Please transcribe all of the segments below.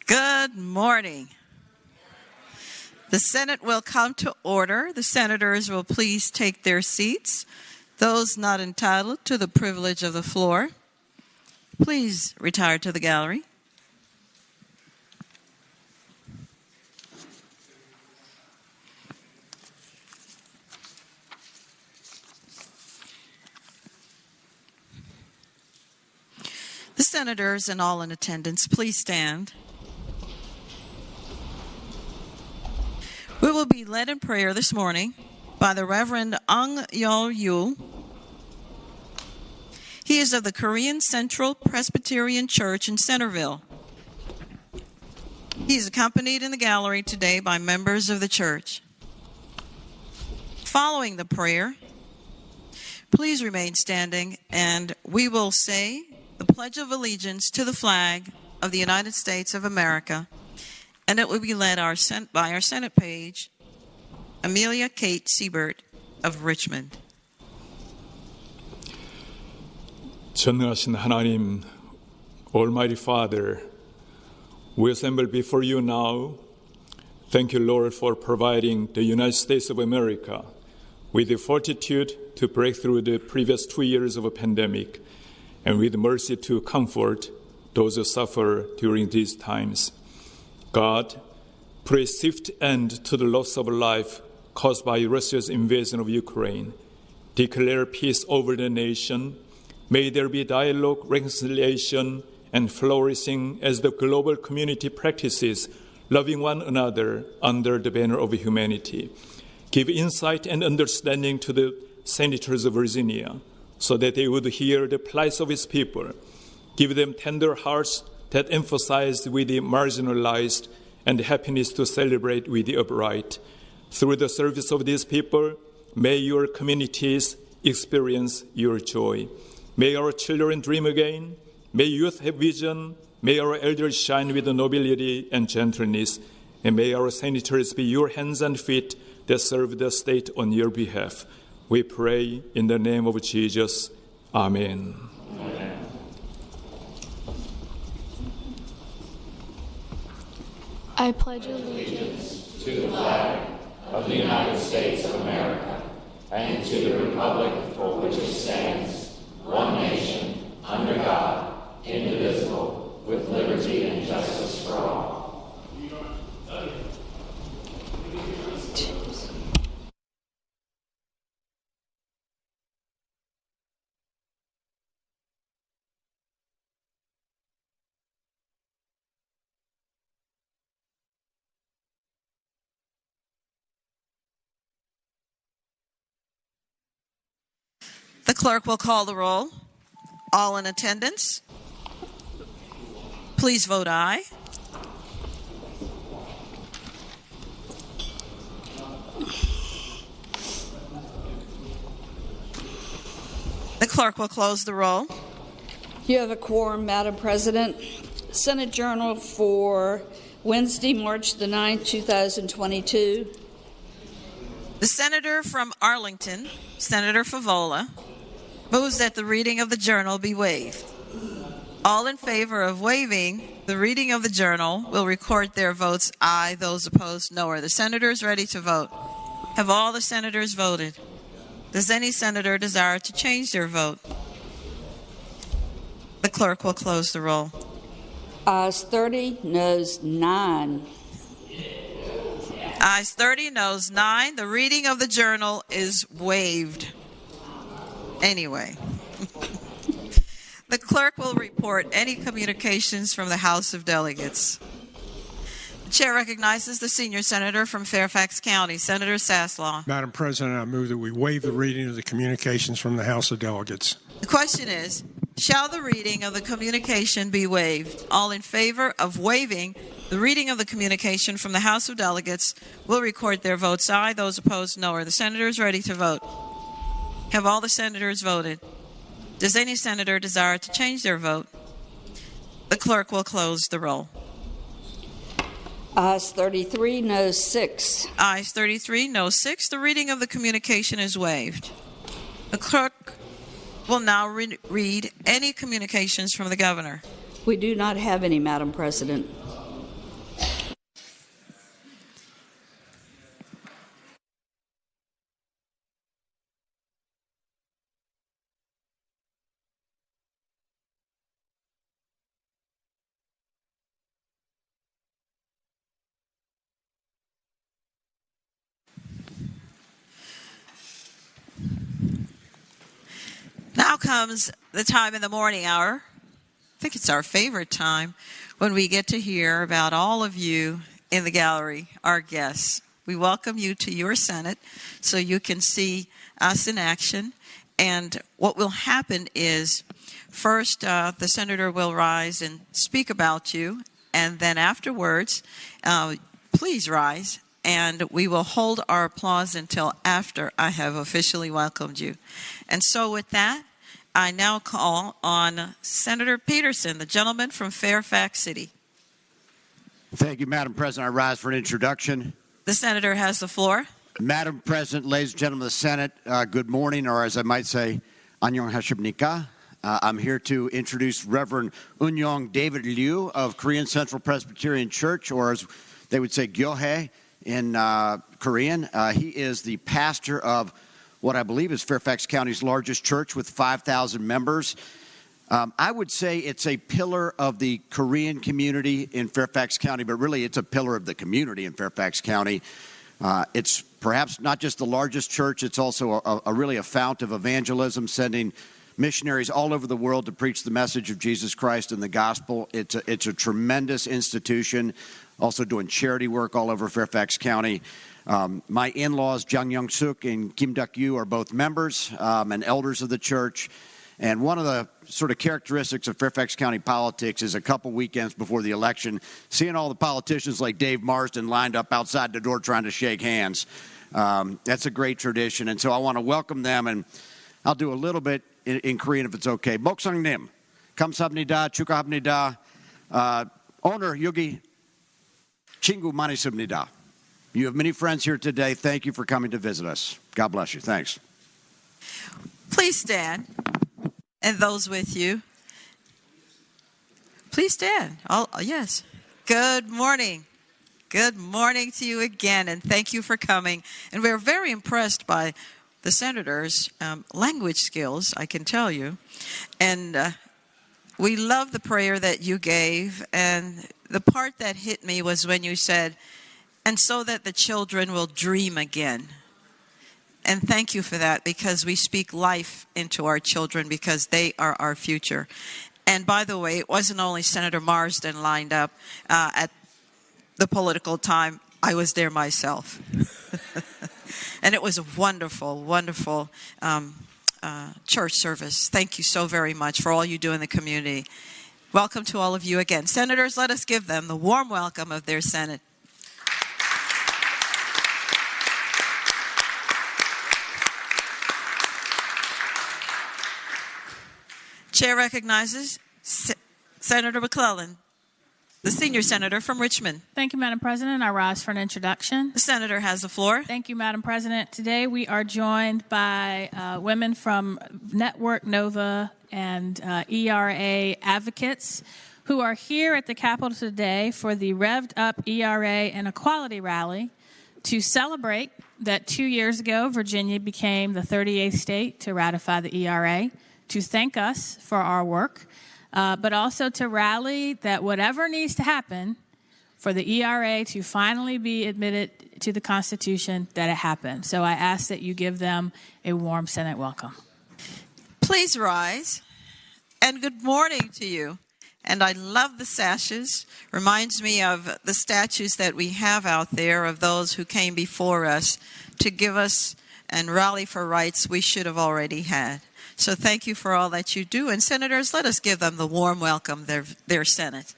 Good morning. The Senate will come to order. The senators will please take their seats. Those not entitled to the privilege of the floor, please retire to the gallery. The senators and all in attendance, please stand. We will be led in prayer this morning by the Reverend Ang Yol-Yul. He is of the Korean Central Presbyterian Church in Centerville. He is accompanied in the gallery today by members of the church. Following the prayer, please remain standing and we will say the Pledge of Allegiance to the flag of the United States of America, and it will be led by our Senate page, Amelia Kate Siebert of Richmond. 전능하신 하나님, Almighty Father, we assemble before you now. Thank you, Lord, for providing the United States of America with the fortitude to break through the previous 2 years of a pandemic and with mercy to comfort those who suffer during these times. God, put a swift end to the loss of life caused by Russia's invasion of Ukraine. Declare peace over the nation. May there be dialogue, reconciliation, and flourishing as the global community practices loving one another under the banner of humanity. Give insight and understanding to the senators of Virginia so that they would hear the plight of its people. Give them tender hearts that emphasize with the marginalized and happiness to celebrate with the upright. Through the service of these people, may your communities experience your joy. May our children dream again. May youth have vision. May our elders shine with nobility and gentleness. And may our senators be your hands and feet that serve the state on your behalf. We pray in the name of Jesus. Amen. I pledge allegiance to the flag of the United States of America and to the republic for which it stands, one nation, under God, indivisible, with liberty and justice for all. The clerk will call the roll. All in attendance, please vote aye. The clerk will close the roll. You have a quorum, Madam President. Senate Journal for Wednesday, March the 9th, 2022. The senator from Arlington, Senator Favola, moves that the reading of the journal be waived. All in favor of waiving the reading of the journal will record their votes aye. Those opposed, no. Are the senators ready to vote? Have all the senators voted? Does any senator desire to change their vote? The clerk will close the roll. Ayes 30, noes 9. Ayes 30, noes 9. The reading of the journal is waived. Anyway, the clerk will report any communications from the House of Delegates. The chair recognizes the senior senator from Fairfax County, Senator Saslaw. Madam President, I move that we waive the reading of the communications from the House of Delegates. The question is, shall the reading of the communication be waived? All in favor of waiving the reading of the communication from the House of Delegates will record their votes aye. Those opposed, no. Are the senators ready to vote? Have all the senators voted? Does any senator desire to change their vote? The clerk will close the roll. Ayes 33, noes 6. Ayes 33, no 6. The reading of the communication is waived. The clerk will now read any communications from the governor. We do not have any, Madam President. Now comes the time in the morning hour. I think it's our favorite time when we get to hear about all of you in the gallery, our guests. We welcome you to your Senate so you can see us in action. And what will happen is, first, the senator will rise and speak about you. And then afterwards, please rise. And we will hold our applause until after I have officially welcomed you. And so with that, I now call on Senator Peterson, the gentleman from Fairfax City. Thank you, Madam President. I rise for an introduction. The senator has the floor. Madam President, ladies and gentlemen of the Senate, good morning, or as I might say, 안녕하십니까. I'm here to introduce Reverend Unyong David Liu of Korean Central Presbyterian Church, or as they would say, Gyohae in Korean. He is the pastor of what I believe is Fairfax County's largest church with 5,000 members. I would say it's a pillar of the Korean community in Fairfax County, but really it's a pillar of the community in Fairfax County. It's perhaps not just the largest church, it's also really a fount of evangelism, sending missionaries all over the world to preach the message of Jesus Christ and the gospel. It's a tremendous institution, also doing charity work all over Fairfax County. My in-laws, Jang Young-suk and Kim Duk-yu, are both members and elders of the church. And one of the sort of characteristics of Fairfax County politics is a couple weekends before the election, seeing all the politicians like Dave Marsden lined up outside the door trying to shake hands. That's a great tradition. And so I want to welcome them, and I'll do a little bit in Korean if it's okay. Moksang-nim, 감사합니다, 축하합니다. 오늘 여기 친구 많이 있습니다. You have many friends here today. Thank you for coming to visit us. God bless you. Thanks. Please stand. And those with you, please stand. Yes. Good morning. Good morning to you again, and thank you for coming. And we're very impressed by the senator's language skills, I can tell you. And we love the prayer that you gave. And the part that hit me was when you said, and so that the children will dream again. And thank you for that, because we speak life into our children because they are our future. And by the way, it wasn't only Senator Marsden lined up at the political time. I was there myself. And it was a wonderful, wonderful church service. Thank you so very much for all you do in the community. Welcome to all of you again. Senators, let us give them the warm welcome of their Senate. Chair recognizes Senator McClellan, the senior senator from Richmond. Thank you, Madam President. I rise for an introduction. The senator has the floor. Thank you, Madam President. Today we are joined by women from Network Nova and ERA advocates who are here at the Capitol today for the Revved Up ERA and Equality Rally to celebrate that 2 years ago Virginia became the 38th state to ratify the ERA, to thank us for our work, but also to rally that whatever needs to happen for the ERA to finally be admitted to the Constitution, that it happen. So I ask that you give them a warm Senate welcome. Please rise, and good morning to you. And I love the sashes. Reminds me of the statues that we have out there of those who came before us to give us and rally for rights we should have already had. So thank you for all that you do. And senators, let us give them the warm welcome, their Senate.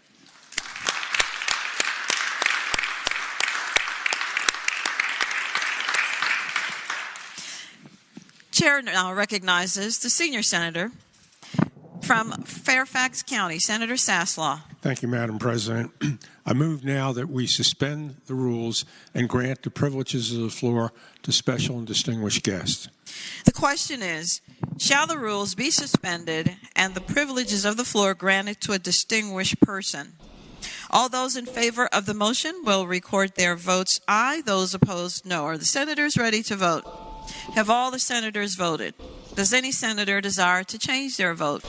Chair now recognizes the senior senator from Fairfax County, Senator Saslaw. Thank you, Madam President. I move now that we suspend the rules and grant the privileges of the floor to special and distinguished guests. The question is, shall the rules be suspended and the privileges of the floor granted to a distinguished person? All those in favor of the motion will record their votes aye. Those opposed, no. Are the senators ready to vote? Have all the senators voted? Does any senator desire to change their vote?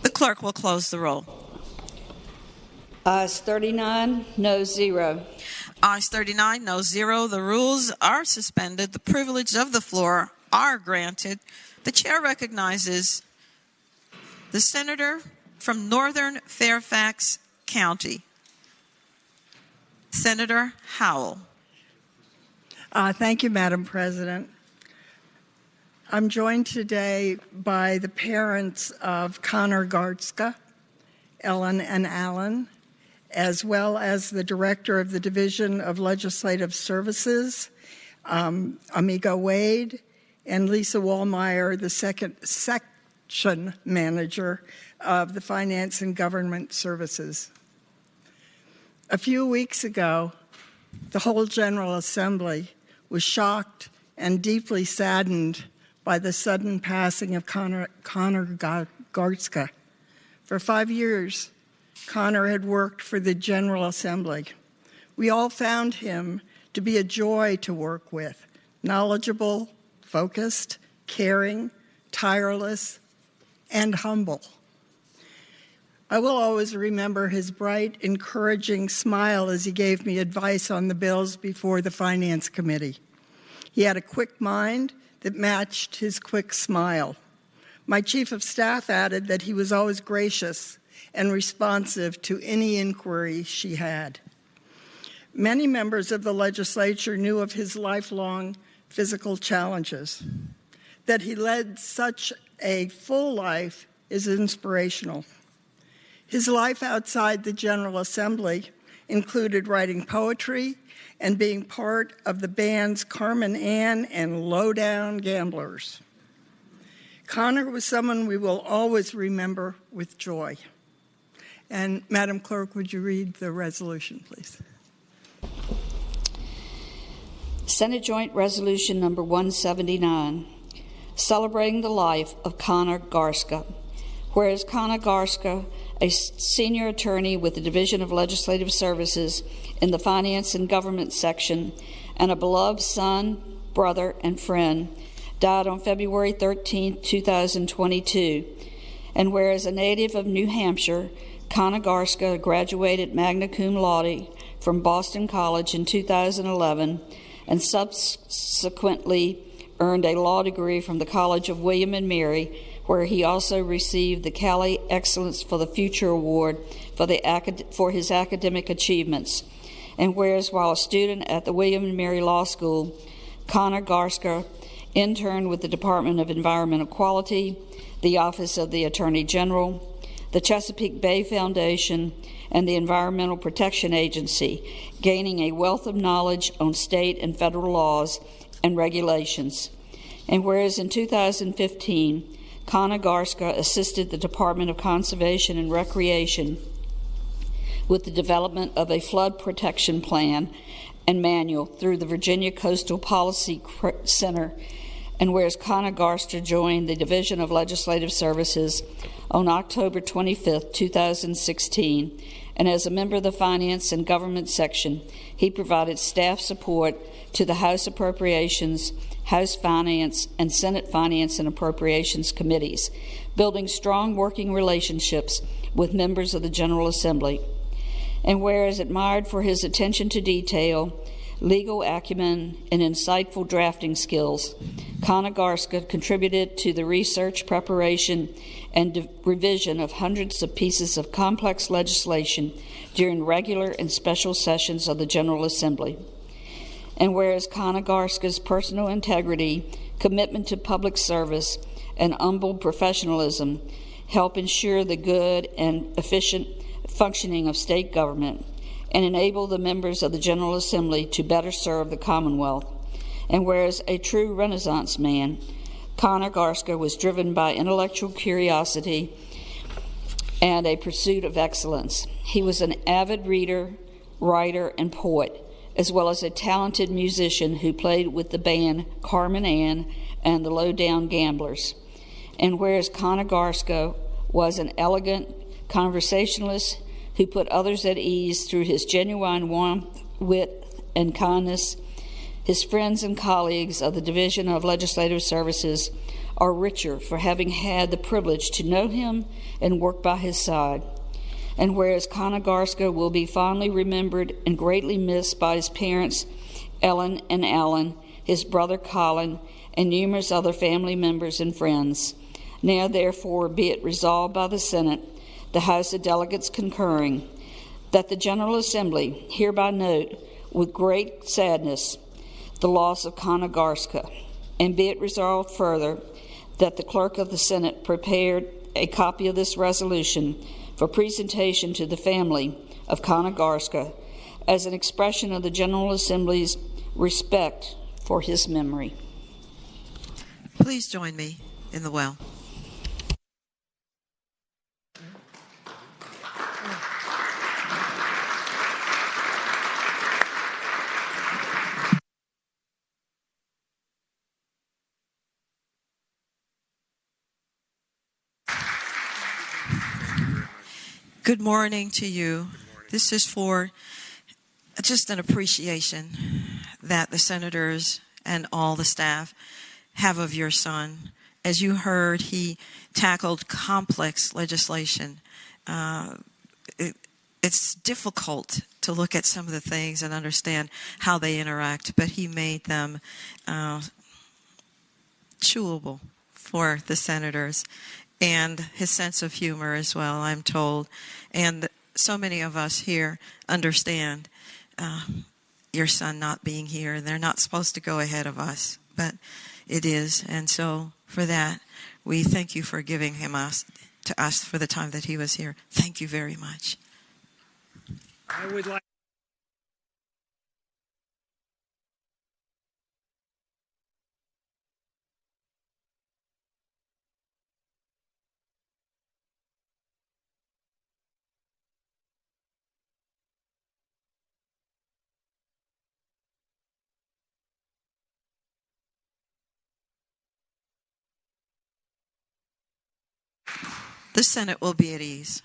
The clerk will close the roll. Ayes 39, no 0. Ayes 39, no 0. The rules are suspended. The privilege of the floor are granted. The chair recognizes the senator from Northern Fairfax County, Senator Howell. Thank you, Madam President. I'm joined today by the parents of Connor Gartzka, Ellen and Alan, as well as the director of the Division of Legislative Services, Amigo Wade, and Lisa Wallmeyer, the second section manager of the Finance and Government Services. A few weeks ago, the whole General Assembly was shocked and deeply saddened by the sudden passing of Connor Gartzka. For 5 years, Connor had worked for the General Assembly. We all found him to be a joy to work with, knowledgeable, focused, caring, tireless, and humble. I will always remember his bright, encouraging smile as he gave me advice on the bills before the Finance Committee. He had a quick mind that matched his quick smile. My Chief of Staff added that he was always gracious and responsive to any inquiry she had. Many members of the legislature knew of his lifelong physical challenges. That he led such a full life is inspirational. His life outside the General Assembly included writing poetry and being part of the bands Carmen Ann and Lowdown Gamblers. Connor was someone we will always remember with joy. And Madam Clerk, would you read the resolution, please? Senate Joint Resolution Number 179, celebrating the life of Connor Gartzka. Whereas Connor Gartzka, a senior attorney with the Division of Legislative Services in the Finance and Government section, and a beloved son, brother, and friend, died on February 13, 2022. And whereas a native of New Hampshire, Connor Gartzka graduated magna cum laude from Boston College in 2011 and subsequently earned a law degree from the College of William and Mary, where he also received the Cali Excellence for the Future Award for his academic achievements. And whereas while a student at the William and Mary Law School, Connor Gartzka interned with the Department of Environmental Quality, the Office of the Attorney General, the Chesapeake Bay Foundation, and the Environmental Protection Agency, gaining a wealth of knowledge on state and federal laws and regulations. And whereas in 2015, Connor Gartzka assisted the Department of Conservation and Recreation with the development of a flood protection plan and manual through the Virginia Coastal Policy Center, and whereas Connor Gartzka joined the Division of Legislative Services on October 25, 2016, and as a member of the Finance and Government section, he provided staff support to the House Appropriations, House Finance, and Senate Finance and Appropriations committees, building strong working relationships with members of the General Assembly. And whereas admired for his attention to detail, legal acumen, and insightful drafting skills, Connor Gartzka contributed to the research, preparation, and revision of hundreds of pieces of complex legislation during regular and special sessions of the General Assembly. And whereas Connor Gartzka's personal integrity, commitment to public service, and humble professionalism help ensure the good and efficient functioning of state government and enable the members of the General Assembly to better serve the Commonwealth. And whereas a true Renaissance man, Connor Gartzka was driven by intellectual curiosity and a pursuit of excellence. He was an avid reader, writer, and poet, as well as a talented musician who played with the band Carmen Ann and the Lowdown Gamblers. And whereas Connor Gartzka was an elegant conversationalist who put others at ease through his genuine warmth, wit, and kindness, his friends and colleagues of the Division of Legislative Services are richer for having had the privilege to know him and work by his side. And whereas Connor Garska will be fondly remembered and greatly missed by his parents, Ellen and Alan, his brother Colin, and numerous other family members and friends. Now, therefore, be it resolved by the Senate, the House of Delegates concurring, that the General Assembly hereby note with great sadness the loss of Connor Garska, and be it resolved further that the Clerk of the Senate prepared a copy of this resolution for presentation to the family of Connor Garska as an expression of the General Assembly's respect for his memory. Please join me in the well. Good morning to you. This is for just an appreciation that the senators and all the staff have of your son. As you heard, he tackled complex legislation. It's difficult to look at some of the things and understand how they interact, but he made them chewable for the senators. And his sense of humor as well, I'm told. And so many of us here understand your son not being here, and they're not supposed to go ahead of us, but it is. And so for that, we thank you for giving him to us for the time that he was here. Thank you very much. I would like The Senate will be at ease.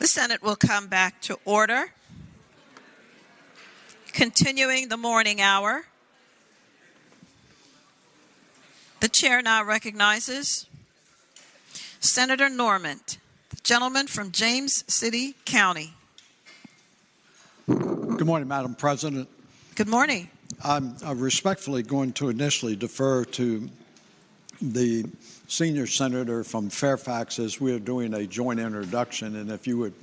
The Senate will come back to order. Continuing the morning hour, the chair now recognizes Senator Norman, the gentleman from James City County. Good morning, Madam President. Good morning. I'm respectfully going to initially defer to the senior senator from Fairfax as we are doing a joint introduction, and if you would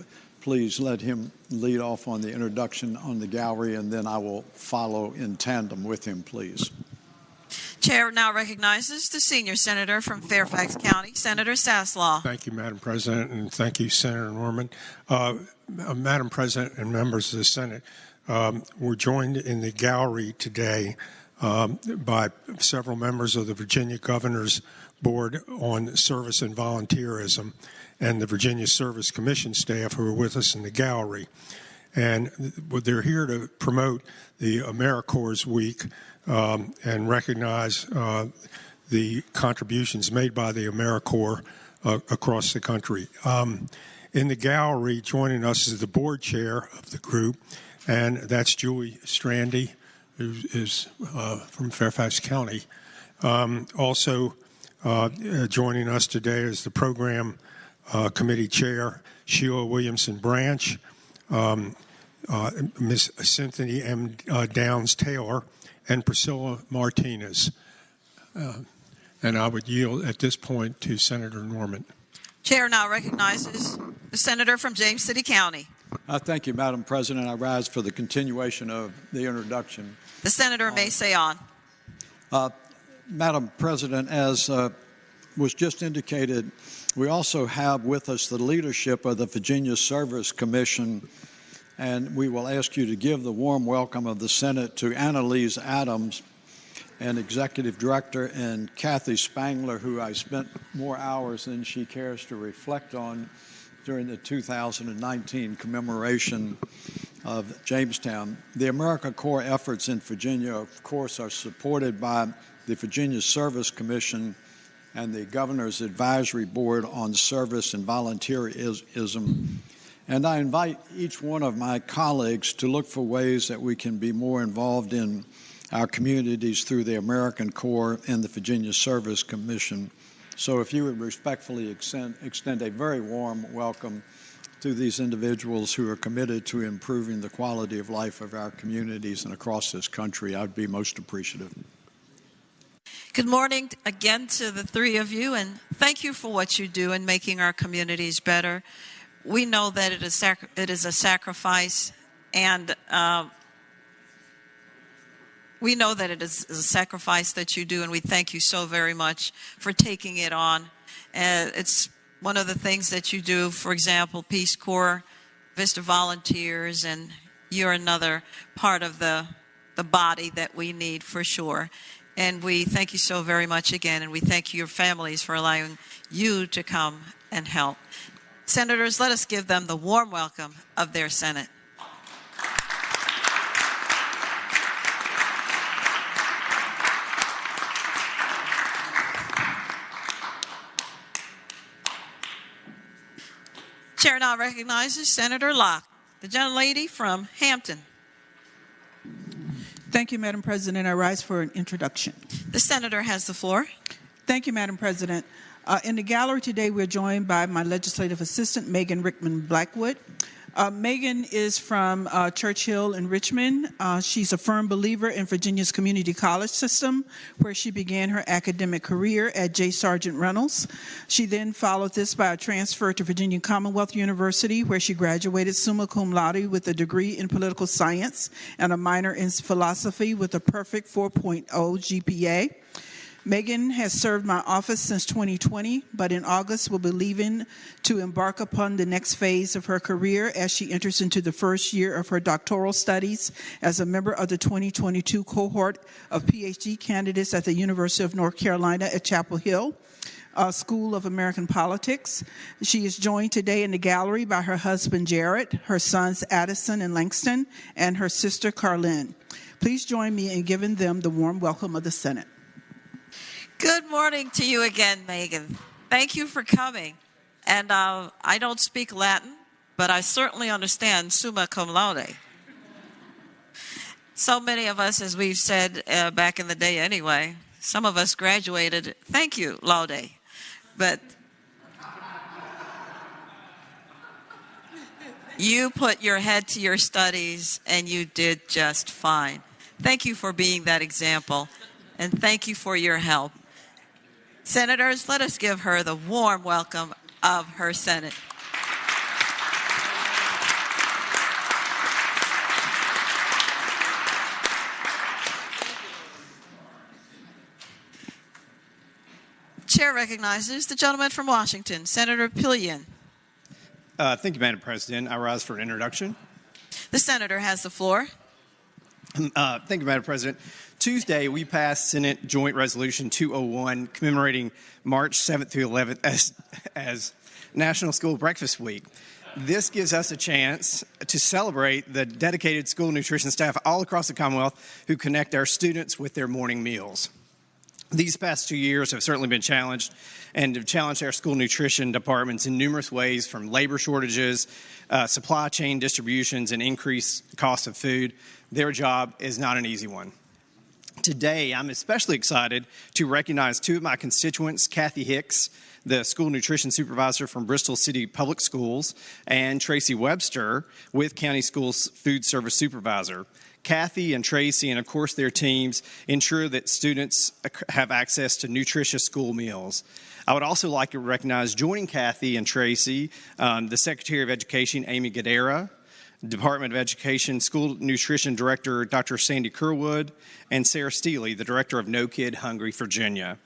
please let him lead off on the introduction on the gallery, and then I will follow in tandem with him, please. Chair now recognizes the senior senator from Fairfax County, Senator Saslaw. Thank you, Madam President, and thank you, Senator Norman. Madam President and members of the Senate, we're joined in the gallery today by several members of the Virginia Governor's Board on Service and Volunteerism and the Virginia Service Commission staff who are with us in the gallery. And they're here to promote the AmeriCorps Week and recognize the contributions made by the AmeriCorps across the country. In the gallery, joining us is the board chair of the group, and that's Julie Strandy, who is from Fairfax County. Also joining us today is the program committee chair, Sheila Williamson Branch, Ms. Cynthia M. Downs Taylor, and Priscilla Martinez. And I would yield at this point to Senator Norman. Chair now recognizes the senator from James City County. Thank you, Madam President. I rise for the continuation of the introduction. The senator may say on. Madam President, as was just indicated, we also have with us the leadership of the Virginia Service Commission, and we will ask you to give the warm welcome of the Senate to Annalise Adams, and Executive Director, and Kathy Spangler, who I spent more hours than she cares to reflect on during the 2019 commemoration of Jamestown. The AmeriCorps efforts in Virginia, of course, are supported by the Virginia Service Commission and the Governor's Advisory Board on Service and Volunteerism. And I invite each one of my colleagues to look for ways that we can be more involved in our communities through the AmeriCorps and the Virginia Service Commission. So if you would respectfully extend a very warm welcome to these individuals who are committed to improving the quality of life of our communities and across this country, I'd be most appreciative. Good morning again to the three of you, and thank you for what you do in making our communities better. We know that it is a sacrifice, and we know that it is a sacrifice that you do, and we thank you so very much for taking it on. It's one of the things that you do, for example, Peace Corps, Vista Volunteers, and you're another part of the body that we need for sure. And we thank you so very much again, and we thank your families for allowing you to come and help. Senators, let us give them the warm welcome of their Senate. Chair now recognizes Senator Locke, the gentlelady from Hampton. Thank you, Madam President. I rise for an introduction. The senator has the floor. Thank you, Madam President. In the gallery today, we're joined by my legislative assistant, Megan Rickman Blackwood. Megan is from Churchill in Richmond. She's a firm believer in Virginia's community college system, where she began her academic career at J. Sargent Reynolds. She then followed this by a transfer to Virginia Commonwealth University, where she graduated summa cum laude with a degree in political science and a minor in philosophy with a perfect 4.0 GPA. Megan has served my office since 2020, but in August will be leaving to embark upon the next phase of her career as she enters into the first year of her doctoral studies as a member of the 2022 cohort of PhD candidates at the University of North Carolina at Chapel Hill School of American Politics. She is joined today in the gallery by her husband, Jared, her sons, Addison and Langston, and her sister, Carlin. Please join me in giving them the warm welcome of the Senate. Good morning to you again, Megan. Thank you for coming. And I don't speak Latin, but I certainly understand summa cum laude. So many of us, as we've said back in the day anyway, some of us graduated, thank you, laude. But you put your head to your studies and you did just fine. Thank you for being that example, and thank you for your help. Senators, let us give her the warm welcome of her Senate. Chair recognizes the gentleman from Washington, Senator Pillion. Thank you, Madam President. I rise for an introduction. The senator has the floor. Thank you, Madam President. Tuesday, we passed Senate Joint Resolution 201 commemorating March 7th through 11th as National School Breakfast Week. This gives us a chance to celebrate the dedicated school nutrition staff all across the Commonwealth who connect our students with their morning meals. These past 2 years have certainly been challenged and have challenged our school nutrition departments in numerous ways, from labor shortages, supply chain distributions, and increased cost of food. Their job is not an easy one. Today, I'm especially excited to recognize two of my constituents, Kathy Hicks, the school nutrition supervisor from Bristol City Public Schools, and Tracy Webster, with County Schools food service supervisor. Kathy and Tracy, and of course their teams, ensure that students have access to nutritious school meals. I would also like to recognize, joining Kathy and Tracy, the Secretary of Education, Amy Gadara, Department of Education School Nutrition Director, Dr. Sandy Kerwood, and Sarah Steele, the Director of No Kid Hungry Virginia.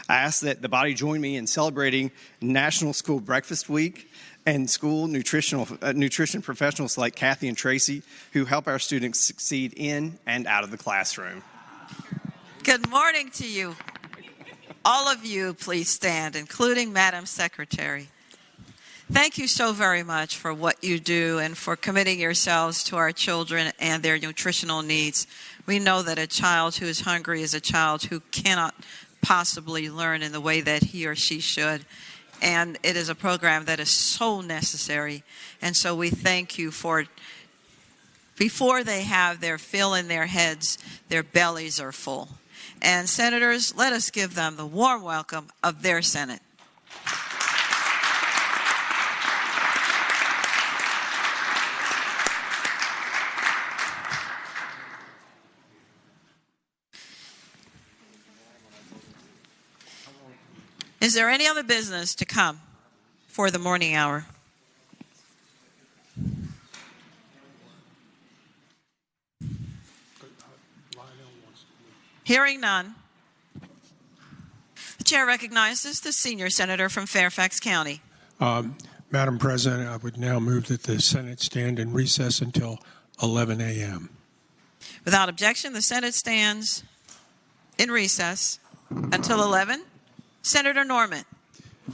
I ask that the body join me in celebrating National School Breakfast Week and school nutrition professionals like Kathy and Tracy, who help our students succeed in and out of the classroom. Good morning to you. All of you, please stand, including Madam Secretary. Thank you so very much for what you do and for committing yourselves to our children and their nutritional needs. We know that a child who is hungry is a child who cannot possibly learn in the way that he or she should. And it is a program that is so necessary. And so we thank you for, before they have their fill in their heads, their bellies are full. And senators, let us give them the warm welcome of their Senate. Is there any other business to come for the morning hour? Hearing none, the chair recognizes the senior senator from Fairfax County. Madam President, I would now move that the Senate stand in recess until 11 a.m. Without objection, the Senate stands in recess until 11. Senator Norman.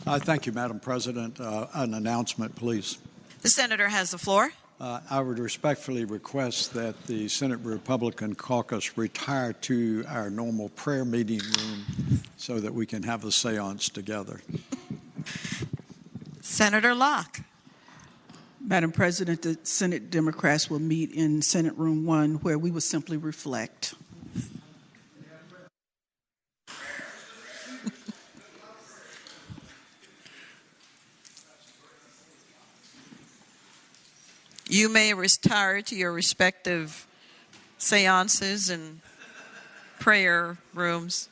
Thank you, Madam President. An announcement, please. The senator has the floor. I would respectfully request that the Senate Republican caucus retire to our normal prayer meeting room so that we can have a seance together. Senator Locke. Madam President, the Senate Democrats will meet in Senate Room 1, where we will simply reflect. You may retire to your respective seances and prayer rooms.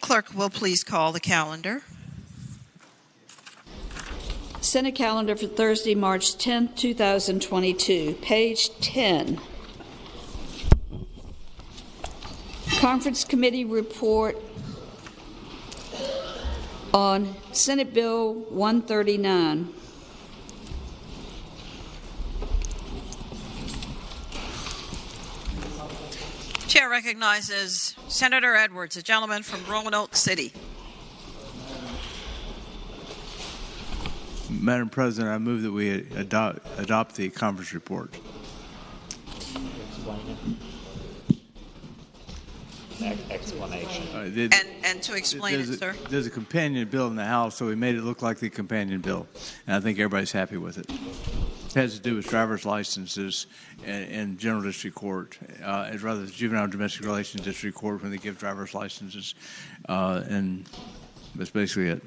clerk will please call the calendar. Senate calendar for Thursday, March 10, 2022, page 10. Conference Committee report on Senate Bill 139. Chair recognizes Senator Edwards, a gentleman from Roanoke City. Madam President, I move that we adopt the conference report. Explanation. And to explain it, sir. There's a companion bill in the House, so we made it look like the companion bill, and I think everybody's happy with it. It has to do with driver's licenses in general district court, as rather as juvenile domestic relations district court when they give driver's licenses, and that's basically it.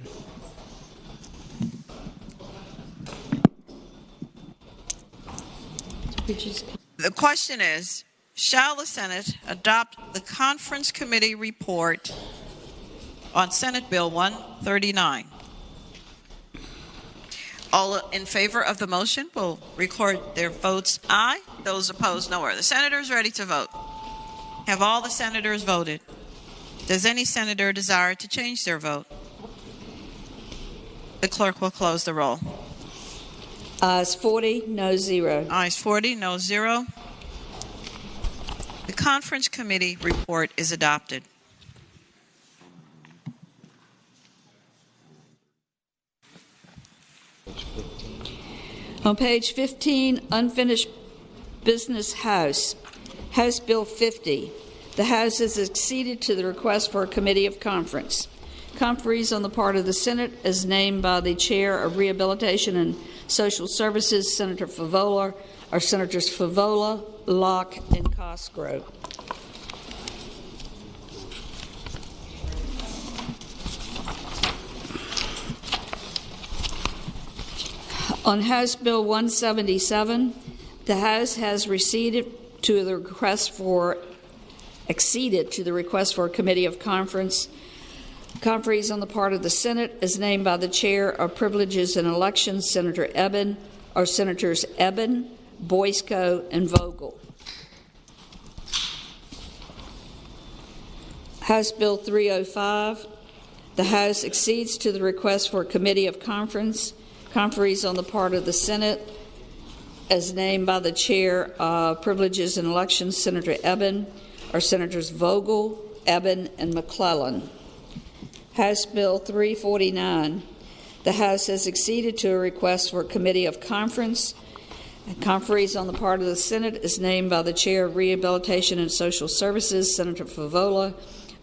The question is, shall the Senate adopt the conference committee report on Senate Bill 139? All in favor of the motion will record their votes aye. Those opposed, no. Are the senators ready to vote? Have all the senators voted? Does any senator desire to change their vote? The clerk will close the roll. Ayes 40, no 0. Ayes 40, no 0. The conference committee report is adopted. On page 15, unfinished business House Bill 50. The House has acceded to the request for a committee of conference. Conferees on the part of the Senate as named by the Chair of Rehabilitation and Social Services, Senator Favola, are Senators Favola, Locke, and Cosgrove. On House Bill 177, the House has acceded to the request for a committee of conference. Conferees on the part of the Senate, as named by the Chair of Privileges and Elections, Senator Eben, are Senators Eben, Boysko, and Vogel. House Bill 305, the House accedes to the request for a committee of conference. Conferees on the part of the Senate, as named by the Chair of Privileges and Elections, Senator Eben, are Senators Vogel, Eben, and McClellan. House Bill 349, the House has acceded to a request for a committee of conference. Conferees on the part of the Senate, as named by the Chair of Rehabilitation and Social Services, Senator Favola,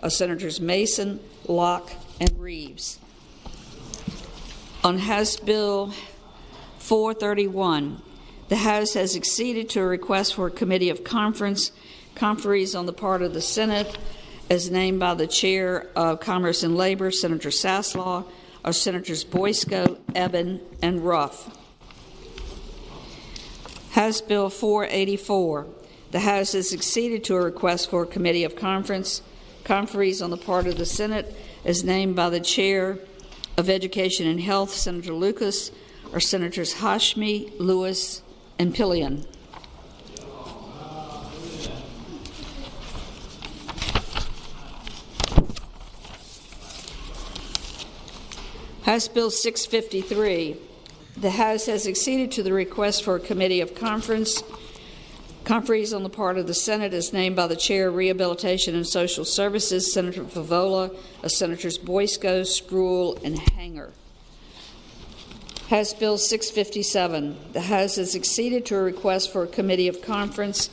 are Senators Mason, Locke, and Reeves. On House Bill 431, the House has acceded to a request for a committee of conference. Conferees on the part of the Senate, as named by the Chair of Commerce and Labor, Senator Saslaw, are Senators Boysko, Eben, and Ruff. House Bill 484, the House has acceded to a request for a committee of conference. Conferees on the part of the Senate, as named by the Chair of Education and Health, Senator Lucas, are Senators Hashmi, Lewis, and Pillion. House Bill 653, the House has acceded to the request for a committee of conference. Conferees on the part of the Senate, as named by the Chair of Rehabilitation and Social Services, Senator Favola, of Senators Boysko, Spruill, and Hanger. House Bill 657, the House has acceded to a request for a committee of conference.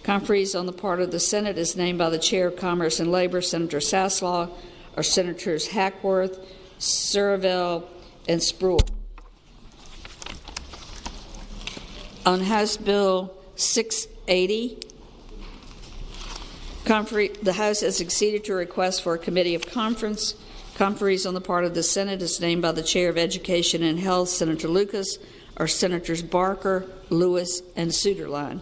Conferees on the part of the Senate, as named by the Chair of Commerce and Labor, Senator Saslaw, are Senators Hackworth, Surville, and Spruill. On House Bill 680, the House has acceded to a request for a committee of conference. Conferees on the part of the Senate, as named by the Chair of Education and Health, Senator Lucas, are Senators Barker, Lewis, and Suderline.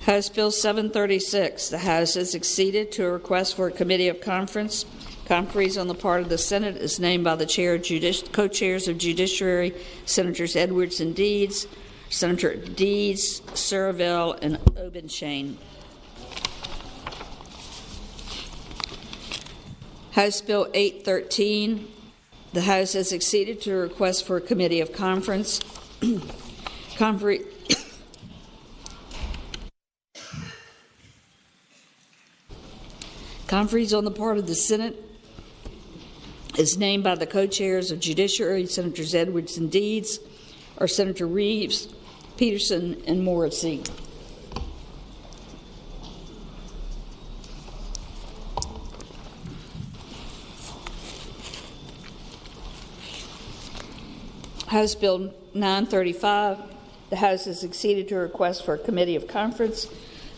House Bill 736. The House has acceded to a request for a committee of conference. Conferees on the part of the Senate is named by the co-chairs of Judiciary, Senators Edwards and Deeds, Senator Deeds, Surville, and Obenshain. House Bill 813. The House has acceded to a request for a committee of conference. Conferees on the part of the Senate is named by the co-chairs of Judiciary, Senators Edwards and Deeds, or Senator Reeves, Peterson, and Morrissey. House Bill 935. The House has acceded to a request for a committee of conference.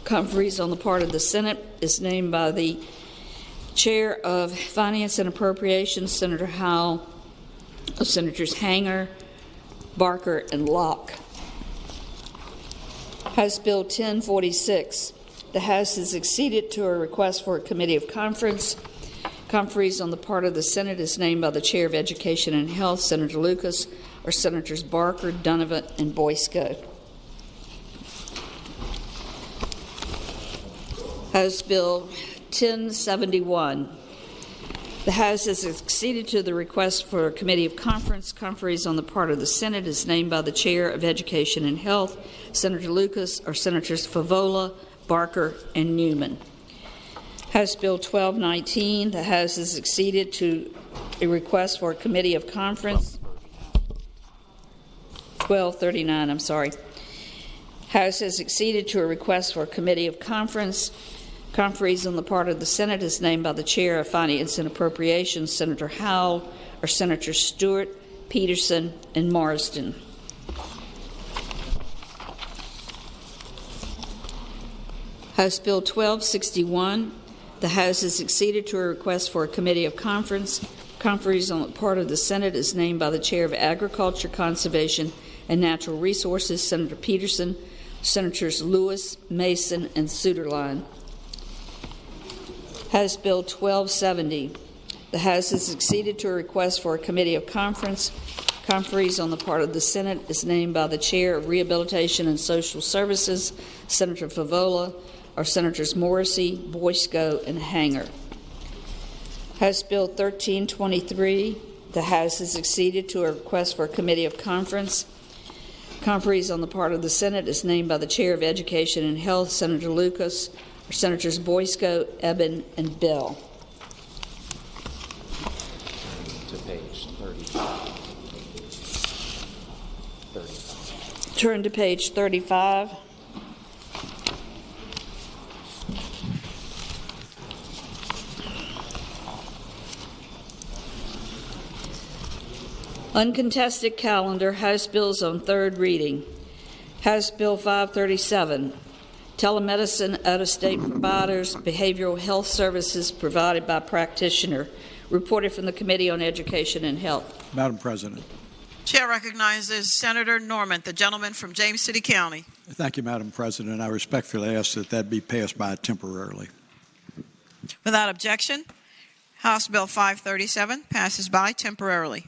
Conferees on the part of the Senate is named by the Chair of Finance and Appropriations, Senator Howell, of Senators Hanger, Barker, and Locke. House Bill 1046. The House has acceded to a request for a committee of conference. Conferees on the part of the Senate is named by the Chair of Education and Health, Senator Lucas, or Senators Barker, Donovan, and Boysko. House Bill 1071. The House has acceded to the request for a committee of conference. Conferees on the part of the Senate is named by the Chair of Education and Health, Senator Lucas, or Senators Favola, Barker, and Newman. House Bill 1219. The House has acceded to a request for a committee of conference. 1239, I'm sorry. House has acceded to a request for a committee of conference. Conferees on the part of the Senate is named by the Chair of Finance and Appropriations, Senator Howell, or Senator Stewart, Peterson, and Marsden. House Bill 1261. The House has acceded to a request for a committee of conference. Conferees on the part of the Senate is named by the Chair of Agriculture, Conservation, and Natural Resources, Senator Peterson, Senators Lewis, Mason, and Suderline. House Bill 1270. The House has acceded to a request for a committee of conference. Conferees on the part of the Senate is named by the Chair of Rehabilitation and Social Services, Senator Favola, or Senators Morrissey, Boysko, and Hanger. House Bill 1323. The House has acceded to a request for a committee of conference. Conferees on the part of the Senate is named by the Chair of Education and Health, Senator Lucas, or Senators Boysko, Eben, and Bell. To page 35. Turn to page 35. Uncontested calendar, House bills on third reading. House Bill 537, telemedicine, out-of-state providers, behavioral health services provided by practitioner. Reported from the Committee on Education and Health. Madam President. Chair recognizes Senator Norman, the gentleman from James City County. Thank you, Madam President. I respectfully ask that that be passed by temporarily. Without objection, House Bill 537 passes by temporarily.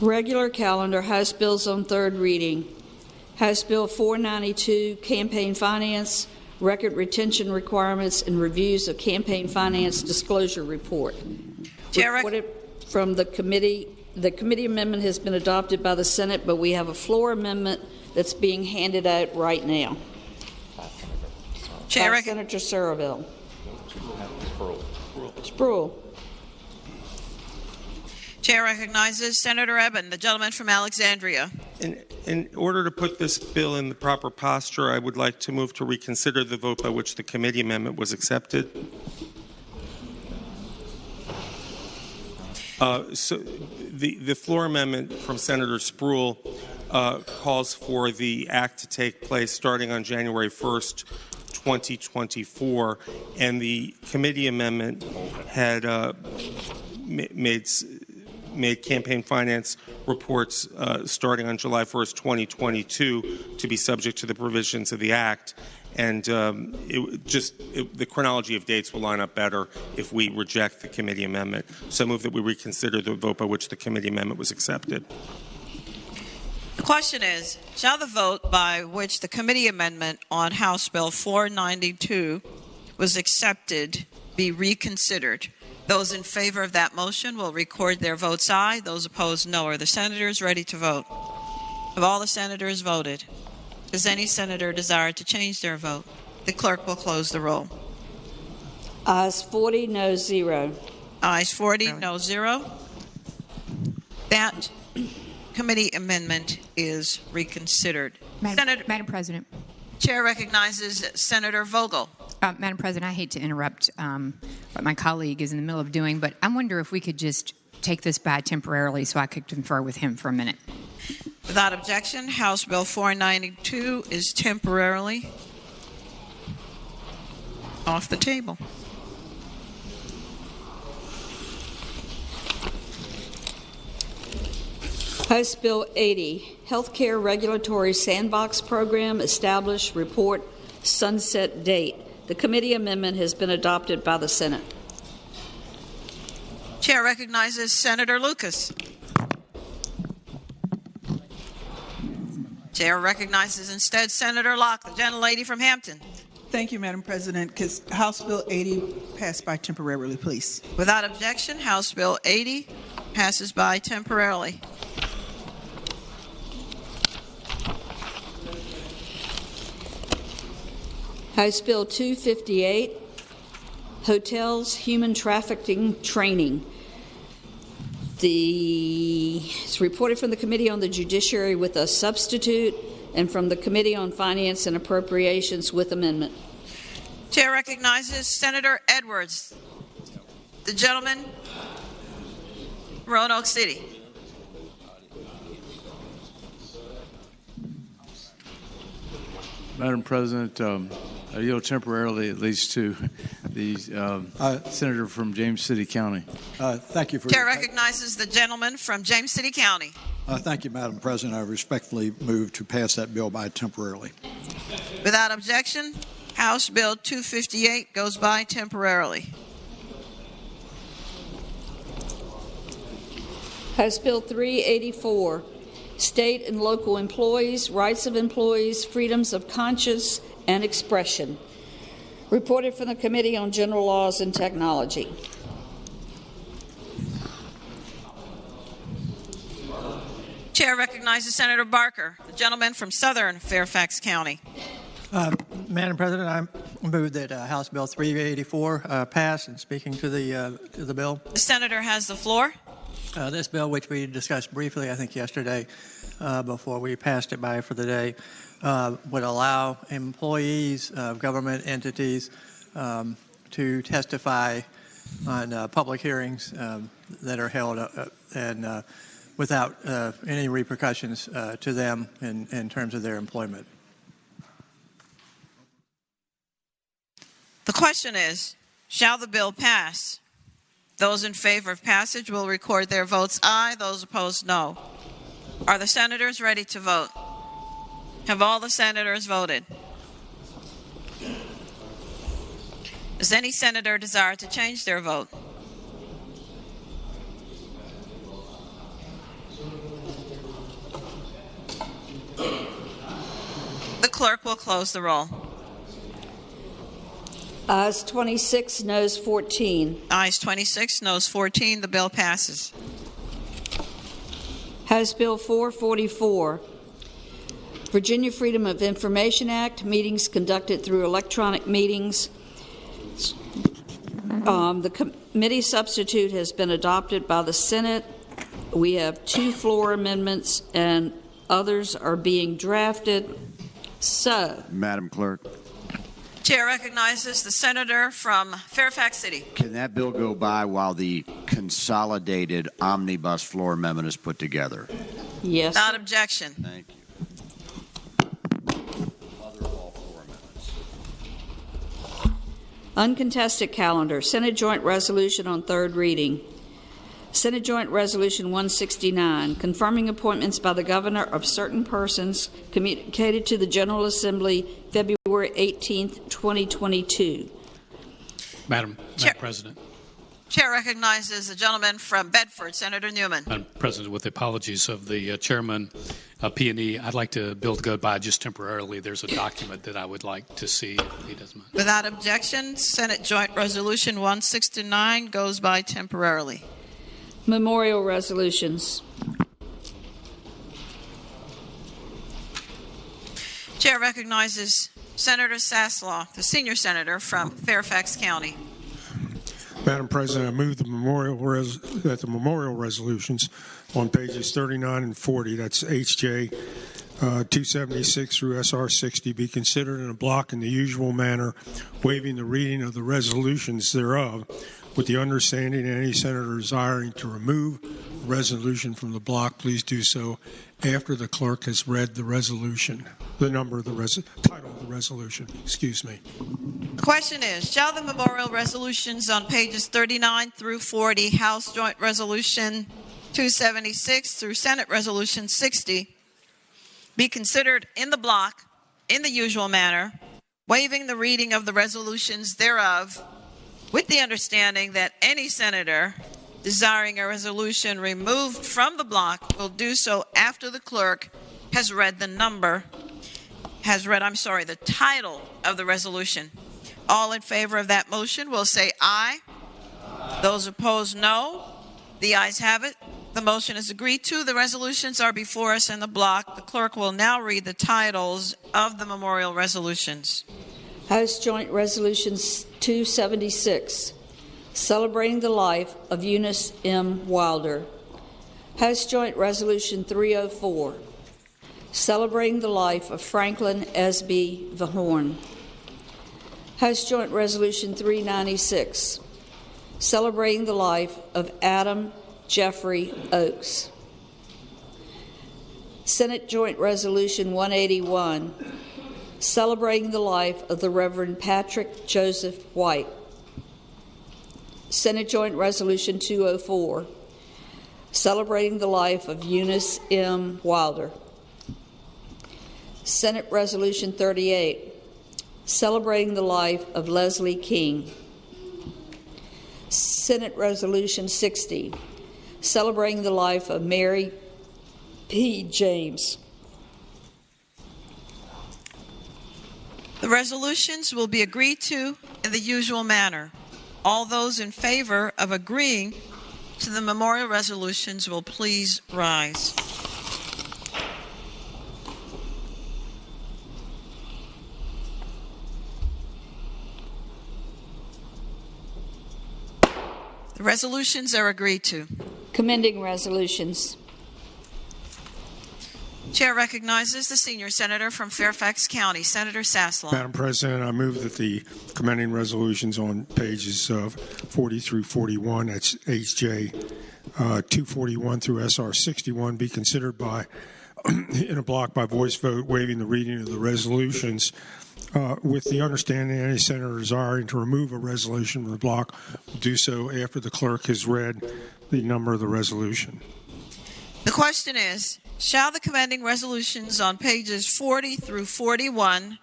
Regular calendar, House bills on third reading. House Bill 492, campaign finance, record retention requirements, and reviews of campaign finance disclosure report. Chair, reported from the committee. The committee amendment has been adopted by the Senate, but we have a floor amendment that's being handed out right now. Chair, Senator Surville. Spruill. Chair recognizes Senator Eben, the gentleman from Alexandria. In order to put this bill in the proper posture, I would like to move to reconsider the vote by which the committee amendment was accepted. So the floor amendment from Senator Spruill calls for the act to take place starting on January 1st, 2024, and the committee amendment had made campaign finance reports starting on July 1st, 2022 to be subject to the provisions of the act. And the chronology of dates will line up better if we reject the committee amendment. So I move that we reconsider the vote by which the committee amendment was accepted. The question is, shall the vote by which the committee amendment on House Bill 492 was accepted be reconsidered? Those in favor of that motion will record their votes aye. Those opposed, no. Are the senators ready to vote? Have all the senators voted? Does any senator desire to change their vote? The clerk will close the roll. Ayes 40, no 0. Ayes 40, no 0. That committee amendment is reconsidered. Madam President. Chair recognizes Senator Vogel. Madam President, I hate to interrupt what my colleague is in the middle of doing, but I wonder if we could just take this by temporarily so I could confer with him for a minute. Without objection, House Bill 492 is temporarily off the table. House Bill 80, Healthcare Regulatory Sandbox Program, Establish Report Sunset Date. The committee amendment has been adopted by the Senate. Chair recognizes Senator Lucas. Chair recognizes instead Senator Locke, the gentlelady from Hampton. Thank you, Madam President. Because House Bill 80 passed by temporarily, please. Without objection, House Bill 80 passes by temporarily. House Bill 258, Hotels Human Trafficking Training. It's reported from the Committee on the Judiciary with a substitute and from the Committee on Finance and Appropriations with amendment. Chair recognizes Senator Edwards, the gentleman, Roanoke City. Madam President, I yield temporarily at least to the senator from James City County. Thank you for Chair recognizes the gentleman from James City County. Thank you, Madam President. I respectfully move to pass that bill by temporarily. Without objection, House Bill 258 goes by temporarily. House Bill 384, State and Local Employees, Rights of Employees, Freedoms of Conscience and Expression. Reported from the Committee on General Laws and Technology. Chair recognizes Senator Barker, the gentleman from Southern Fairfax County. Madam President, I move that House Bill 384 pass. And speaking to the bill, the senator has the floor. This bill, which we discussed briefly, I think yesterday, before we passed it by for the day, would allow employees of government entities to testify on public hearings that are held and without any repercussions to them in terms of their employment. The question is, shall the bill pass? Those in favor of passage will record their votes aye. Those opposed, no. Are the senators ready to vote? Have all the senators voted? Does any senator desire to change their vote? The clerk will close the roll. Ayes 26, noes 14. Ayes 26, noes 14. The bill passes. House Bill 444, Virginia Freedom of Information Act, meetings conducted through electronic meetings. The committee substitute has been adopted by the Senate. We have 2 floor amendments, and others are being drafted. So, Madam Clerk, Chair recognizes the senator from Fairfax City. can that bill go by while the consolidated omnibus floor amendment is put together? yes. Without objection. Thank you. Uncontested calendar. Senate Joint Resolution on third reading. Senate Joint Resolution 169, confirming appointments by the governor of certain persons communicated to the General Assembly February 18, 2022. Madam President. Chair recognizes the gentleman from Bedford, Senator Newman. Madam President, with the apologies of the chairman of P&E, I'd like the bill to go by just temporarily. There's a document that I would like to see, if he doesn't mind. Without objection, Senate Joint Resolution 169 goes by temporarily. Memorial resolutions. Chair recognizes Senator Saslaw, the senior senator from Fairfax County. Madam President, I move that the memorial resolutions on pages 39 and 40, that's HJ 276 through SR 60, be considered in a block in the usual manner, waiving the reading of the resolutions thereof, with the understanding that any senator desiring to remove a resolution from the block, please do so after the clerk has read the resolution, the number of the title of the resolution. Excuse me. The question is, shall the memorial resolutions on pages 39 through 40, House Joint Resolution 276 through Senate Resolution 60, be considered in the block in the usual manner, waiving the reading of the resolutions thereof, with the understanding that any senator desiring a resolution removed from the block will do so after the clerk has read the title of the resolution. All in favor of that motion will say aye. Those opposed, no. The ayes have it. The motion is agreed to. The resolutions are before us in the block. The clerk will now read the titles of the memorial resolutions. House Joint Resolutions 276, celebrating the life of Eunice M. Wilder. House Joint Resolution 304, celebrating the life of Franklin S.B. Vahorn. House Joint Resolution 396, celebrating the life of Adam Jeffrey Oakes. Senate Joint Resolution 181, celebrating the life of the Reverend Patrick Joseph White. Senate Joint Resolution 204, celebrating the life of Eunice M. Wilder. Senate Resolution 38, celebrating the life of Leslie King. Senate Resolution 60, celebrating the life of Mary P. James. The resolutions will be agreed to in the usual manner. All those in favor of agreeing to the memorial resolutions will please rise. The resolutions are agreed to. Commending resolutions. Chair recognizes the senior senator from Fairfax County, Senator Saslaw. Madam President, I move that the commending resolutions on pages 40 through 41, that's HJ 241 through SR 61, be considered in a block by voice vote, waiving the reading of the resolutions, with the understanding that any senator desiring to remove a resolution from the block will do so after the clerk has read the number of the resolution. The question is, shall the commending resolutions on pages 40 through 41,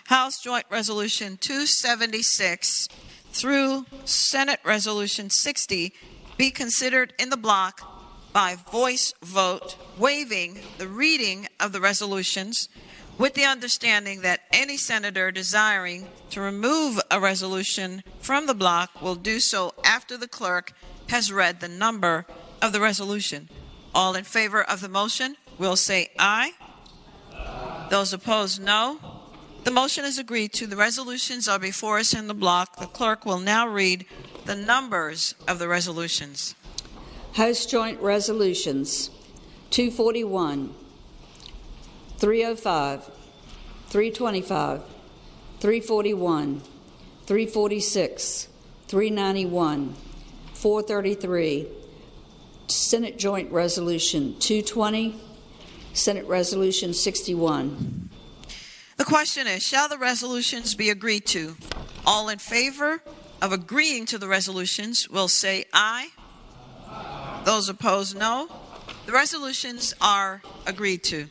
House Joint Resolution 276 through Senate Resolution 60, be considered in the block by voice vote, waiving the reading of the resolutions, with the understanding that any senator desiring to remove a resolution from the block will do so after the clerk has read the number of the resolution. All in favor of the motion will say aye. Those opposed, no. The motion is agreed to. The resolutions are before us in the block. The clerk will now read the numbers of the resolutions. House Joint Resolutions 241, 305, 325, 341, 346, 391, 433, Senate Joint Resolution 220, Senate Resolution 61. The question is, shall the resolutions be agreed to? All in favor of agreeing to the resolutions will say aye. Those opposed, no. The resolutions are agreed to.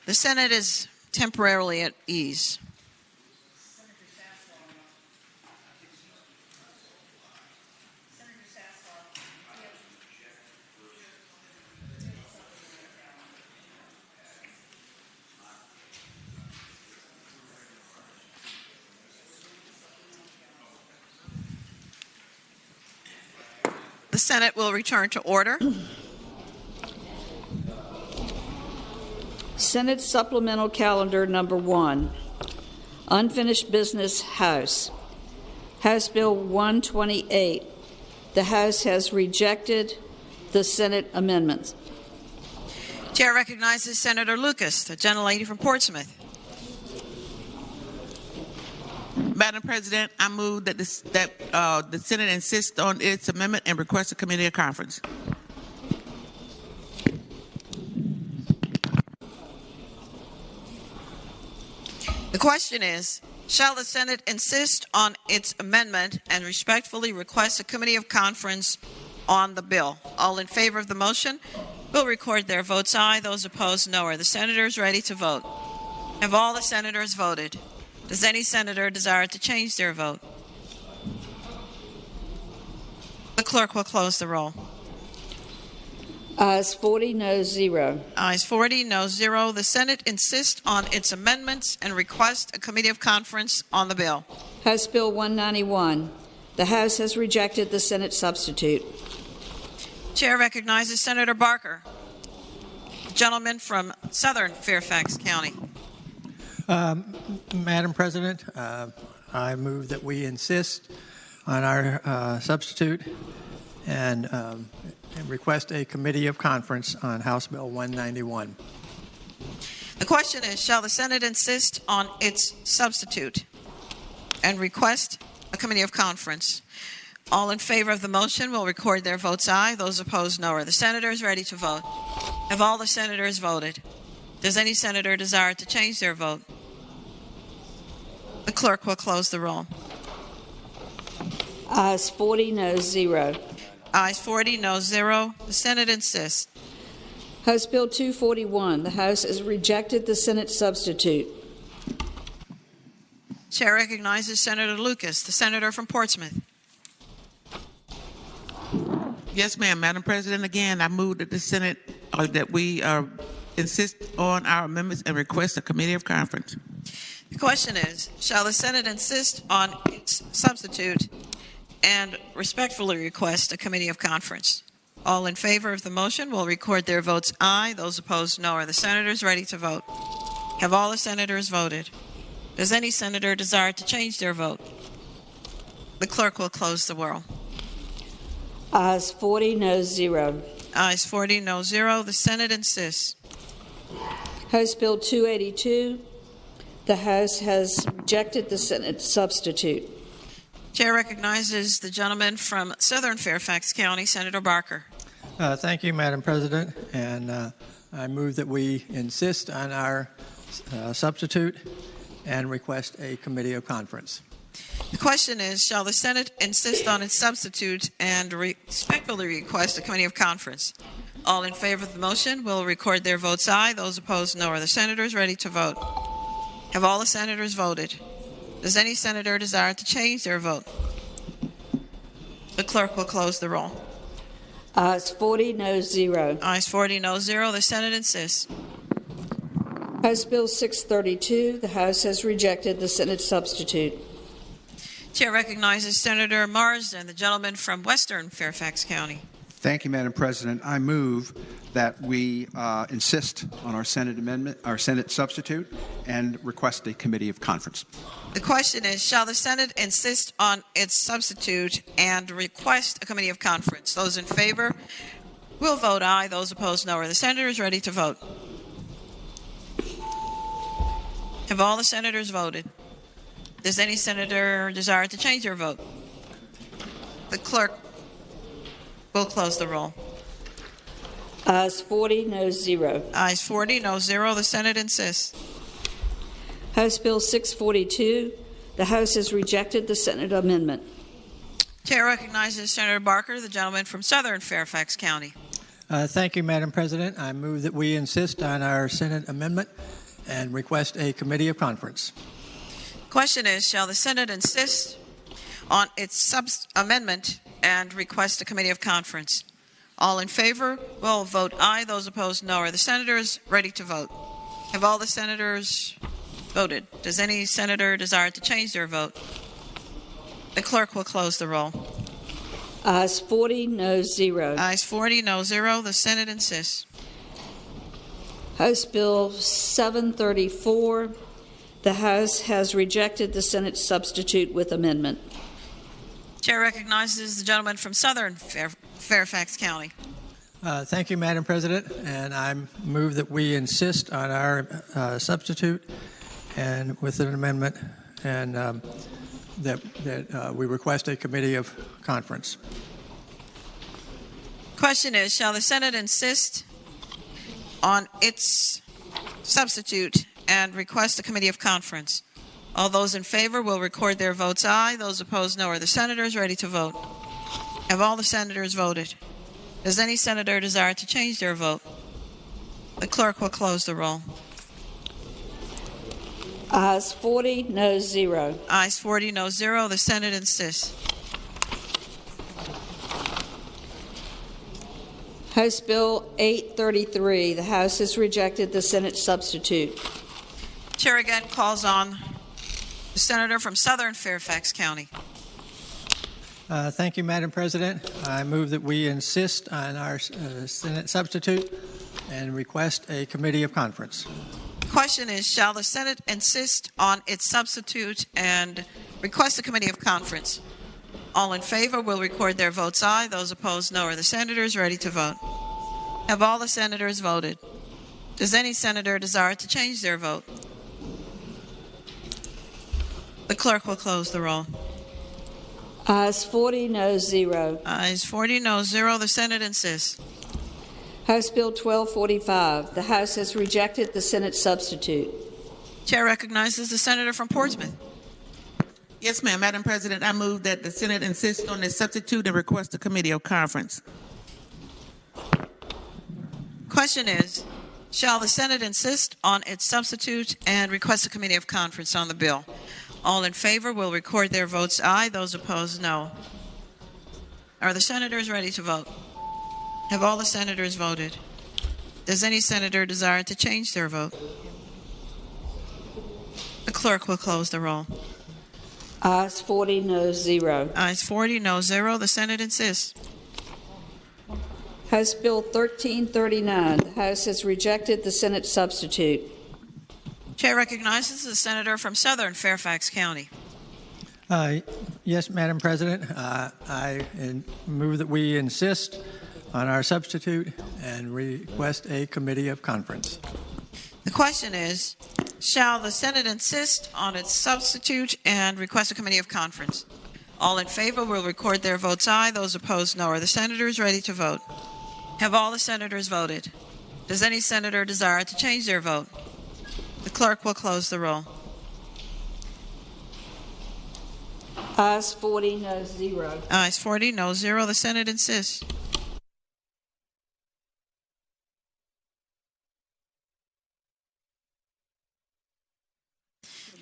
The Senate is temporarily at ease. The Senate will return to order. Senate Supplemental Calendar Number 1, Unfinished Business House. House Bill 128. The House has rejected the Senate amendments. Chair recognizes Senator Lucas, the gentlelady from Portsmouth. Madam President, I move that the Senate insist on its amendment and request a committee of conference. The question is, shall the Senate insist on its amendment and respectfully request a committee of conference on the bill? All in favor of the motion will record their votes aye. Those opposed, no. Are the senators ready to vote? Have all the senators voted? Does any senator desire to change their vote? The clerk will close the roll. Ayes 40, no 0. Ayes 40, no 0. The Senate insists on its amendments and requests a committee of conference on the bill. House Bill 191. The House has rejected the Senate substitute. Chair recognizes Senator Barker, gentleman from Southern Fairfax County. Madam President, I move that we insist on our substitute and request a committee of conference on House Bill 191. The question is, shall the Senate insist on its substitute and request a committee of conference? All in favor of the motion will record their votes aye. Those opposed, no. Are the senators ready to vote? Have all the senators voted? Does any senator desire to change their vote? The clerk will close the roll. Ayes 40, no 0. Ayes 40, no 0. The Senate insists. House Bill 241. The House has rejected the Senate substitute. Chair recognizes Senator Lucas, the senator from Portsmouth. Yes, ma'am. Madam President, again, I move that the Senate, that we insist on our amendments and request a committee of conference. The question is, shall the Senate insist on its substitute and respectfully request a committee of conference? All in favor of the motion will record their votes aye. Those opposed, no. Are the senators ready to vote? Have all the senators voted? Does any senator desire to change their vote? The clerk will close the roll. Ayes 40, no 0. Ayes 40, no 0. The Senate insists. House Bill 282. The House has rejected the Senate substitute. Chair recognizes the gentleman from Southern Fairfax County, Senator Barker. Thank you, Madam President, and I move that we insist on our substitute and request a committee of conference. The question is, shall the Senate insist on its substitute and respectfully request a committee of conference? All in favor of the motion will record their votes aye. Those opposed, no. Are the senators ready to vote? Have all the senators voted? Does any senator desire to change their vote? The clerk will close the roll. Ayes 40, no 0. Ayes 40, no 0. The Senate insists. House Bill 632, the House has rejected the Senate substitute. Chair recognizes Senator Marsden, the gentleman from Western Fairfax County. Thank you, Madam President. I move that we insist on our Senate amendment, our Senate substitute, and request a committee of conference. The question is, shall the Senate insist on its substitute and request a committee of conference? Those in favor will vote aye. Those opposed, no. Are the senators ready to vote? Have all the senators voted? Does any senator desire to change their vote? The clerk will close the roll. Ayes 40, no 0. Ayes 40, no 0. The Senate insists. House Bill 642, the House has rejected the Senate amendment. Chair recognizes Senator Barker, the gentleman from Southern Fairfax County. Thank you, Madam President. I move that we insist on our Senate amendment and request a committee of conference. Question is, shall the Senate insist on its amendment and request a committee of conference? All in favor will vote aye. Those opposed, no. Are the senators ready to vote? Have all the senators voted? Does any senator desire to change their vote? The clerk will close the roll. Ayes 40, no 0. Ayes 40, no 0. The Senate insists. House Bill 734, the House has rejected the Senate substitute with amendment. Chair recognizes the gentleman from Southern Fairfax County. Thank you, Madam President, and I move that we insist on our substitute and with an amendment, and that we request a committee of conference. Question is, shall the Senate insist on its substitute and request a committee of conference? All those in favor will record their votes aye. Those opposed, no. Are the senators ready to vote? Have all the senators voted? Does any senator desire to change their vote? The clerk will close the roll. Ayes 40, no 0. Ayes 40, no 0. The Senate insists. House Bill 833, the House has rejected the Senate substitute. Chair again calls on the senator from Southern Fairfax County. Thank you, Madam President. I move that we insist on our Senate substitute and request a committee of conference. The question is, shall the Senate insist on its substitute and request a committee of conference? All in favor will record their votes aye. Those opposed, no. Are the senators ready to vote? Have all the senators voted? Does any senator desire to change their vote? The clerk will close the roll. Ayes 40, no 0. Ayes 40, no 0. The Senate insists. House Bill 1245, the House has rejected the Senate substitute. Chair recognizes the senator from Portsmouth. Yes, ma'am. Madam President, I move that the Senate insist on the substitute and request a committee of conference. Question is, shall the Senate insist on its substitute and request a committee of conference on the bill? All in favor will record their votes aye. Those opposed, no. Are the senators ready to vote? Have all the senators voted? Does any senator desire to change their vote? The clerk will close the roll. Ayes 40, no 0. Ayes 40, no 0. The Senate insists. House Bill 1339, the House has rejected the Senate substitute. Chair recognizes the senator from Southern Fairfax County. Yes, Madam President. I move that we insist on our substitute and request a committee of conference. The question is, shall the Senate insist on its substitute and request a committee of conference? All in favor will record their votes aye. Those opposed, no. Are the senators ready to vote? Have all the senators voted? Does any senator desire to change their vote? The clerk will close the roll. Ayes 40, no 0. Ayes 40, no 0. The Senate insists.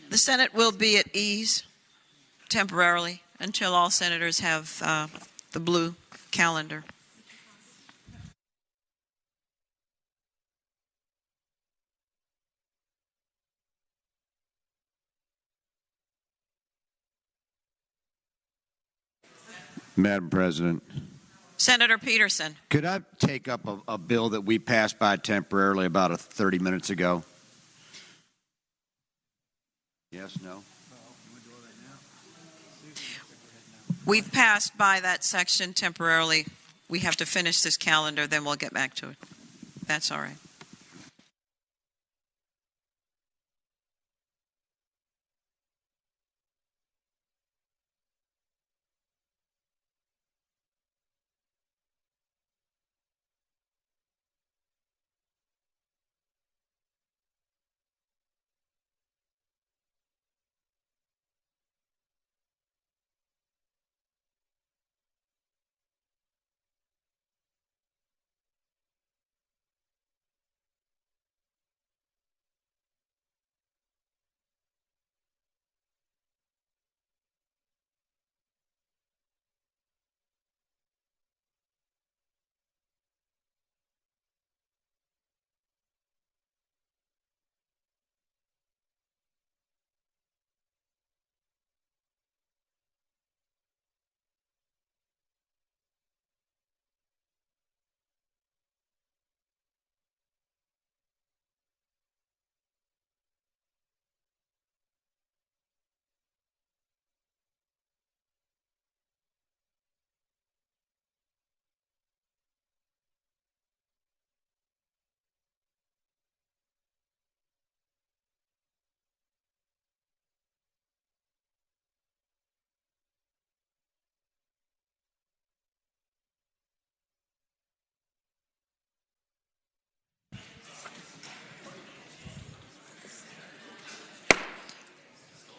The Senate will be at ease temporarily until all senators have the blue calendar. Madam President. Senator Peterson. Could I take up a bill that we passed by temporarily about 30 minutes ago? Yes, no? We've passed by that section temporarily. We have to finish this calendar, then we'll get back to it. That's all right.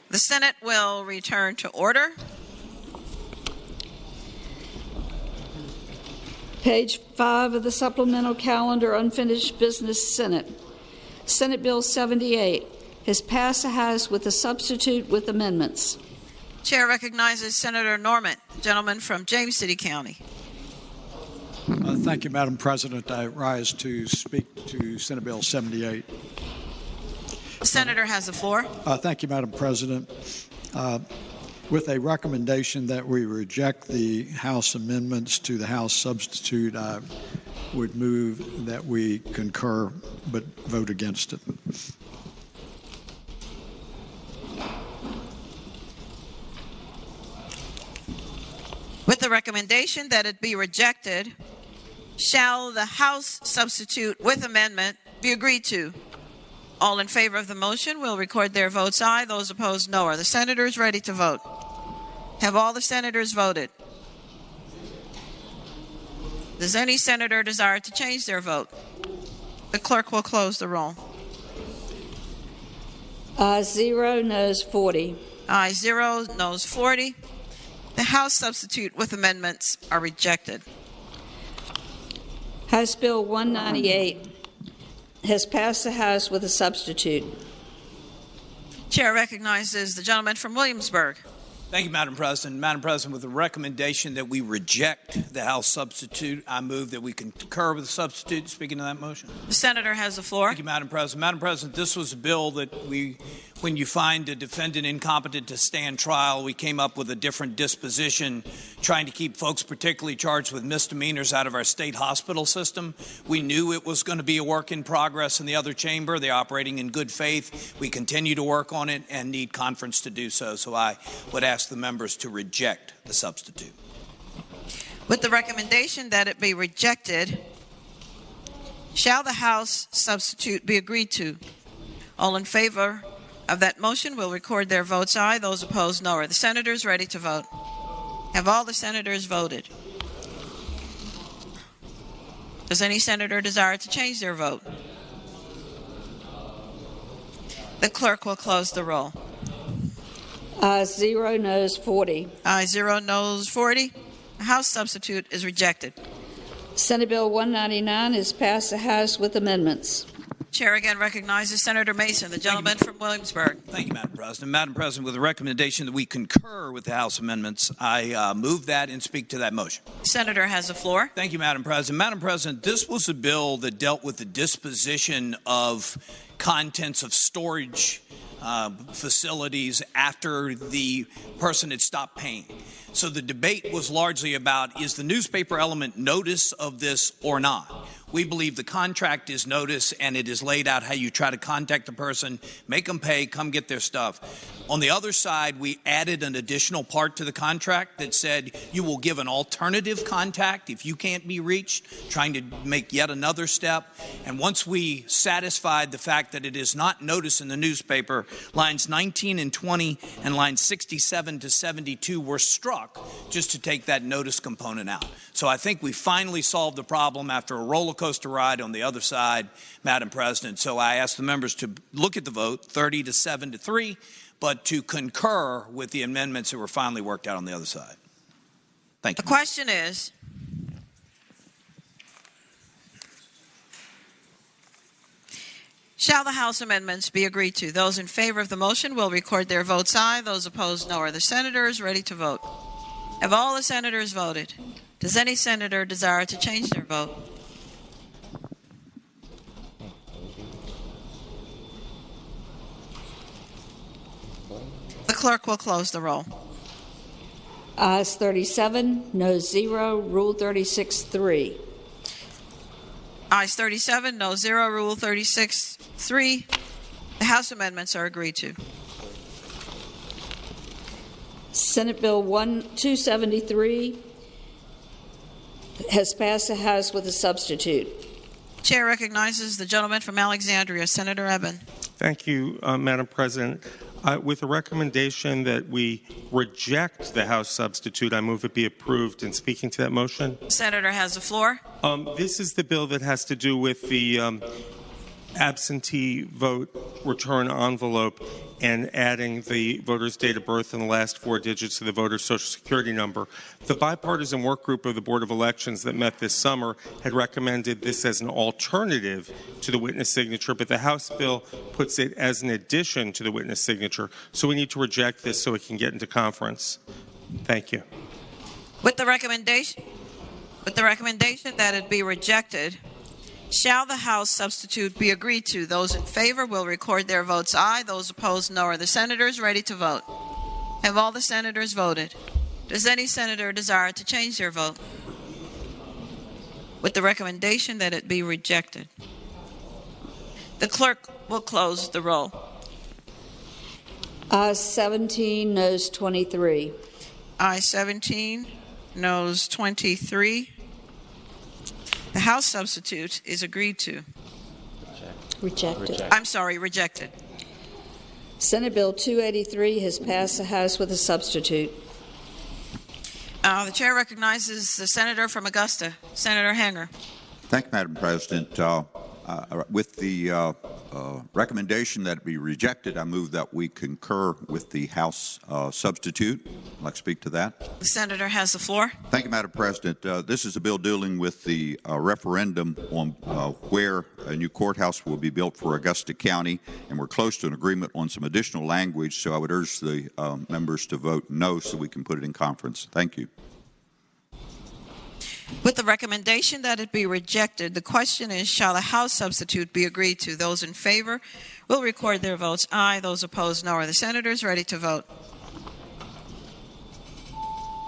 The Senate will return to order. Page 5 of the supplemental calendar, unfinished business, Senate. Senate Bill 78 has passed the House with a substitute with amendments. Chair recognizes Senator Norman, gentleman from James City County. Thank you, Madam President. I rise to speak to Senate Bill 78. The senator has the floor. Thank you, Madam President. With a recommendation that we reject the House amendments to the House substitute, I would move that we concur but vote against it. With the recommendation that it be rejected, shall the House substitute with amendment be agreed to? All in favor of the motion will record their votes aye. Those opposed, no. Are the senators ready to vote? Have all the senators voted? Does any senator desire to change their vote? The clerk will close the roll. Ayes 0, noes 40. Ayes 0, noes 40. The House substitute with amendments are rejected. House Bill 198 has passed the House with a substitute. Chair recognizes the gentleman from Williamsburg. Thank you, Madam President. Madam President, with the recommendation that we reject the House substitute, I move that we concur with the substitute. Speaking to that motion. The senator has the floor. Thank you, Madam President. Madam President, this was a bill that when you find a defendant incompetent to stand trial, we came up with a different disposition, trying to keep folks particularly charged with misdemeanors out of our state hospital system. We knew it was going to be a work in progress in the other chamber. They're operating in good faith. We continue to work on it and need conference to do so. So I would ask the members to reject the substitute. With the recommendation that it be rejected, shall the House substitute be agreed to? All in favor of that motion will record their votes aye. Those opposed, no. Are the senators ready to vote? Have all the senators voted? Does any senator desire to change their vote? The clerk will close the roll. Ayes 0, noes 40. Ayes 0, noes 40. The House substitute is rejected. Senate Bill 199 has passed the House with amendments. Chair again recognizes Senator Mason, the gentleman from Williamsburg. Thank you, Madam President. Madam President, with the recommendation that we concur with the House amendments, I move that and speak to that motion. Senator has the floor. Thank you, Madam President. Madam President, this was a bill that dealt with the disposition of contents of storage facilities after the person had stopped paying. So the debate was largely about, is the newspaper element notice of this or not? We believe the contract is notice, and it is laid out how you try to contact the person, make them pay, come get their stuff. On the other side, we added an additional part to the contract that said you will give an alternative contact if you can't be reached, trying to make yet another step. And once we satisfied the fact that it is not notice in the newspaper, lines 19 and 20 and lines 67 to 72 were struck just to take that notice component out. So I think we finally solved the problem after a roller coaster ride on the other side, Madam President. So I ask the members to look at the vote, 30 to 7 to 3, but to concur with the amendments that were finally worked out on the other side. Thank you. The question is, shall the House amendments be agreed to? Those in favor of the motion will record their votes aye. Those opposed, no. Are the senators ready to vote? Have all the senators voted? Does any senator desire to change their vote? The clerk will close the roll. Ayes 37, noes 0, Rule 36-3. Ayes 37, no 0, Rule 36-3. The House amendments are agreed to. Senate Bill 273 has passed the House with a substitute. Chair recognizes the gentleman from Alexandria, Senator Eben. Thank you, Madam President. With a recommendation that we reject the House substitute, I move it be approved. And speaking to that motion, Senator has the floor. This is the bill that has to do with the absentee vote return envelope and adding the voter's date of birth and the last 4 digits of the voter's social security number. The bipartisan work group of the Board of Elections that met this summer had recommended this as an alternative to the witness signature, but the House bill puts it as an addition to the witness signature. So we need to reject this so it can get into conference. Thank you. With the recommendation that it be rejected, shall the House substitute be agreed to? Those in favor will record their votes aye. Those opposed, no. Are the senators ready to vote? Have all the senators voted? Does any senator desire to change their vote? With the recommendation that it be rejected, the clerk will close the roll. Ayes 17, noes 23. Ayes 17, noes 23. The House substitute is agreed to. Rejected. I'm sorry, rejected. Senate Bill 283 has passed the House with a substitute. The chair recognizes the senator from Augusta, Senator Hanger. Thank you, Madam President. With the recommendation that it be rejected, I move that we concur with the House substitute. I'd like to speak to that. The senator has the floor. Thank you, Madam President. This is a bill dealing with the referendum on where a new courthouse will be built for Augusta County, and we're close to an agreement on some additional language, so I would urge the members to vote no so we can put it in conference. Thank you. With the recommendation that it be rejected, the question is, shall the House substitute be agreed to? Those in favor will record their votes aye. Those opposed, no. Are the senators ready to vote?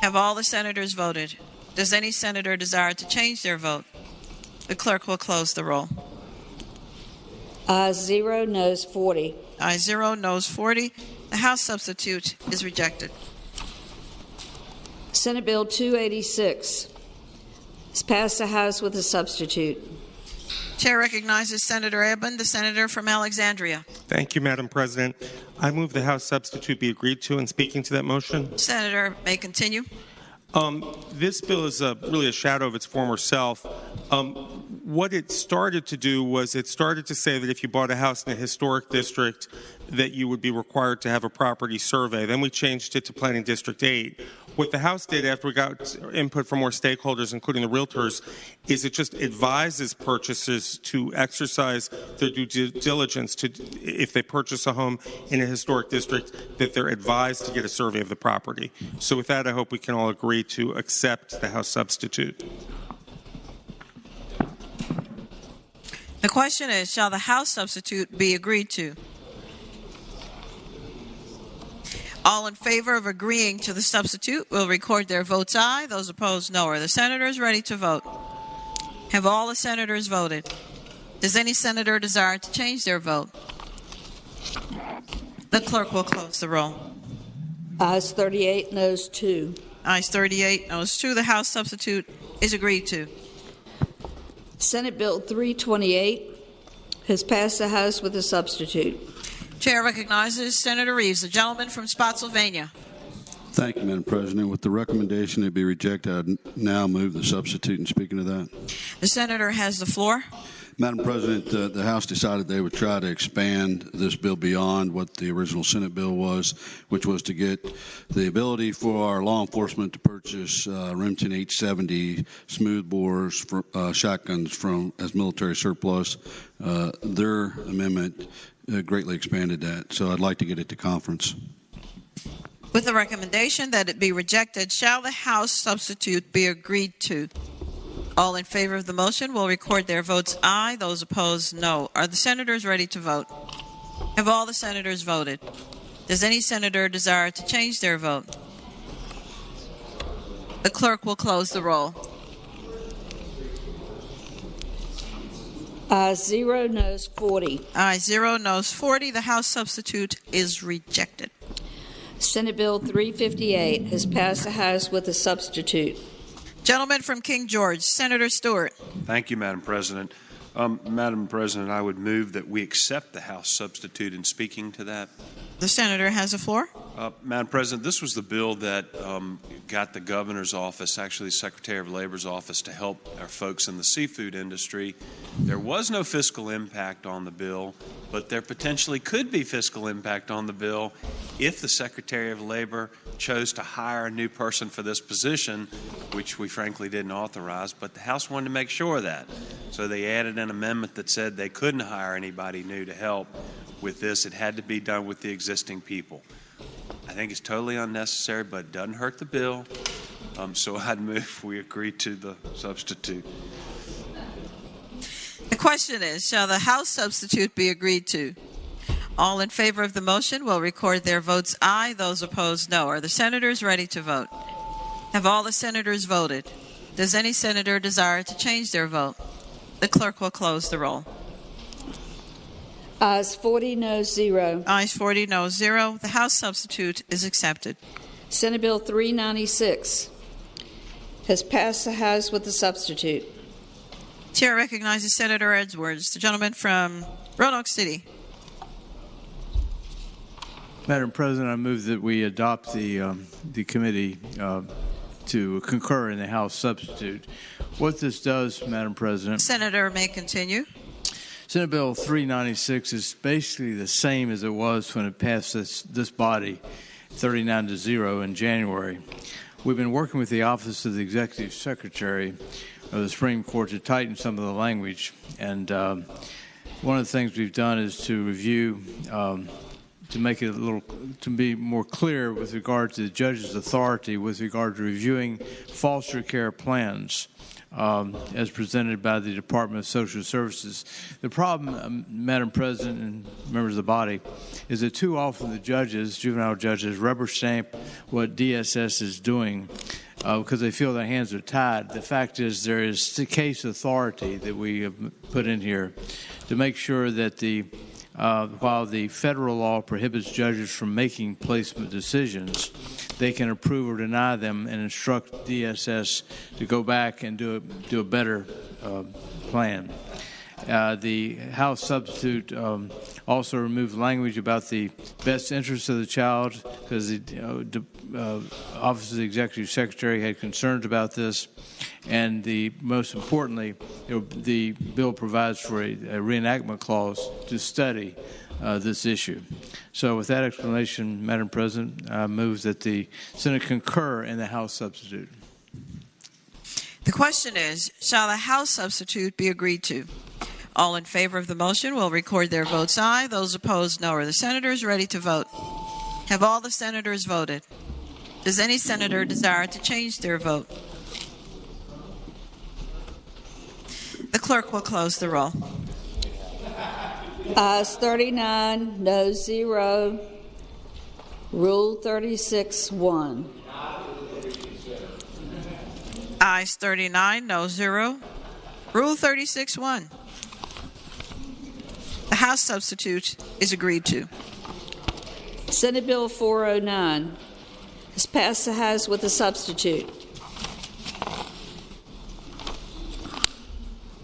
Have all the senators voted? Does any senator desire to change their vote? The clerk will close the roll. Ayes 0, noes 40. Ayes 0, noes 40. The House substitute is rejected. Senate Bill 286 has passed the House with a substitute. Chair recognizes Senator Eben, the senator from Alexandria. Thank you, Madam President. I move the House substitute be agreed to. And speaking to that motion, Senator may continue. This bill is really a shadow of its former self. What it started to do was it started to say that if you bought a house in a historic district that you would be required to have a property survey. Then we changed it to Planning District 8. What the House did after we got input from more stakeholders, including the realtors, is it just advises purchasers to exercise their due diligence to, if they purchase a home in a historic district, that they're advised to get a survey of the property. So with that, I hope we can all agree to accept the House substitute. The question is, shall the House substitute be agreed to? All in favor of agreeing to the substitute will record their votes aye. Those opposed, no. Are the senators ready to vote? Have all the senators voted? Does any senator desire to change their vote? The clerk will close the roll. Ayes 38, noes 2. Ayes 38, noes 2. The House substitute is agreed to. Senate Bill 328 has passed the House with a substitute. Chair recognizes Senator Reeves, the gentleman from Spotsylvania. Thank you, Madam President. With the recommendation to be rejected, I now move the substitute. And speaking of that, the senator has the floor. Madam President, the House decided they would try to expand this bill beyond what the original Senate bill was, which was to get the ability for our law enforcement to purchase Remington 870 smoothbores, shotguns from as military surplus. Their amendment greatly expanded that, so I'd like to get it to conference. With the recommendation that it be rejected, shall the House substitute be agreed to? All in favor of the motion will record their votes aye. Those opposed, no. Are the senators ready to vote? Have all the senators voted? Does any senator desire to change their vote? The clerk will close the roll. Ayes 0, noes 40. Ayes 0, noes 40. The House substitute is rejected. Senate Bill 358 has passed the House with a substitute. Gentleman from King George, Senator Stewart. Thank you, Madam President. Madam President, I would move that we accept the House substitute. In speaking to that, the senator has the floor. Madam President, this was the bill that got the governor's office, actually the Secretary of Labor's office, to help our folks in the seafood industry. There was no fiscal impact on the bill, but there potentially could be fiscal impact on the bill if the Secretary of Labor chose to hire a new person for this position, which we frankly didn't authorize, but the House wanted to make sure of that. So they added an amendment that said they couldn't hire anybody new to help with this. It had to be done with the existing people. I think it's totally unnecessary, but it doesn't hurt the bill. So I'd move we agree to the substitute. The question is, shall the House substitute be agreed to? All in favor of the motion will record their votes aye. Those opposed, no. Are the senators ready to vote? Have all the senators voted? Does any senator desire to change their vote? The clerk will close the roll. Ayes 40, noes 0. Ayes 40, noes 0. The House substitute is accepted. Senate Bill 396 has passed the House with a substitute. Chair recognizes Senator Edwards, the gentleman from Roanoke City. Madam President, I move that we adopt the committee to concur in the House substitute. What this does, Madam President... Senator may continue. Senate Bill 396 is basically the same as it was when it passed this body 39-0 in January. We've been working with the Office of the Executive Secretary of the Supreme Court to tighten some of the language, and one of the things we've done is to review to make it to be more clear with regard to the judge's authority with regard to reviewing foster care plans as presented by the Department of Social Services. The problem, Madam President and members of the body, is that too often the judges, juvenile judges, rubber stamp what DSS is doing because they feel their hands are tied. The fact is there is the case authority that we have put in here to make sure that while the federal law prohibits judges from making placement decisions, they can approve or deny them and instruct DSS to go back and do a better plan. The House substitute also removed language about the best interest of the child because the Office of the Executive Secretary had concerns about this. And most importantly, the bill provides for a reenactment clause to study this issue. So with that explanation, Madam President, I move that the Senate concur in the House substitute. The question is, shall the House substitute be agreed to? All in favor of the motion will record their votes aye. Those opposed, no. Are the senators ready to vote? Have all the senators voted? Does any senator desire to change their vote? The clerk will close the roll. Ayes 39, no 0. Rule 36-1. Ayes 39, no 0. Rule 36-1. The House substitute is agreed to. Senate Bill 409 has passed the House with a substitute.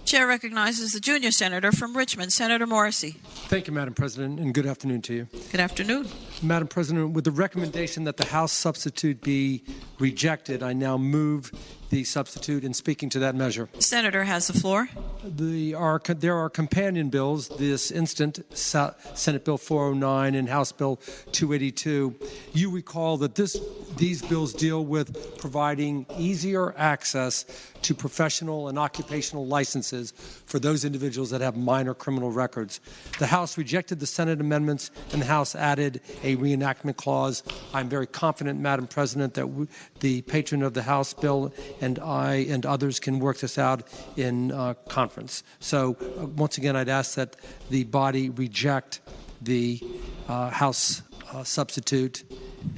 Chair recognizes the junior senator from Richmond, Senator Morrissey. Thank you, Madam President, and good afternoon to you. Good afternoon. Madam President, with the recommendation that the House substitute be rejected, I now move the substitute in speaking to that measure. The senator has the floor. There are companion bills, this instant Senate Bill 409 and House Bill 282. You recall that these bills deal with providing easier access to professional and occupational licenses for those individuals that have minor criminal records. The House rejected the Senate amendments, and the House added a reenactment clause. I'm very confident, Madam President, that the patron of the House bill and I and others can work this out in conference. So once again, I'd ask that the body reject the House substitute.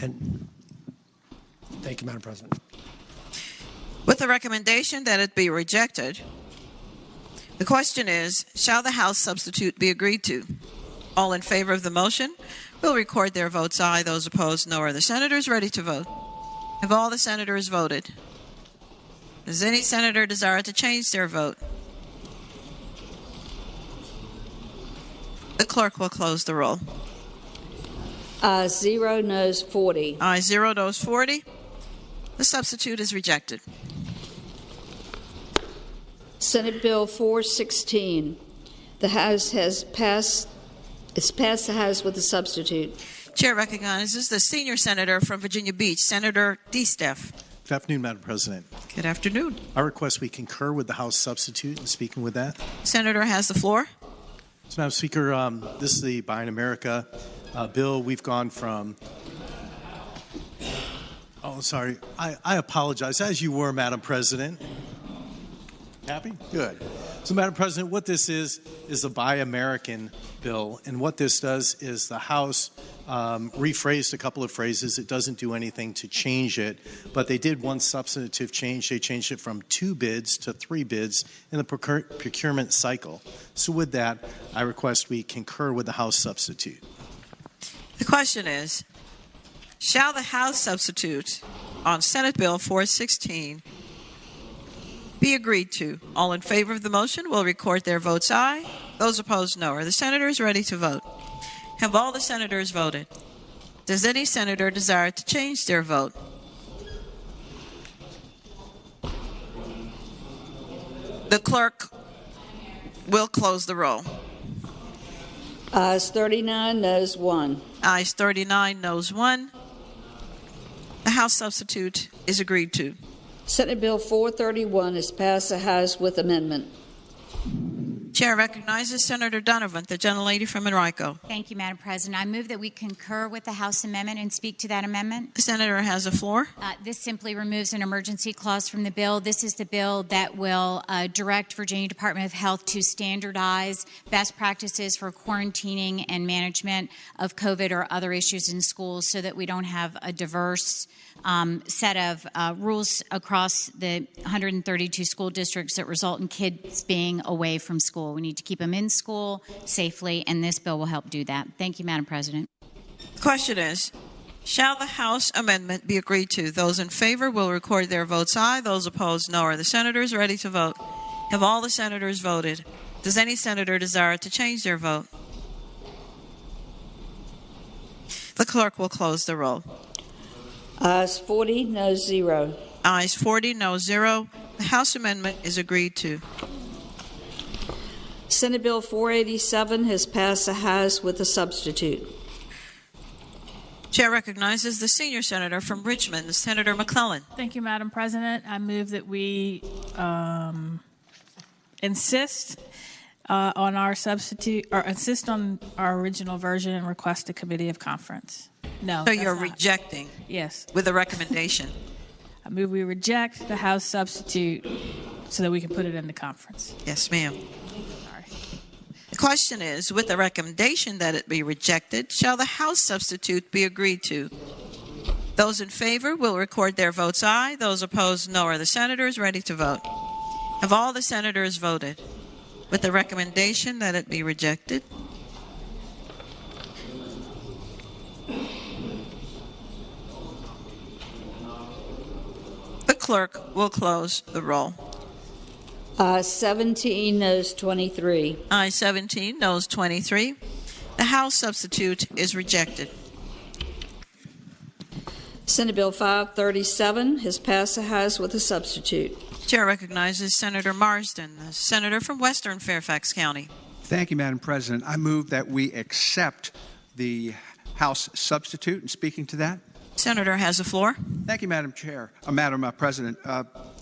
And thank you, Madam President. With the recommendation that it be rejected, the question is, shall the House substitute be agreed to? All in favor of the motion will record their votes aye. Those opposed, no. Are the senators ready to vote? Have all the senators voted? Does any senator desire to change their vote? The clerk will close the roll. Ayes 0, noes 40. Ayes 0, noes 40. The substitute is rejected. Senate Bill 416. The House has passed. It's passed the House with a substitute. Chair recognizes the senior senator from Virginia Beach, Senator DeSteff. Good afternoon, Madam President. Good afternoon. I request we concur with the House substitute in speaking with that. Senator has the floor. So, Madam Speaker, this is the Buy in America bill. We've gone from... Oh, sorry. I apologize. As you were, Madam President. Happy? Good. So, Madam President, what this is the Buy American bill. And what this does is the House rephrased a couple of phrases. It doesn't do anything to change it, but they did one substantive change. They changed it from 2 bids to 3 bids in the procurement cycle. So with that, I request we concur with the House substitute. The question is, shall the House substitute on Senate Bill 416 be agreed to? All in favor of the motion will record their votes aye. Those opposed, no. Are the senators ready to vote? Have all the senators voted? Does any senator desire to change their vote? The clerk will close the roll. Ayes 39, noes 1. Ayes 39, noes 1. The House substitute is agreed to. Senate Bill 431 is passed the House with amendment. Chair recognizes Senator Donovan, the gentlelady from Enrico. Thank you, Madam President. I move that we concur with the House amendment and speak to that amendment. The senator has the floor. This simply removes an emergency clause from the bill. This is the bill that will direct Virginia Department of Health to standardize best practices for quarantining and management of COVID or other issues in schools so that we don't have a diverse set of rules across the 132 school districts that result in kids being away from school. We need to keep them in school safely, and this bill will help do that. Thank you, Madam President. The question is, shall the House amendment be agreed to? Those in favor will record their votes aye. Those opposed, no. Are the senators ready to vote? Have all the senators voted? Does any senator desire to change their vote? The clerk will close the roll. Ayes 40, noes 0. Ayes 40, no 0. The House amendment is agreed to. Senate Bill 487 has passed the House with a substitute. Chair recognizes the senior senator from Richmond, Senator McClellan. Thank you, Madam President. I move that we insist on our substitute, or insist on our original version and request a committee of conference. No. So you're rejecting? Yes. With a recommendation? I move we reject the House substitute so that we can put it into conference. Yes, ma'am. The question is, with the recommendation that it be rejected, shall the House substitute be agreed to? Those in favor will record their votes aye. Those opposed, no. Are the senators ready to vote? Have all the senators voted? With the recommendation that it be rejected? The clerk will close the roll. 17, noes 23. Aye 17, noes 23. The House substitute is rejected. Senate Bill 537 has passed the House with a substitute. Chair recognizes Senator Marsden, the senator from Western Fairfax County. Thank you, Madam President. I move that we accept the House substitute. And speaking to that, Senator has the floor. Thank you, Madam Chair, Madam President.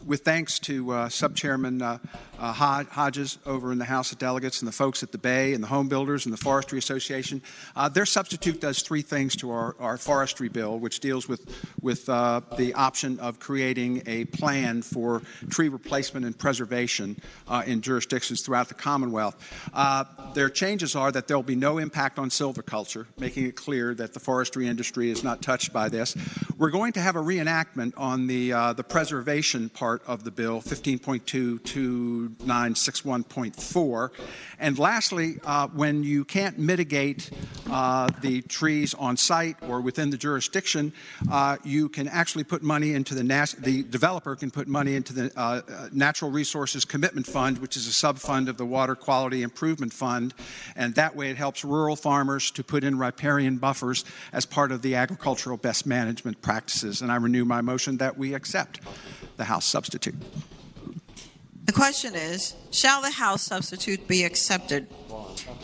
With thanks to Subchairman Hodges over in the House of Delegates and the folks at the Bay and the home builders and the Forestry Association, their substitute does three things to our forestry bill, which deals with the option of creating a plan for tree replacement and preservation in jurisdictions throughout the Commonwealth. Their changes are that there will be no impact on silviculture, making it clear that the forestry industry is not touched by this. We're going to have a reenactment on the preservation part of the bill, 15.22961.4. And lastly, when you can't mitigate the trees on site or within the jurisdiction, you can actually put money into the developer can put money into the Natural Resources Commitment Fund, which is a sub-fund of the Water Quality Improvement Fund. And that way it helps rural farmers to put in riparian buffers as part of the agricultural best management practices. And I renew my motion that we accept the House substitute. The question is, shall the House substitute be accepted?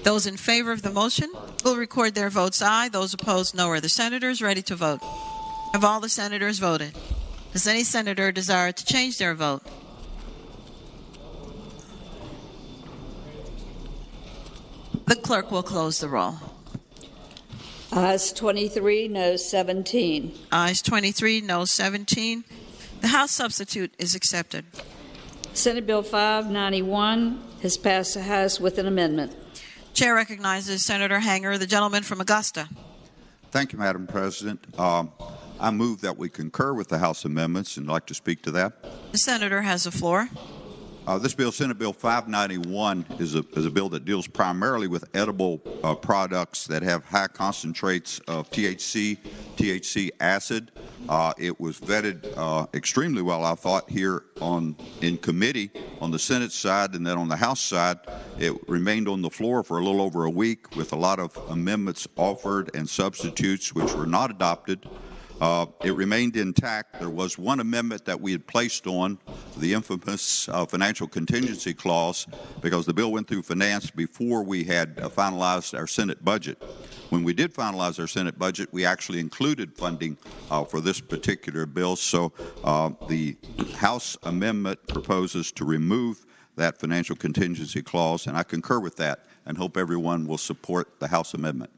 Those in favor of the motion will record their votes aye. Those opposed, no. Are the senators ready to vote? Have all the senators voted? Does any senator desire to change their vote? The clerk will close the roll. Ayes 23, noes 17. Ayes 23, noes 17. The House substitute is accepted. Senate Bill 591 has passed the House with an amendment. Chair recognizes Senator Hanger, the gentleman from Augusta. Thank you, Madam President. I move that we concur with the House amendments and I'd like to speak to that. The senator has the floor. This bill, Senate Bill 591, is a bill that deals primarily with edible products that have high concentrates of THC acid. It was vetted extremely well, I thought, here in committee on the Senate side, and then on the House side, it remained on the floor for a little over a week with a lot of amendments offered and substitutes which were not adopted. It remained intact. There was one amendment that we had placed on, the infamous financial contingency clause, because the bill went through finance before we had finalized our Senate budget. When we did finalize our Senate budget, we actually included funding for this particular bill. So the House amendment proposes to remove that financial contingency clause, and I concur with that and hope everyone will support the House amendment.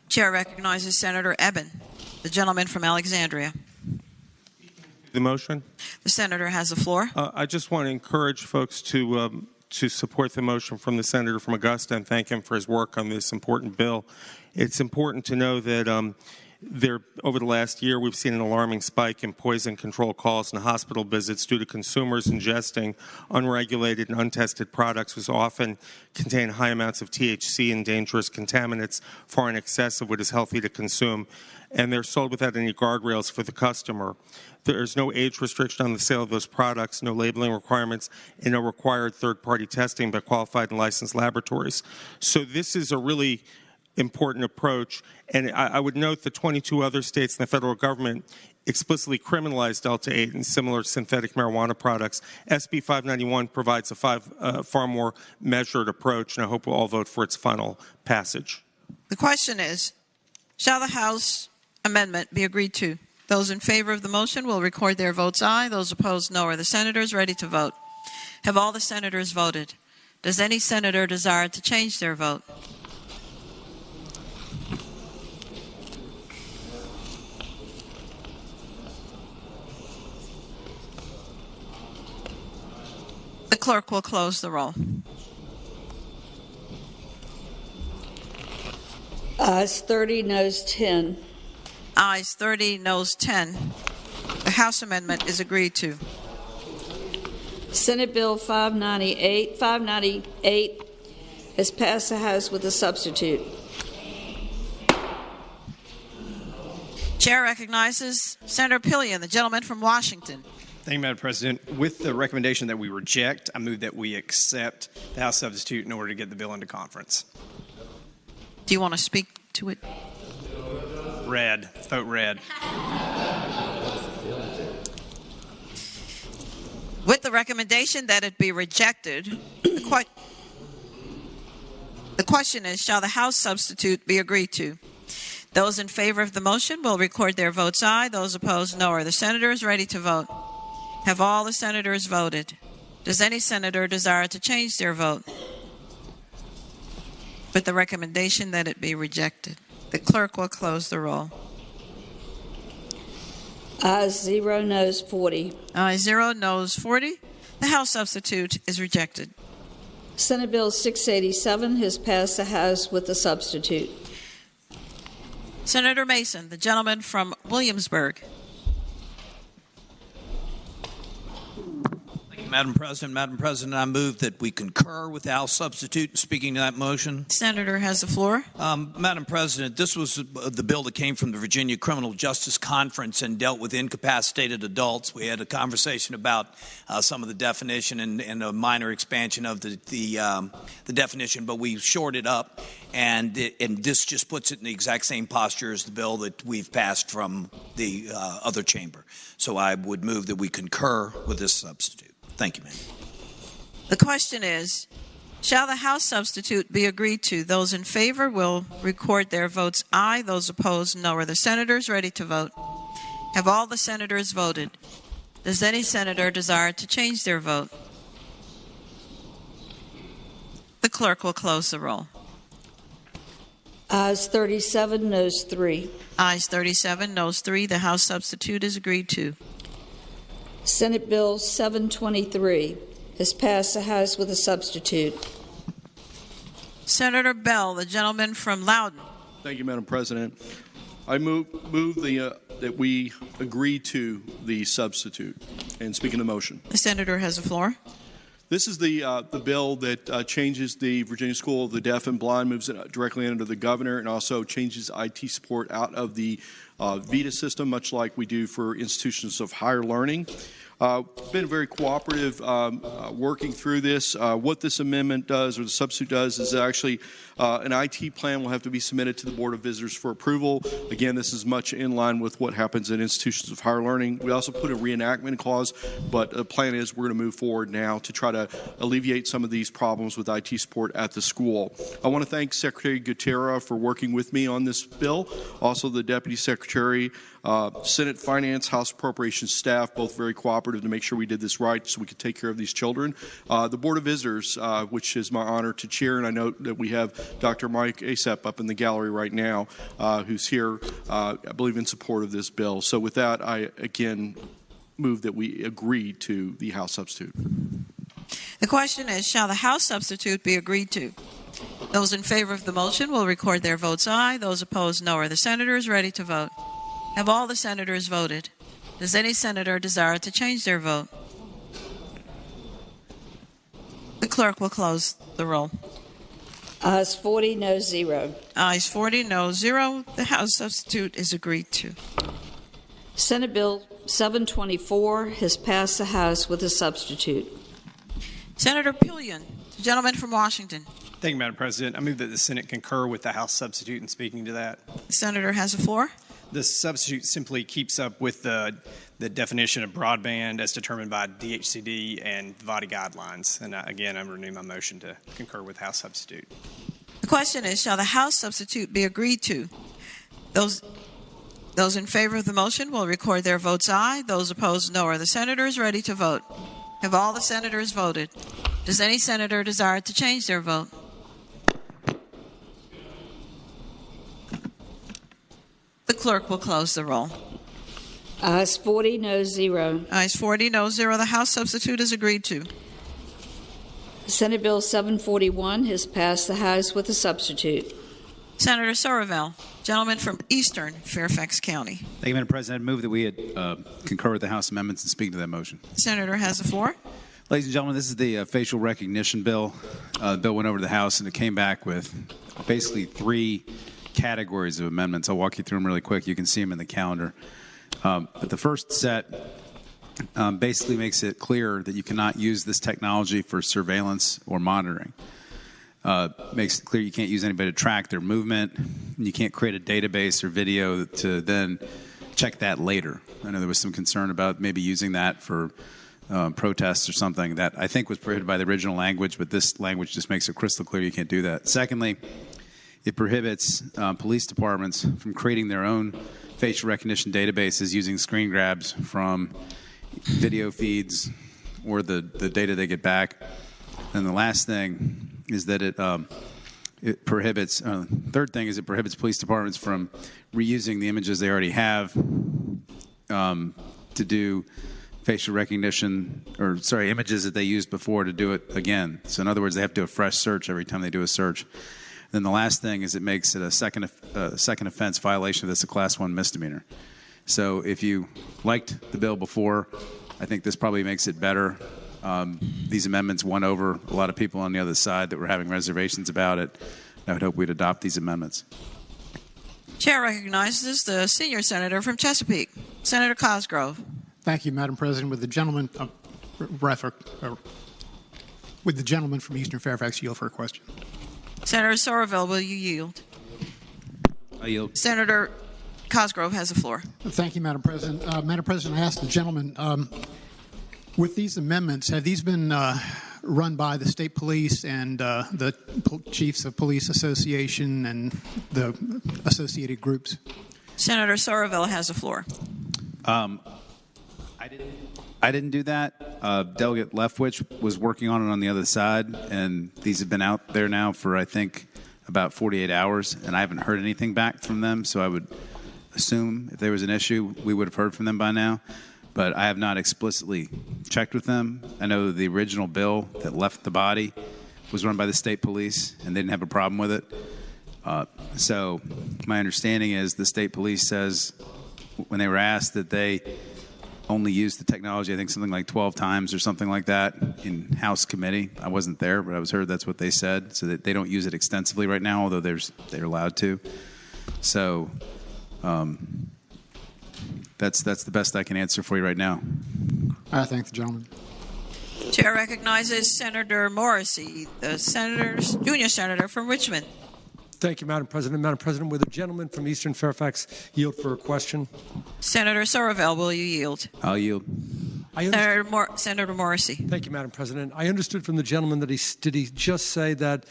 Chair recognizes Senator Eben, the gentleman from Alexandria. The motion? The senator has the floor. I just want to encourage folks to support the motion from the senator from Augusta and thank him for his work on this important bill. It's important to know that over the last year, we've seen an alarming spike in poison control calls and hospital visits due to consumers ingesting unregulated and untested products, which often contain high amounts of THC and dangerous contaminants far in excess of what is healthy to consume. And they're sold without any guardrails for the customer. There's no age restriction on the sale of those products, no labeling requirements, and no required third-party testing by qualified and licensed laboratories. So this is a really important approach. And I would note that 22 other states and the federal government explicitly criminalize Delta-8 and similar synthetic marijuana products. SB 591 provides a far more measured approach, and I hope we'll all vote for its final passage. The question is, shall the House amendment be agreed to? Those in favor of the motion will record their votes aye. Those opposed, no. Are the senators ready to vote? Have all the senators voted? Does any senator desire to change their vote? The clerk will close the roll. Ayes 30, noes 10. Ayes 30, noes 10. The House amendment is agreed to. Senate Bill 598 has passed the House with a substitute. Chair recognizes Senator Pillion, the gentleman from Washington. Thank you, Madam President. With the recommendation that we reject, I move that we accept the House substitute in order to get the bill into conference. Do you want to speak to it? Red. Vote red. With the recommendation that it be rejected, the question is, shall the House substitute be agreed to? Those in favor of the motion will record their votes aye. Those opposed, no. Are the senators ready to vote? Have all the senators voted? Does any senator desire to change their vote? With the recommendation that it be rejected, the clerk will close the roll. Ayes 0, noes 40. Ayes 0, noes 40. The House substitute is rejected. Senate Bill 687 has passed the House with a substitute. Senator Mason, the gentleman from Williamsburg. Madam President, I move that we concur with the House substitute in speaking to that motion. Senator has the floor. Madam President, this was the bill that came from the Virginia Criminal Justice Conference and dealt with incapacitated adults. We had a conversation about some of the definition and a minor expansion of the definition, but we shored it up, and this just puts it in the exact same posture as the bill that we've passed from the other chamber. So I would move that we concur with this substitute. Thank you, ma'am. The question is, shall the House substitute be agreed to? Those in favor will record their votes aye. Those opposed, no. Are the senators ready to vote? Have all the senators voted? Does any senator desire to change their vote? The clerk will close the roll. Ayes 37, noes 3. Ayes 37, noes 3. The House substitute is agreed to. Senate Bill 723 has passed the House with a substitute. Senator Bell, the gentleman from Loudoun. Thank you, Madam President. I move that we agree to the substitute and speak in the motion. The senator has the floor. This is the bill that changes the Virginia School of the Deaf and Blind, moves it directly under the governor, and also changes IT support out of the VETA system, much like we do for institutions of higher learning. Been very cooperative working through this. What this amendment does, or the substitute does, is actually an IT plan will have to be submitted to the Board of Visitors for approval. Again, this is much in line with what happens in institutions of higher learning. We also put a reenactment clause, but the plan is we're going to move forward now to try to alleviate some of these problems with IT support at the school. I want to thank Secretary Gutierrez for working with me on this bill. Also, the Deputy Secretary, Senate Finance, House Appropriations staff, both very cooperative to make sure we did this right so we could take care of these children. The Board of Visitors, which is my honor to chair, and I know that we have Dr. Mike Asap up in the gallery right now, who's here, I believe, in support of this bill. So with that, I again move that we agree to the House substitute. The question is, shall the House substitute be agreed to? Those in favor of the motion will record their votes aye. Those opposed, no. Are the senators ready to vote? Have all the senators voted? Does any senator desire to change their vote? The clerk will close the roll. Ayes 40, no 0. Ayes 40, no 0. The House substitute is agreed to. Senate Bill 724 has passed the House with a substitute. Senator Pillion, the gentleman from Washington. Thank you, Madam President. I move that the Senate concur with the House substitute in speaking to that. The senator has the floor. The substitute simply keeps up with the definition of broadband as determined by DHCD and VADI guidelines. And again, I'm renewing my motion to concur with House substitute. The question is, shall the House substitute be agreed to? Those in favor of the motion will record their votes aye. Those opposed, no. Are the senators ready to vote? Have all the senators voted? Does any senator desire to change their vote? The clerk will close the roll. Ayes 40, no 0. Ayes 40, no 0. The House substitute is agreed to. Senate Bill 741 has passed the House with a substitute. Senator Sorovell, gentleman from Eastern Fairfax County. Thank you, Madam President. I move that we concur with the House amendments and speak to that motion. The senator has the floor. Ladies and gentlemen, this is the facial recognition bill. The bill went over to the House and it came back with basically 3 categories of amendments. I'll walk you through them really quick. You can see them in the calendar. But the first set basically makes it clear that you cannot use this technology for surveillance or monitoring. Makes it clear you can't use anybody to track their movement. And you can't create a database or video to then check that later. I know there was some concern about maybe using that for protests or something that I think was prohibited by the original language, but this language just makes it crystal clear you can't do that. Secondly, it prohibits police departments from creating their own facial recognition databases using screen grabs from video feeds or the data they get back. And the last thing is that it prohibits, third thing is it prohibits police departments from reusing the images they already have to do facial recognition, or sorry, images that they used before to do it again. So in other words, they have to do a fresh search every time they do a search. Then the last thing is it makes it a second offense violation of this, a Class 1 misdemeanor. So if you liked the bill before, I think this probably makes it better. These amendments won over a lot of people on the other side that were having reservations about it. I would hope we'd adopt these amendments. Chair recognizes the senior senator from Chesapeake, Senator Cosgrove. Thank you, Madam President. With the gentleman from Eastern Fairfax, yield for a question. Senator Sorovell, will you yield? I yield. Senator Cosgrove has the floor. Thank you, Madam President. Madam President, I asked the gentleman, with these amendments, have these been run by the state police and the Chiefs of Police Association and the associated groups? Senator Sorovell has the floor. I didn't do that. Delegate Leftwich was working on it on the other side, and these have been out there now for, I think, about 48 hours, and I haven't heard anything back from them, so I would assume if there was an issue, we would have heard from them by now. But I have not explicitly checked with them. I know the original bill that left the body was run by the state police, and they didn't have a problem with it. So my understanding is the state police says when they were asked that they only used the technology, I think something like 12 times or something like that in House committee. I wasn't there, but I was heard that's what they said, so that they don't use it extensively right now, although they're allowed to. So that's the best I can answer for you right now. I thank the gentleman. Chair recognizes Senator Morrissey, the junior senator from Richmond. Thank you, Madam President. Madam President, will the gentleman from Eastern Fairfax yield for a question? Senator Sorovell, will you yield? I'll yield. Senator Morrissey. Thank you, Madam President. I understood from the gentleman that did he just say that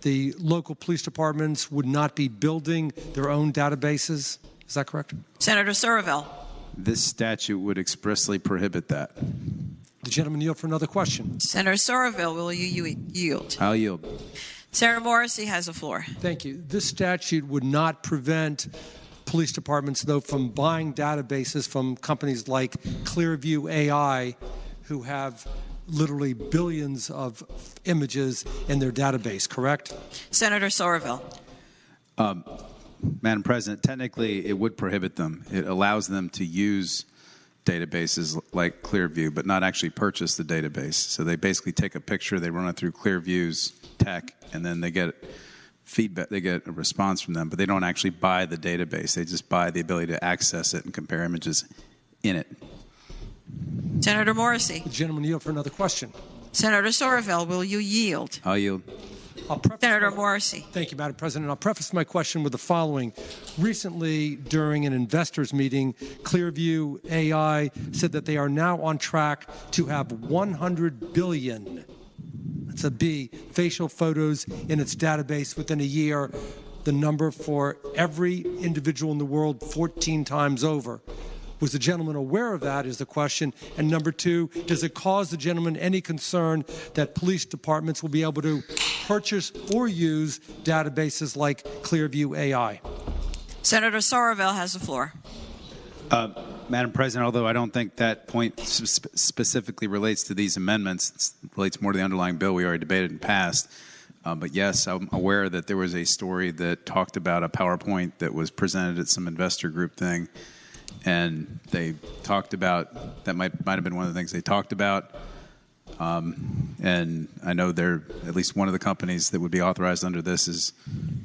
the local police departments would not be building their own databases? Is that correct? Senator Sorovell. This statute would expressly prohibit that. The gentleman yield for another question. Senator Sorovell, will you yield? I'll yield. Senator Morrissey has the floor. Thank you. This statute would not prevent police departments, though, from buying databases from companies like Clearview AI, who have literally billions of images in their database, correct? Senator Sorovell. Madam President, technically it would prohibit them. It allows them to use databases like Clearview, but not actually purchase the database. So they basically take a picture, they run it through Clearview's tech, and then they get feedback, they get a response from them, but they don't actually buy the database. They just buy the ability to access it and compare images in it. Senator Morrissey. The gentleman yield for another question. Senator Sorovell, will you yield? I'll yield. Senator Morrissey. Thank you, Madam President. I'll preface my question with the following. Recently, during an investors meeting, Clearview AI said that they are now on track to have 100 billion, that's a B, facial photos in its database within a year, the number for every individual in the world 14 times over. Was the gentleman aware of that is the question. And number two, does it cause the gentleman any concern that police departments will be able to purchase or use databases like Clearview AI? Senator Sorovell has the floor. Madam President, although I don't think that point specifically relates to these amendments, it relates more to the underlying bill we already debated and passed. But yes, I'm aware that there was a story that talked about a PowerPoint that was presented at some investor group thing. And they talked about, that might have been one of the things they talked about. And I know they're, at least one of the companies that would be authorized under this is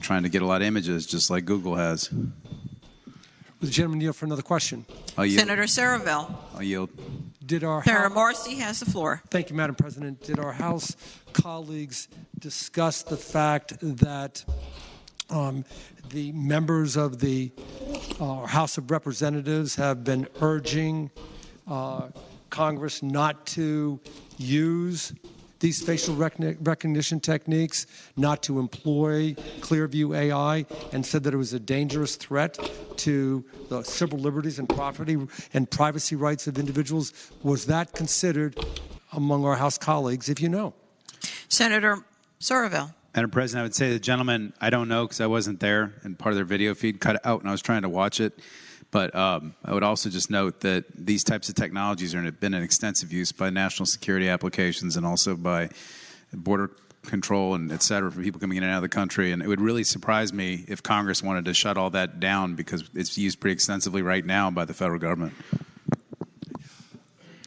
trying to get a lot of images, just like Google has. Would the gentleman yield for another question? I'll yield. Senator Sorovell. I'll yield. Senator Morrissey has the floor. Thank you, Madam President. Did our House colleagues discuss the fact that the members of the House of Representatives have been urging Congress not to use these facial recognition techniques, not to employ Clearview AI, and said that it was a dangerous threat to the civil liberties and property and privacy rights of individuals? Was that considered among our House colleagues, if you know? Senator Sorovell. Madam President, I would say the gentleman, I don't know because I wasn't there and part of their video feed cut out and I was trying to watch it. But I would also just note that these types of technologies have been in extensive use by national security applications and also by border control and et cetera for people coming in and out of the country. And it would really surprise me if Congress wanted to shut all that down because it's used pretty extensively right now by the federal government.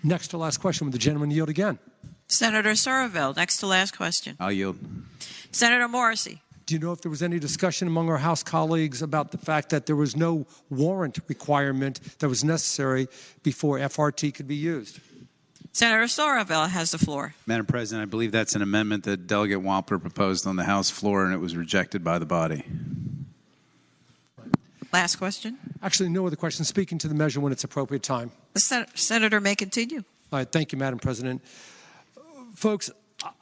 Next to last question. Would the gentleman yield again? Senator Sorovell, next to last question. I'll yield. Senator Morrissey. Do you know if there was any discussion among our House colleagues about the fact that there was no warrant requirement that was necessary before FRT could be used? Senator Sorovell has the floor. Madam President, I believe that's an amendment that Delegate Wampler proposed on the House floor, and it was rejected by the body. Last question. Actually, no other questions. Speaking to the measure when it's appropriate time. The Senator may continue. All right. Thank you, Madam President. Folks,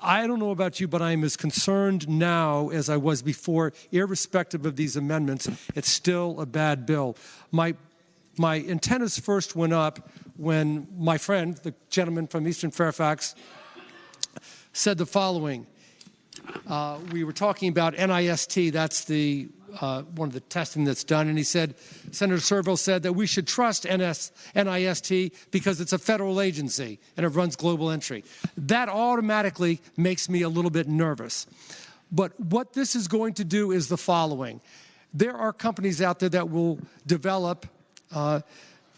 I don't know about you, but I am as concerned now as I was before. Irrespective of these amendments, it's still a bad bill. My antennas first went up when my friend, the gentleman from Eastern Fairfax, said the following. We were talking about NIST. That's the one of the testing that's done. And he said, Senator Sorovell said that we should trust NIST because it's a federal agency and it runs global entry. That automatically makes me a little bit nervous. But what this is going to do is the following. There are companies out there that will develop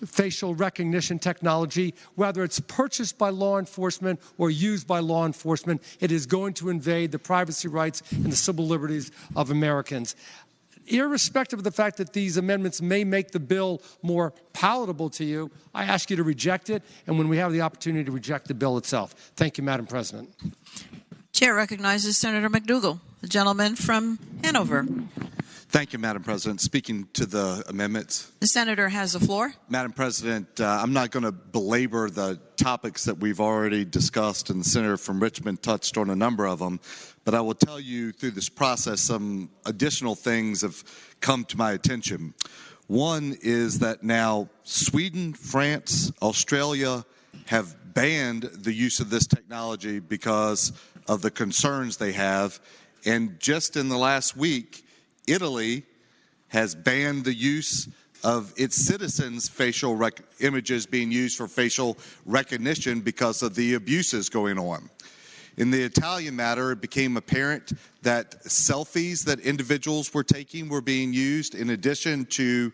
facial recognition technology, whether it's purchased by law enforcement or used by law enforcement, it is going to invade the privacy rights and the civil liberties of Americans. Irrespective of the fact that these amendments may make the bill more palatable to you, I ask you to reject it, and when we have the opportunity to reject the bill itself. Thank you, Madam President. Chair recognizes Senator McDougall, the gentleman from Hanover. Thank you, Madam President. Speaking to the amendments. The Senator has the floor. Madam President, I'm not going to belabor the topics that we've already discussed, and the Senator from Richmond touched on a number of them. But I will tell you through this process some additional things have come to my attention. One is that now Sweden, France, Australia have banned the use of this technology because of the concerns they have. And just in the last week, Italy has banned the use of its citizens' facial images being used for facial recognition because of the abuses going on. In the Italian matter, it became apparent that selfies that individuals were taking were being used in addition to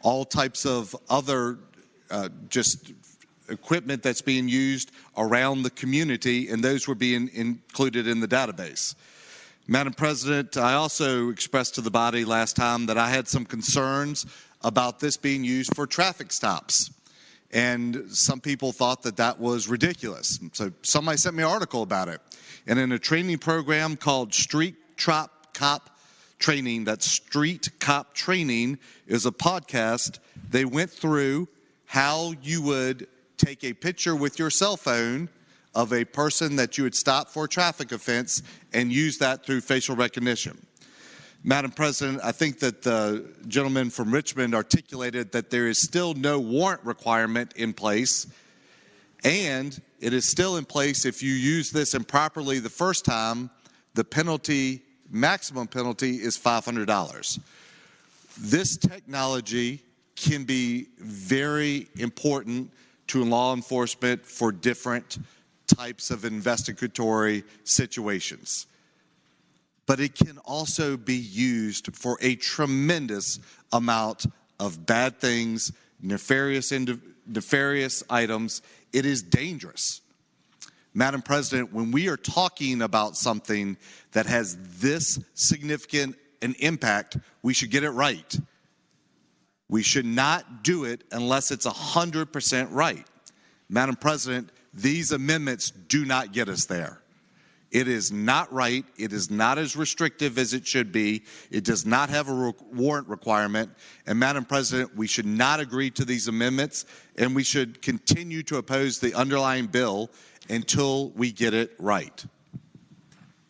all types of other just equipment that's being used around the community, and those were being included in the database. Madam President, I also expressed to the body last time that I had some concerns about this being used for traffic stops. And some people thought that that was ridiculous. So somebody sent me an article about it. And in a training program called Street Cop Training, that Street Cop Training is a podcast. They went through how you would take a picture with your cell phone of a person that you would stop for a traffic offense and use that through facial recognition. Madam President, I think that the gentleman from Richmond articulated that there is still no warrant requirement in place, and it is still in place if you use this improperly the first time. The penalty, maximum penalty, is $500. This technology can be very important to law enforcement for different types of investigatory situations. But it can also be used for a tremendous amount of bad things, nefarious items. It is dangerous. Madam President, when we are talking about something that has this significant an impact, we should get it right. We should not do it unless it's 100% right. Madam President, these amendments do not get us there. It is not right. It is not as restrictive as it should be. It does not have a warrant requirement. And Madam President, we should not agree to these amendments, and we should continue to oppose the underlying bill until we get it right.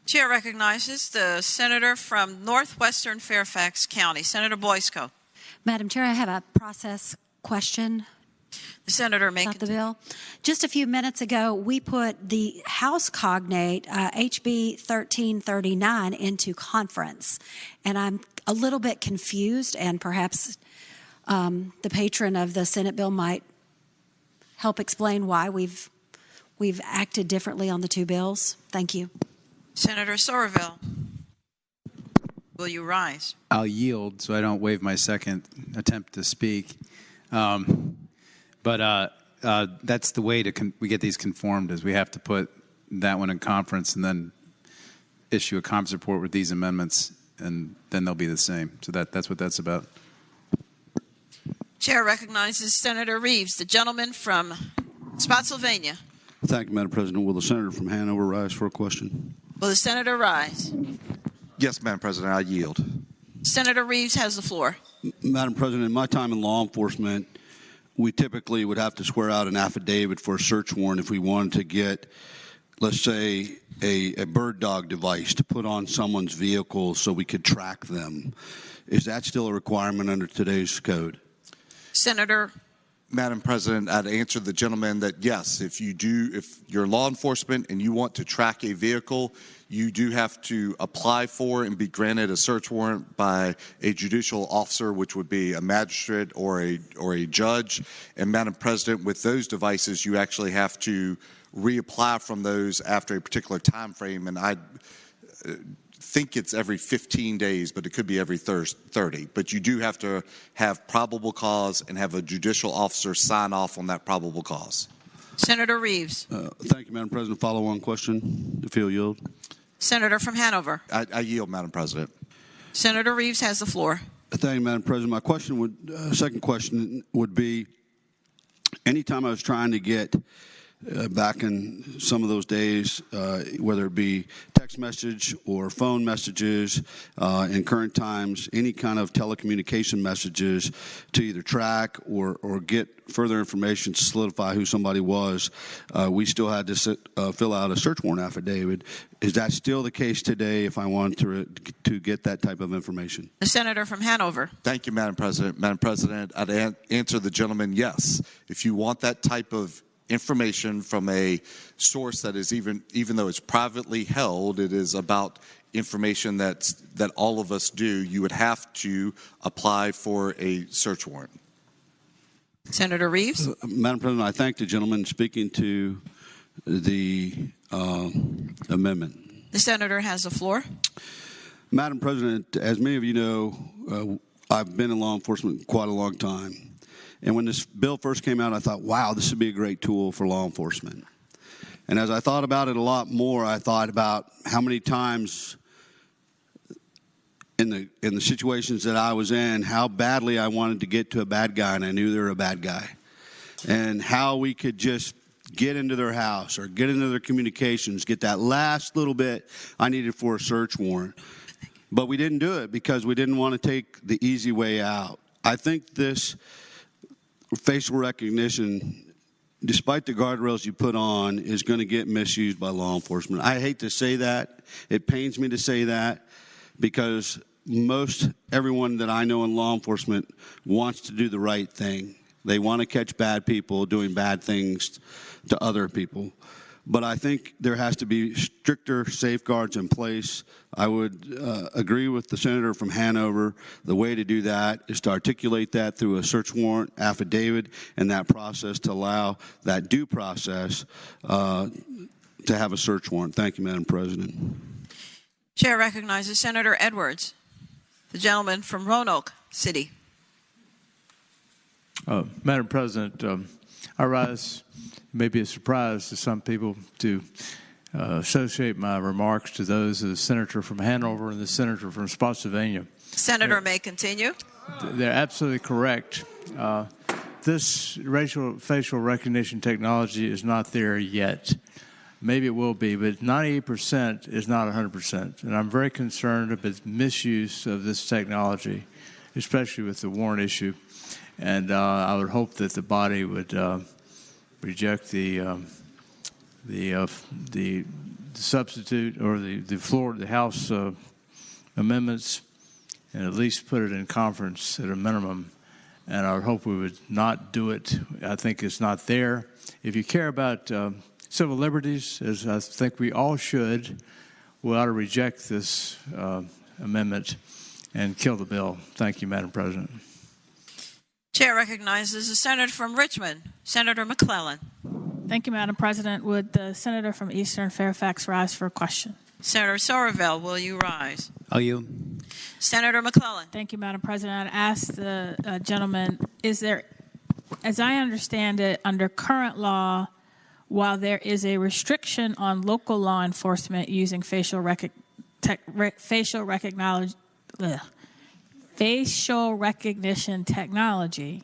Chair recognizes the senator from northwestern Fairfax County, Senator Boysko. Madam Chair, I have a process question. The senator may about the bill. Just a few minutes ago, we put the House cognate HB 1339 into conference, and I'm a little bit confused, and perhaps the patron of the Senate bill might help explain why we've acted differently on the two bills. Thank you. Senator Somerville, will you rise? I'll yield so I don't waive my second attempt to speak. But that's the way we get these conformed, is we have to put that one in conference and then issue a conference report with these amendments, and then they'll be the same. So that's what that's about. Chair recognizes Senator Reeves, the gentleman from Spotsylvania. Thank you, Madam President. Will the senator from Hanover rise for a question? Will the senator rise? Yes, Madam President, I yield. Senator Reeves has the floor. Madam President, in my time in law enforcement, we typically would have to swear out an affidavit for a search warrant if we wanted to get, let's say, a bird dog device to put on someone's vehicle so we could track them. Is that still a requirement under today's code? Senator. Madam President, I'd answer the gentleman that yes, if you're law enforcement and you want to track a vehicle, you do have to apply for and be granted a search warrant by a judicial officer, which would be a magistrate or a judge. And Madam President, with those devices, you actually have to reapply from those after a particular time frame. And I think it's every 15 days, but it could be every 30. But you do have to have probable cause and have a judicial officer sign off on that probable cause. Senator Reeves. Thank you, Madam President. Follow-on question, if you'll yield. Senator from Hanover. I yield, Madam President. Senator Reeves has the floor. Thank you, Madam President. My question second question would be, anytime I was trying to get back in some of those days, whether it be text message or phone messages, in current times, any kind of telecommunication messages to either track or get further information to solidify who somebody was, we still had to fill out a search warrant affidavit. Is that still the case today if I want to get that type of information? The senator from Hanover. Thank you, Madam President. Madam President, I'd answer the gentleman yes. If you want that type of information from a source that is even though it's privately held, it is about information that all of us do, you would have to apply for a search warrant. Senator Reeves. Madam President, I thank the gentleman speaking to the amendment. The senator has the floor. Madam President, as many of you know, I've been in law enforcement quite a long time. And when this bill first came out, I thought, wow, this would be a great tool for law enforcement. And as I thought about it a lot more, I thought about how many times in the situations that I was in, how badly I wanted to get to a bad guy, and I knew they were a bad guy. and how we could just get into their house or get into their communications, get that last little bit I needed for a search warrant. But we didn't do it because we didn't want to take the easy way out. I think this facial recognition, despite the guardrails you put on, is going to get misused by law enforcement. I hate to say that. It pains me to say that because most everyone that I know in law enforcement wants to do the right thing. They want to catch bad people doing bad things to other people. But I think there has to be stricter safeguards in place. I would agree with the senator from Hanover. The way to do that is to articulate that through a search warrant affidavit and that process to allow that due process to have a search warrant. Thank you, Madam President. Chair recognizes Senator Edwards, the gentleman from Roanoke City. Madam President, I rise. Maybe a surprise to some people to associate my remarks to those of the senator from Hanover and the senator from Spotsylvania. Senator may continue. They're absolutely correct. This facial recognition technology is not there yet. Maybe it will be, but 98% is not 100%. And I'm very concerned about misuse of this technology, especially with the warrant issue. And I would hope that the body would reject the substitute or the House amendments, and at least put it in conference at a minimum. And I would hope we would not do it. I think it's not there. If you care about civil liberties, as I think we all should, we ought to reject this amendment and kill the bill. Thank you, Madam President. Chair recognizes the senator from Richmond, Senator McClellan. Thank you, Madam President. Would the senator from Eastern Fairfax rise for a question? Senator Somerville, will you rise? I'll yield. Senator McClellan. Thank you, Madam President. I'd ask the gentleman, is there, as I understand it, under current law, while there is a restriction on local law enforcement using facial recognition technology,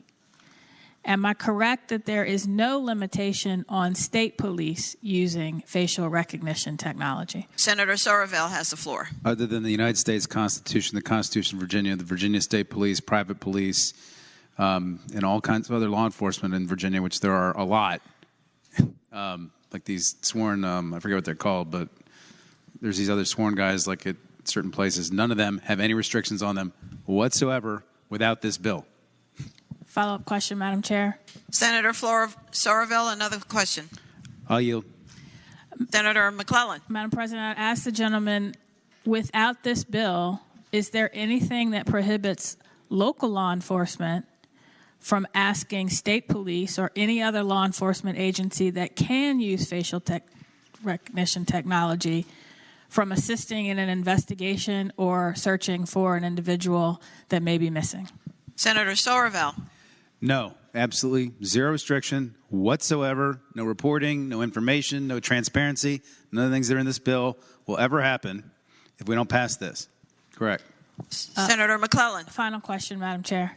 am I correct that there is no limitation on state police using facial recognition technology? Senator Somerville has the floor. Other than the United States Constitution, the Constitution of Virginia, the Virginia State Police, private police, and all kinds of other law enforcement in Virginia, which there are a lot, like these sworn, I forget what they're called, but there's these other sworn guys like at certain places. None of them have any restrictions on them whatsoever without this bill. Follow-up question, Madam Chair. Senator Somerville, another question. I'll yield. Senator McClellan. Madam President, I ask the gentleman, without this bill, is there anything that prohibits local law enforcement from asking state police or any other law enforcement agency that can use facial recognition technology from assisting in an investigation or searching for an individual that may be missing? Senator Somerville. No, absolutely zero restriction whatsoever. No reporting, no information, no transparency. None of the things that are in this bill will ever happen if we don't pass this. Correct. Senator McClellan. Final question, Madam Chair.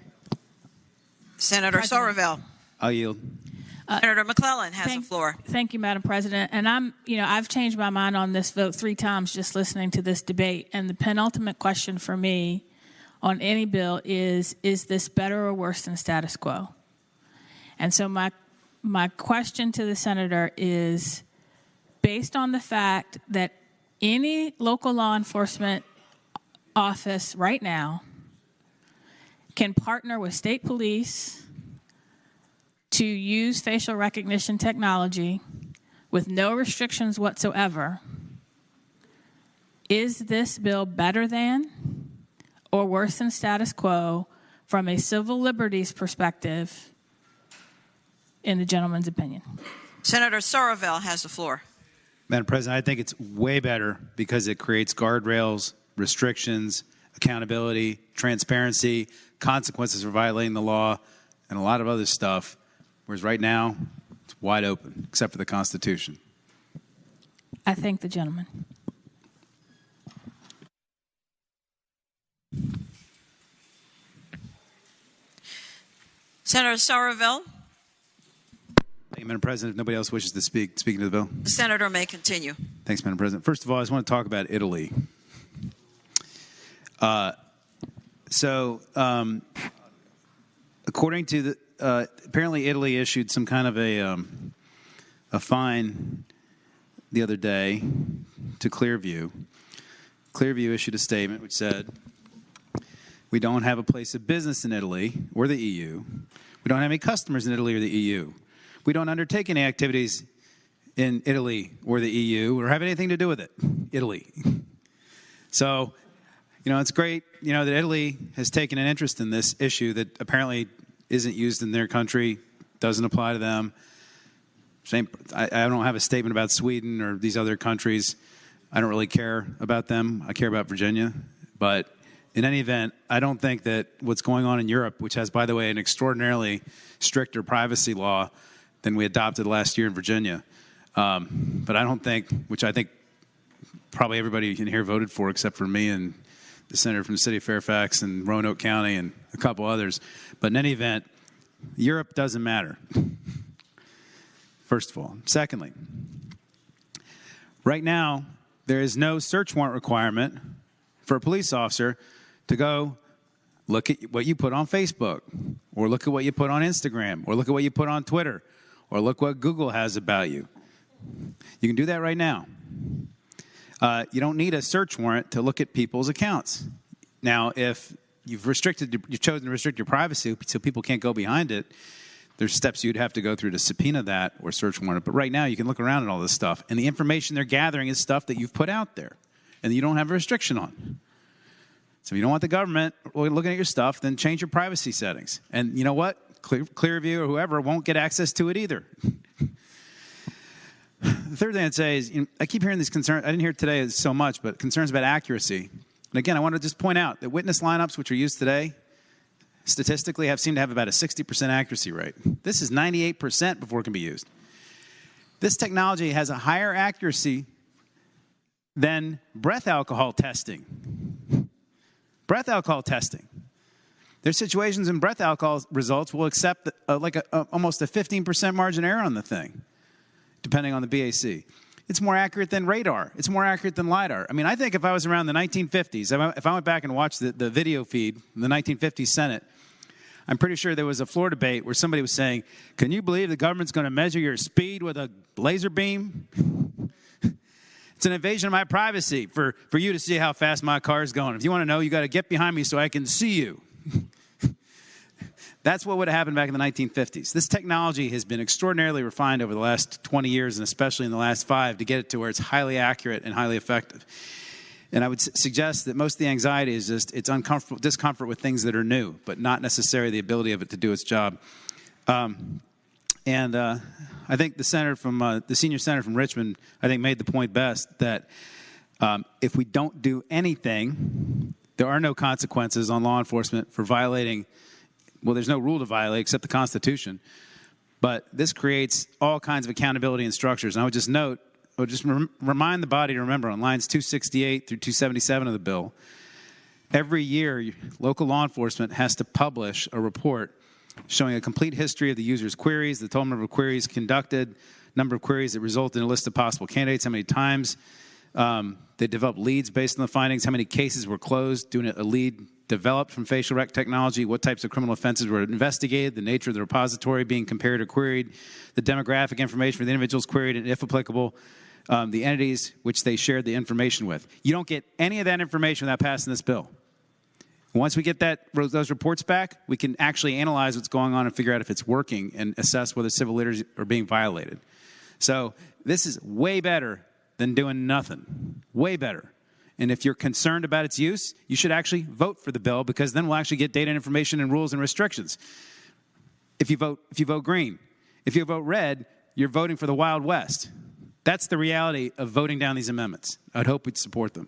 Senator Somerville. I'll yield. Senator McClellan has the floor. Thank you, Madam President. And I've changed my mind on this vote 3 times just listening to this debate. And the penultimate question for me on any bill is this better or worse than status quo? And so my question to the senator is, based on the fact that any local law enforcement office right now can partner with state police to use facial recognition technology with no restrictions whatsoever, is this bill better than or worse than status quo from a civil liberties perspective, in the gentleman's opinion? Senator Somerville has the floor. Madam President, I think it's way better because it creates guardrails, restrictions, accountability, transparency, consequences for violating the law, and a lot of other stuff. Whereas right now, it's wide open, except for the Constitution. I thank the gentleman. Senator Somerville, Madam President, if nobody else wishes to speaking to the bill. The senator may continue. Thanks, Madam President. First of all, I just want to talk about Italy. According to the, apparently Italy issued some kind of a fine the other day to Clearview. Clearview issued a statement which said, we don't have a place of business in Italy or the EU. We don't have any customers in Italy or the EU. We don't undertake any activities in Italy or the EU or have anything to do with it, Italy. So, it's great, that Italy has taken an interest in this issue that apparently isn't used in their country, doesn't apply to them. I don't have a statement about Sweden or these other countries. I don't really care about them. I care about Virginia. But in any event, I don't think that what's going on in Europe, which has, by the way, an extraordinarily stricter privacy law than we adopted last year in Virginia, but I don't think, which I think probably everybody in here voted for except for me and the senator from the city of Fairfax and Roanoke County and a couple others. But in any event, Europe doesn't matter, first of all. Secondly, right now, there is no search warrant requirement for a police officer to go look at what you put on Facebook, or look at what you put on Instagram, or look at what you put on Twitter, or look what Google has about you. You can do that right now. You don't need a search warrant to look at people's accounts. Now, if you've chosen to restrict your privacy so people can't go behind it, there's steps you'd have to go through to subpoena that or search warrant it. But right now, you can look around at all this stuff, and the information they're gathering is stuff that you've put out there and that you don't have a restriction on. So if you don't want the government looking at your stuff, then change your privacy settings. And you know what? Clearview or whoever won't get access to it either. The third thing I'd say is, I keep hearing these concerns. I didn't hear it today so much, but concerns about accuracy. And again, I want to just point out that witness lineups, which are used today, statistically seem to have about a 60% accuracy rate. This is 98% before it can be used. This technology has a higher accuracy than breath alcohol testing. Breath alcohol testing. There's situations in breath alcohol results will accept almost a 15% margin error on the thing, depending on the BAC. It's more accurate than radar. It's more accurate than LiDAR. I mean, I think if I was around the 1950s, if I went back and watched the video feed in the 1950s Senate, I'm pretty sure there was a floor debate where somebody was saying, can you believe the government's going to measure your speed with a laser beam? It's an invasion of my privacy for you to see how fast my car is going. If you want to know, you got to get behind me so I can see you. That's what would have happened back in the 1950s. This technology has been extraordinarily refined over the last 20 years, and especially in the last 5, to get it to where it's highly accurate and highly effective. And I would suggest that most of the anxiety is just it's discomfort with things that are new, but not necessarily the ability of it to do its job. I think the senior senator from Richmond, I think, made the point best that if we don't do anything, there are no consequences on law enforcement for violating. Well, there's no rule to violate except the Constitution. But this creates all kinds of accountability and structures. And I would just note, remind the body to remember on lines 268 through 277 of the bill, every year local law enforcement has to publish a report showing a complete history of the user's queries, the total number of queries conducted, number of queries that result in a list of possible candidates, how many times they developed leads based on the findings, how many cases were closed, doing a lead developed from facial rec technology, what types of criminal offenses were investigated, the nature of the repository being compared or queried, the demographic information for the individuals queried, and if applicable, the entities which they shared the information with. You don't get any of that information without passing this bill. Once we get those reports back, we can actually analyze what's going on and figure out if it's working and assess whether civil liberties are being violated. So this is way better than doing nothing. Way better. And if you're concerned about its use, you should actually vote for the bill, because then we'll actually get data and information and rules and restrictions. If you vote green, if you vote red, you're voting for the Wild West. That's the reality of voting down these amendments. I'd hope we'd support them.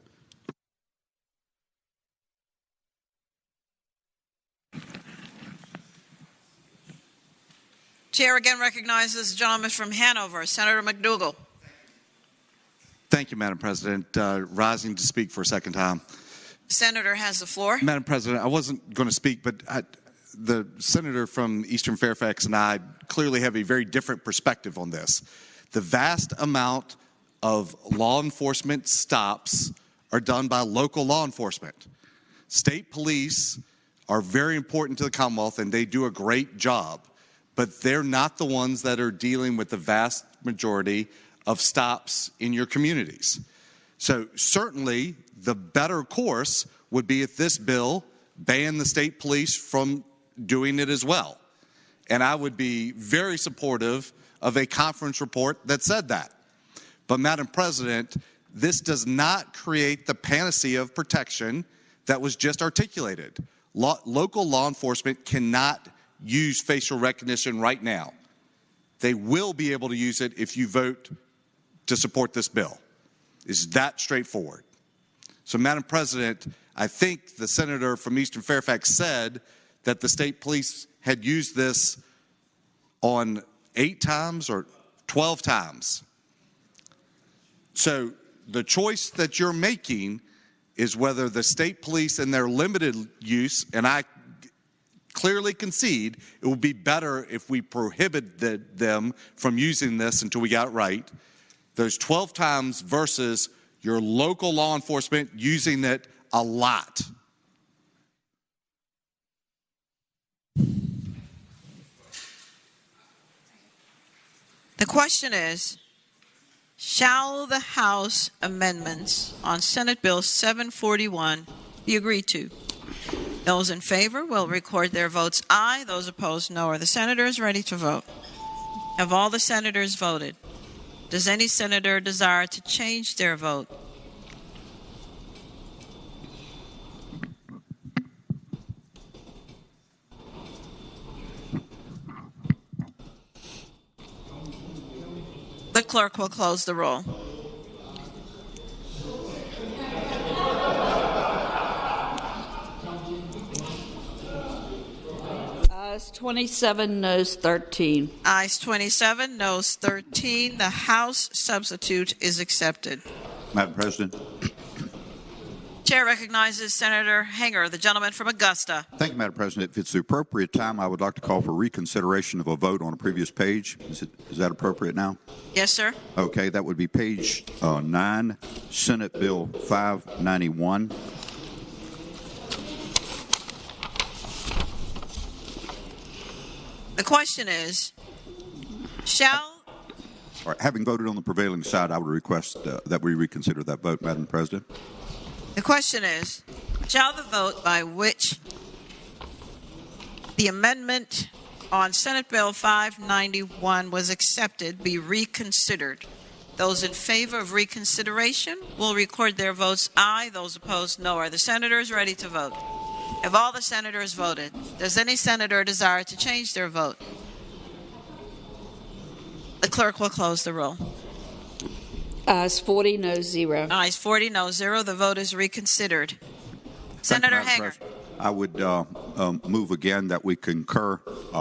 Chair again recognizes the gentleman from Hanover, Senator McDougal. Thank you, Madam President. Rising to speak for a second time. Senator has the floor. Madam President, I wasn't going to speak, but the senator from Eastern Fairfax and I clearly have a very different perspective on this. The vast amount of law enforcement stops are done by local law enforcement. State police are very important to the Commonwealth, and they do a great job, but they're not the ones that are dealing with the vast majority of stops in your communities. So certainly the better course would be if this bill banned the state police from doing it as well. And I would be very supportive of a conference report that said that. But Madam President, this does not create the panacea of protection that was just articulated. Local law enforcement cannot use facial recognition right now. They will be able to use it if you vote to support this bill. It's that straightforward. So, Madam President, I think the senator from Eastern Fairfax said that the state police had used this on 8 times or 12 times. So the choice that you're making is whether the state police in their limited use, and I clearly concede it would be better if we prohibited them from using this until we got it right, those 12 times versus your local law enforcement using it a lot. The question is, shall the House amendments on Senate Bill 741 be agreed to? Those in favor will record their votes aye. Those opposed, no. Are the senators ready to vote? Have all the senators voted? Does any senator desire to change their vote? The clerk will close the roll. Ayes 27, noes 13. Ayes 27, noes 13. The House substitute is accepted. Madam President. Chair recognizes Senator Hanger, the gentleman from Augusta. Thank you, Madam President. If it's the appropriate time, I would like to call for reconsideration of a vote on a previous page. Is that appropriate now? Yes, sir. Okay, that would be page 9, Senate Bill 591. The question is, shall... All right, having voted on the prevailing side, I would request that we reconsider that vote, Madam President. The question is, shall the vote by which the amendment on Senate Bill 591 was accepted be reconsidered? Those in favor of reconsideration will record their votes aye. Those opposed, no. Are the senators ready to vote? Have all the senators voted? Does any senator desire to change their vote? The clerk will close the roll. Ayes 40, noes 0. Ayes 40, no 0. The vote is reconsidered. Senator Hanger. I would move again that we concur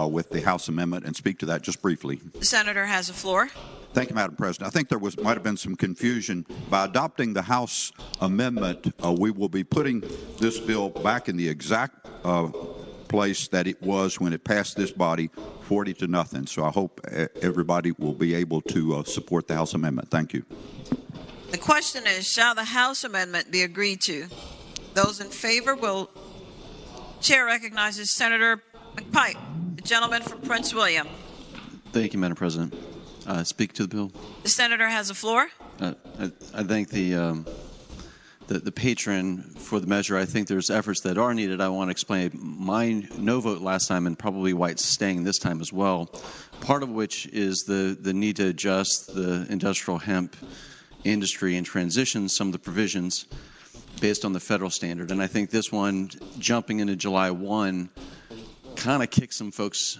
with the House amendment and speak to that just briefly. The senator has the floor. Thank you, Madam President. I think there might have been some confusion. By adopting the House amendment, we will be putting this bill back in the exact place that it was when it passed this body, 40-0. So I hope everybody will be able to support the House amendment. Thank you. The question is, shall the House amendment be agreed to? Those in favor will... Chair recognizes Senator McPike, the gentleman from Prince William. Thank you, Madam President. Speak to the bill. The senator has the floor. I thank the patron for the measure. I think there's efforts that are needed. I want to explain my no vote last time and probably why it's staying this time as well. Part of which is the need to adjust the industrial hemp industry and transition some of the provisions based on the federal standard. And I think this one, jumping into July 1, kind of kicks some folks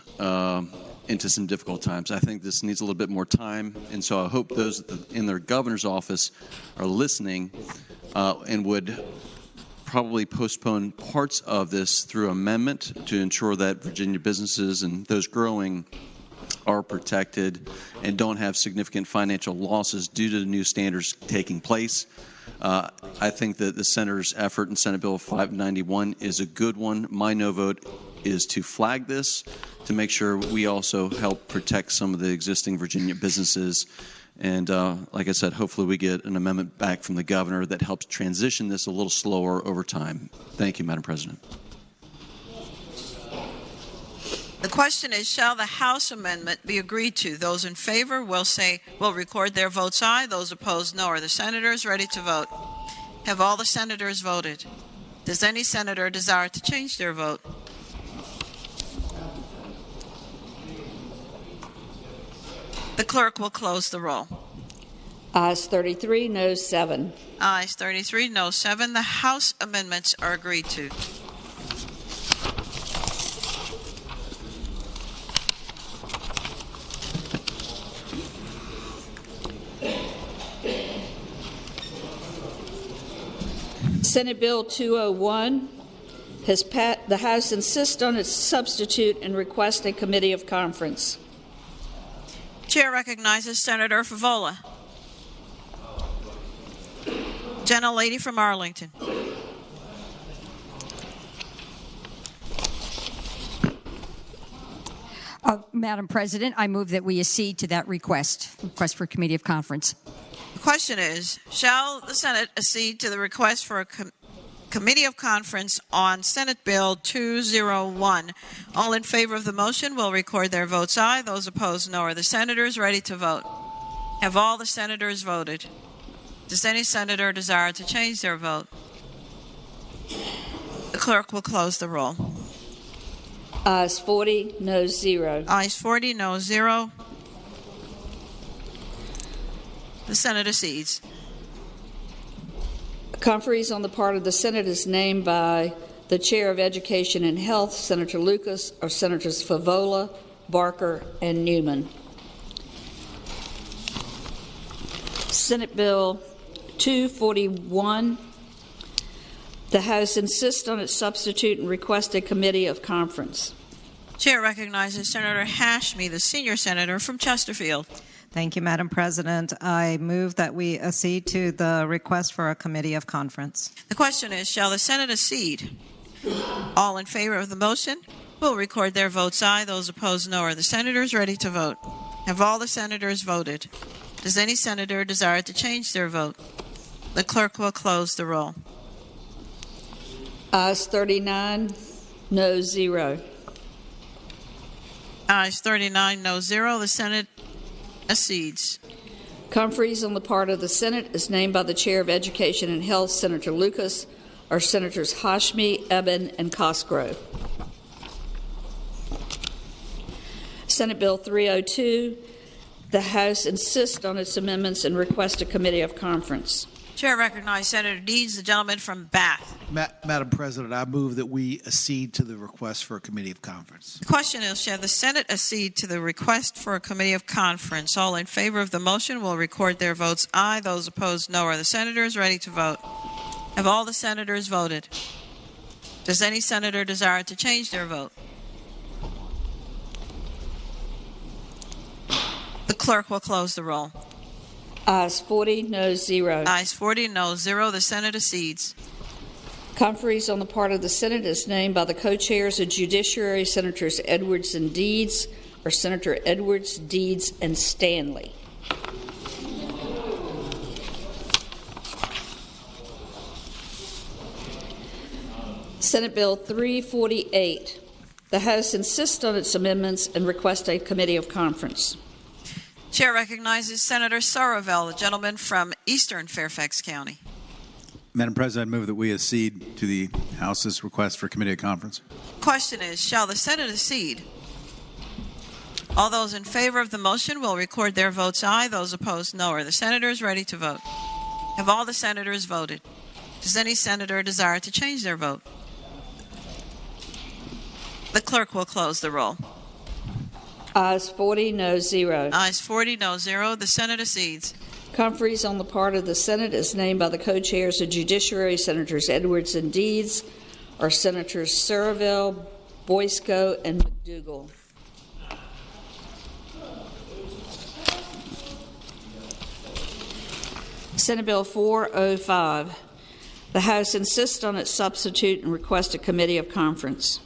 into some difficult times. I think this needs a little bit more time, and so I hope those in their governor's office are listening and would probably postpone parts of this through amendment to ensure that Virginia businesses and those growing are protected and don't have significant financial losses due to the new standards taking place. I think that the senator's effort in Senate Bill 591 is a good one. My no vote is to flag this, to make sure we also help protect some of the existing Virginia businesses. And like I said, hopefully we get an amendment back from the governor that helps transition this a little slower over time. Thank you, Madam President. The question is, shall the House amendment be agreed to? Those in favor will record their votes aye. Those opposed, no. Are the senators ready to vote? Have all the senators voted? Does any senator desire to change their vote? The clerk will close the roll. Ayes 33, noes 7. Ayes 33, no 7. The House amendments are agreed to. Senate Bill 201 has passed. The House insists on its substitute and requests a committee of conference. Chair recognizes Senator Favola. Gentlelady from Arlington. Madam President, I move that we accede to that request for committee of conference. The question is, shall the Senate accede to the request for a committee of conference on Senate Bill 201? All in favor of the motion will record their votes aye. Those opposed, no. Are the senators ready to vote? Have all the senators voted? Does any senator desire to change their vote? The clerk will close the roll. Ayes 40, noes 0. Ayes 40, no 0. The Senate accedes. Conferees on the part of the Senate is named by the Chair of Education and Health, Senator Lucas, or Senators Favola, Barker, and Newman. Senate Bill 241. The House insists on its substitute and requests a committee of conference. Chair recognizes Senator Hashmi, the senior senator from Chesterfield. Thank you, Madam President. I move that we accede to the request for a committee of conference. The question is, shall the Senate accede? All in favor of the motion will record their votes aye. Those opposed, no. Are the senators ready to vote? Have all the senators voted? Does any senator desire to change their vote? The clerk will close the roll. Ayes 39, no 0. Ayes 39, no 0. The Senate accedes. Conferees on the part of the Senate is named by the Chair of Education and Health, Senator Lucas, or Senators Hashmi, Eben, and Cosgrove. Senate Bill 302. The House insists on its amendments and requests a committee of conference. Chair recognizes Senator Deeds, the gentleman from Bath. Madam President, I move that we accede to the request for a committee of conference. The question is, shall the Senate accede to the request for a committee of conference? All in favor of the motion will record their votes aye. Those opposed, no. Are the senators ready to vote? Have all the senators voted? Does any senator desire to change their vote? The clerk will close the roll. Ayes 40, no 0. Ayes 40, no 0. The Senate accedes. Conferees on the part of the Senate is named by the co-chairs of Judiciary, Senators Edwards and Deeds, or Senator Edwards, Deeds, and Stanley. Senate Bill 348. The House insists on its amendments and requests a committee of conference. Chair recognizes Senator Sorovell, the gentleman from Eastern Fairfax County. Madam President, I move that we accede to the House's request for committee of conference. Question is, shall the Senate accede? All those in favor of the motion will record their votes aye. Those opposed, no. Are the senators ready to vote? Have all the senators voted? Does any senator desire to change their vote? The clerk will close the roll. Ayes 40, no 0. Ayes 40, no 0. The Senate accedes. Conferees on the part of the Senate is named by the co-chairs of Judiciary, Senators Edwards and Deeds, or Senators Sorovell, Boysko, and McDougall. Senate Bill 405. The House insists on its substitute and requests a committee of conference.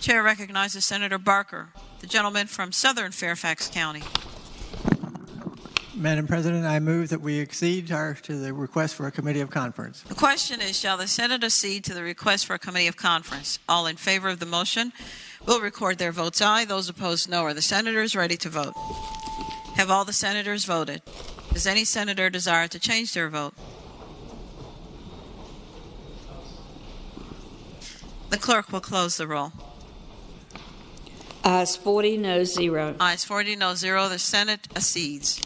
Chair recognizes Senator Barker, the gentleman from Southern Fairfax County. Madam President, I move that we accede to the request for a committee of conference. The question is, shall the Senate accede to the request for a committee of conference? All in favor of the motion will record their votes aye. Those opposed, no. Are the senators ready to vote? Have all the senators voted? Does any senator desire to change their vote? The clerk will close the roll. Ayes 40, no 0. Ayes 40, no 0. The Senate accedes.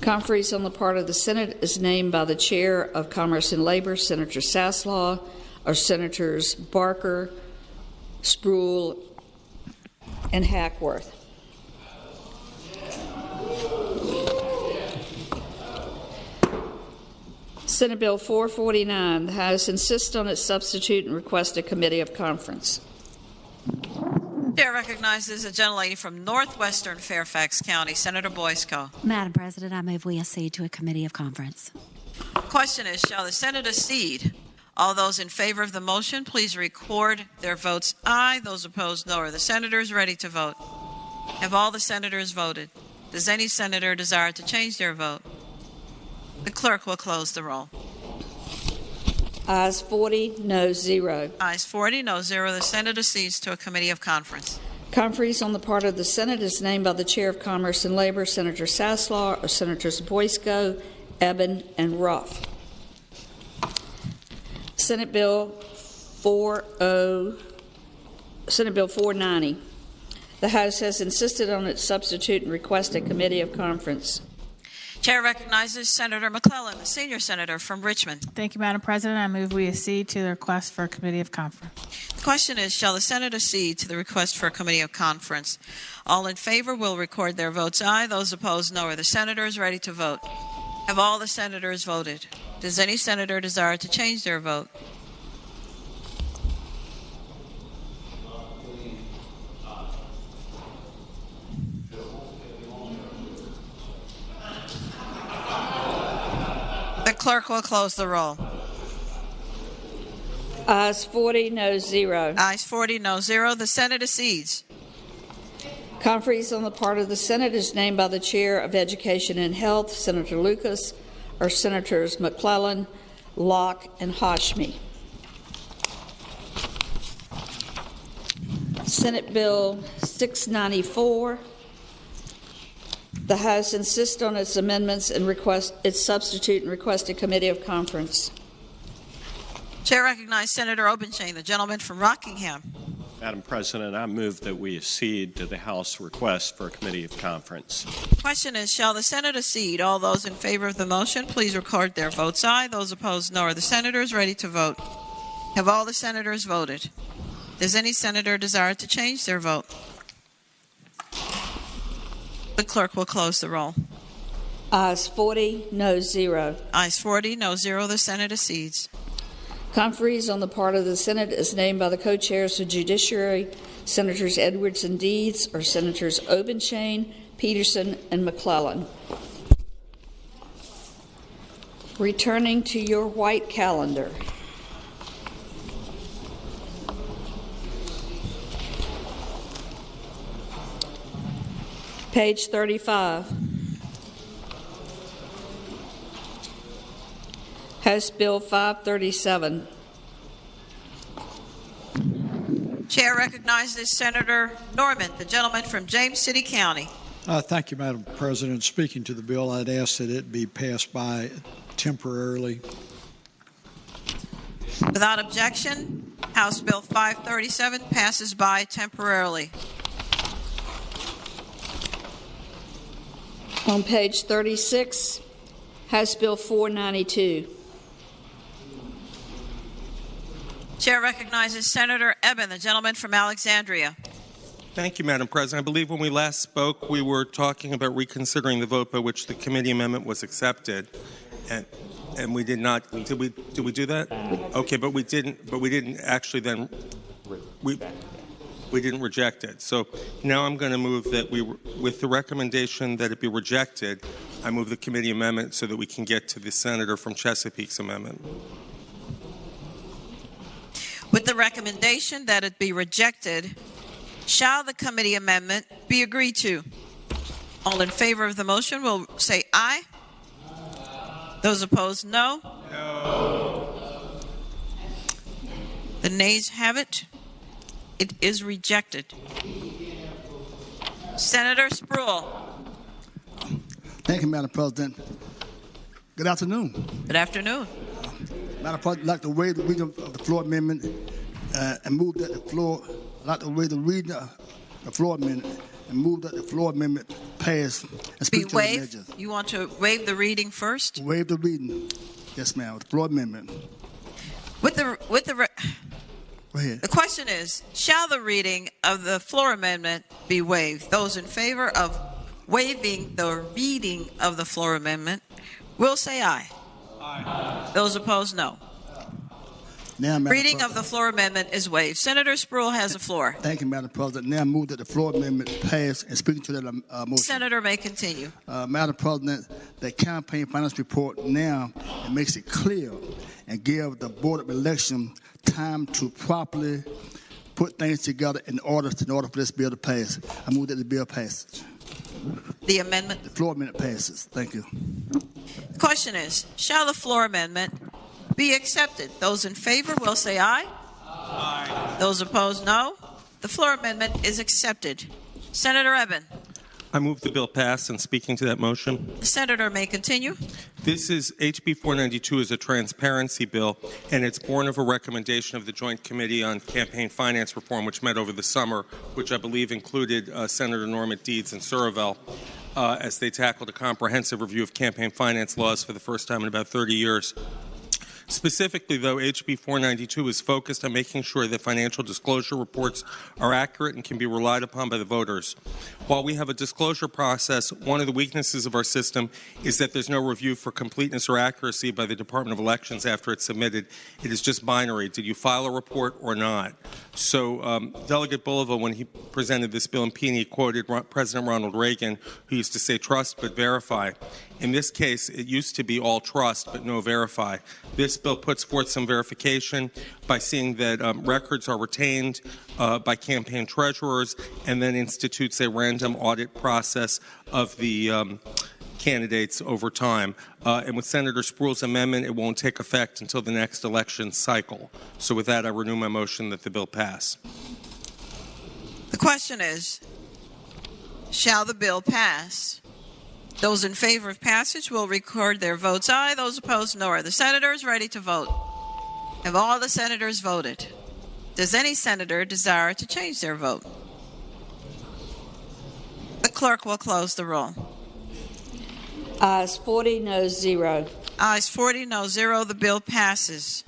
Conferees on the part of the Senate is named by the Chair of Commerce and Labor, Senator Saslaw, or Senators Barker, Spruill, and Hackworth. Senate Bill 449, the House insists on its substitute and requests a committee of conference. Chair recognizes a gentlelady from northwestern Fairfax County, Senator Boysko. Madam President, I move we accede to a committee of conference. The question is, shall the Senate accede? All those in favor of the motion, please record their votes aye. Those opposed, no. Are the senators ready to vote? Have all the senators voted? Does any senator desire to change their vote? The clerk will close the roll. Ayes 40, no 0. Ayes 40, no 0. The Senate accedes to a committee of conference. Conferees on the part of the Senate is named by the Chair of Commerce and Labor, Senator Saslaw, or Senators Boysko, Eben, and Ruff. Senate Bill 490. The House has insisted on its substitute and requested a committee of conference. Chair recognizes Senator McClellan, the senior senator from Richmond. Thank you, Madam President. I move we accede to the request for a committee of conference. The question is, shall the Senate accede to the request for a committee of conference? All in favor will record their votes aye. Those opposed, no. Are the senators ready to vote? Have all the senators voted? Does any senator desire to change their vote? The clerk will close the roll. Ayes 40, no 0. Ayes 40, no 0. The Senate accedes. Conferees on the part of the Senate is named by the Chair of Education and Health, Senator Lucas, or Senators McClellan, Locke, and Hashmi. Senate Bill 694. The House insists on its amendments and request its substitute and request a committee of conference. Chair recognizes Senator Obenshain, the gentleman from Rockingham. Madam President, I move that we accede to the House request for a committee of conference. The question is, shall the Senate accede? All those in favor of the motion, please record their votes aye. Those opposed, no. Are the senators ready to vote? Have all the senators voted? Does any senator desire to change their vote? The clerk will close the roll. Ayes 40, no 0. Ayes 40, no 0. The Senate accedes. Conferees on the part of the Senate is named by the co-chairs of Judiciary, Senators Edwards and Deeds, or Senators Obenshain, Peterson, and McClellan. Returning to your white calendar. Page 35. House Bill 537. Chair recognizes Senator Norman, the gentleman from James City County. Thank you, Madam President. Speaking to the bill, I'd ask that it be passed by temporarily. Without objection, House Bill 537 passes by temporarily. On page 36, House Bill 492. Chair recognizes Senator Eben, the gentleman from Alexandria. Thank you, Madam President. I believe when we last spoke, we were talking about reconsidering the vote by which the committee amendment was accepted, and we did not. Did we do that? Okay, but we didn't actually then. We didn't reject it. So now I'm going to move that with the recommendation that it be rejected, I move the committee amendment so that we can get to the senator from Chesapeake's amendment. With the recommendation that it be rejected, Shall the committee amendment be agreed to? All in favor of the motion will say aye. Those opposed, no. The nays have it. It is rejected. Senator Spruill. Thank you, Madam President. Good afternoon. Good afternoon. Madam President, I'd like to waive the reading of the floor amendment and move that the floor. I'd like to waive the reading of the floor amendment and move that the floor amendment pass and speak to the waived? measures. You want to waive the reading first? Waive the reading. Yes, ma'am. The floor amendment. The question is, shall the reading of the floor amendment be waived? Those in favor of waiving the reading of the floor amendment will say aye. Aye. Those opposed, no. Now, Madam Reading President, of the floor amendment is waived. Senator Spruill has the floor. Thank you, Madam President. Now move that the floor amendment pass and speak to that motion. Senator may continue. Madam President, the campaign finance report now it makes it clear and give the Board of Election time to properly put things together in order for this bill to pass. I move that the bill passes. The amendment? The floor amendment passes. Thank you. The question is, shall the floor amendment be accepted? Those in favor will say aye. Aye. Those opposed, no. The floor amendment is accepted. Senator Eben. I move the bill pass, and speaking to that motion. The senator may continue. This is HB 492 is a transparency bill, and it's born of a recommendation of the Joint Committee on Campaign Finance Reform, which met over the summer, which I believe included Senator Norman Deeds and Suravel, as they tackled a comprehensive review of campaign finance laws for the first time in about 30 years. Specifically, though, HB 492 is focused on making sure that financial disclosure reports are accurate and can be relied upon by the voters. While we have a disclosure process, one of the weaknesses of our system is that there's no review for completeness or accuracy by the Department of Elections after it's submitted. It is just binary. Did you file a report or not? So Delegate Bulova, when he presented this bill in Peony, quoted President Ronald Reagan, who used to say, trust but verify. In this case, it used to be all trust but no verify. This bill puts forth some verification by seeing that records are retained by campaign treasurers and then institutes a random audit process of the candidates over time. And with Senator Spruill's amendment, it won't take effect until the next election cycle. So with that, I renew my motion that the bill pass. The question is, shall the bill pass? Those in favor of passage will record their votes aye. Those opposed, no. Are the senators ready to vote? Have all the senators voted? Does any senator desire to change their vote? The clerk will close the roll. Ayes 40, noes 0. Ayes 40, no 0. The bill passes.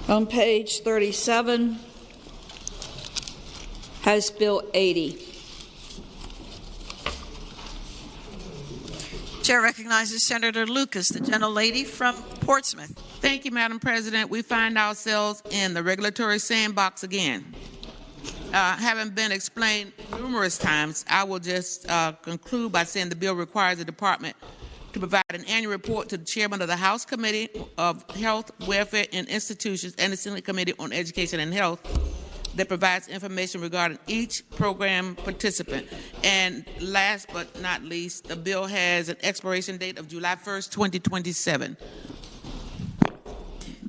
On page 37, House Bill 80. Chair recognizes Senator Lucas, the gentlelady from Portsmouth. Thank you, Madam President. We find ourselves in the regulatory sandbox again. Having been explained numerous times, I will just conclude by saying the bill requires the department to provide an annual report to the chairman of the House Committee of Health, Welfare, and Institutions and the Senate Committee on Education and Health that provides information regarding each program participant. And last but not least, the bill has an expiration date of July 1st, 2027.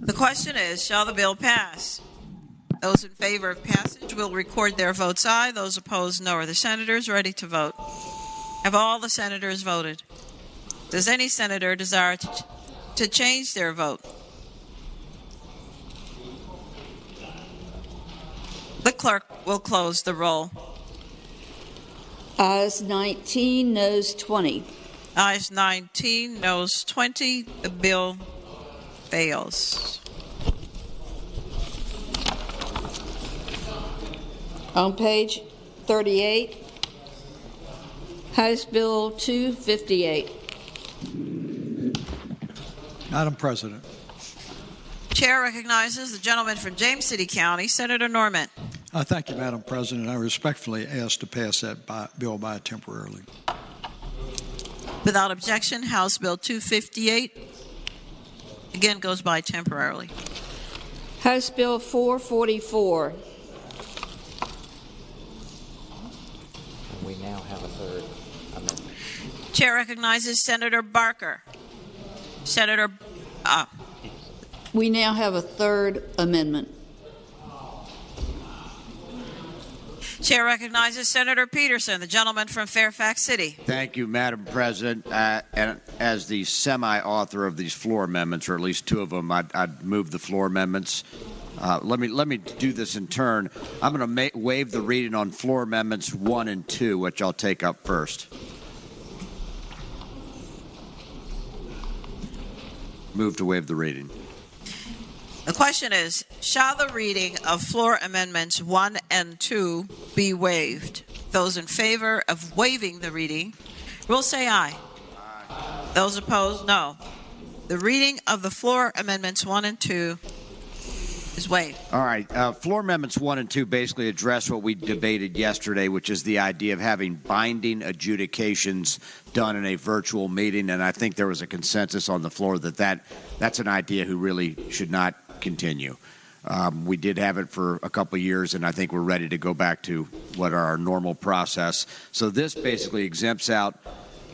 The question is, shall the bill pass? Those in favor of passage will record their votes aye. Those opposed, no. Are the senators ready to vote? Have all the senators voted? Does any senator desire to change their vote? The clerk will close the roll. Ayes 19, noes 20. Ayes 19, noes 20. The bill fails. On page 38, House Bill 258. Madam President. Chair recognizes the gentleman from James City County, Senator Norman. Thank you, Madam President. I respectfully ask to pass that bill by temporarily. Without objection, House Bill 258 again goes by temporarily. House Bill 444. We now have a third amendment. Chair recognizes Senator Barker. Senator. We now have a third amendment. Chair recognizes Senator Peterson, the gentleman from Fairfax City. Thank you, Madam President. And as the semi-author of these floor amendments, or at least two of them, I'd move the floor amendments. Let me do this in turn. I'm going to waive the reading on floor amendments 1 and 2, which I'll take up first. Move to waive the reading. The question is, shall the reading of floor amendments 1 and 2 be waived? Those in favor of waiving the reading will say aye. Aye. Those opposed, no. The reading of the floor amendments 1 and 2 is waived. All right. Floor amendments 1 and 2 basically address what we debated yesterday, which is the idea of having binding adjudications done in a virtual meeting. And I think there was a consensus on the floor that that's an idea who really should not continue. We did have it for a couple of years, and I think we're ready to go back to what are our normal process. So this basically exempts out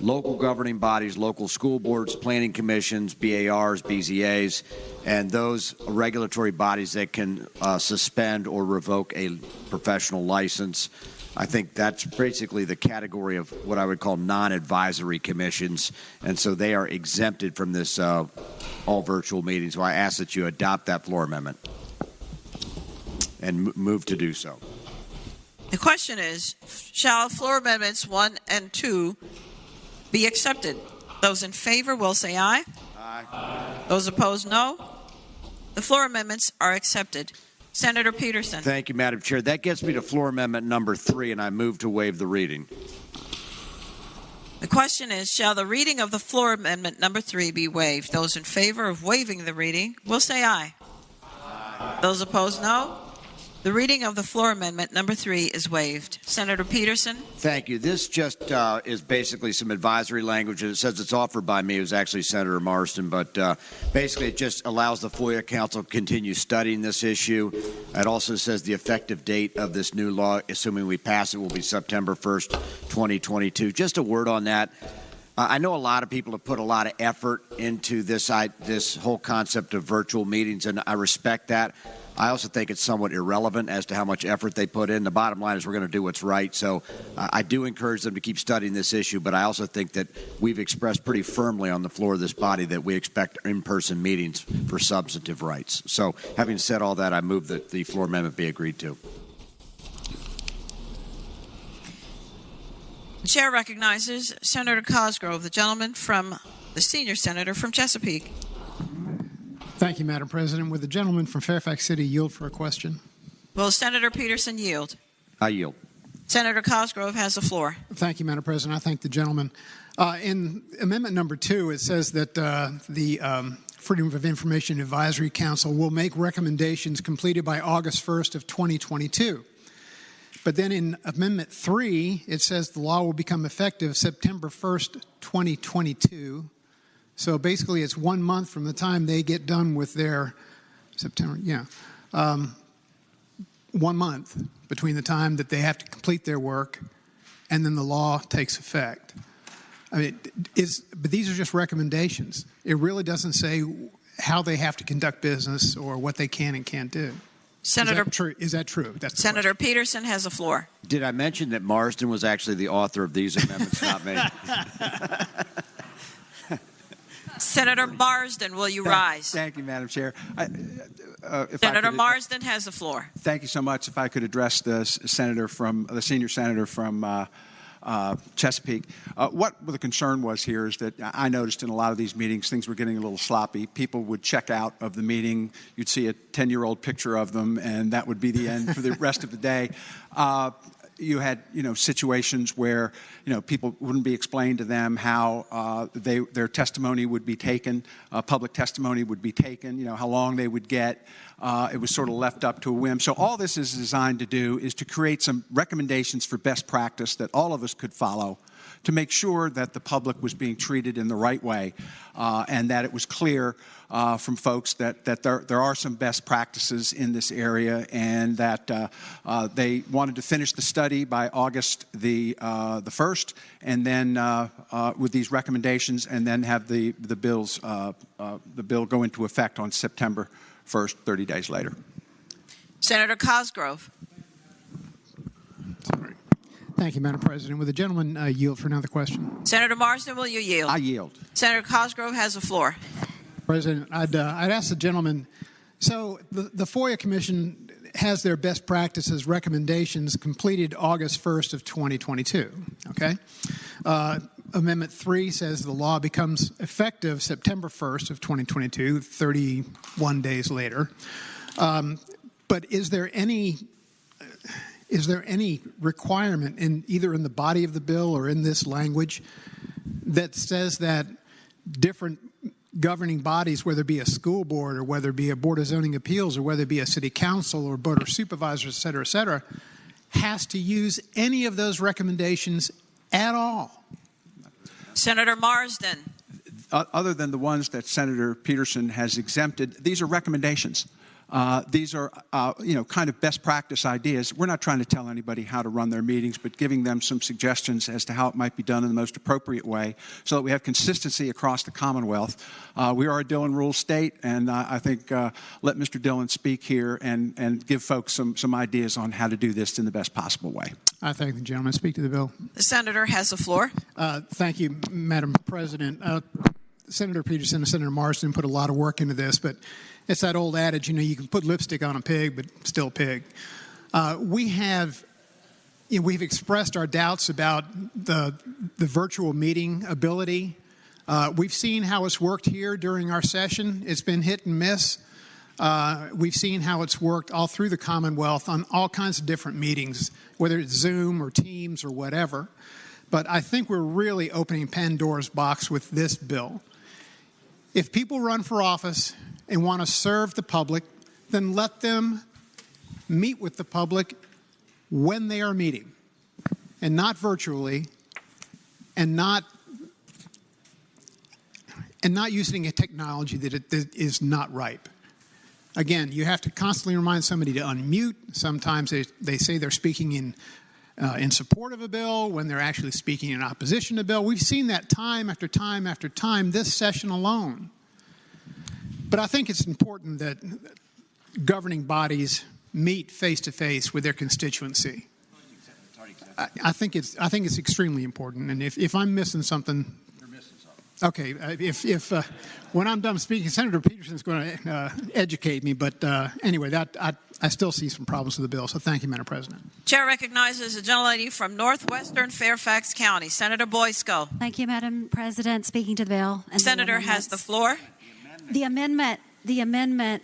local governing bodies, local school boards, planning commissions, BARs, BZAs, and those regulatory bodies that can suspend or revoke a professional license. I think that's basically the category of what I would call non-advisory commissions, and so they are exempted from this all virtual meeting. So I ask that you adopt that floor amendment and move to do so. The question is, shall floor amendments 1 and 2 be accepted? Those in favor will say aye. Aye. Those opposed, no. The floor amendments are accepted. Senator Peterson. Thank you, Madam Chair. That gets me to floor amendment number 3, and I move to waive the reading. The question is, shall the reading of the floor amendment number 3 be waived? Those in favor of waiving the reading will say aye. Aye. Those opposed, no. The reading of the floor amendment number 3 is waived. Senator Peterson. Thank you. This just is basically some advisory language. It says it's offered by me. It was actually Senator Marston, but basically it just allows the FOIA Council to continue studying this issue. It also says the effective date of this new law, assuming we pass it, will be September 1st, 2022. Just a word on that. I know a lot of people have put a lot of effort into this whole concept of virtual meetings, and I respect that. I also think it's somewhat irrelevant as to how much effort they put in. The bottom line is we're going to do what's right. So I do encourage them to keep studying this issue, but I also think that we've expressed pretty firmly on the floor of this body that we expect in-person meetings for substantive rights. So having said all that, I move that the floor amendment be agreed to. The chair recognizes Senator Cosgrove, the gentleman from the senior senator from Chesapeake. Thank you, Madam President. Would the gentleman from Fairfax City yield for a question? Will Senator Peterson yield? I yield. Senator Cosgrove has the floor. Thank you, Madam President. I thank the gentleman. In Amendment number 2, it says that the Freedom of Information Advisory Council will make recommendations completed by August 1st of 2022. But then in Amendment 3, it says the law will become effective September 1st, 2022. So basically, it's 1 month from the time they get done with their 1 month between the time that they have to complete their work and then the law takes effect. I mean, but these are just recommendations. It really doesn't say how they have to conduct business or what they can and can't do. Senator, is that true? That's Senator Peterson has the floor. Did I mention that Marsden was actually the author of these amendments, not me? Senator Marsden, will you rise? Thank you, Madam Chair. Senator Marsden has the floor. Thank you so much. If I could address the senior senator from Chesapeake. What the concern was here is that I noticed in a lot of these meetings things were getting a little sloppy. People would check out of the meeting. You'd see a 10-year-old picture of them, and that would be the end for the rest of the day. You had, situations where, people wouldn't be explained to them how their testimony would be taken, public testimony would be taken, how long they would get. It was sort of left up to a whim. So all this is designed to do is to create some recommendations for best practice that all of us could follow to make sure that the public was being treated in the right way and that it was clear from folks that there are some best practices in this area and that they wanted to finish the study by August the 1st and then with these recommendations and then have the bill go into effect on September 1st, 30 days later. Senator Cosgrove. Thank you, Madam President. Will the gentleman yield for another question? Senator Marsden, will you yield? I yield. Senator Cosgrove has the floor. President, I'd ask the gentleman, so the FOIA Commission has their best practices recommendations completed August 1st of 2022, okay? Amendment 3 says the law becomes effective September 1st of 2022, 31 days later. But is there any requirement in either in the body of the bill or in this language that says that different governing bodies, whether it be a school board or whether it be a board of zoning appeals or whether it be a city council or board of supervisors, et cetera, has to use any of those recommendations at all? Senator Marsden. Other than the ones that Senator Peterson has exempted, these are recommendations. These are, kind of best practice ideas. We're not trying to tell anybody how to run their meetings, but giving them some suggestions as to how it might be done in the most appropriate way so that we have consistency across the Commonwealth. We are a Dillon Rule state, and I think let Mr. Dillon speak here and give folks some ideas on how to do this in the best possible way. I thank the gentleman. Speak to the bill. The senator has the floor. Thank you, Madam President. Senator Peterson and Senator Marsden put a lot of work into this, but it's that old adage, you can put lipstick on a pig, but still pig. We've expressed our doubts about the virtual meeting ability. We've seen how it's worked here during our session. It's been hit and miss. We've seen how it's worked all through the Commonwealth on all kinds of different meetings, whether it's Zoom or Teams or whatever. But I think we're really opening Pandora's box with this bill. If people run for office and want to serve the public, then let them meet with the public when they are meeting, and not virtually, and not using a technology that is not ripe. Again, you have to constantly remind somebody to unmute. Sometimes they say they're speaking in support of a bill when they're actually speaking in opposition to a bill. We've seen that time after time after time this session alone. But I think it's important that governing bodies meet face-to-face with their constituency. I think it's extremely important. And if I'm missing something, you're missing something. Okay. If when I'm done speaking, Senator Peterson's going to educate me. But anyway, I still see some problems with the bill. So thank you, Madam President. Chair recognizes a gentlelady from northwestern Fairfax County, Senator Boysko. Thank you, Madam President. Speaking to the bill. And Senator has the floor. The amendment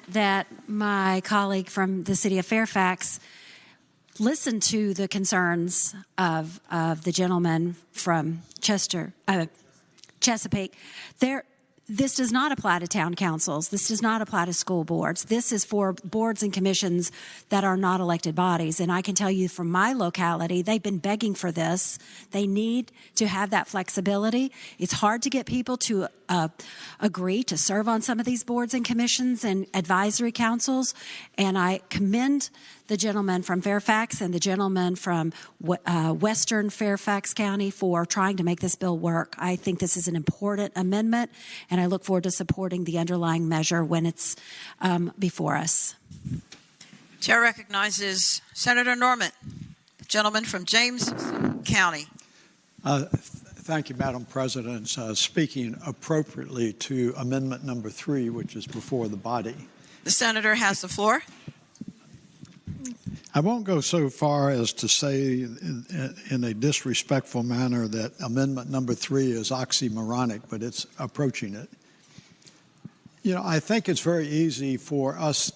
that my colleague from the city of Fairfax listened to the concerns of the gentleman from Chesapeake. This does not apply to town councils. This does not apply to school boards. This is for boards and commissions that are not elected bodies. And I can tell you from my locality, they've been begging for this. They need to have that flexibility. It's hard to get people to agree to serve on some of these boards and commissions and advisory councils. And I commend the gentleman from Fairfax and the gentleman from Western Fairfax County for trying to make this bill work. I think this is an important amendment, and I look forward to supporting the underlying measure when it's before us. Chair recognizes Senator Norman, the gentleman from James County. Thank you, Madam President. Speaking appropriately to Amendment Number 3, which is before the body. The senator has the floor. I won't go so far as to say in a disrespectful manner that Amendment Number 3 is oxymoronic, but it's approaching it. I think it's very easy for us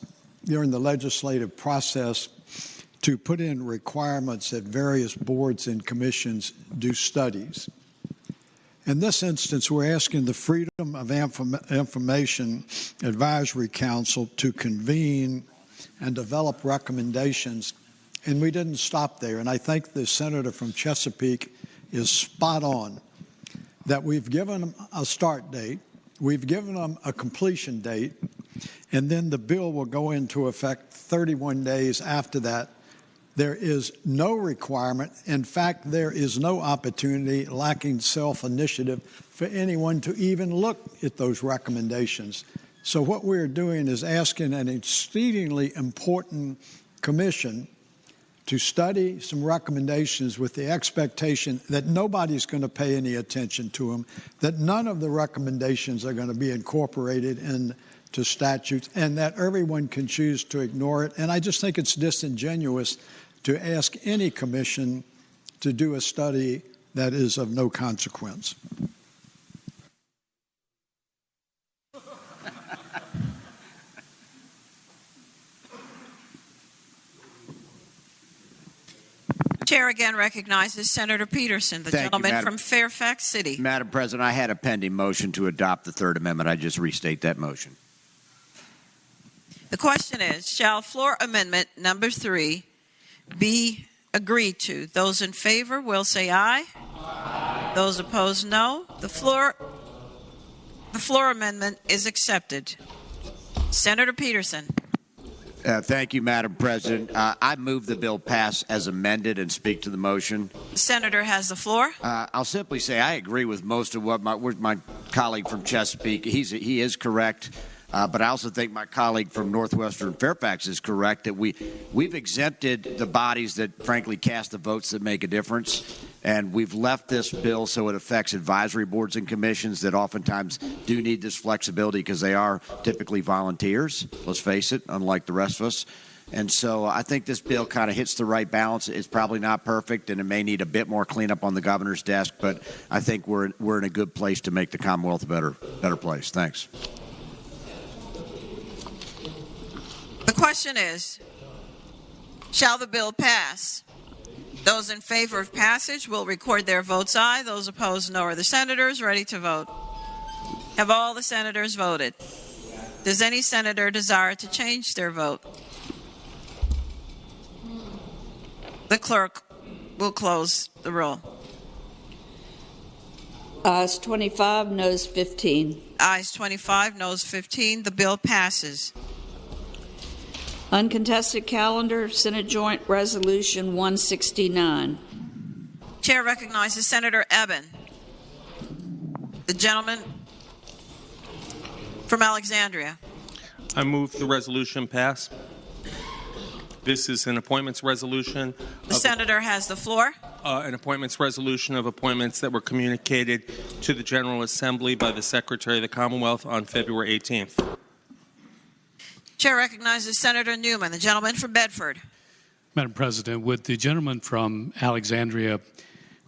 during the legislative process to put in requirements that various boards and commissions do studies. In this instance, we're asking the Freedom of Information Advisory Council to convene and develop recommendations, and we didn't stop there. And I think the senator from Chesapeake is spot on, that we've given them a start date, we've given them a completion date, and then the bill will go into effect 31 days after that. There is no requirement. In fact, there is no opportunity, lacking self-initiative, for anyone to even look at those recommendations. So what we're doing is asking an exceedingly important commission to study some recommendations with the expectation that nobody's going to pay any attention to them, that none of the recommendations are going to be incorporated into statutes, and that everyone can choose to ignore it. And I just think it's disingenuous to ask any commission to do a study that is of no consequence. Chair again recognizes Senator Peterson, the gentleman from Fairfax City. Madam President, I had a pending motion to adopt the Third Amendment. I just restate that motion. The question is, shall floor amendment number 3 be agreed to? Those in favor will say aye. Aye. Those opposed, no. The floor amendment is accepted. Senator Peterson. Thank you, Madam President. I move the bill pass as amended and speak to the motion. The senator has the floor. I'll simply say I agree with most of what my colleague from Chesapeake. He is correct. But I also think my colleague from Northwestern Fairfax is correct that we've exempted the bodies that frankly cast the votes that make a difference, and we've left this bill so it affects advisory boards and commissions that oftentimes do need this flexibility because they are typically volunteers, let's face it, unlike the rest of us. And so I think this bill kind of hits the right balance. It's probably not perfect, and it may need a bit more cleanup on the governor's desk, but I think we're in a good place to make the Commonwealth a better place. Thanks. The question is, shall the bill pass? Those in favor of passage will record their votes aye. Those opposed, no. Are the senators ready to vote? Have all the senators voted? Does any senator desire to change their vote? The clerk will close the roll. Ayes 25, noes 15. Ayes 25, noes 15. The bill passes. Uncontested calendar, Senate Joint Resolution 169. Chair recognizes Senator Eben, the gentleman from Alexandria. I move the resolution pass. This is an appointments resolution. The senator has the floor. An appointments resolution of appointments that were communicated to the General Assembly by the Secretary of the Commonwealth on February 18th. Chair recognizes Senator Newman, the gentleman from Bedford. Madam President, would the gentleman from Alexandria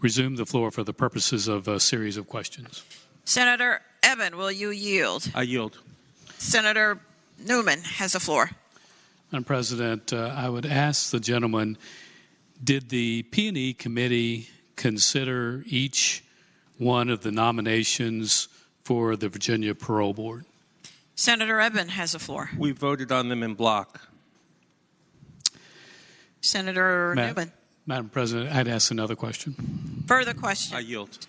resume the floor for the purposes of a series of questions? Senator Eben, will you yield? I yield. Senator Newman has the floor. Madam President, I would ask the gentleman, did the P&E committee consider each one of the nominations for the Virginia Parole Board? Senator Eben has the floor. We voted on them in block. Senator Newman. Madam President, I'd ask another question. Further question. I yield.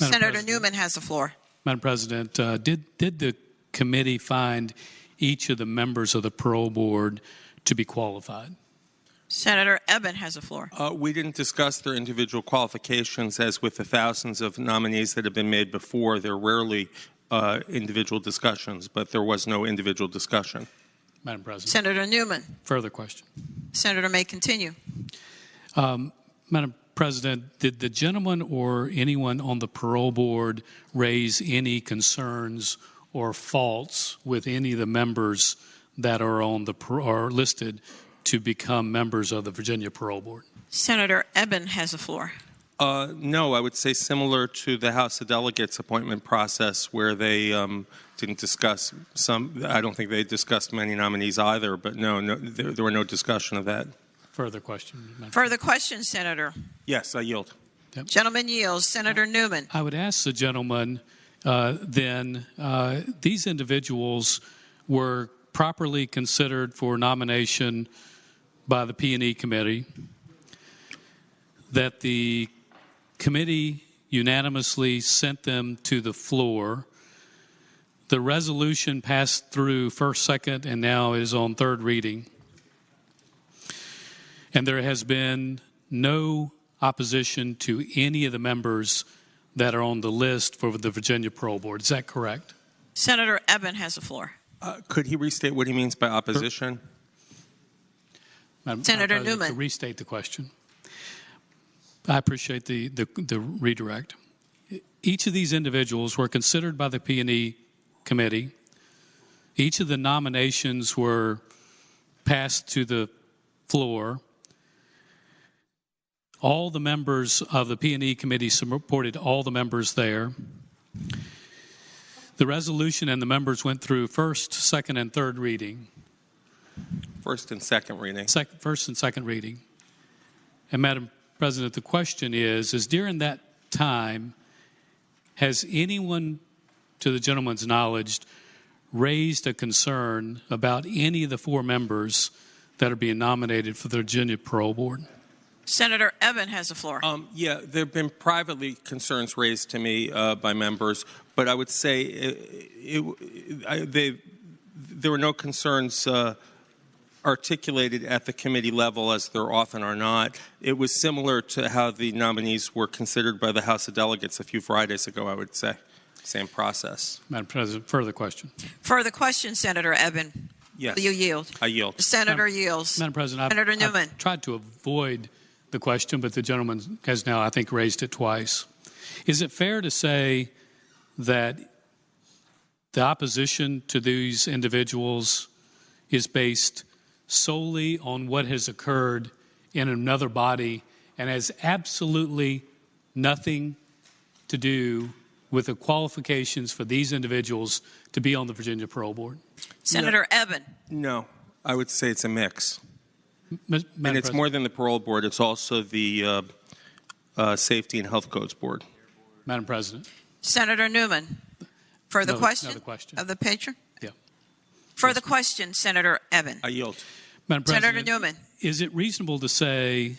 Senator Newman has the floor. Madam President, did the committee find each of the members of the parole board to be qualified? Senator Eben has the floor. We didn't discuss their individual qualifications. As with the thousands of nominees that have been made before, they're rarely individual discussions, but there was no individual discussion. Madam President. Senator Newman. Further question. Senator may continue. Madam President, did the gentleman or anyone on the parole board raise any concerns or faults with any of the members that are on the are listed to become members of the Virginia Parole Board? Senator Eben has the floor. No, I would say similar to the House of Delegates appointment process where they didn't discuss some. I don't think they discussed many nominees either, but no, there were no discussion of that. Further question. Further question, Senator. Yes, I yield. Yep. Gentleman yields. Senator Newman. I would ask the gentleman these individuals were properly considered for nomination by the P&E committee, that the committee unanimously sent them to the floor. The resolution passed through first, second, and now is on third reading. And there has been no opposition to any of the members that are on the list for the Virginia Parole Board. Is that correct? Senator Eben has the floor. Could he restate what he means by opposition? Senator Newman. To restate the question. I appreciate the redirect. Each of these individuals were considered by the P&E committee. Each of the nominations were passed to the floor. All the members of the P&E committee supported all the members there. The resolution and the members went through first, second, and third reading. First and second reading. First and second reading. And Madam President, the question is during that time, has anyone, to the gentleman's knowledge, raised a concern about any of the four members that are being nominated for the Virginia Parole Board? Senator Eben has the floor. Yeah, there have been privately concerns raised to me by members, but I would say there were no concerns articulated at the committee level, as there often are not. It was similar to how the nominees were considered by the House of Delegates a few Fridays ago, I would say. Same process. Madam President, further question. Further question, Senator Eben. Yes. You yield. I yield. The senator yields. Madam President, Senator Newman. I've tried to avoid the question, but the gentleman has now, I think, raised it twice. Is it fair to say that the opposition to these individuals is based solely on what has occurred in another body and has absolutely nothing to do with the qualifications for these individuals to be on the Virginia Parole Board? Senator Eben. No, I would say it's a mix. Madam And it's President. more than the Parole Board. It's also the Safety and Health Codes Board. Madam President. Senator Newman. Further Another question of the patron? Yeah. Further question, Senator Eben. I yield. Madam Senator President, Newman. is it reasonable to say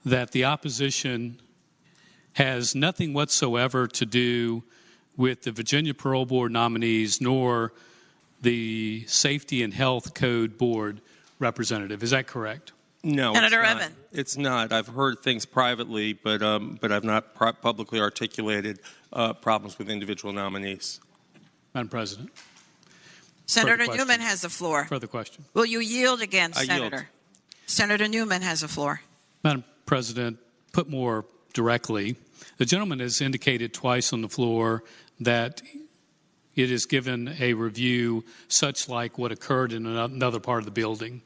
that the opposition has nothing whatsoever to do with the Virginia Parole Board nominees nor the Safety and Health Code Board representative? Is that correct? No, Senator it's not. Eben. It's not. I've heard things privately, but I've not publicly articulated problems with individual nominees. Madam President. Senator Further Newman question. has the floor. Further question. Will you yield again, I yield. Senator? Senator Newman has the floor. Madam President, put more directly, the gentleman has indicated twice on the floor that it is given a review such like what occurred in another part of the building.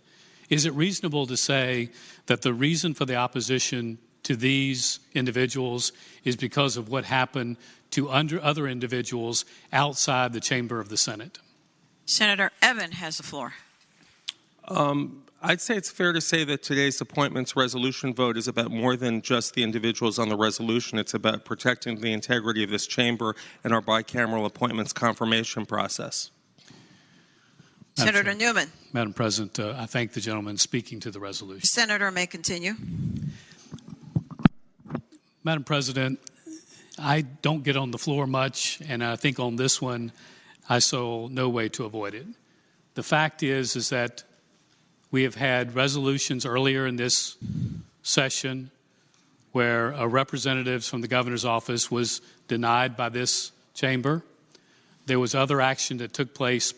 Is it reasonable to say that the reason for the opposition to these individuals is because of what happened to other individuals outside the chamber of the Senate? Senator Eben has the floor. I'd say it's fair to say that today's appointments resolution vote is about more than just the individuals on the resolution. It's about protecting the integrity of this chamber and our bicameral appointments confirmation process. Senator Newman. Madam President, I thank the gentleman speaking to the resolution. Senator may continue. Madam President, I don't get on the floor much, and I think on this one, I saw no way to avoid it. The fact is that we have had resolutions earlier in this session where a representative from the governor's office was denied by this chamber. There was other action that took place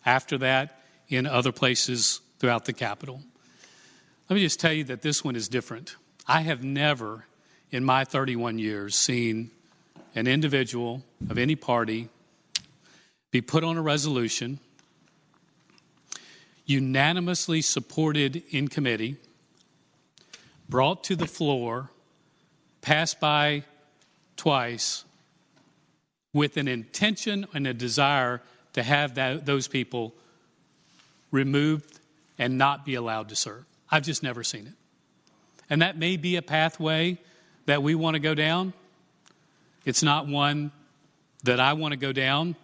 after that in other places throughout the Capitol. Let me just tell you that this one is different. I have never in my 31 years seen an individual of any party be put on a resolution, unanimously supported in committee, brought to the floor, passed by twice, with an intention and a desire to have those people removed and not be allowed to serve. I've just never seen it. And that may be a pathway that we want to go down. It's not one that I want to go down.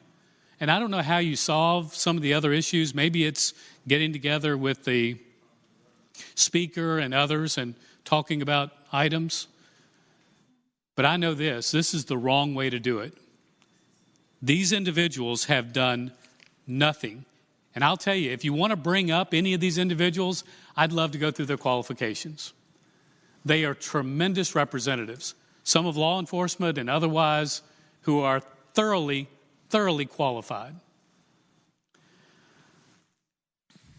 And I don't know how you solve some of the other issues. Maybe it's getting together with the speaker and others and talking about items. But I know this is the wrong way to do it. These individuals have done nothing. And I'll tell you, if you want to bring up any of these individuals, I'd love to go through their qualifications. They are tremendous representatives, some of law enforcement and otherwise, who are thoroughly qualified.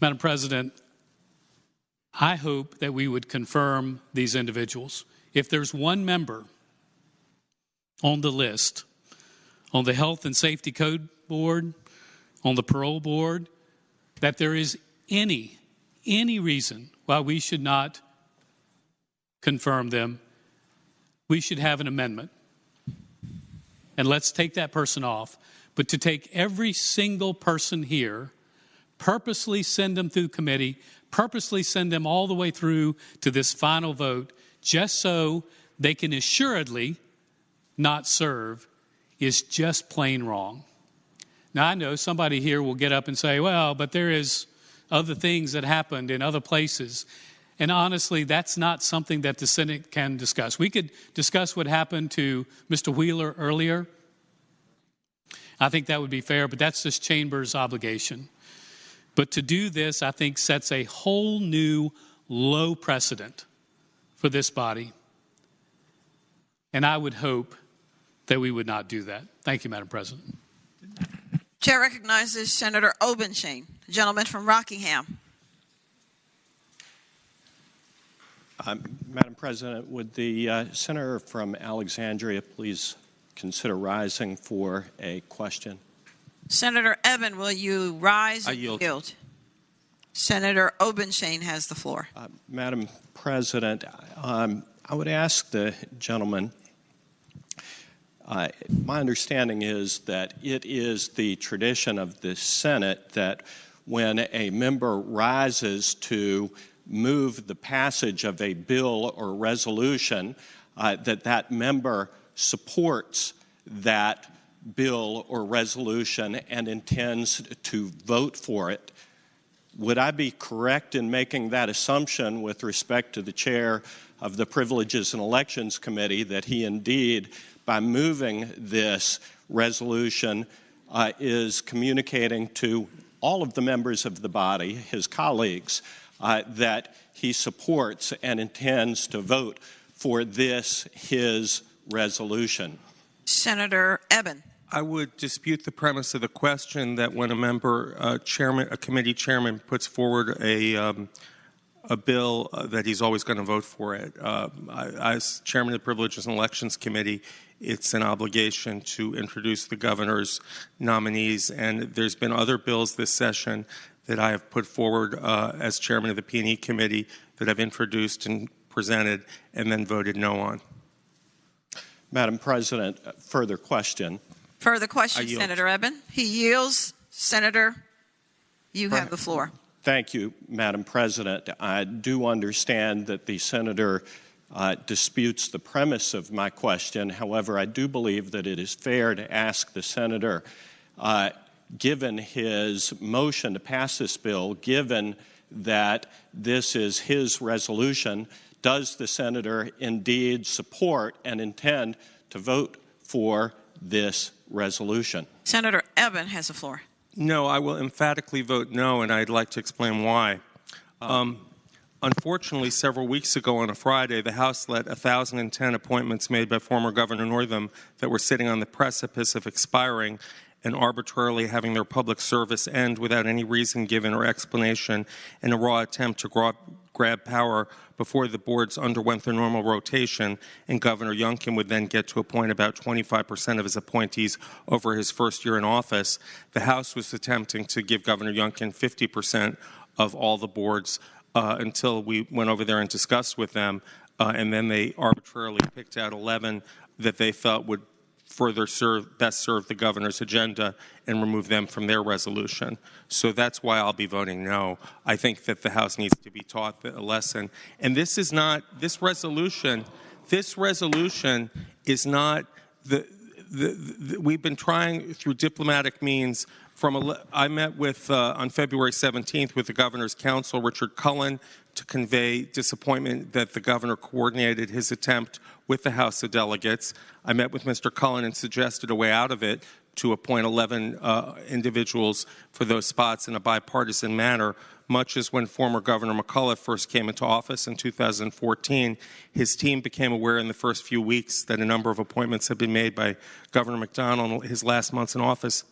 Madam President, I hope that we would confirm these individuals. If there's one member on the list, on the Health and Safety Code Board, on the Parole Board, that there is any reason why we should not confirm them, we should have an amendment. And let's take that person off. But to take every single person here, purposely send them through committee, purposely send them all the way through to this final vote, just so they can assuredly not serve, is just plain wrong. Now, I know somebody here will get up and say, well, but there is other things that happened in other places. And honestly, that's not something that the Senate can discuss. We could discuss what happened to Mr. Wheeler earlier. I think that would be fair, but that's this chamber's obligation. But to do this, I think, sets a whole new low precedent for this body. And I would hope that we would not do that. Thank you, Madam President. Chair recognizes Senator Obenshain, the gentleman from Rockingham. Madam President, would the senator from Alexandria please consider rising for a question? Senator Eben, will you rise I and yield. Senator Obenshain has the floor. Madam President, I would ask the gentleman, my understanding is that it is the tradition of the Senate that when a member rises to move the passage of a bill or resolution, that member supports that bill or resolution and intends to vote for it. Would I be correct in making that assumption with respect to the chair of the Privileges and Elections Committee, that he indeed, by moving this resolution, is communicating to all of the members of the body, his colleagues, that he supports and intends to vote for this, his resolution? Senator Eben. I would dispute the premise of the question that when a member, a committee chairman, puts forward a bill that he's always going to vote for it. As chairman of the Privileges and Elections Committee, it's an obligation to introduce the governor's nominees, and there's been other bills this session that I have put forward as chairman of the P&E Committee that I've introduced and presented and then voted no on. Madam President, further question. Further question, Senator Eben. He yields. Senator, you have the floor. Thank you, Madam President. I do understand that the senator disputes the premise of my question. However, I do believe that it is fair to ask the senator, given his motion to pass this bill, given that this is his resolution, does the senator indeed support and intend to vote for this resolution? Senator Eben has the floor. No, I will emphatically vote no, and I'd like to explain why. Unfortunately, several weeks ago on a Friday, the House let 1,010 appointments made by former Governor Northam that were sitting on the precipice of expiring and arbitrarily having their public service end without any reason given or explanation in a raw attempt to grab power before the boards underwent their normal rotation, and Governor Youngkin would then get to appoint about 25% of his appointees over his first year in office. The House was attempting to give Governor Youngkin 50% of all the boards until we went over there and discussed with them, and then they arbitrarily picked out 11 that they felt would further best serve the governor's agenda and remove them from their resolution. So that's why I'll be voting no. I think that the House needs to be taught a lesson. And this resolution is not we've been trying through diplomatic means I met with, on February 17th with the Governor's Counsel, Richard Cullen, to convey disappointment that the governor coordinated his attempt with the House of Delegates. I met with Mr. Cullen and suggested a way out of it to appoint 11 individuals for those spots in a bipartisan manner, much as when former Governor McAuliffe first came into office in 2014. His team became aware in the first few weeks that a number of appointments had been made by Governor McDonnell in his last months in office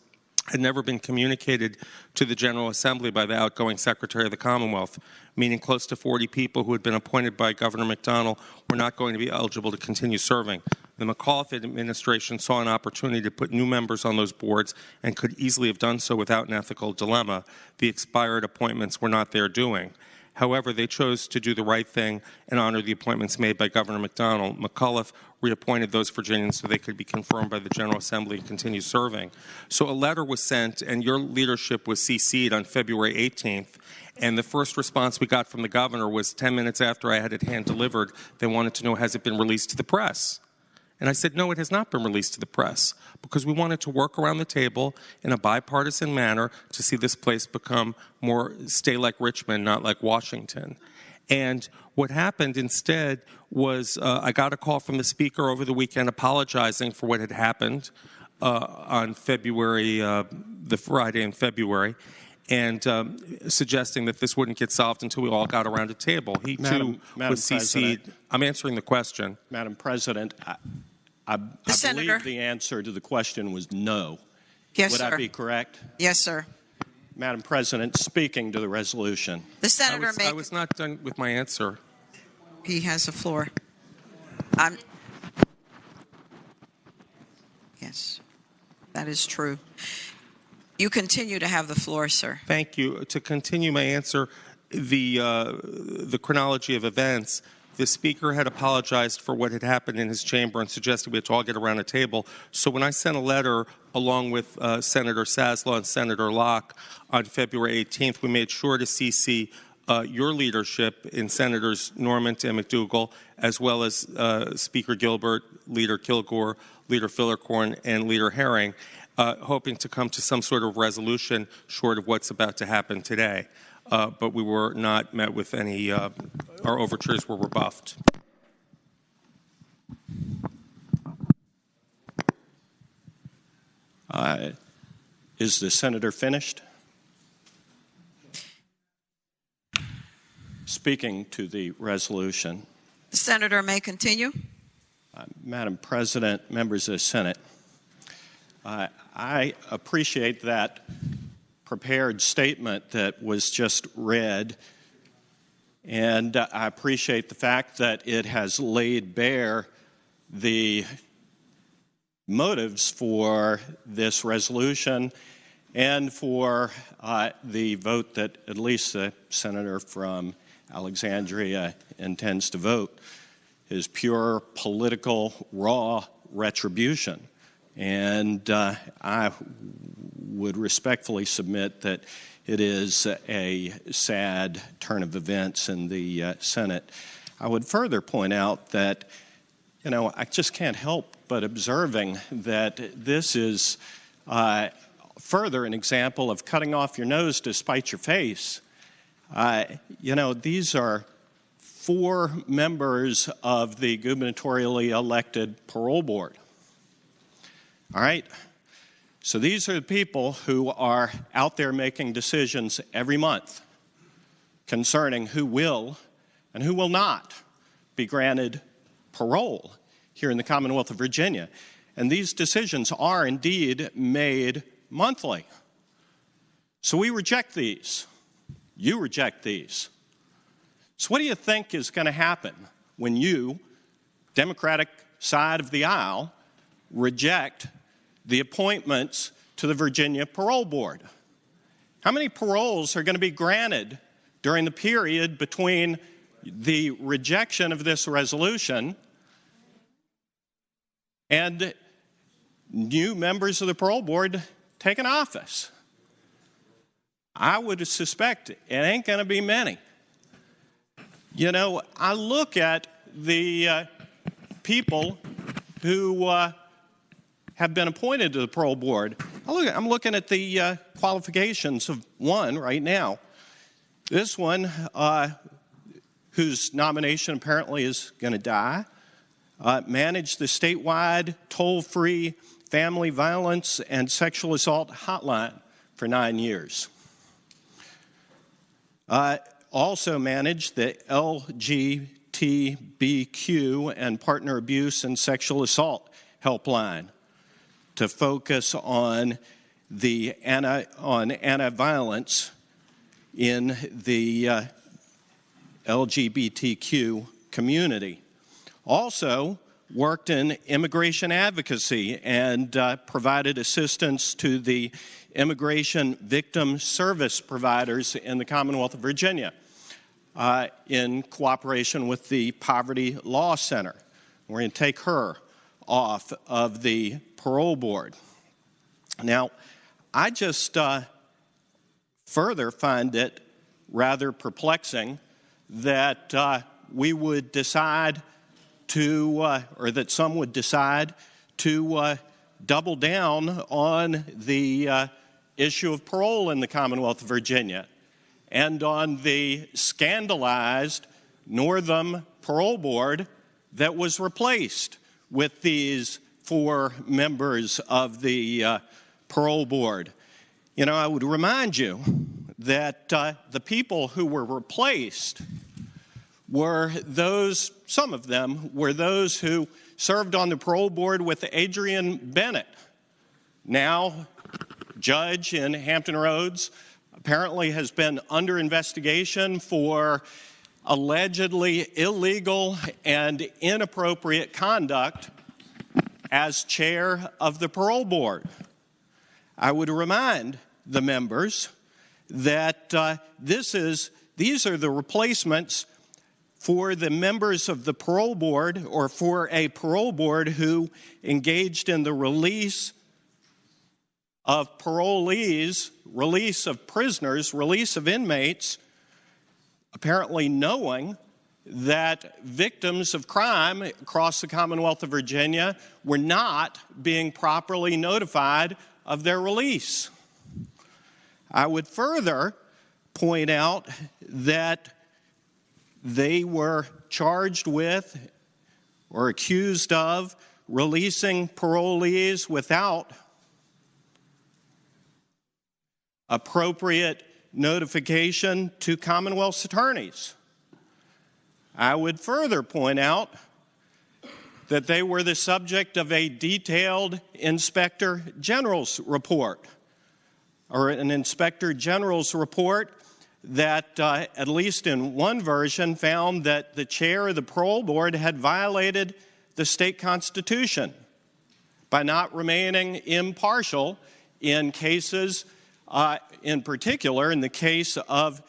had never been communicated to the General Assembly by the outgoing Secretary of the Commonwealth, meaning close to 40 people who had been appointed by Governor McDonnell were not going to be eligible to continue serving. The McAuliffe administration saw an opportunity to put new members on those boards and could easily have done so without an ethical dilemma. The expired appointments were not their doing. However, they chose to do the right thing and honor the appointments made by Governor McDonnell. McAuliffe reappointed those Virginians so they could be confirmed by the General Assembly and continue serving. So a letter was sent, and your leadership was CC'd on February 18th. And the first response we got from the governor was 10 minutes after I had it hand-delivered, they wanted to know, has it been released to the press? And I said, no, it has not been released to the press, because we wanted to work around the table in a bipartisan manner to see this place become more, stay like Richmond, not like Washington. And what happened instead was I got a call from the speaker over the weekend apologizing for what had happened on February, the Friday in February, and suggesting that this wouldn't get solved until we all got around a table. He, too, was CC'd. I'm answering the question. Madam President, I believe the answer to the question was no. Yes, Would sir. I be correct? Yes, sir. Madam President, speaking to the resolution. The senator I was not done with my answer. He has the floor. Yes, that is true. You continue to have the floor, sir. Thank you. To continue my answer, the chronology of events, the speaker had apologized for what had happened in his chamber and suggested we had to all get around a table. So when I sent a letter along with Senator Saslow and Senator Locke on February 18th, we made sure to CC your leadership in Senators Norment and McDougal, as well as Speaker Gilbert, Leader Kilgore, Leader Fillercorn, and Leader Herring, hoping to come to some sort of resolution short of what's about to happen today. But we were not met with any, our overtures were rebuffed. Is the senator finished? Speaking to the resolution. The senator may continue. Madam President, members of the Senate, I appreciate that prepared statement that was just read, and I appreciate the fact that it has laid bare the motives for this resolution and for the vote that at least the senator from Alexandria intends to vote is pure political, raw retribution. And I would respectfully submit that it is a sad turn of events in the Senate. I would further point out that, you know, I just can't help but observing that this is further an example of cutting off your nose to spite your face. You know, these are 4 members of the gubernatorially elected parole board. All right? So these are the people who are out there making decisions every month concerning who will and who will not be granted parole here in the Commonwealth of Virginia. And these decisions are indeed made monthly. So we reject these. You reject these. So what do you think is going to happen when you, Democratic side of the aisle, reject the appointments to the Virginia Parole Board? How many paroles are going to be granted during the period between the rejection of this resolution and new members of the parole board taking office? I would suspect it ain't going to be many. You know, I look at the people who have been appointed to the parole board. I'm looking at the qualifications of one right now. This one whose nomination apparently is going to die, managed the statewide toll-free family violence and sexual assault hotline for 9 years. Also managed the LGBTQ and partner abuse and sexual assault helpline to focus on anti-violence in the LGBTQ community. Also worked in immigration advocacy and provided assistance to the immigration victim service providers in the Commonwealth of Virginia in cooperation with the Poverty Law Center. We're going to take her off of the parole board. Now, I just further find it rather perplexing that we would decide to, or that some would decide to double down on the issue of parole in the Commonwealth of Virginia and on the scandalized Northam Parole Board that was replaced with these 4 members of the parole board. You know, I would remind you that the people who were replaced were those, some of them were those who served on the parole board with Adrian Bennett, now judge in Hampton Roads, apparently has been under investigation for allegedly illegal and inappropriate conduct as chair of the parole board. I would remind the members that these are the replacements for the members of the parole board, or for a parole board who engaged in the release of parolees, release of prisoners, release of inmates, apparently knowing that victims of crime across the Commonwealth of Virginia were not being properly notified of their release. I would further point out that they were charged with or accused of releasing parolees without appropriate notification to Commonwealth's attorneys. I would further point out that they were the subject of a detailed Inspector General's report, or an Inspector General's report that, at least in one version, found that the chair of the parole board had violated the state constitution by not remaining impartial in cases, in particular in the case of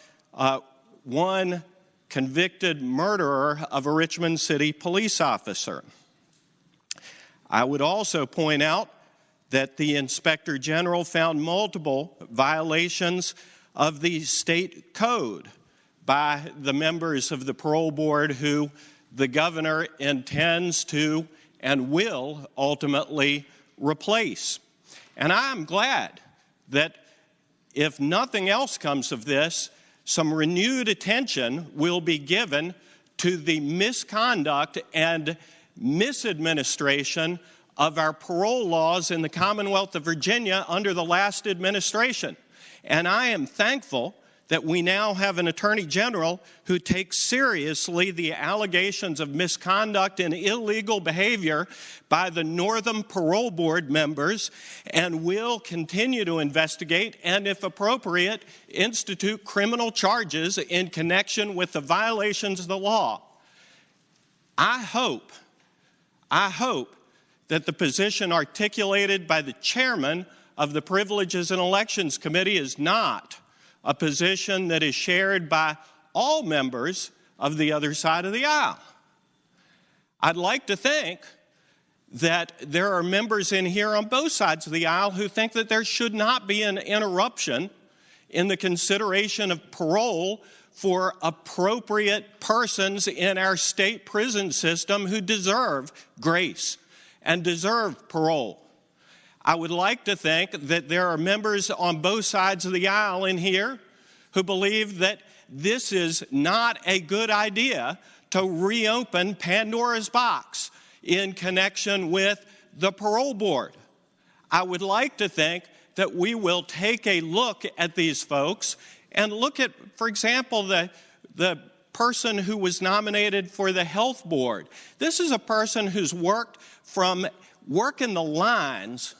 one convicted murderer of a Richmond City police officer. I would also point out that the Inspector General found multiple violations of the state code by the members of the parole board who the governor intends to and will ultimately replace. And I'm glad that if nothing else comes of this, some renewed attention will be given to the misconduct and misadministration of our parole laws in the Commonwealth of Virginia under the last administration. And I am thankful that we now have an Attorney General who takes seriously the allegations of misconduct and illegal behavior by the Northam Parole Board members and will continue to investigate and, if appropriate, institute criminal charges in connection with the violations of the law. I hope that the position articulated by the chairman of the Privileges and Elections Committee is not a position that is shared by all members of the other side of the aisle. I'd like to think that there are members in here on both sides of the aisle who think that there should not be an interruption in the consideration of parole for appropriate persons in our state prison system who deserve grace and deserve parole. I would like to think that there are members on both sides of the aisle in here who believe that this is not a good idea to reopen Pandora's box in connection with the parole board. I would like to think that we will take a look at these folks and look at, for example, the person who was nominated for the health board. This is a person who's worked from working the lines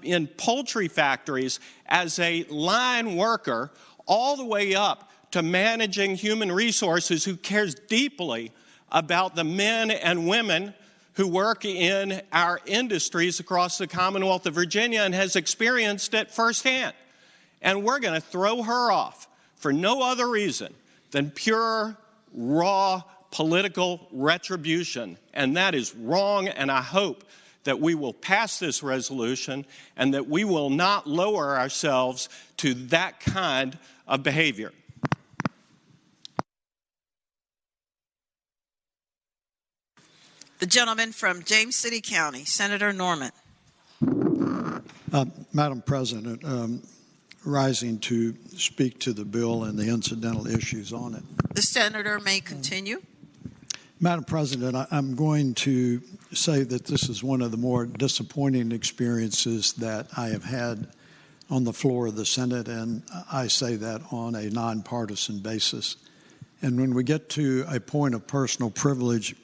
in poultry factories as a line worker all the way up to managing human resources, who cares deeply about the men and women who work in our industries across the Commonwealth of Virginia and has experienced it firsthand. And we're going to throw her off for no other reason than pure, raw political retribution. And that is wrong, and I hope that we will pass this resolution and that we will not lower ourselves to that kind of behavior. The gentleman from James City County, Senator Norman. Madam President, rising to speak to the bill and the incidental issues on it. The senator may continue. Madam President, I'm going to say that this is one of the more disappointing experiences that I have had on the floor of the Senate, and I say that on a nonpartisan basis. And when we get to a point of personal privilege,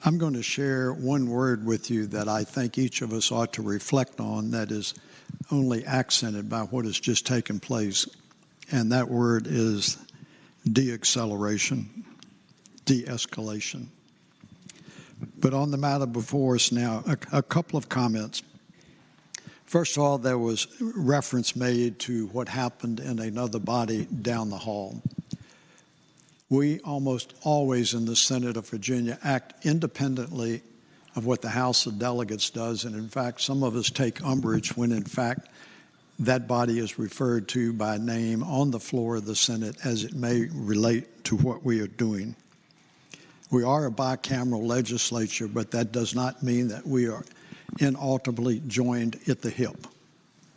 I'm going to share one word with you that I think each of us ought to reflect on that is only accented by what has just taken place, and that word is de-acceleration, de-escalation. But on the matter before us now, a couple of comments. First of all, there was reference made to what happened in another body down the hall. We almost always in the Senate of Virginia act independently of what the House of Delegates does, and in fact, some of us take umbrage when in fact that body is referred to by name on the floor of the Senate as it may relate to what we are doing. We are a bicameral legislature, but that does not mean that we are inauditably joined at the hip.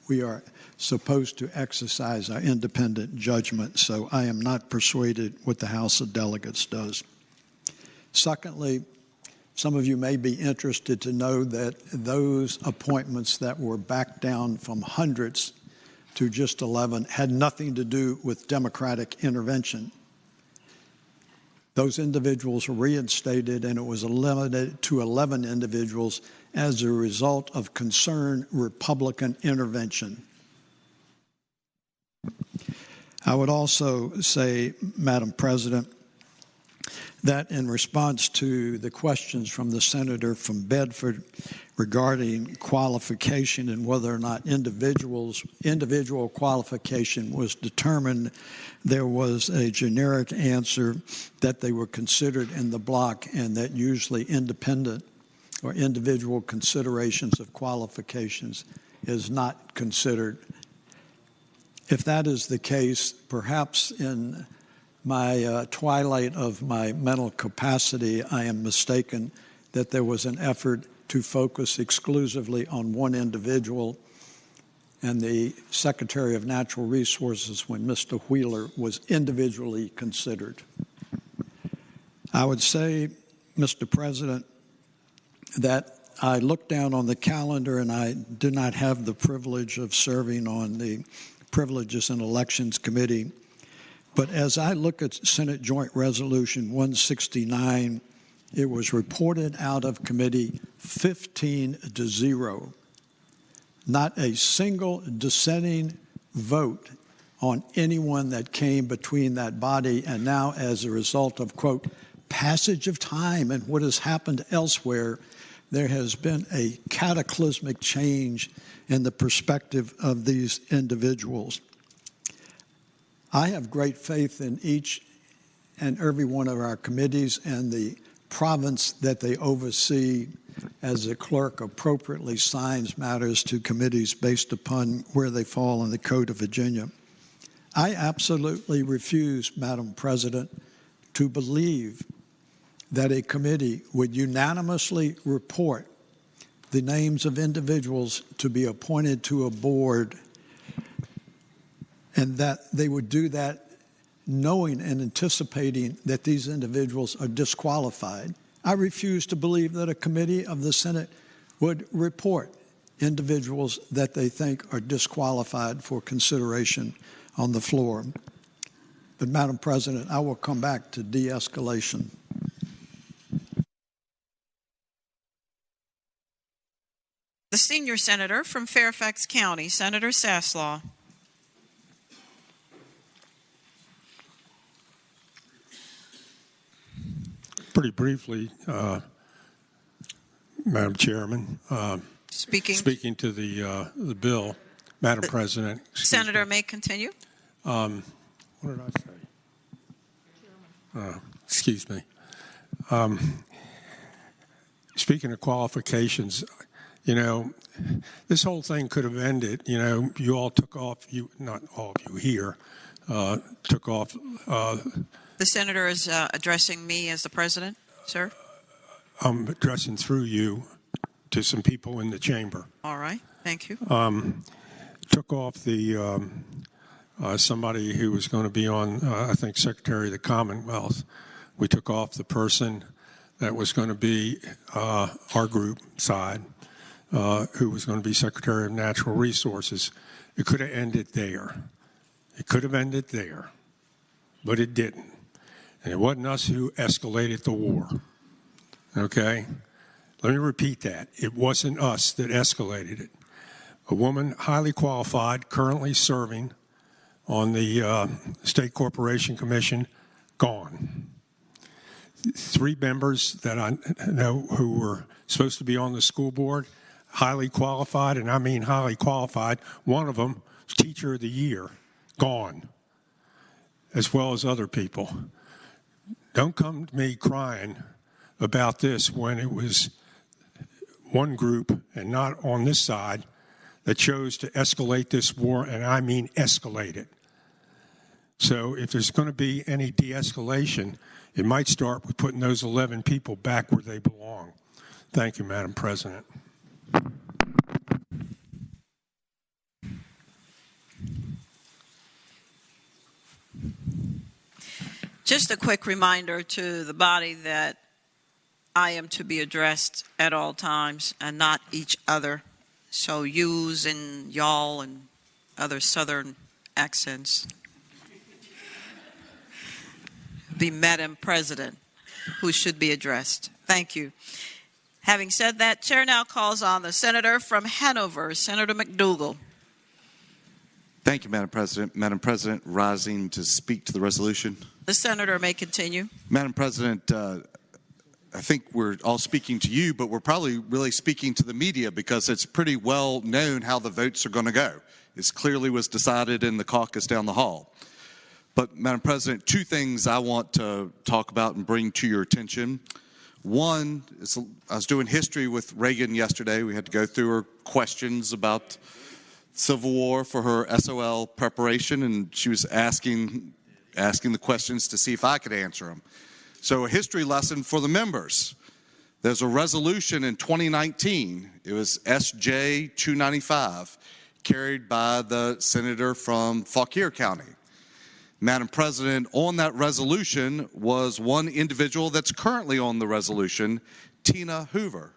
We are supposed to exercise our independent judgment, so I am not persuaded what the House of Delegates does. Secondly, some of you may be interested to know that those appointments that were backed down from hundreds to just 11 had nothing to do with Democratic intervention. Those individuals were reinstated, and it was limited to 11 individuals as a result of concerned Republican intervention. I would also say, Madam President, that in response to the questions from the senator from Bedford regarding qualification and whether or not individual qualification was determined, there was a generic answer that they were considered in the block and that usually independent or individual considerations of qualifications is not considered. If that is the case, perhaps in my twilight of my mental capacity, I am mistaken that there was an effort to focus exclusively on one individual, and the Secretary of Natural Resources when Mr. Wheeler was individually considered. I would say, Mr. President, that I look down on the calendar and I do not have the privilege of serving on the Privileges and Elections Committee. But as I look at Senate Joint Resolution 169, it was reported out of committee 15-0. Not a single dissenting vote on anyone that came between that body. And now, as a result of, quote, passage of time and what has happened elsewhere, there has been a cataclysmic change in the perspective of these individuals. I have great faith in each and every one of our committees and the province that they oversee as the clerk appropriately signs matters to committees based upon where they fall in the Code of Virginia. I absolutely refuse, Madam President, to believe that a committee would unanimously report the names of individuals to be appointed to a board and that they would do that knowing and anticipating that these individuals are disqualified. I refuse to believe that a committee of the Senate would report individuals that they think are disqualified for consideration on the floor. But, Madam President, I will come back to de-escalation. The senior senator from Fairfax County, Senator Saslaw. Pretty briefly, Madam Chairman, speaking to the bill, Madam President. Senator may continue. What did I say? Excuse me. Speaking of qualifications, you know, this whole thing could have ended. You know, you all took off. Not all of you here took off. The senator is addressing me as the president, sir. I'm addressing through you to some people in the chamber. All right. Thank you. Took off the somebody who was going to be on, I think, Secretary of the Commonwealth. We took off the person that was going to be our group side, who was going to be Secretary of Natural Resources. It could have ended there. It could have ended there, but it didn't. And it wasn't us who escalated the war. Okay? Let me repeat that. It wasn't us that escalated it. A woman highly qualified, currently serving on the State Corporation Commission, gone. 3 members that I know who were supposed to be on the school board, highly qualified, and I mean highly qualified. One of them, Teacher of the Year, gone, as well as other people. Don't come to me crying about this when it was one group and not on this side that chose to escalate this war, and I mean escalate it. So if there's going to be any de-escalation, it might start with putting those 11 people back where they belong. Thank you, Madam President. Just a quick reminder to the body that I am to be addressed at all times and not each other. So yous and y'all and other southern accents. Be Madam President, who should be addressed. Thank you. Having said that, Chair now calls on the senator from Hanover, Senator McDougal. Thank you, Madam President. Madam President, rising to speak to the resolution. The senator may continue. Madam President, I think we're all speaking to you, but we're probably really speaking to the media because it's pretty well known how the votes are going to go. It clearly was decided in the caucus down the hall. But, Madam President, 2 things I want to talk about and bring to your attention. One is I was doing history with Reagan yesterday. We had to go through her questions about Civil War for her SOL preparation, and she was asking the questions to see if I could answer them. So a history lesson for the members. There's a resolution in 2019. It was SJ 295, carried by the senator from Fauquier County. Madam President, on that resolution was one individual that's currently on the resolution, Tina Hoover.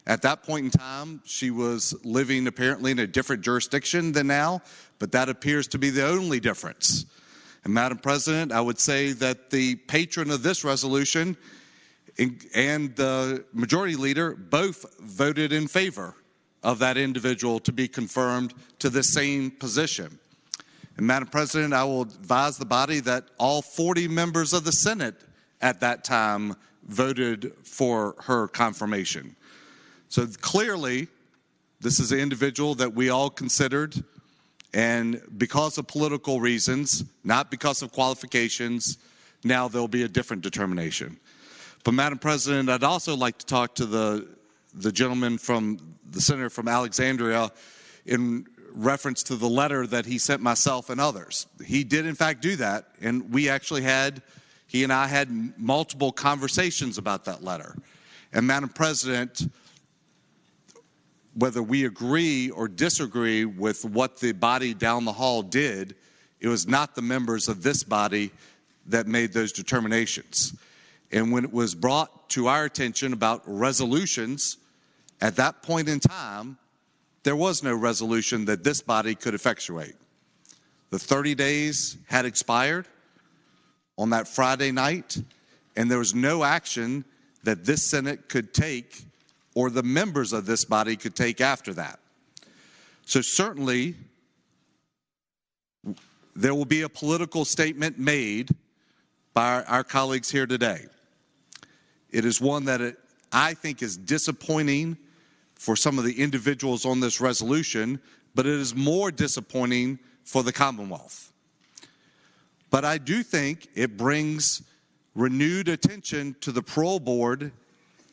At that point in time, she was living apparently in a different jurisdiction than now, but that appears to be the only difference. And Madam President, I would say that the patron of this resolution and the majority leader both voted in favor of that individual to be confirmed to the same position. And Madam President, I will advise the body that all 40 members of the Senate at that time voted for her confirmation. So clearly, this is an individual that we all considered, and because of political reasons, not because of qualifications, now there'll be a different determination. But Madam President, I'd also like to talk to the gentleman from the senator from Alexandria in reference to the letter that he sent myself and others. He did in fact do that, and he and I had multiple conversations about that letter. And Madam President, whether we agree or disagree with what the body down the hall did, It was not the members of this body that made those determinations. And when it was brought to our attention about resolutions, at that point in time, there was no resolution that this body could effectuate. The 30 days had expired on that Friday night, and there was no action that this Senate could take or the members of this body could take after that. So certainly, there will be a political statement made by our colleagues here today. It is one that I think is disappointing for some of the individuals on this resolution, but it is more disappointing for the Commonwealth. But I do think it brings renewed attention to the parole board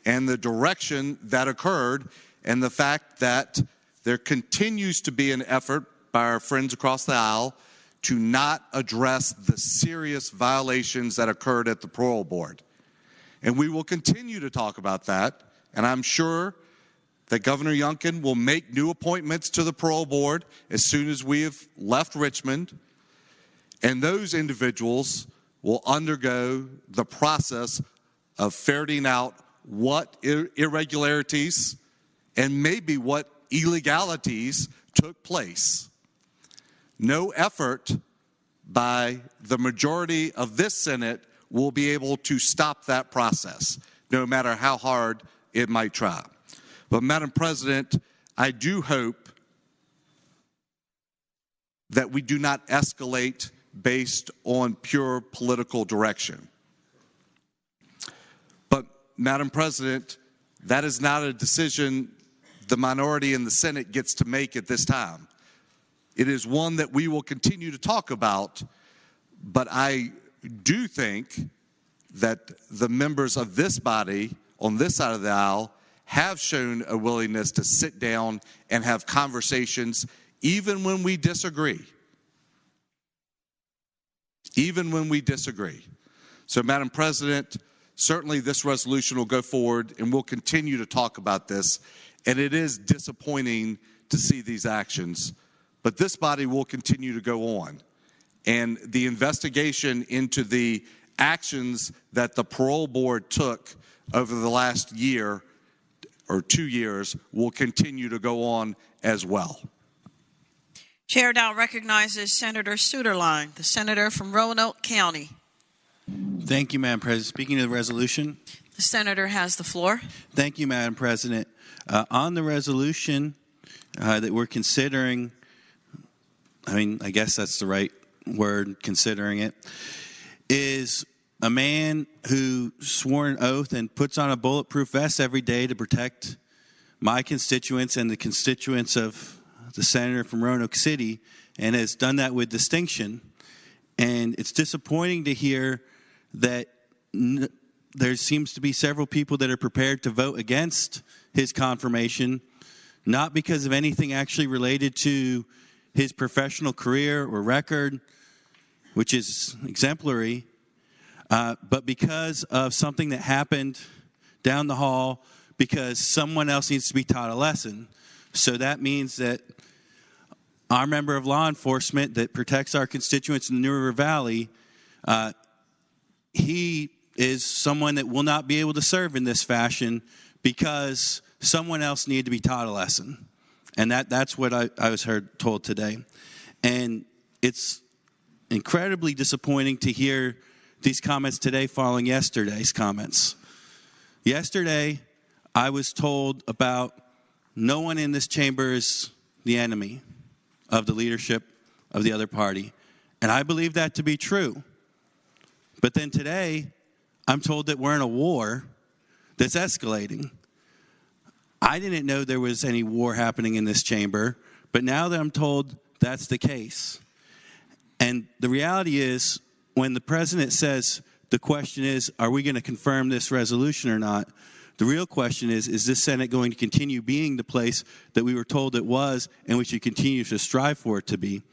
and the direction that occurred, and the fact that there continues to be an effort by our friends across the aisle to not address the serious violations that occurred at the parole board. And we will continue to talk about that, and I'm sure that Governor Youngkin will make new appointments to the parole board as soon as we have left Richmond, and those individuals will undergo the process of ferreting out what irregularities and maybe what illegalities took place. No effort by the majority of this Senate will be able to stop that process, no matter how hard it might try. But Madam President, I do hope that we do not escalate based on pure political direction. But Madam President, that is not a decision the minority in the Senate gets to make at this time. It is one that we will continue to talk about, but I do think that the members of this body on this side of the aisle have shown a willingness to sit down and have conversations even when we disagree. Even when we disagree. So, Madam President, certainly this resolution will go forward and we'll continue to talk about this. And it is disappointing to see these actions, but this body will continue to go on. And the investigation into the actions that the parole board took over the last year or 2 years will continue to go on as well. Chair now recognizes Senator Suderline, the senator from Roanoke County. Thank you, Madam President. Speaking of the resolution. The senator has the floor. Thank you, Madam President. On the resolution that we're considering, I guess that's the right word, considering it, is a man who swore an oath and puts on a bulletproof vest every day to protect my constituents and the constituents of the senator from Roanoke City, and has done that with distinction. And it's disappointing to hear that there seems to be several people that are prepared to vote against his confirmation, not because of anything actually related to his professional career or record, which is exemplary, but because of something that happened down the hall because someone else needs to be taught a lesson. So that means that our member of law enforcement that protects our constituents in the New River Valley, he is someone that will not be able to serve in this fashion because someone else needed to be taught a lesson. And that's what I was told today. And it's incredibly disappointing to hear these comments today following yesterday's comments. Yesterday, I was told about no one in this chamber is the enemy of the leadership of the other party. And I believe that to be true. But then today, I'm told that we're in a war that's escalating. I didn't know there was any war happening in this chamber, but now that I'm told that's the case. And the reality is, when the president says the question is, are we going to confirm this resolution or not? The real question is this Senate going to continue being the place that we were told it was and we should continue to strive for it to be?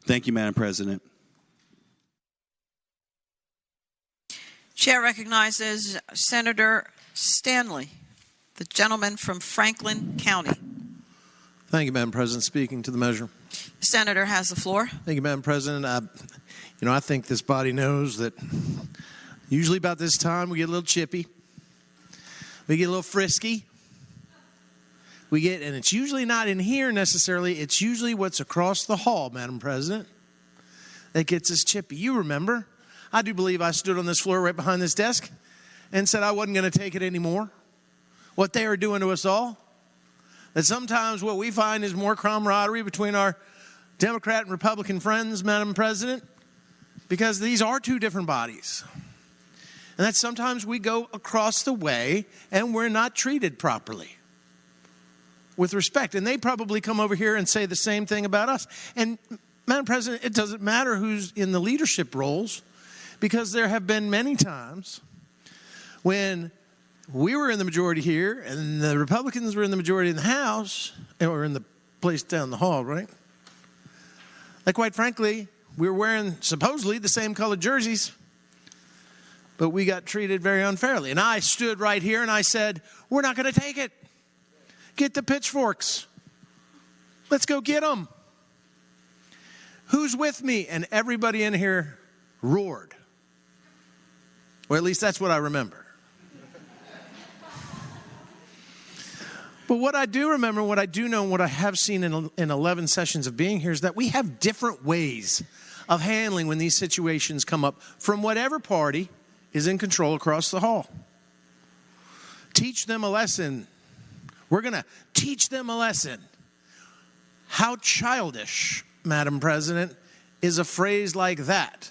Thank you, Madam President. Chair recognizes Senator Stanley, the gentleman from Franklin County. Thank you, Madam President. Speaking to the measure. The senator has the floor. Thank you, Madam President. I think this body knows that usually about this time we get a little chippy. We get a little frisky. And it's usually not in here necessarily. It's usually what's across the hall, Madam President, that gets us chippy. You remember, I do believe I stood on this floor right behind this desk and said I wasn't going to take it anymore. What they are doing to us all. That sometimes what we find is more camaraderie between our Democrat and Republican friends, Madam President, because these are two different bodies. And that sometimes we go across the way and we're not treated properly with respect. And they probably come over here and say the same thing about us. And Madam President, it doesn't matter who's in the leadership roles, because there have been many times when we were in the majority here and the Republicans were in the majority in the House, or in the place down the hall, right? Like, quite frankly, we were wearing supposedly the same colored jerseys, but we got treated very unfairly. And I stood right here and I said, we're not going to take it. Get the pitchforks. Let's go get them. Who's with me? And everybody in here roared. Or at least that's what I remember. But what I do remember, what I do know, and what I have seen in 11 sessions of being here is that we have different ways of handling when these situations come up from whatever party is in control across the hall. Teach them a lesson. We're going to teach them a lesson. How childish, Madam President, is a phrase like that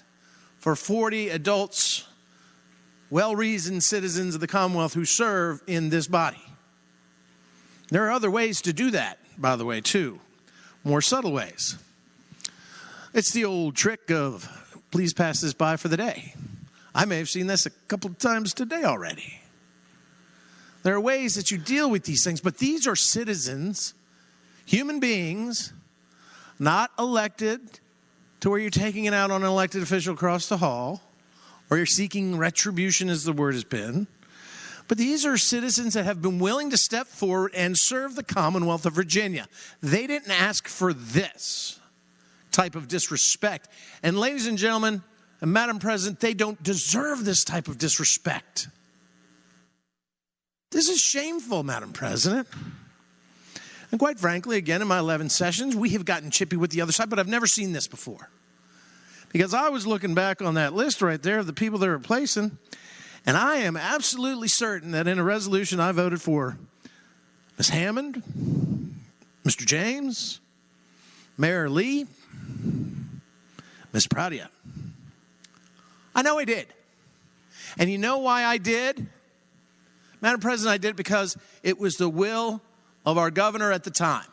for 40 adults, well-reasoned citizens of the Commonwealth who serve in this body. There are other ways to do that, by the way, too. More subtle ways. It's the old trick of, please pass this by for the day. I may have seen this a couple of times today already. There are ways that you deal with these things, but these are citizens, human beings, not elected to where you're taking it out on an elected official across the hall, or you're seeking retribution, as the word has been. But these are citizens that have been willing to step forward and serve the Commonwealth of Virginia. They didn't ask for this type of disrespect. And ladies and gentlemen, and Madam President, they don't deserve this type of disrespect. This is shameful, Madam President. And quite frankly, again, in my 11 sessions, we have gotten chippy with the other side, but I've never seen this before. Because I was looking back on that list right there of the people they're replacing, and I am absolutely certain that in a resolution I voted for Ms. Hammond, Mr. James, Mayor Lee, Ms. Pradia. I know I did. And you know why I did? Madam President, I did it because it was the will of our governor at the time.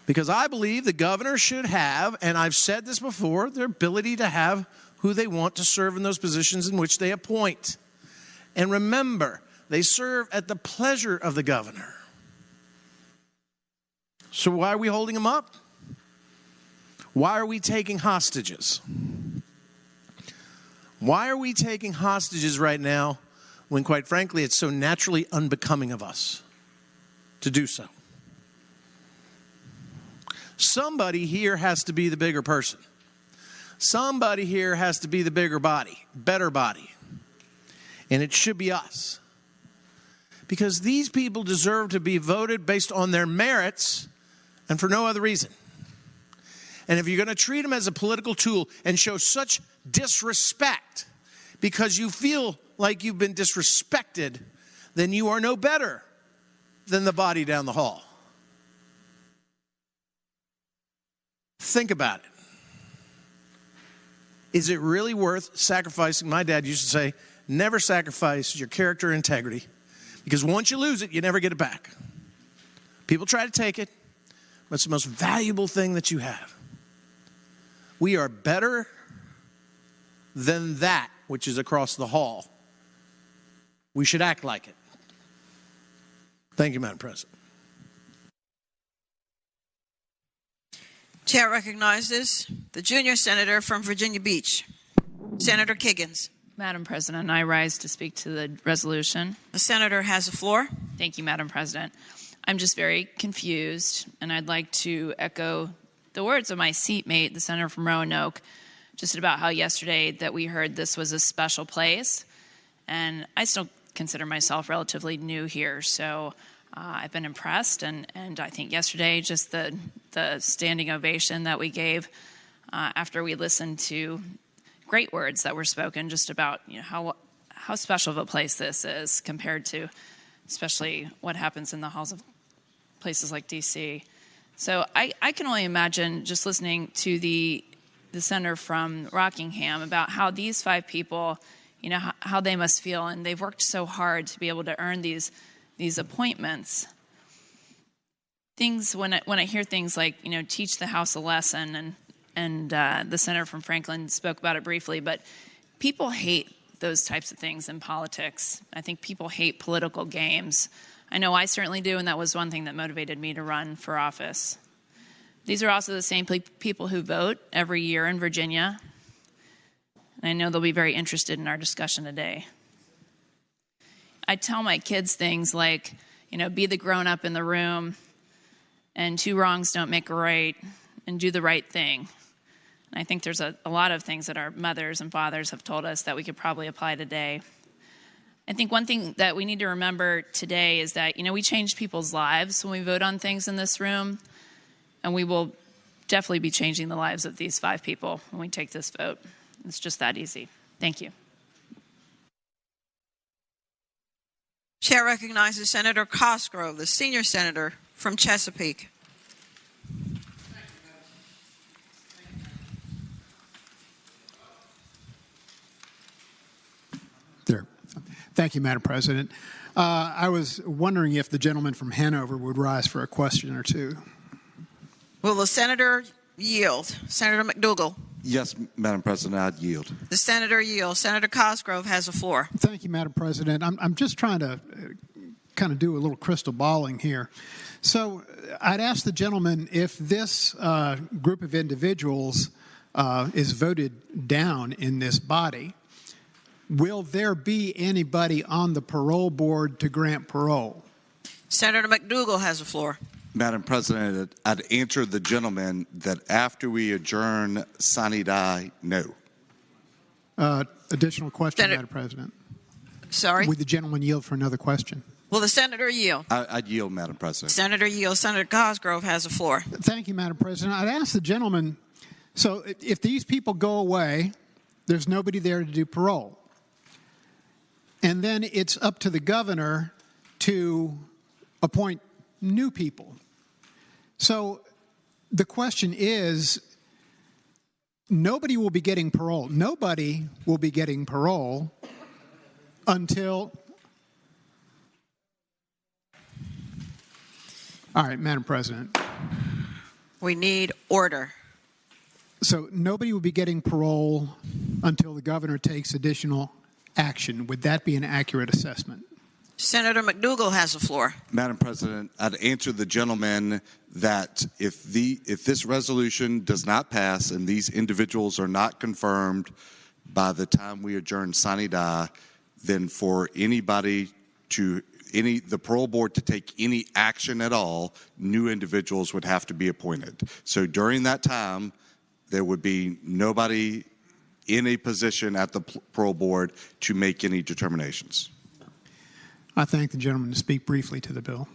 Because I believe the governor should have, and I've said this before, their ability to have who they want to serve in those positions in which they appoint. And remember, they serve at the pleasure of the governor. So why are we holding them up? Why are we taking hostages? Why are we taking hostages right now when, quite frankly, it's so naturally unbecoming of us to do so? Somebody here has to be the bigger person. Somebody here has to be the bigger body, better body. And it should be us. Because these people deserve to be voted based on their merits and for no other reason. And if you're going to treat them as a political tool and show such disrespect because you feel like you've been disrespected, then you are no better than the body down the hall. Think about it. Is it really worth sacrificing? My dad used to say, never sacrifice your character and integrity, because once you lose it, you never get it back. People try to take it, but it's the most valuable thing that you have. We are better than that which is across the hall. We should act like it. Thank you, Madam President. Chair recognizes the junior senator from Virginia Beach, Senator Kiggins. Madam President, I rise to speak to the resolution. The senator has the floor. Thank you, Madam President. I'm just very confused, and I'd like to echo the words of my seatmate, the senator from Roanoke, just about how yesterday that we heard this was a special place. And I still consider myself relatively new here, so I've been impressed. And I think yesterday, just the standing ovation that we gave after we listened to great words that were spoken just about how special of a place this is compared to especially what happens in the halls of places like D.C. So I can only imagine just listening to the senator from Rockingham about how these 5 people, how they must feel, and they've worked so hard to be able to earn these appointments. Things when I hear things like teach the House a lesson, and the senator from Franklin spoke about it briefly, but people hate those types of things in politics. I think people hate political games. I know I certainly do, and that was one thing that motivated me to run for office. These are also the same people who vote every year in Virginia, and I know they'll be very interested in our discussion today. I tell my kids things like, be the grown-up in the room, and 2 wrongs don't make a right, and do the right thing. And I think there's a lot of things that our mothers and fathers have told us that we could probably apply today. I think one thing that we need to remember today is that, we change people's lives when we vote on things in this room, and we will definitely be changing the lives of these 5 people when we take this vote. It's just that easy. Thank you. Chair recognizes Senator Cosgrove, the senior senator from Chesapeake. Thank you, Madam President. I was wondering if the gentleman from Hanover would rise for a question or two. Will the senator yield? Senator McDougall. Yes, Madam President, I'd yield. The senator yields. Senator Cosgrove has the floor. Thank you, Madam President. I'm just trying to kind of do a little crystal balling here. So I'd ask the gentleman if this group of individuals is voted down in this body, will there be anybody on the parole board to grant parole? Senator McDougall has the floor. Madam President, I'd answer the gentleman that after we adjourn sine die, no. Additional question, Madam President. Sorry? Would the gentleman yield for another question? Will the senator yield? I'd yield, Madam President. Senator yields. Senator Cosgrove has the floor. Thank you, Madam President. I'd ask the gentleman, so if these people go away, there's nobody there to do parole. And then it's up to the governor to appoint new people. So the question is, nobody will be getting parole. Nobody will be getting parole until... All right, Madam President. We need order. So nobody will be getting parole until the governor takes additional action. Would that be an accurate assessment? Senator McDougall has the floor. Madam President, I'd answer the gentleman that if this resolution does not pass and these individuals are not confirmed by the time we adjourn sine die, then for anybody the parole board to take any action at all, new individuals would have to be appointed. So during that time, there would be nobody in a position at the parole board to make any determinations. I thank the gentleman to speak briefly to the bill.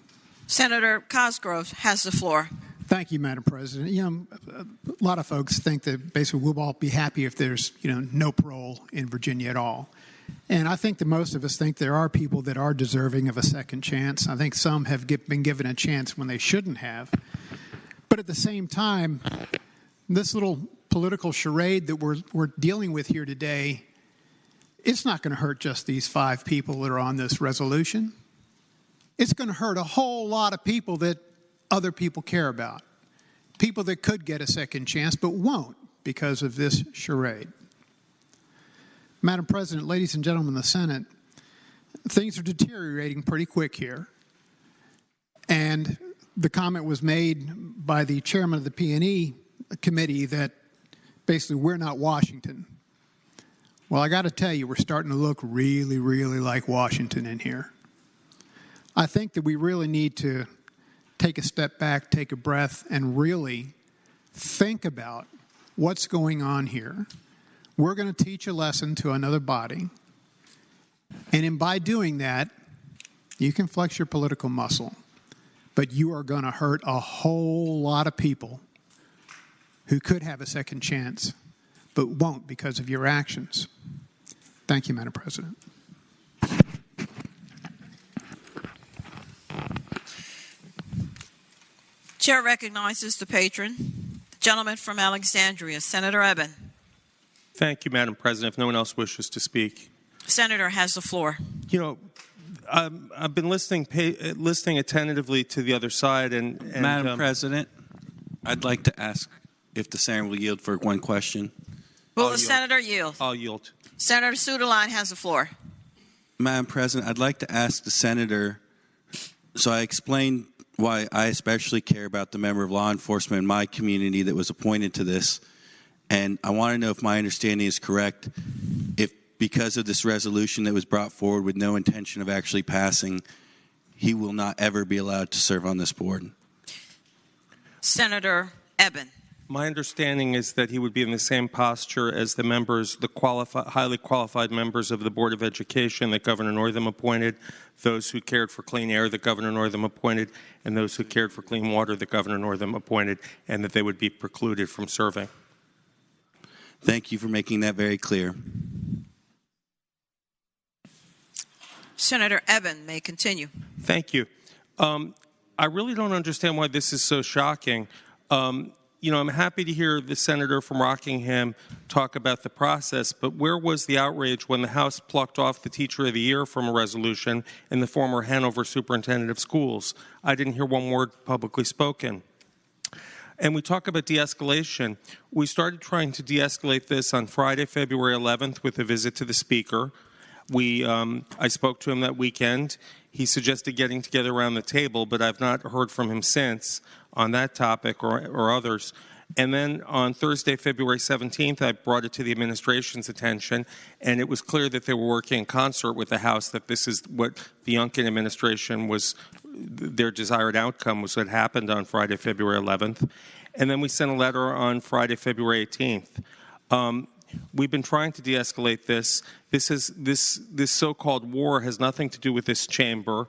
Senator Cosgrove has the floor. Thank you, Madam President. A lot of folks think that basically we'll all be happy if there's no parole in Virginia at all. And I think that most of us think there are people that are deserving of a second chance. I think some have been given a chance when they shouldn't have. But at the same time, this little political charade that we're dealing with here today, it's not going to hurt just these 5 people that are on this resolution. It's going to hurt a whole lot of people that other people care about. People that could get a second chance but won't because of this charade. Madam President, ladies and gentlemen of the Senate, things are deteriorating pretty quick here. And the comment was made by the chairman of the P&E committee that basically we're not Washington. Well, I got to tell you, we're starting to look really, really like Washington in here. I think that we really need to take a step back, take a breath, and really think about what's going on here. We're going to teach a lesson to another body. And by doing that, you can flex your political muscle. But you are going to hurt a whole lot of people who could have a second chance, but won't because of your actions. Thank you, Madam President. Chair recognizes the patron, the gentleman from Alexandria, Senator Eben. Thank you, Madam President. If no one else wishes to speak. Senator has the floor. You know, I've been listening attentively to the other side. And Madam President, I'd like to ask if the senator will yield for one question. Will the senator yield? I'll yield. Senator Suderline has the floor. Madam President, I'd like to ask the senator, so I explained why I especially care about the member of law enforcement in my community that was appointed to this. And I want to know if my understanding is correct, if because of this resolution that was brought forward with no intention of actually passing, he will not ever be allowed to serve on this board. Senator Eben. My understanding is that he would be in the same posture as the members, the highly qualified members of the Board of Education that Governor Northam appointed, those who cared for clean air that Governor Northam appointed, and those who cared for clean water that Governor Northam appointed, and that they would be precluded from serving. Thank you for making that very clear. Senator Eben may continue. Thank you. I really don't understand why this is so shocking. You know, I'm happy to hear the senator from Rockingham talk about the process, but where was the outrage when the House plucked off the Teacher of the Year from a resolution in the former Hanover Superintendent of Schools? I didn't hear one word publicly spoken. And we talk about de-escalation. We started trying to de-escalate this on Friday, February 11th with a visit to the Speaker. I spoke to him that weekend. He suggested getting together around the table, but I've not heard from him since on that topic or others. And then on Thursday, February 17th, I brought it to the administration's attention, and it was clear that they were working in concert with the House, that this is what the Youngkin administration was, their desired outcome was what happened on Friday, February 11th. And then we sent a letter on Friday, February 18th. We've been trying to de-escalate this. This so-called war has nothing to do with this chamber.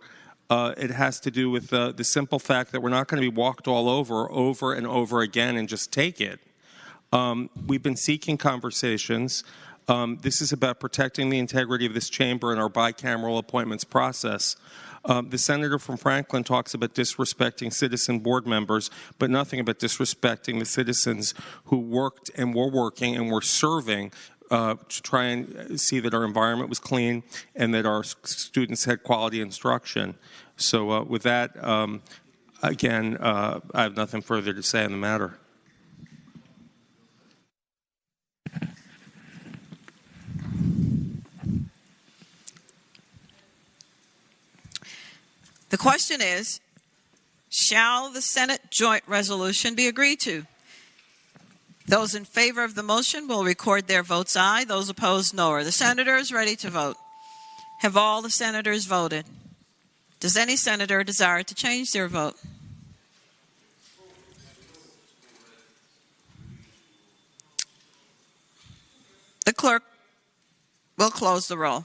It has to do with the simple fact that we're not going to be walked all over and over again and just take it. We've been seeking conversations. This is about protecting the integrity of this chamber and our bicameral appointments process. The senator from Franklin talks about disrespecting citizen board members, but nothing about disrespecting the citizens who worked and were working and were serving to try and see that our environment was clean and that our students had quality instruction. So with that, again, I have nothing further to say on the matter. The question is, shall the Senate joint resolution be agreed to? Those in favor of the motion will record their votes aye. Those opposed, no. Are the senators ready to vote? Have all the senators voted? Does any senator desire to change their vote? The clerk will close the roll.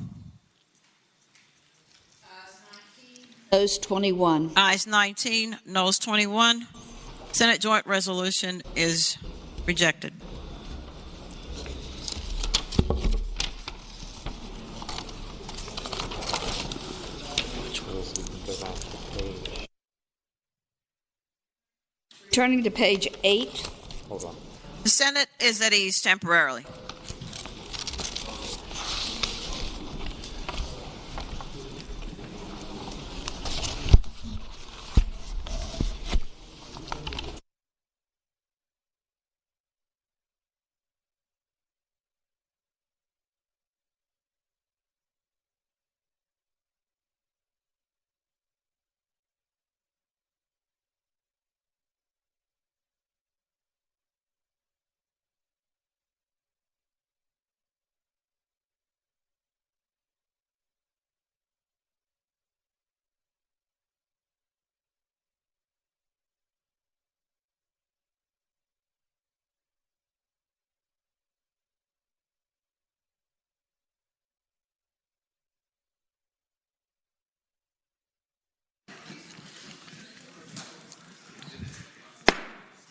Noes 21. Ayes 19, noes 21. Senate joint resolution is rejected. Turning to page 8. Hold on. The Senate is at ease temporarily.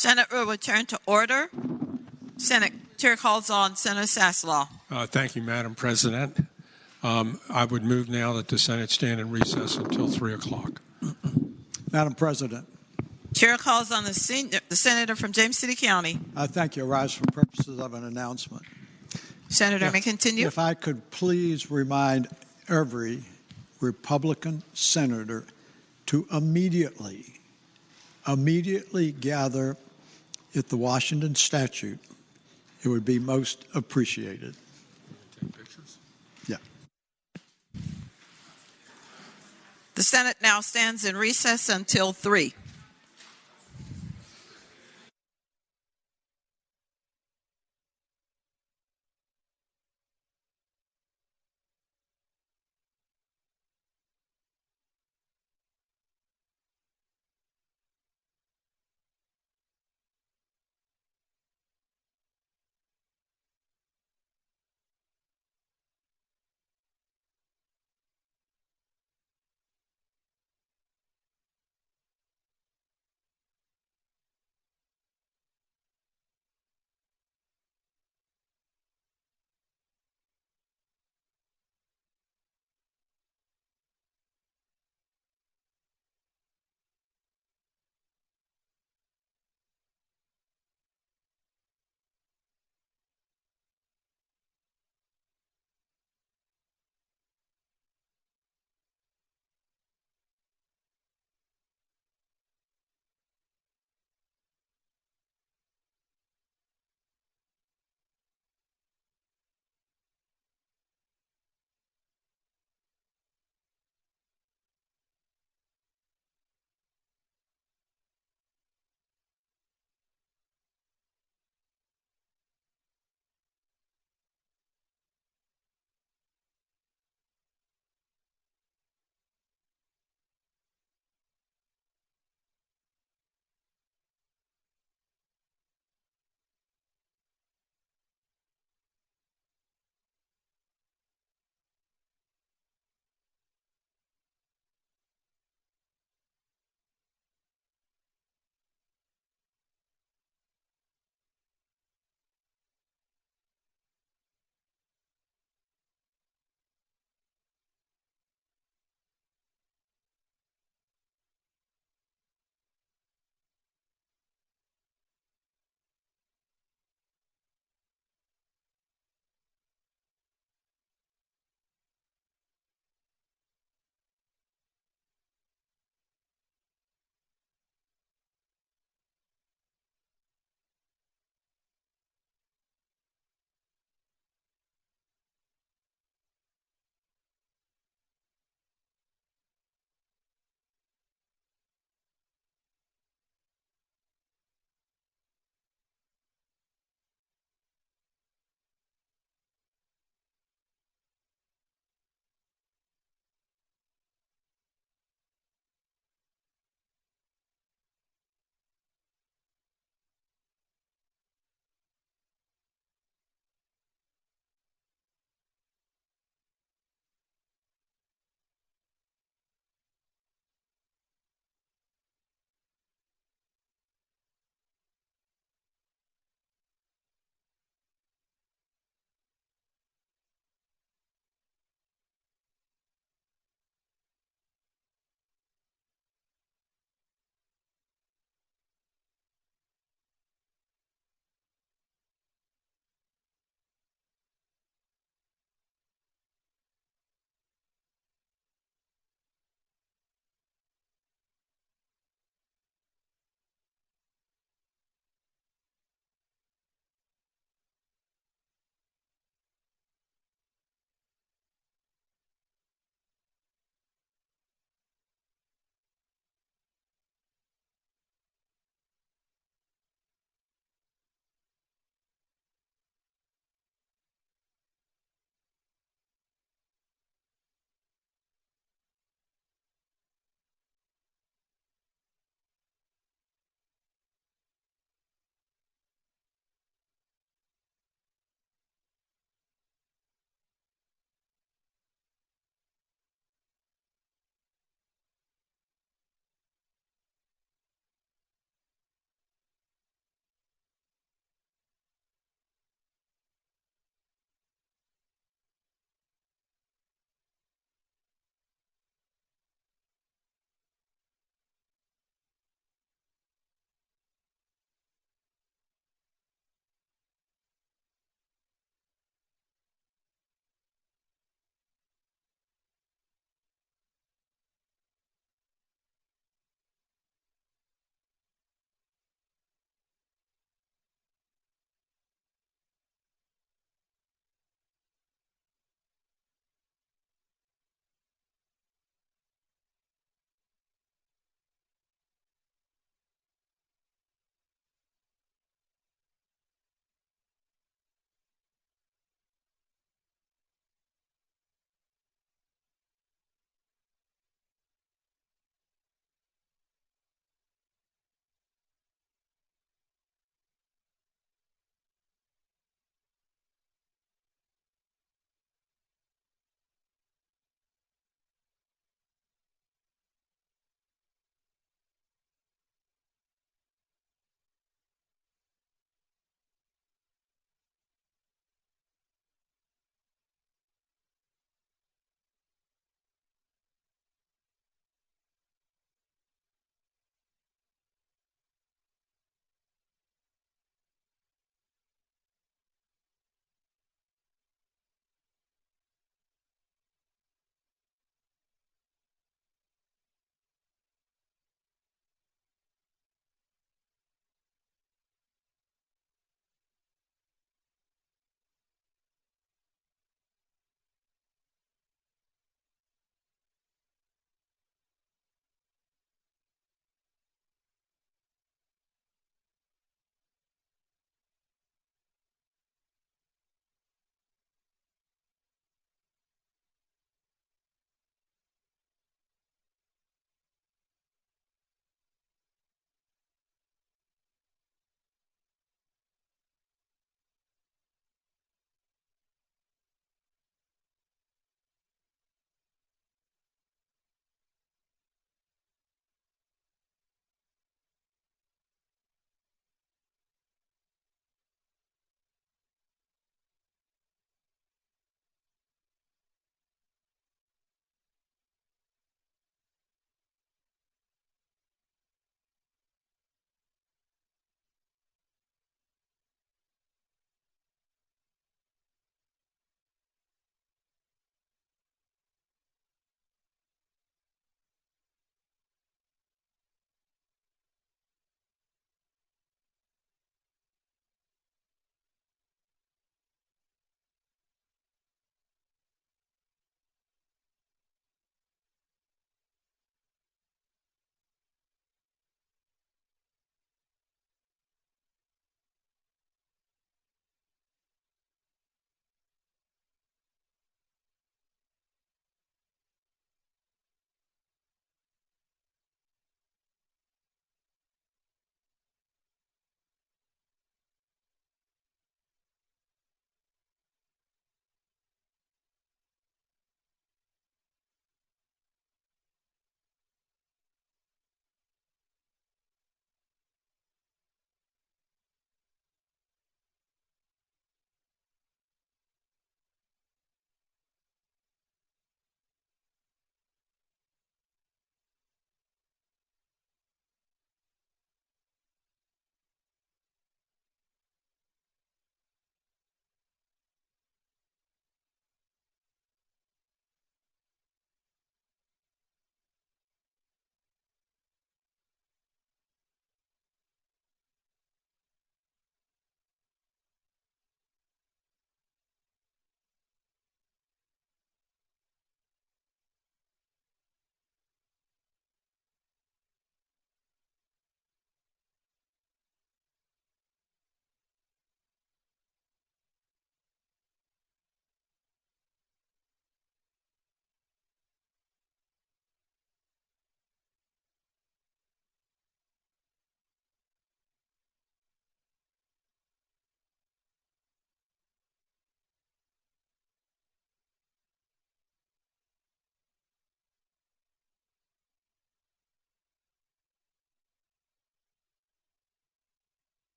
Senate will return to order. Senate Chair calls on Senator Saslaw. Thank you, Madam President. I would move now that the Senate stand in recess until 3 o'clock. Madam President. Chair calls on the senator from James City County. I thank you. Rise for purposes of an announcement. Senator may continue. If I could please remind every Republican senator to immediately gather at the Washington statute, it would be most appreciated. Take pictures? Yeah. The Senate now stands in recess until 3.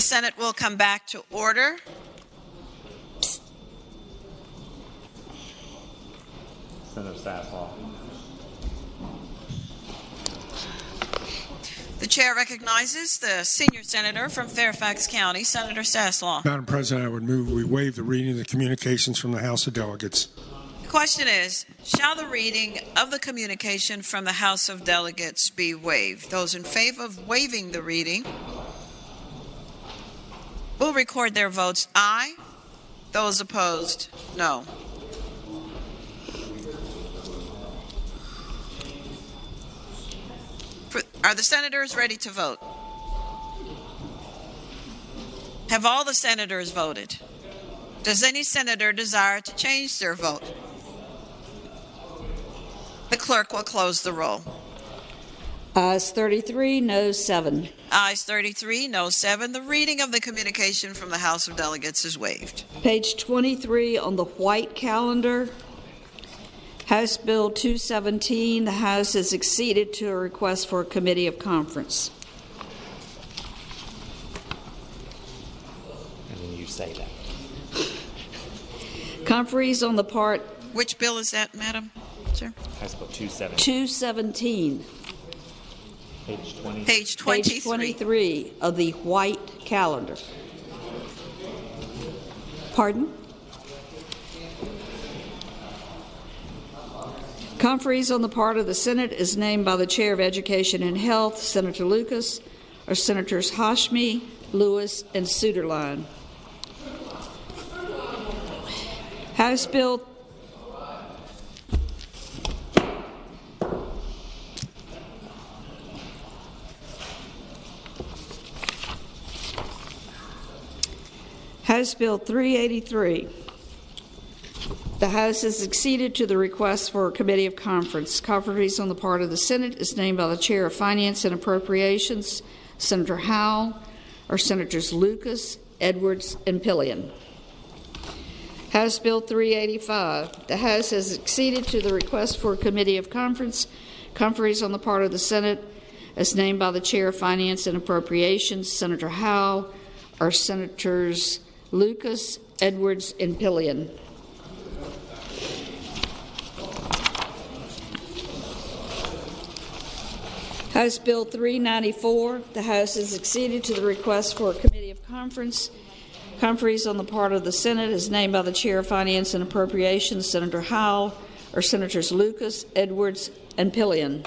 Senate will come back to order. Senator Sasslaw. The chair recognizes the senior senator from Fairfax County, Senator Sasslaw. Madam President, I would move we waive the reading of the communications from the House of Delegates. The question is, shall the reading of the communication from the House of Delegates be waived? Those in favor of waiving the reading will record their votes aye. Those opposed, no. Are the senators ready to vote? Have all the senators voted? Does any senator desire to change their vote? The clerk will close the roll. Ayes 33, noes 7. Ayes 33, no 7. The reading of the communication from the House of Delegates is waived. Page 23 on the white calendar. House Bill 217, the House has acceded to a request for a committee of conference. And then you say that. Conferees on the part... Which bill is that, Madam Chair? House Bill 217. 217. Page 20. Page 23. Page 23 of the white calendar. Pardon? Conferees on the part of the Senate is named by the Chair of Education and Health, Senator Lucas, or Senators Hashmi, Lewis, and Suderline. House Bill House Bill 383. The House has acceded to the request for a committee of conference. Conferees on the part of the Senate is named by the Chair of Finance and Appropriations, Senator Howell, or Senators Lucas, Edwards, and Pillion. House Bill 385. The House has acceded to the request for a committee of conference. Conferees on the part of the Senate is named by the Chair of Finance and Appropriations, Senator Howell, or Senators Lucas, Edwards, and Pillion. House Bill 394, the House has acceded to the request for a committee of conference. Conferees on the part of the Senate is named by the Chair of Finance and Appropriations, Senator Howell, or Senators Lucas, Edwards, and Pillion.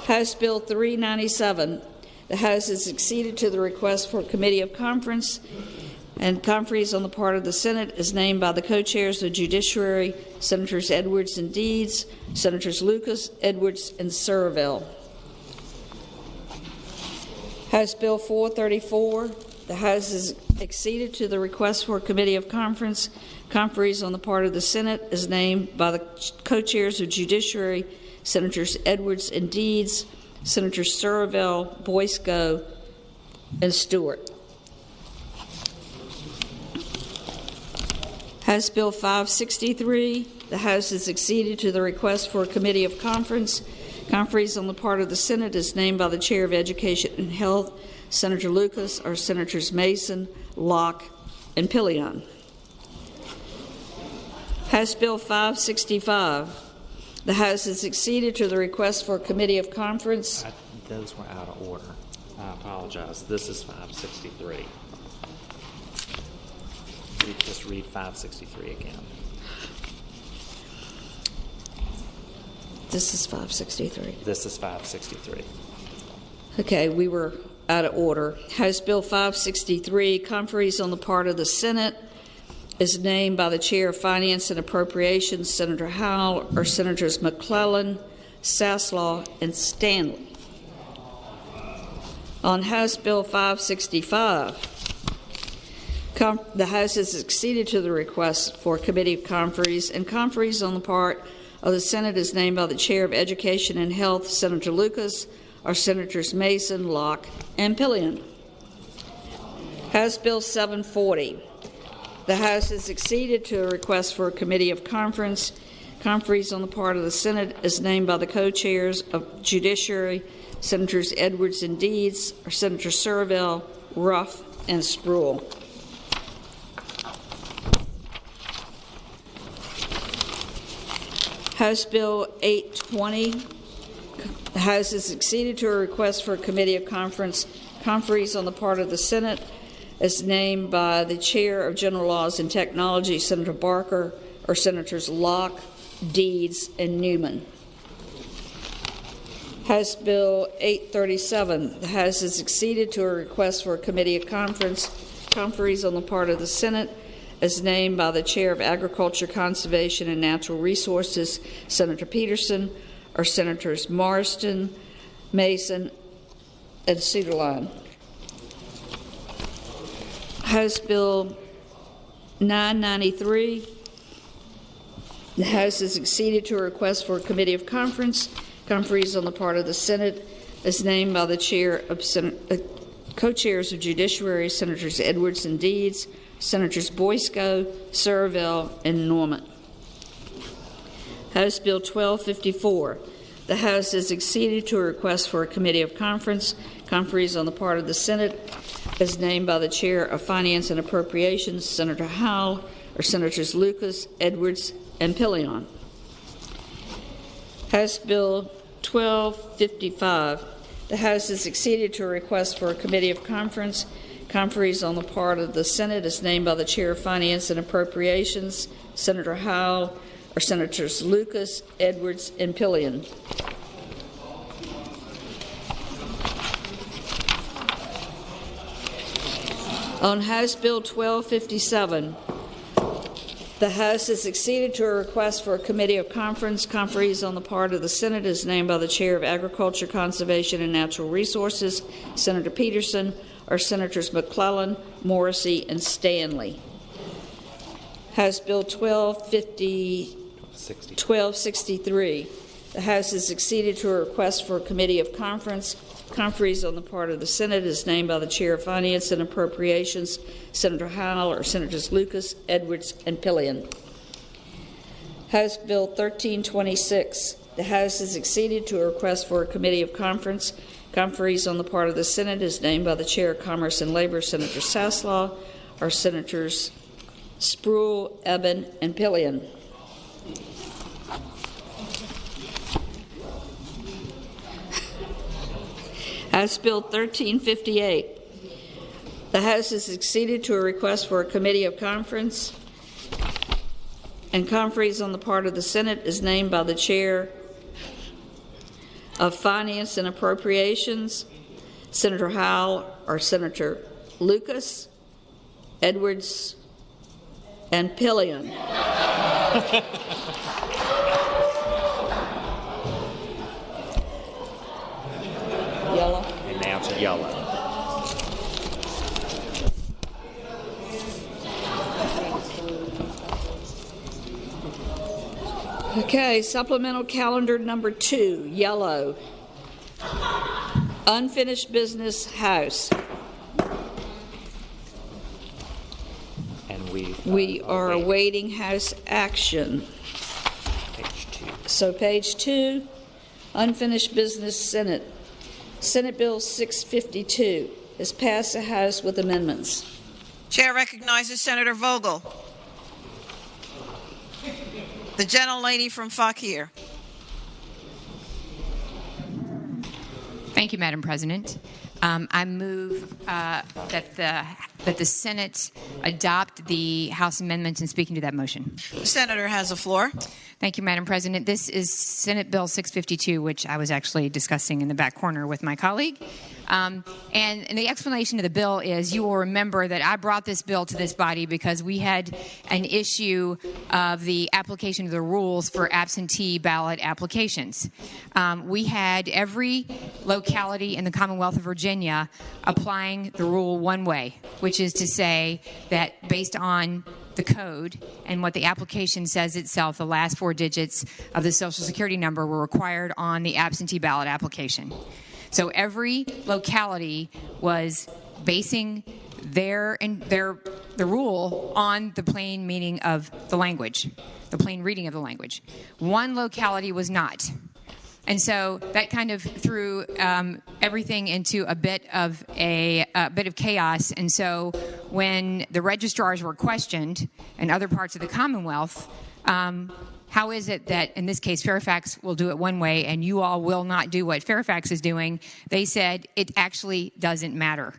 House Bill 397, the House has acceded to the request for a committee of conference, and conferees on the part of the Senate is named by the co-chairs of Judiciary, Senators Edwards and Deeds, Senators Lucas, Edwards, and Surville. House Bill 434, the House has acceded to the request for a committee of conference. Conferees on the part of the Senate is named by the co-chairs of Judiciary, Senators Edwards and Deeds, Senators Surville, Boysko, and Stewart. House Bill 563, the House has acceded to the request for a committee of conference. Conferees on the part of the Senate is named by the Chair of Education and Health, Senator Lucas, or Senators Mason, Locke, and Pillion. House Bill 565, the House has acceded to the request for a committee of conference. Those were out of order. I apologize. This is 563. Just read 563 again. This is 563. This is 563. Okay, we were out of order. House Bill 563, conferees on the part of the Senate is named by the Chair of Finance and Appropriations, Senator Howell, or Senators McClellan, Sasslaw, and Stanley. On House Bill 565, the House has acceded to the request for a committee of conferees, and conferees on the part of the Senate is named by the Chair of Education and Health, Senator Lucas, or Senators Mason, Locke, and Pillion. House Bill 740. The House has acceded to a request for a committee of conference. Conferees on the part of the Senate is named by the co-chairs of Judiciary, Senators Edwards and Deeds are Senator Servell, Ruff, and Spruill. House Bill 820. The House has acceded to a request for a committee of conferees on the part of the Senate as named by the Chair of General Laws and Technology, Senator Barker, or Senators Locke, Deeds, and Newman. House Bill 837. The House has acceded to a request for a committee of conferees on the part of the Senate as named by the Chair of Agriculture, Conservation, and Natural Resources, Senator Peterson, or Senators Marsden, Mason, and Suederlein. House Bill 993. The House has acceded to a request for a committee of conferees on the part of the Senate as named by the chair of co-chairs of Judiciary, Senators Edwards and Deeds, Senators Boysko, Servell, and Norman. House Bill 1254. The House has acceded to a request for a committee of conferees on the part of the Senate as named by the Chair of Finance and Appropriations, Senator Howell, or Senators Lucas, Edwards, and Pillion. House Bill 1255. The House has acceded to a request for a committee of conferees on the part of the Senate as named by the Chair of Finance and Appropriations, Senator Howell, or Senators Lucas, Edwards, and Pillion. On House Bill 1257, the House has acceded to a request for a committee of conferees on the part of the Senate as named by the Chair of Agriculture, Conservation, and Natural Resources, Senator Peterson, or Senators McClellan, Morrissey, and Stanley. House Bill 1263. The House has acceded to a request for a committee of conferees on the part of the Senate as named by the Chair of Finance and Appropriations, Senator Howell, or Senators Lucas, Edwards, and Pillion. House Bill 1326. The House has acceded to a request for a committee of conferees on the part of the Senate as named by the Chair of Commerce and Labor, Senator Saslaw, or Senators Spruill, Eben, and Pillion. House Bill 1358. The House has acceded to a request for a committee of conferees on the part of the Senate as named by the Chair of Finance and Appropriations, Senator Howell, or Senator Lucas, Edwards, and Pillion. Yellow. And now it's yellow. Okay, supplemental calendar number 2, yellow. Unfinished business, House. And we are awaiting House action. Page 2. So page 2, unfinished business, Senate. Senate Bill 652 is passed the House with amendments. Chair recognizes Senator Vogel. The gentlelady from Fauquier. Thank you, Madam President. I move that the Senate adopt the House amendments, and speaking to that motion. The senator has the floor. Thank you, Madam President. This is Senate Bill 652, which I was actually discussing in the back corner with my colleague. And the explanation of the bill is, you will remember that I brought this bill to this body because we had an issue of the application of the rules for absentee ballot applications. We had every locality in the Commonwealth of Virginia applying the rule one way, which is to say that based on the code and what the application says itself, the last 4 digits of the Social Security number were required on the absentee ballot application. So every locality was basing the rule on the plain meaning of the language, the plain reading of the language. One locality was not. And so that kind of threw everything into a bit of chaos. And so when the registrars were questioned in other parts of the Commonwealth, how is it that, in this case, Fairfax will do it one way and you all will not do what Fairfax is doing? They said it actually doesn't matter.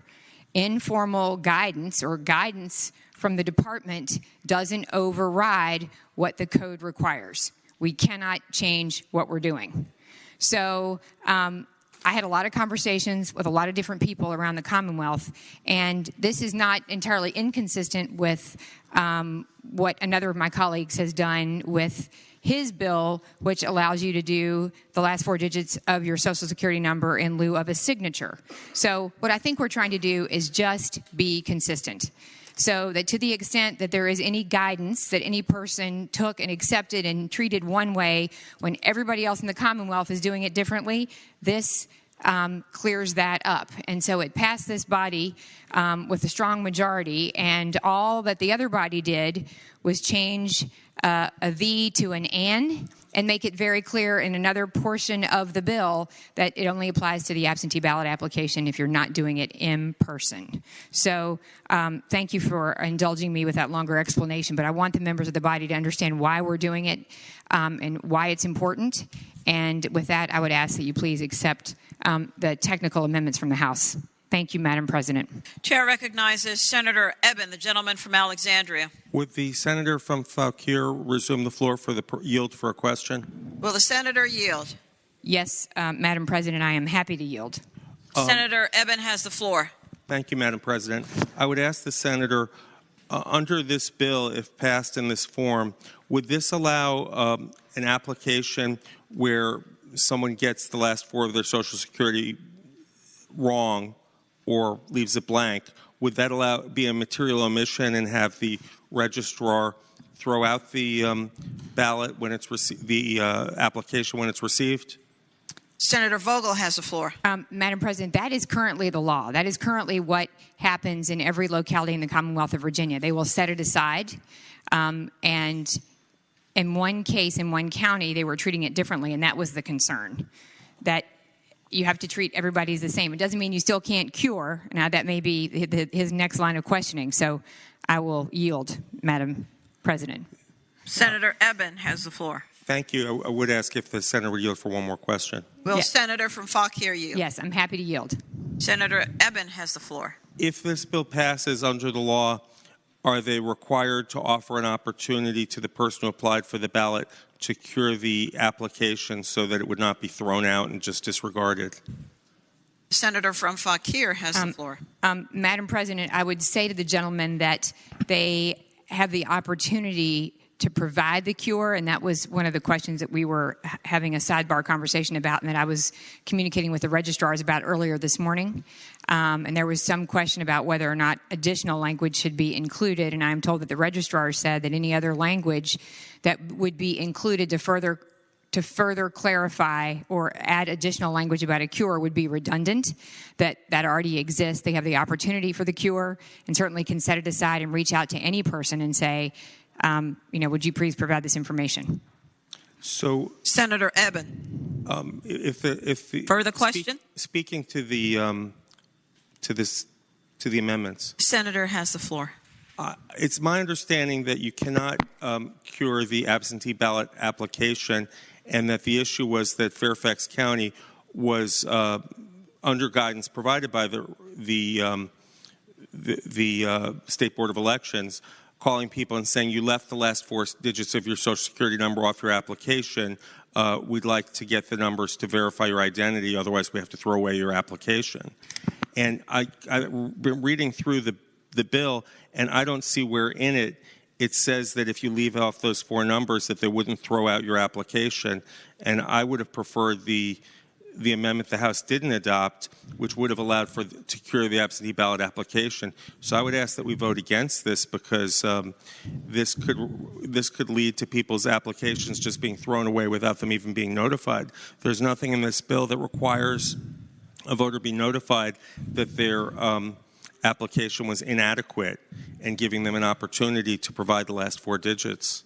Informal guidance or guidance from the department doesn't override what the code requires. We cannot change what we're doing. So I had a lot of conversations with a lot of different people around the Commonwealth, and this is not entirely inconsistent with what another of my colleagues has done with his bill, which allows you to do the last 4 digits of your Social Security number in lieu of a signature. So what I think we're trying to do is just be consistent. So that to the extent that there is any guidance that any person took and accepted and treated one way when everybody else in the Commonwealth is doing it differently, this clears that up. And so it passed this body with a strong majority, and all that the other body did was change a V to an and make it very clear in another portion of the bill that it only applies to the absentee ballot application if you're not doing it in person. So thank you for indulging me with that longer explanation, but I want the members of the body to understand why we're doing it and why it's important. And with that, I would ask that you please accept the technical amendments from the House. Thank you, Madam President. Chair recognizes Senator Eben, the gentleman from Alexandria. Would the senator from Fauquier resume the floor for the yield for a question? Will the senator yield? Yes, Madam President, I am happy to yield. Senator Eben has the floor. Thank you, Madam President. I would ask the senator, under this bill, if passed in this form, would this allow an application where someone gets the last 4 of their Social Security wrong or leaves it blank? Would that be a material omission and have the registrar throw out the ballot when it's the application when it's received? Senator Vogel has the floor. Madam President, that is currently the law. That is currently what happens in every locality in the Commonwealth of Virginia. They will set it aside, and in one case, in one county, they were treating it differently, and that was the concern, that you have to treat everybody the same. It doesn't mean you still can't cure. Now, that may be his next line of questioning. So I will yield, Madam President. Senator Eben has the floor. Thank you. I would ask if the senator would yield for one more question. Will Yes. Senator from Fauquier yield? Yes, I'm happy to yield. Senator Eben has the floor. If this bill passes under the law, are they required to offer an opportunity to the person who applied for the ballot to cure the application so that it would not be thrown out and just disregarded? Senator from Fauquier has the floor. Madam President, I would say to the gentleman that they have the opportunity to provide the cure, and that was one of the questions that we were having a sidebar conversation about and that I was communicating with the registrars about earlier this morning. And there was some question about whether or not additional language should be included, and I'm told that the registrar said that any other language that would be included to further clarify or add additional language about a cure would be redundant, that already exists. They have the opportunity for the cure and certainly can set it aside and reach out to any person and say, would you please provide this information? So, Senator Eben. If the Further question? Speaking to the amendments. Senator has the floor. It's my understanding that you cannot cure the absentee ballot application, and that the issue was that Fairfax County was under guidance provided by the State Board of Elections, calling people and saying, you left the last 4 digits of your Social Security number off your application. We'd like to get the numbers to verify your identity. Otherwise, we have to throw away your application. And I've been reading through the bill, and I don't see where in it says that if you leave off those 4 numbers that they wouldn't throw out your application. And I would have preferred the amendment the House didn't adopt, which would have allowed to cure the absentee ballot application. So I would ask that we vote against this, because this could lead to people's applications just being thrown away without them even being notified. There's nothing in this bill that requires a voter be notified that their application was inadequate and giving them an opportunity to provide the last 4 digits.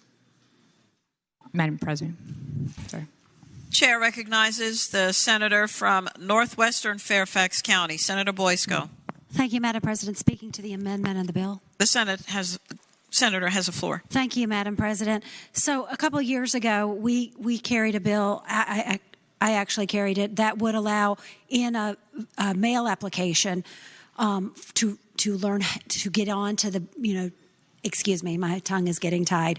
Madam President. Sorry. Chair recognizes the senator from northwestern Fairfax County, Senator Boysko. Thank you, Madam President. Speaking to the amendment and the bill. The senator has the floor. Thank you, Madam President. So a couple of years ago, we carried a bill. I actually carried it that would allow in a mail application to learn to get on to the excuse me, my tongue is getting tied.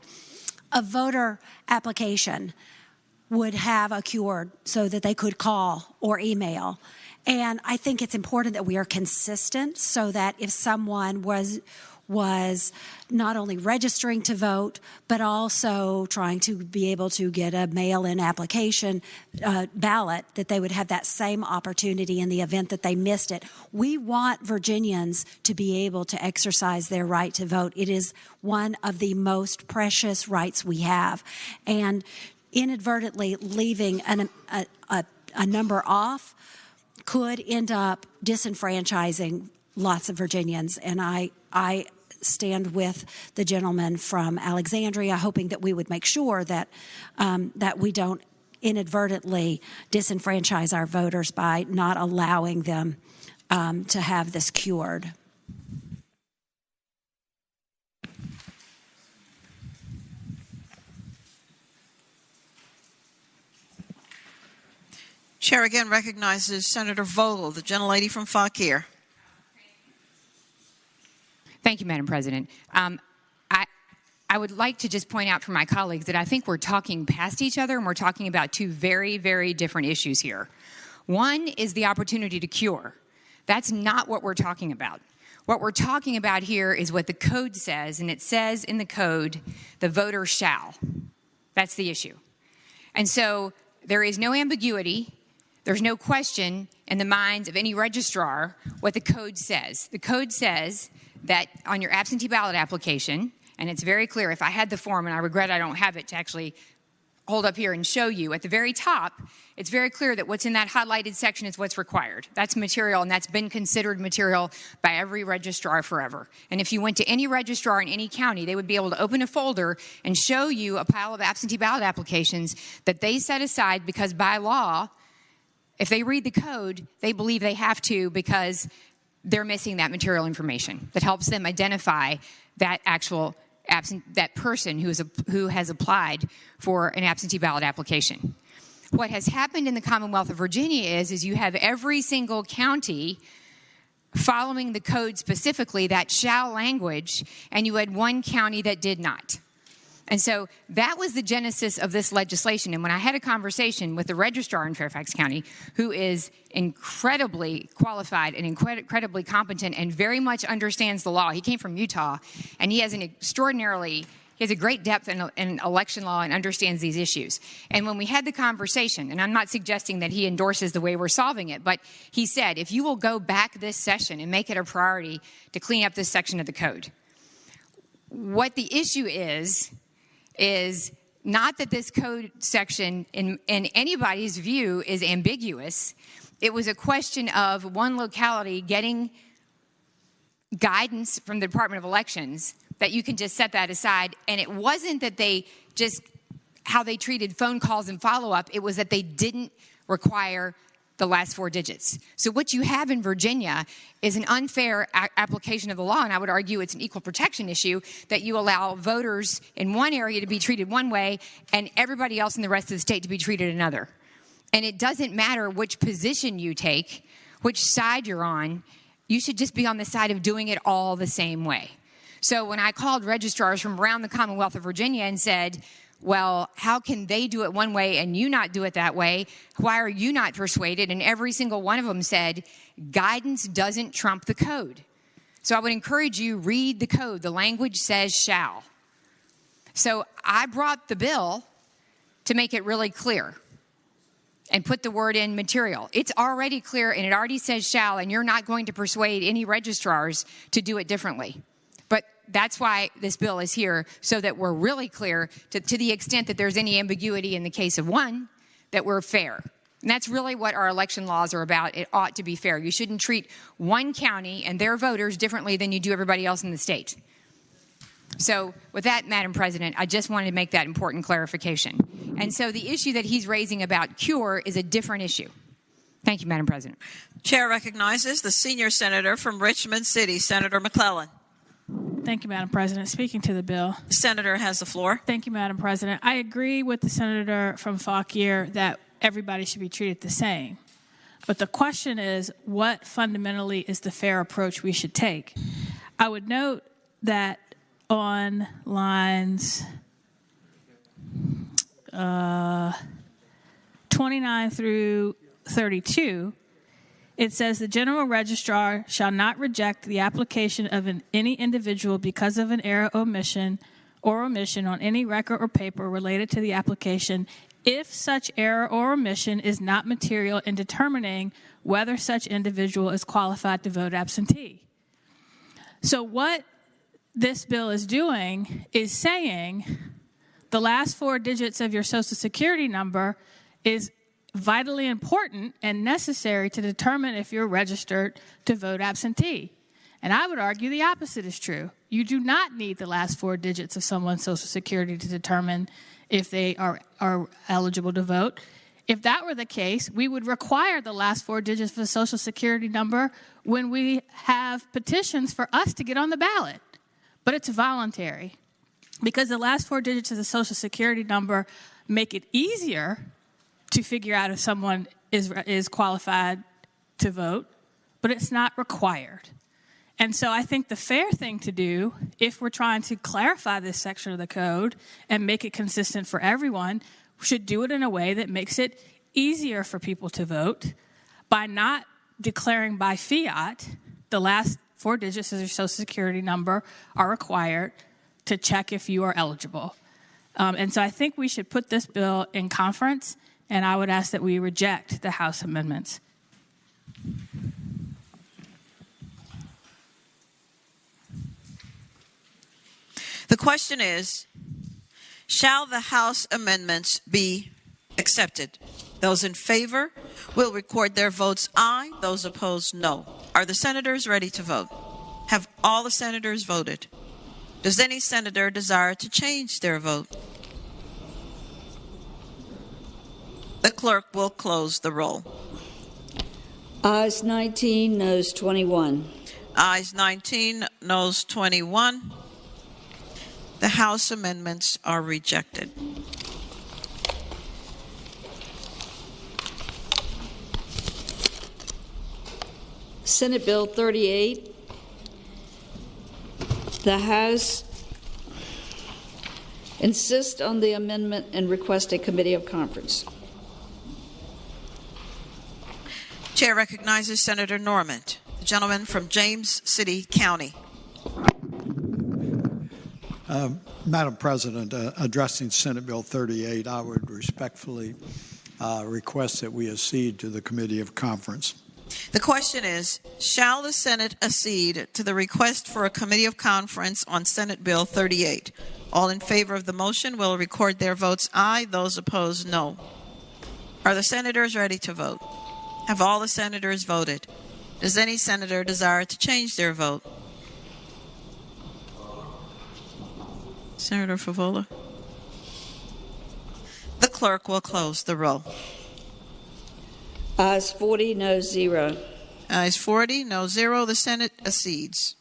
A voter application would have a QR so that they could call or email. And I think it's important that we are consistent so that if someone was not only registering to vote, but also trying to be able to get a mail-in application ballot, that they would have that same opportunity in the event that they missed it. We want Virginians to be able to exercise their right to vote. It is one of the most precious rights we have. And inadvertently leaving a number off could end up disenfranchising lots of Virginians. And I stand with the gentleman from Alexandria, hoping that we would make sure that that we don't inadvertently disenfranchise our voters by not allowing them to have this cured. Chair again recognizes Senator Vogel, the gentlelady from Fauquier. Thank you, Madam President. I would like to just point out for my colleagues that I think we're talking past each other and we're talking about two very, very different issues here. One is the opportunity to cure. That's not what we're talking about. What we're talking about here is what the code says, and it says in the code, the voter shall. That's the issue. And so there is no ambiguity. There's no question in the minds of any registrar what the code says. The code says that on your absentee ballot application, and it's very clear, if I had the form, and I regret I don't have it to actually hold up here and show you, at the very top, it's very clear that what's in that highlighted section is what's required. That's material, and that's been considered material by every registrar forever. And if you went to any registrar in any county, they would be able to open a folder and show you a pile of absentee ballot applications that they set aside because by law, if they read the code, they believe they have to because they're missing that material information that helps them identify that actual that person who has applied for an absentee ballot application. What has happened in the Commonwealth of Virginia is you have every single county following the code specifically, that shall language, and you had one county that did not. And so that was the genesis of this legislation. And when I had a conversation with the registrar in Fairfax County, who is incredibly qualified and incredibly competent and very much understands the law. He came from Utah, and he has a great depth in election law and understands these issues. And when we had the conversation, and I'm not suggesting that he endorses the way we're solving it, but he said, if you will go back this session and make it a priority to clean up this section of the code. What the issue is not that this code section in anybody's view is ambiguous. It was a question of one locality getting guidance from the Department of Elections that you can just set that aside. And it wasn't that they just, how they treated phone calls and follow-up. It was that they didn't require the last four digits. So what you have in Virginia is an unfair application of the law, and I would argue it's an equal protection issue that you allow voters in one area to be treated one way and everybody else in the rest of the state to be treated another. And it doesn't matter which position you take, which side you're on, you should just be on the side of doing it all the same way. So when I called registrars from around the Commonwealth of Virginia and said, well, how can they do it one way and you not do it that way? Why are you not persuaded? And every single one of them said, guidance doesn't trump the code. So I would encourage you, read the code. The language says shall. So I brought the bill to make it really clear and put the word in material. It's already clear and it already says shall, and you're not going to persuade any registrars to do it differently. But that's why this bill is here, so that we're really clear to the extent that there's any ambiguity in the case of one, that we're fair. And that's really what our election laws are about. It ought to be fair. You shouldn't treat one county and their voters differently than you do everybody else in the state. So with that, Madam President, I just wanted to make that important clarification. And so the issue that he's raising about cure is a different issue. Thank you, Madam President. Chair recognizes the senior senator from Richmond City, Senator McClellan. Thank you, Madam President. Speaking to the bill. The senator has the floor. Thank you, Madam President. I agree with the senator from Fauquier that everybody should be treated the same. But the question is, what fundamentally is the fair approach we should take? I would note that on lines 29 through 32, it says the general registrar shall not reject the application of any individual because of an error or omission on any record or paper related to the application if such error or omission is not material in determining whether such individual is qualified to vote absentee. So what this bill is doing is saying the last 4 digits of your Social Security number is vitally important and necessary to determine if you're registered to vote absentee. And I would argue the opposite is true. You do not need the last 4 digits of someone's Social Security to determine if they are eligible to vote. If that were the case, we would require the last 4 digits of the Social Security number when we have petitions for us to get on the ballot. But it's voluntary because the last 4 digits of the Social Security number make it easier to figure out if someone is qualified to vote, but it's not required. And so I think the fair thing to do, if we're trying to clarify this section of the code and make it consistent for everyone, we should do it in a way that makes it easier for people to vote by not declaring by fiat the last 4 digits of your Social Security number are required to check if you are eligible. And so I think we should put this bill in conference, and I would ask that we reject the House amendments. The question is, shall the House amendments be accepted? Those in favor will record their votes aye. Those opposed, no. Are the senators ready to vote? Have all the senators voted? Does any senator desire to change their vote? The clerk will close the roll. Ayes 19, noes 21. Ayes 19, noes 21. The House amendments are rejected. Senate Bill 38. The House insists on the amendment and request a committee of conference. Chair recognizes Senator Normand, the gentleman from James City County. Madam President, addressing Senate Bill 38, I would respectfully request that we accede to the committee of conference. The question is, shall the Senate accede to the request for a committee of conference on Senate Bill 38? All in favor of the motion will record their votes aye. Those opposed, no. Are the senators ready to vote? Have all the senators voted? Does any senator desire to change their vote? Senator Favola. The clerk will close the roll. Ayes 40, no 0. Ayes 40, no 0. The Senate accedes.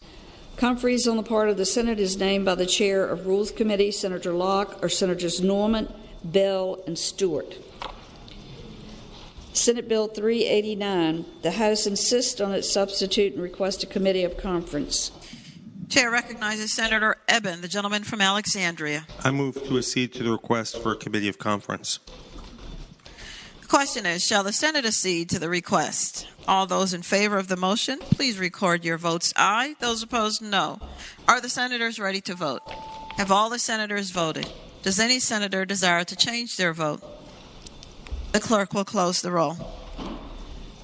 Conferees on the part of the Senate is named by the chair of Rules Committee, Senator Locke, or Senators Norman, Bell, and Stewart. Senate Bill 389. The House insists on its substitute and requests a committee of conference. Chair recognizes Senator Eben, the gentleman from Alexandria. I move to accede to the request for a committee of conference. The question is, shall the Senate accede to the request? All those in favor of the motion, please record your votes aye. Those opposed, no. Are the senators ready to vote? Have all the senators voted? Does any senator desire to change their vote? The clerk will close the roll.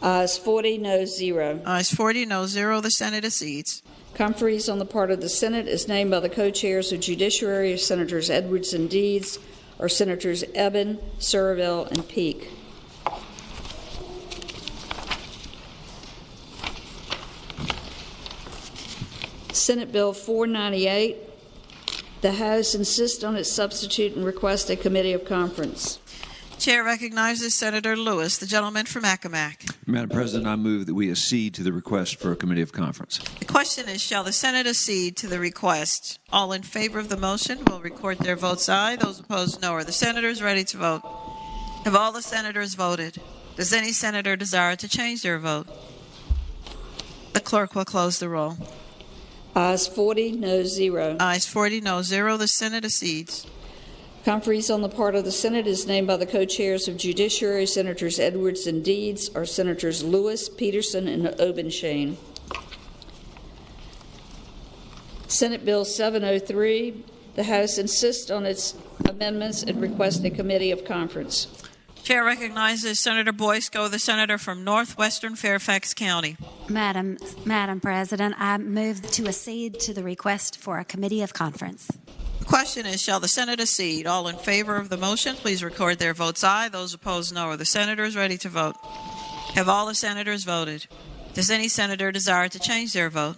Ayes 40, no 0. Ayes 40, no 0. The Senate accedes. Conferees on the part of the Senate is named by the co-chairs of Judiciary, Senators Edwards and Deeds, or Senators Eben, Surville, and Peake. Senate Bill 498. The House insists on its substitute and requests a committee of conference. Chair recognizes Senator Lewis, the gentleman from Accomack. Madam President, I move that we accede to the request for a committee of conference. The question is, shall the Senate accede to the request? All in favor of the motion will record their votes aye. Those opposed, no. Are the senators ready to vote? Have all the senators voted? Does any senator desire to change their vote? The clerk will close the roll. Ayes 40, no 0. Ayes 40, no 0. The Senate accedes. Conferees on the part of the Senate is named by the co-chairs of Judiciary, Senators Edwards and Deeds, or Senators Lewis, Peterson, and Obenshain. Senate Bill 703. The House insists on its amendments and requests a committee of conference. Chair recognizes Senator Boysko, the senator from northwestern Fairfax County. Madam President, I move to accede to the request for a committee of conference. The question is, shall the Senate accede? All in favor of the motion, please record their votes aye. Those opposed, no. Are the senators ready to vote? Have all the senators voted? Does any senator desire to change their vote?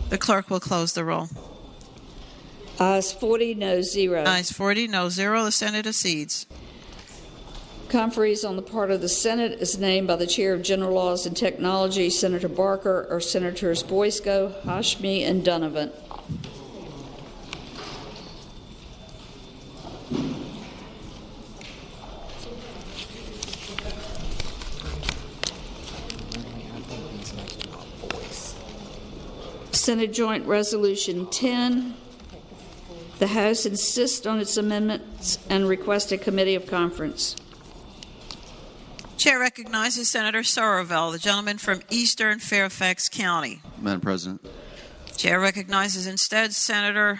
The clerk will close the roll. Ayes 40, no 0. Ayes 40, no 0. The Senate accedes. Conferees on the part of the Senate is named by the Chair of General Laws and Technology, Senator Barker, or Senators Boysko, Hashmi, and Donovan. Senate Joint Resolution 10. The House insists on its amendments and requests a committee of conference. Chair recognizes Senator Sorovell, the gentleman from eastern Fairfax County. Madam President. Chair recognizes instead Senator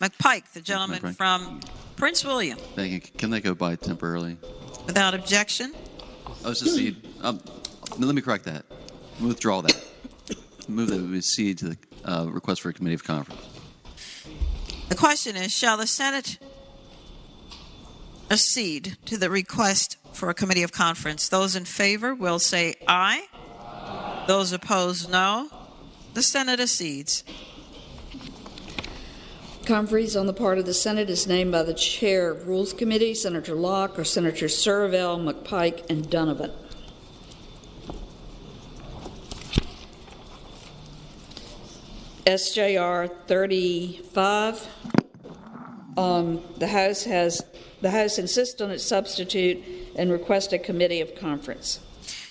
McPike, the gentleman from Prince William. Thank you. Can they go by temporarily? Without objection. Oh, it's accede. Let me correct that. Withdraw that. Move that we accede to the request for a committee of conference. The question is, shall the Senate accede to the request for a committee of conference? Those in favor will say aye. Those opposed, no. The Senate accedes. Conferees on the part of the Senate is named by the Chair of Rules Committee, Senator Locke, or Senators Sorovell, McPike, and Donovan. SJR 35. The House insists on its substitute and requests a committee of conference.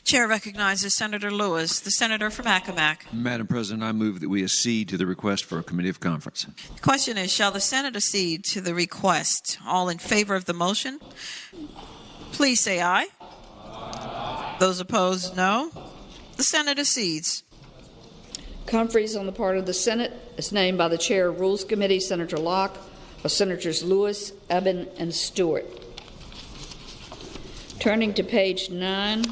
Chair recognizes Senator Lewis, the senator from Accomack. Madam President, I move that we accede to the request for a committee of conference. The question is, shall the Senate accede to the request? All in favor of the motion, please say aye. Those opposed, no. The Senate accedes. Conferees on the part of the Senate is named by the Chair of Rules Committee, Senator Locke, or Senators Lewis, Eben, and Stewart. Turning to page 9.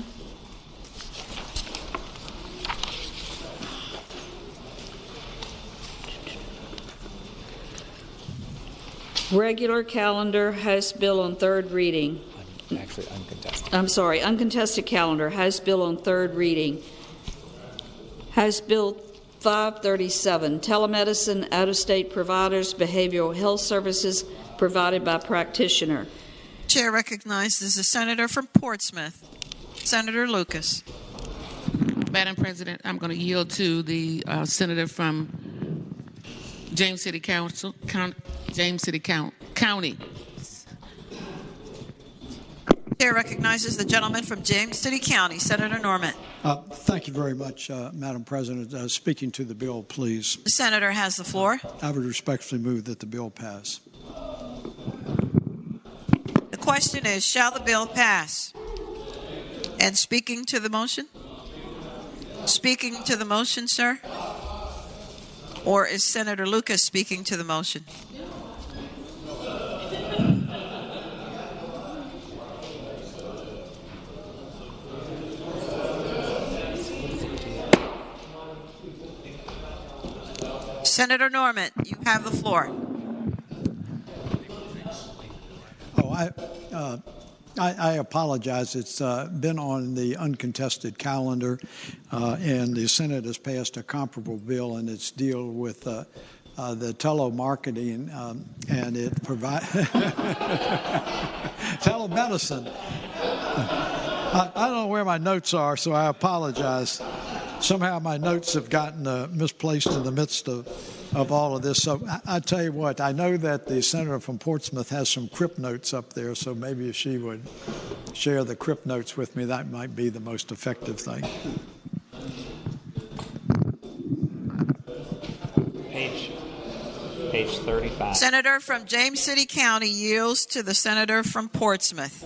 Regular calendar, House Bill on third reading. Actually, uncontested. I'm sorry, uncontested calendar, House Bill on third reading. House Bill 537, telemedicine, out-of-state providers, behavioral health services provided by practitioner. Chair recognizes the senator from Portsmouth, Senator Lucas. Madam President, I'm going to yield to the senator from James City County. Chair recognizes the gentleman from James City County, Senator Norman. Thank you very much, Madam President. Speaking to the bill, please. The senator has the floor. I would respectfully move that the bill pass. The question is, shall the bill pass? And speaking to the motion? Speaking to the motion, sir? Or is Senator Lucas speaking to the motion? Senator Norman, you have the floor. I apologize. It's been on the uncontested calendar, and the Senate has passed a comparable bill, and it's deal with the telemarketing, and it provides telemedicine. I don't know where my notes are, so I apologize. Somehow my notes have gotten misplaced in the midst of all of this. So I tell you what, I know that the senator from Portsmouth has some crypt notes up there, so maybe if she would share the crypt notes with me, that might be the most effective thing. Page 35. Senator from James City County yields to the senator from Portsmouth.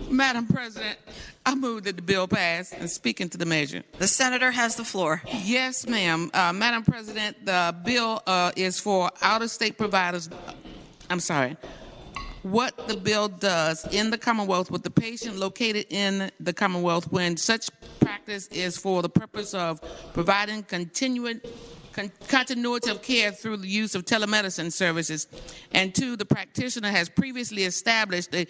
Madam President, I move that the bill pass and speaking to the measure. The senator has the floor. Yes, ma'am. Madam President, the bill is for out-of-state providers. I'm sorry. What the bill does in the Commonwealth with the patient located in the Commonwealth when such practice is for the purpose of providing continuity of care through the use of telemedicine services. And two, the practitioner has previously established a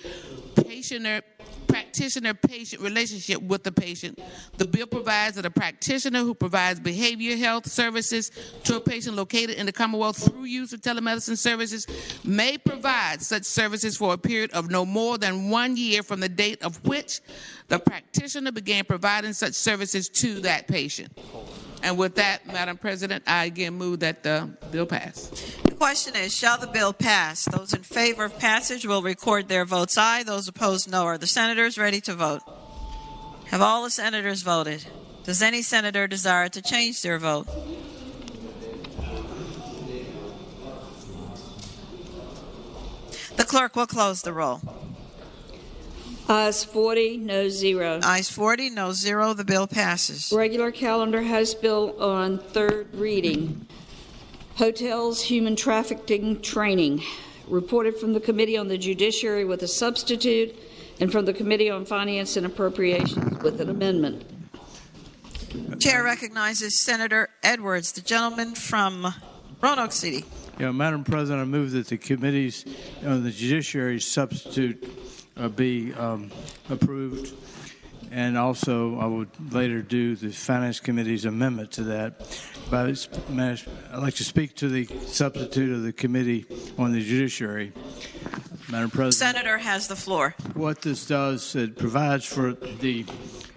practitioner-patient relationship with the patient. The bill provides that a practitioner who provides behavioral health services to a patient located in the Commonwealth through use of telemedicine services may provide such services for a period of no more than 1 year from the date of which the practitioner began providing such services to that patient. And with that, Madam President, I again move that the bill pass. The question is, shall the bill pass? Those in favor of passage will record their votes aye. Those opposed, no. Are the senators ready to vote? Have all the senators voted? Does any senator desire to change their vote? The clerk will close the roll. Ayes 40, no 0. Ayes 40, no 0. The bill passes. Regular calendar House bill on third reading. Hotels Human Trafficking Training. Reported from the Committee on the Judiciary with a substitute and from the Committee on Finance and Appropriations with an amendment. Chair recognizes Senator Edwards, the gentleman from Roanoke City. Madam President, I move that the committees on the Judiciary substitute be approved, and also I would later do the Finance Committee's amendment to that. But I'd like to speak to the substitute of the Committee on the Judiciary. Madam President. Senator has the floor. What this does, it provides for the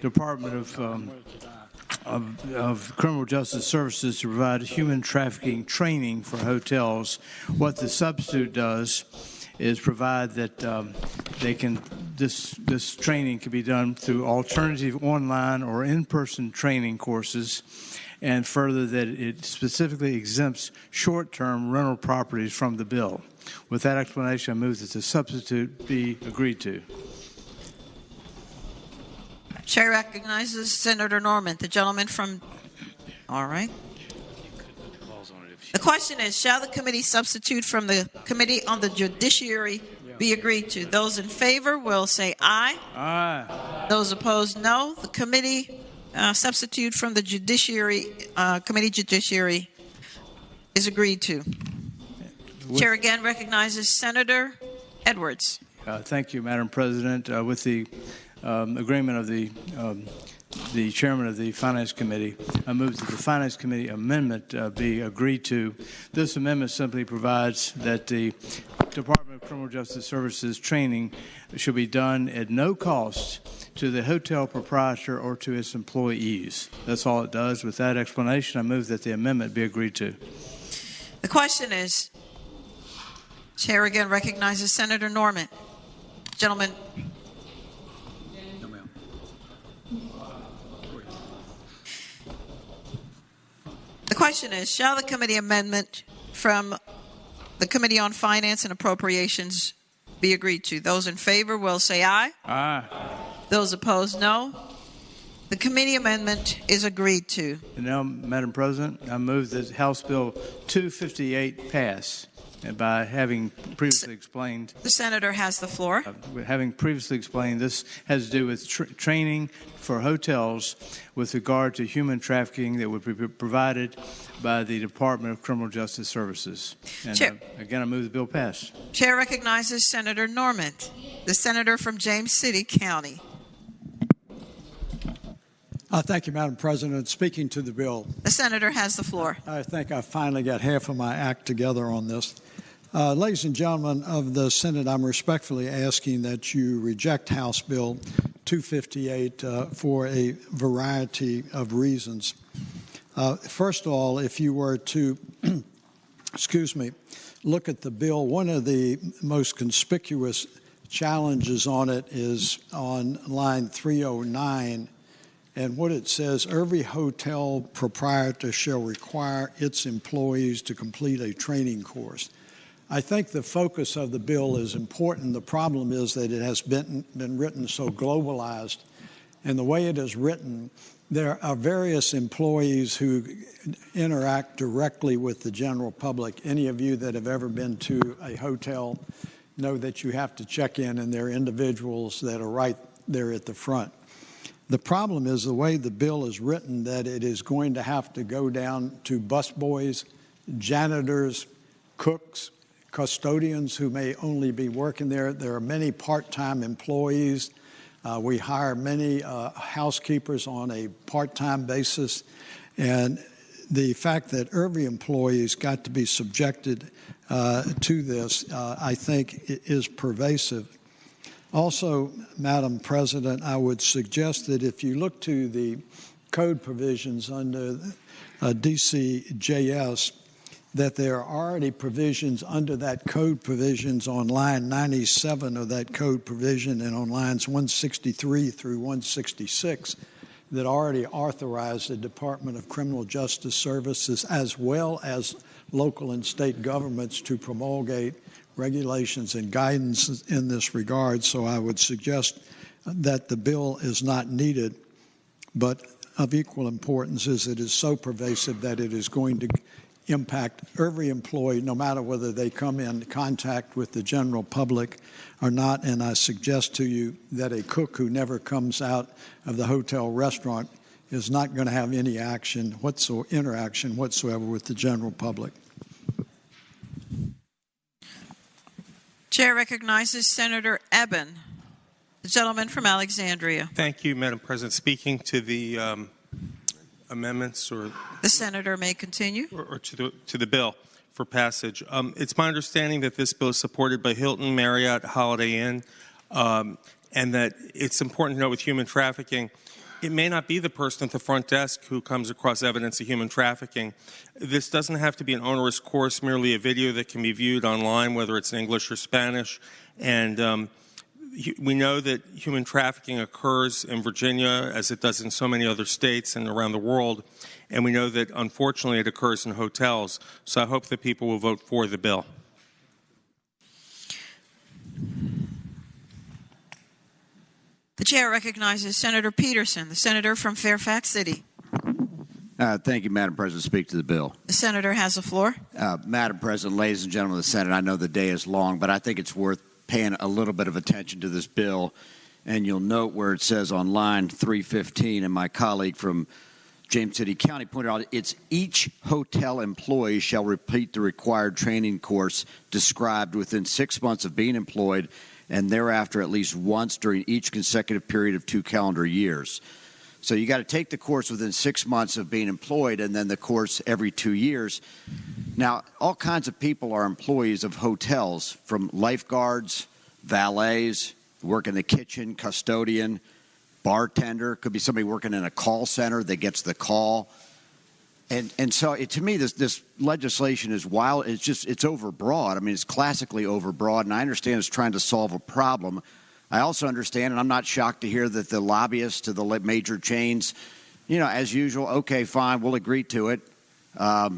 Department of Criminal Justice Services to provide human trafficking training for hotels. What the substitute does is provide that this training can be done through alternative online or in-person training courses, and further that it specifically exempts short-term rental properties from the bill. With that explanation, I move that the substitute be agreed to. Chair recognizes Senator Norman, the gentleman from... All right. The question is, shall the committee substitute from the Committee on the Judiciary be agreed to? Those in favor will say aye. Aye. Those opposed, no. The committee substitute from the Committee Judiciary is agreed to. Chair again recognizes Senator Edwards. Thank you, Madam President. With the agreement of the chairman of the Finance Committee, I move that the Finance Committee amendment be agreed to. This amendment simply provides that the Department of Criminal Justice Services training should be done at no cost to the hotel proprietor or to its employees. That's all it does. With that explanation, I move that the amendment be agreed to. The question is, Chair again recognizes Senator Norman. Gentlemen. The question is, shall the committee amendment from the Committee on Finance and Appropriations be agreed to? Those in favor will say aye. Aye. Those opposed, no. The committee amendment is agreed to. And now, Madam President, I move that House Bill 258 pass by having previously explained. The senator has the floor. Having previously explained, this has to do with training for hotels with regard to human trafficking that would be provided by the Department of Criminal Justice Services. And again, I move the bill pass. Chair recognizes Senator Normand, the senator from James City County. Thank you, Madam President. Speaking to the bill. The senator has the floor. I think I finally got half of my act together on this. Ladies and gentlemen of the Senate, I'm respectfully asking that you reject House Bill 258 for a variety of reasons. First of all, if you were to, look at the bill, one of the most conspicuous challenges on it is on line 309. And what it says, every hotel proprietor shall require its employees to complete a training course. I think the focus of the bill is important. The problem is that it has been written so globalized. And the way it is written, there are various employees who interact directly with the general public. Any of you that have ever been to a hotel know that you have to check in, and there are individuals that are right there at the front. The problem is the way the bill is written, that it is going to have to go down to busboys, janitors, cooks, custodians who may only be working there. There are many part-time employees. We hire many housekeepers on a part-time basis. And the fact that every employee has got to be subjected to this, I think, is pervasive. Also, Madam President, I would suggest that if you look to the code provisions under DCJS, that there are already provisions under that code provisions on line 97 of that code provision and on lines 163 through 166 that already authorize the Department of Criminal Justice Services as well as local and state governments to promulgate regulations and guidance in this regard. So I would suggest that the bill is not needed, but of equal importance is it is so pervasive that it is going to impact every employee, no matter whether they come in contact with the general public or not. And I suggest to you that a cook who never comes out of the hotel restaurant is not going to have any interaction whatsoever with the general public. Chair recognizes Senator Eben, the gentleman from Alexandria. Thank you, Madam President. Speaking to the amendments, or the senator may continue, or to the bill for passage. It's my understanding that this bill is supported by Hilton, Marriott, Holiday Inn, and that it's important to note with human trafficking, it may not be the person at the front desk who comes across evidence of human trafficking. This doesn't have to be an onerous course, merely a video that can be viewed online, whether it's in English or Spanish. And we know that human trafficking occurs in Virginia, as it does in so many other states and around the world. And we know that, unfortunately, it occurs in hotels. So I hope that people will vote for the bill. The chair recognizes Senator Peterson, the senator from Fairfax City. Thank you, Madam President. Speak to the bill. The senator has the floor. Madam President, ladies and gentlemen of the Senate, I know the day is long, but I think it's worth paying a little bit of attention to this bill. And you'll note where it says on line 315, and my colleague from James City County pointed out, it's each hotel employee shall repeat the required training course described within 6 months of being employed and thereafter at least once during each consecutive period of 2 calendar years. So you got to take the course within 6 months of being employed and then the course every 2 years. Now, all kinds of people are employees of hotels, from lifeguards, valets, work in the kitchen, custodian, bartender. Could be somebody working in a call center that gets the call. And so to me, this legislation is wild. It's overbroad. I mean, it's classically overbroad, and I understand it's trying to solve a problem. I also understand, and I'm not shocked to hear that the lobbyists to the major chains, as usual, okay, fine, we'll agree to it.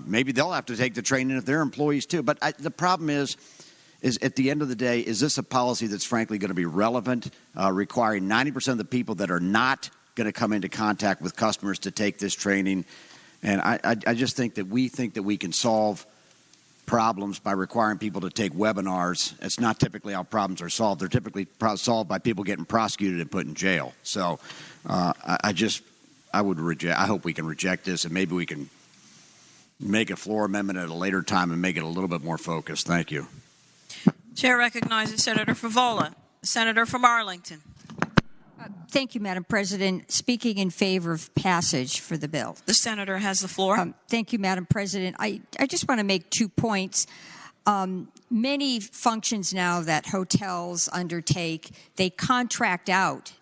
Maybe they'll have to take the training if they're employees too. But the problem is at the end of the day, is this a policy that's frankly going to be relevant, requiring 90% of the people that are not going to come into contact with customers to take this training? And I just think that we can solve problems by requiring people to take webinars. It's not typically how problems are solved. They're typically solved by people getting prosecuted and put in jail. So I hope we can reject this, and maybe we can make a floor amendment at a later time and make it a little bit more focused. Thank you. Chair recognizes Senator Favola, the senator from Arlington. Thank you, Madam President. Speaking in favor of passage for the bill. The senator has the floor. Thank you, Madam President. I just want to make 2 points. Many functions now that hotels undertake, they contract out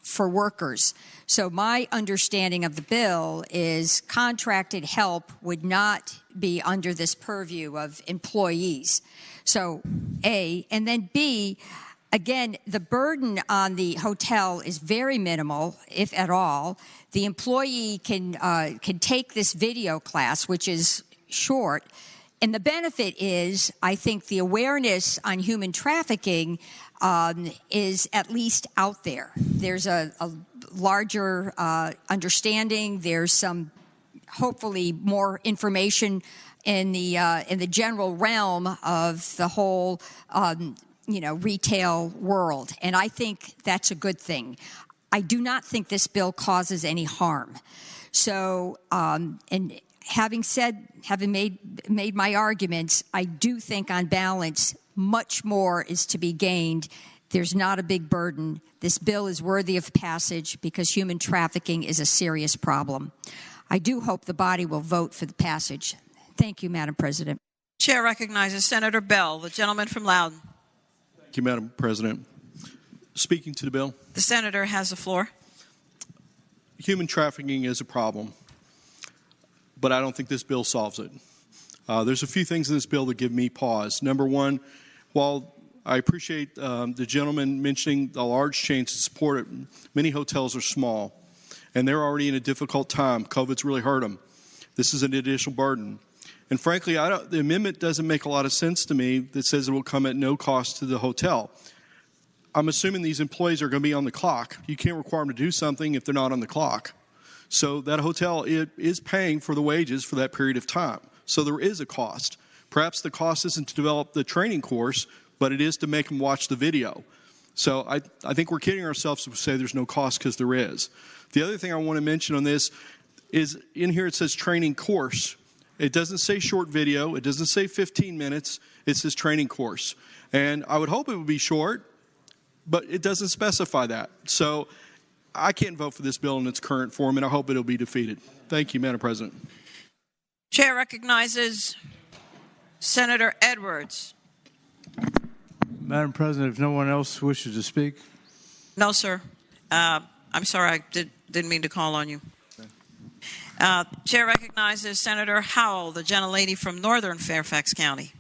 for workers. So my understanding of the bill is contracted help would not be under this purview of employees. So A, and then B, again, the burden on the hotel is very minimal, if at all. The employee can take this video class, which is short. And the benefit is, I think, the awareness on human trafficking is at least out there. There's a larger understanding. There's some, hopefully, more information in the general realm of the whole retail world. And I think that's a good thing. I do not think this bill causes any harm. So, and having made my arguments, I do think on balance, much more is to be gained. There's not a big burden. This bill is worthy of passage because human trafficking is a serious problem. I do hope the body will vote for the passage. Thank you, Madam President. Chair recognizes Senator Bell, the gentleman from Loudoun. Thank you, Madam President. Speaking to the bill. The senator has the floor. Human trafficking is a problem, but I don't think this bill solves it. There's a few things in this bill that give me pause. Number one, while I appreciate the gentleman mentioning the large chains that support it, many hotels are small, and they're already in a difficult time. COVID's really hurt them. This is an additional burden. And frankly, the amendment doesn't make a lot of sense to me that says it will come at no cost to the hotel. I'm assuming these employees are going to be on the clock. You can't require them to do something if they're not on the clock. So that hotel is paying for the wages for that period of time. So there is a cost. Perhaps the cost isn't to develop the training course, but it is to make them watch the video. So I think we're kidding ourselves to say there's no cost because there is. The other thing I want to mention on this is in here it says training course. It doesn't say short video. It doesn't say 15 minutes. It says training course. And I would hope it would be short, but it doesn't specify that. So I can't vote for this bill in its current form, and I hope it'll be defeated. Thank you, Madam President. Chair recognizes Senator Edwards. Madam President, if no one else wishes to speak. No, sir. I'm sorry, I didn't mean to call on you. Chair recognizes Senator Howell, the gentlelady from Northern Fairfax County.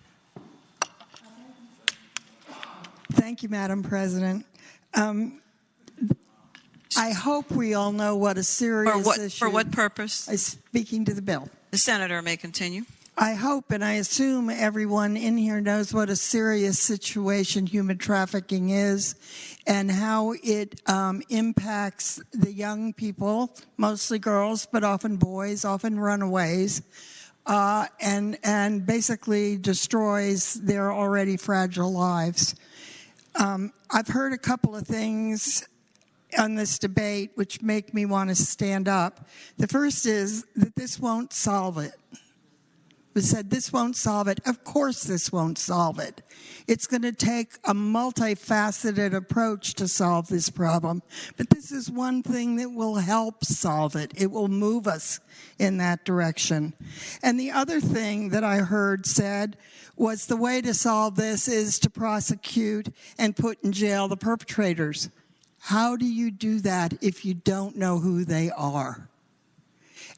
Thank you, Madam President. I hope we all know what a serious issue. For what purpose? Speaking to the bill. The senator may continue. I hope and I assume everyone in here knows what a serious situation human trafficking is and how it impacts the young people, mostly girls, but often boys, often runaways, and basically destroys their already fragile lives. I've heard a couple of things on this debate which make me want to stand up. The first is that this won't solve it. We said this won't solve it. Of course this won't solve it. It's going to take a multifaceted approach to solve this problem. But this is one thing that will help solve it. It will move us in that direction. And the other thing that I heard said was the way to solve this is to prosecute and put in jail the perpetrators. How do you do that if you don't know who they are?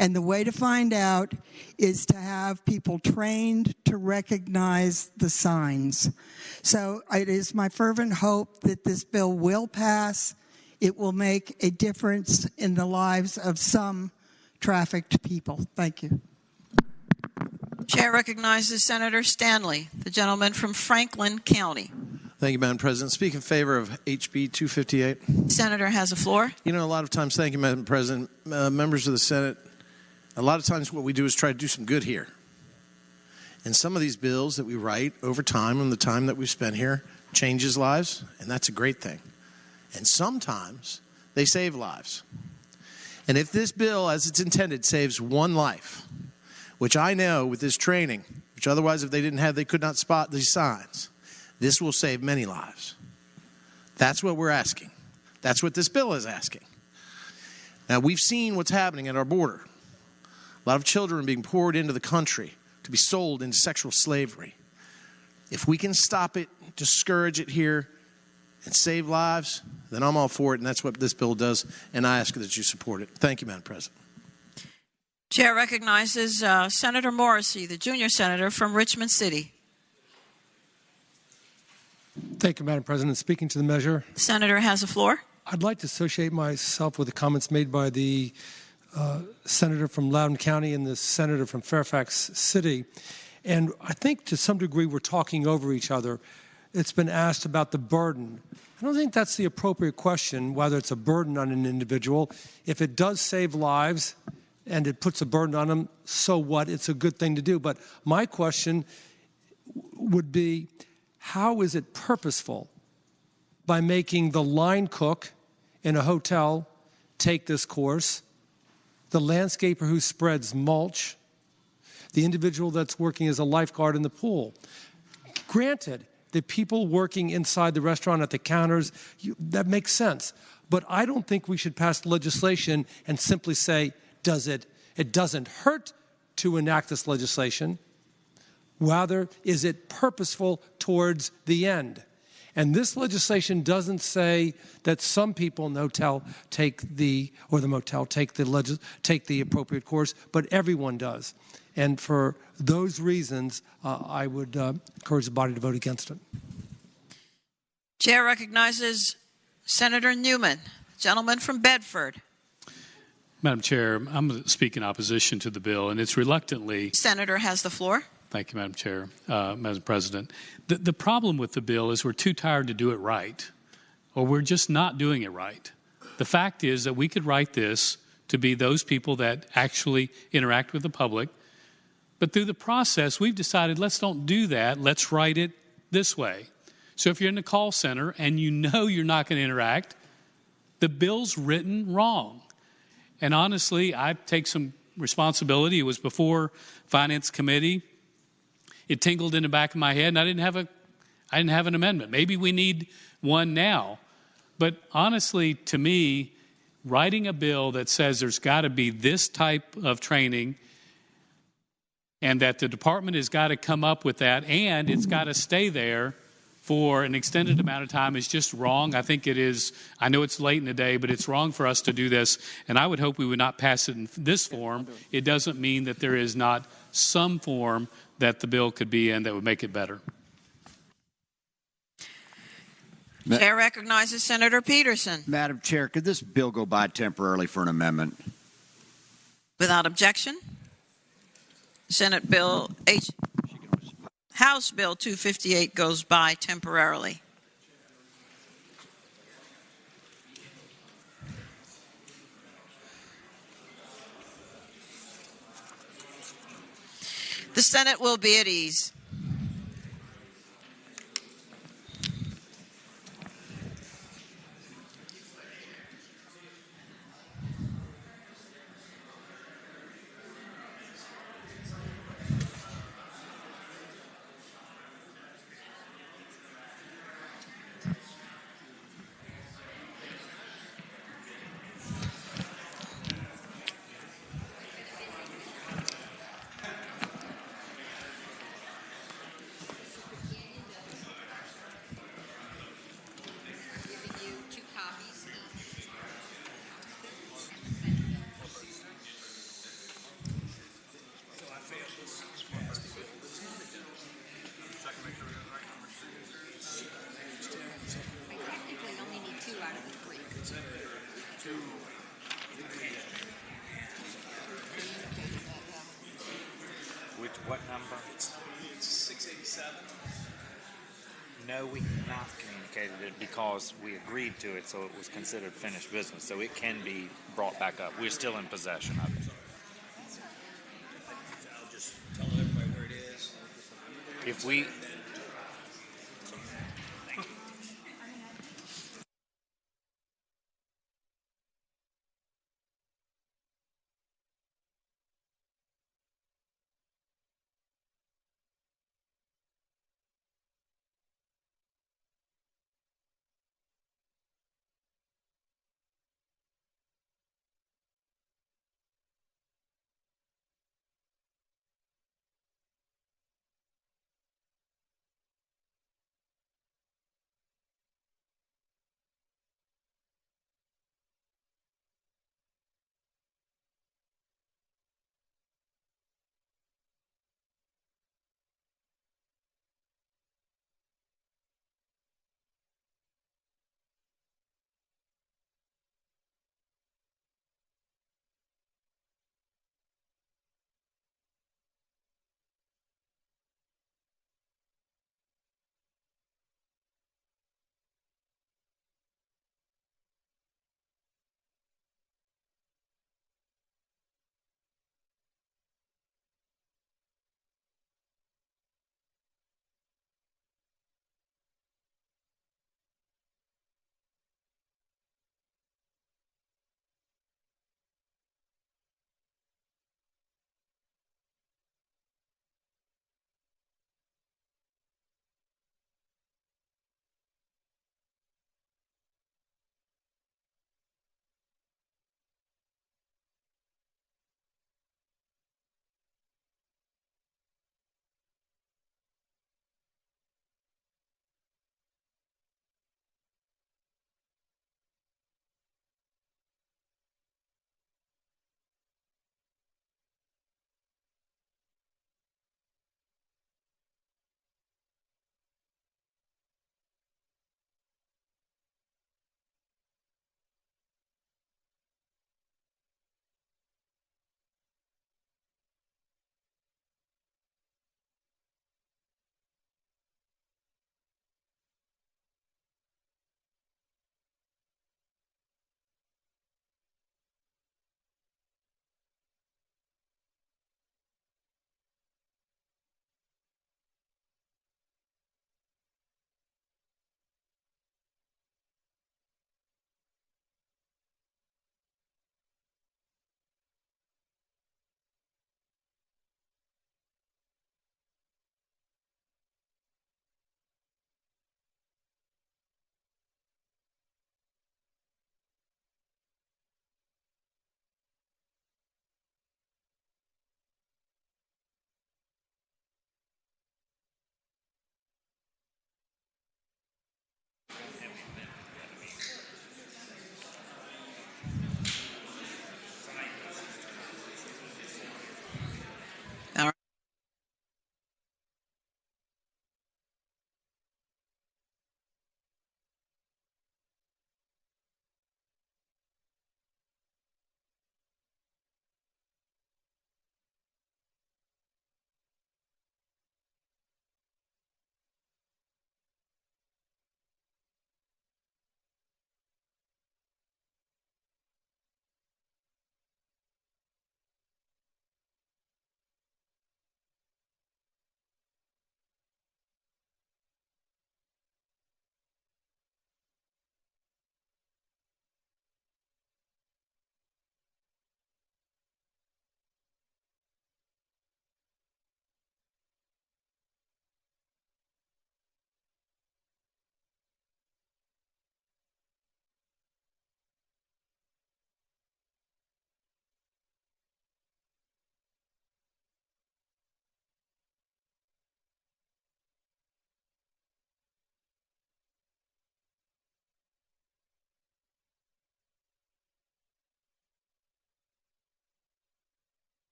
And the way to find out is to have people trained to recognize the signs. So it is my fervent hope that this bill will pass. It will make a difference in the lives of some trafficked people. Thank you. Chair recognizes Senator Stanley, the gentleman from Franklin County. Thank you, Madam President. Speak in favor of HB 258. Senator has the floor. You know, a lot of times, thank you, Madam President, members of the Senate, a lot of times what we do is try to do some good here. And some of these bills that we write over time and the time that we've spent here changes lives, and that's a great thing. And sometimes they save lives. And if this bill, as it's intended, saves one life, which I know with this training, which otherwise if they didn't have, they could not spot these signs, this will save many lives. That's what we're asking. That's what this bill is asking. Now, we've seen what's happening at our border. A lot of children being poured into the country to be sold into sexual slavery. If we can stop it, discourage it here, and save lives, then I'm all for it, and that's what this bill does, and I ask that you support it. Thank you, Madam President. Chair recognizes Senator Morrissey, the junior senator from Richmond City. Thank you, Madam President. Speaking to the measure. The senator has the floor. I'd like to associate myself with the comments made by the senator from Loudoun County and the senator from Fairfax City. And I think to some degree we're talking over each other. It's been asked about the burden. I don't think that's the appropriate question, whether it's a burden on an individual. If it does save lives and it puts a burden on them, so what? It's a good thing to do. But my question would be, how is it purposeful by making the line cook in a hotel take this course, the landscaper who spreads mulch, the individual that's working as a lifeguard in the pool? Granted, the people working inside the restaurant at the counters, that makes sense. But I don't think we should pass legislation and simply say, it doesn't hurt to enact this legislation. Rather, is it purposeful towards the end? And this legislation doesn't say that some people in the hotel take the appropriate course, but everyone does. And for those reasons, I would encourage the body to vote against it. Chair recognizes Senator Newman, gentleman from Bedford. Madam Chair, I'm going to speak in opposition to the bill, and it's reluctantly. Senator has the floor. Thank you, Madam Chair, Madam President. The problem with the bill is we're too tired to do it right, or we're just not doing it right. The fact is that we could write this to be those people that actually interact with the public, but through the process, we've decided let's don't do that. Let's write it this way. So if you're in the call center and you know you're not going to interact, the bill's written wrong. And honestly, I take some responsibility. It was before Finance Committee. It tingled in the back of my head, and I didn't have an amendment. Maybe we need one now. But honestly, to me, writing a bill that says there's got to be this type of training and that the department has got to come up with that and it's got to stay there for an extended amount of time is just wrong. I think it is. I know it's late in the day, but it's wrong for us to do this. And I would hope we would not pass it in this form. It doesn't mean that there is not some form that the bill could be in that would make it better. Chair recognizes Senator Peterson. Madam Chair, could this bill go by temporarily for an amendment? Without objection. House Bill 258 goes by temporarily. The Senate will be at ease. What number? It's 687. No, we not communicated it because we agreed to it, so it was considered finished business. So it can be brought back up. We're still in possession of it. I'll just tell everybody where it is. If we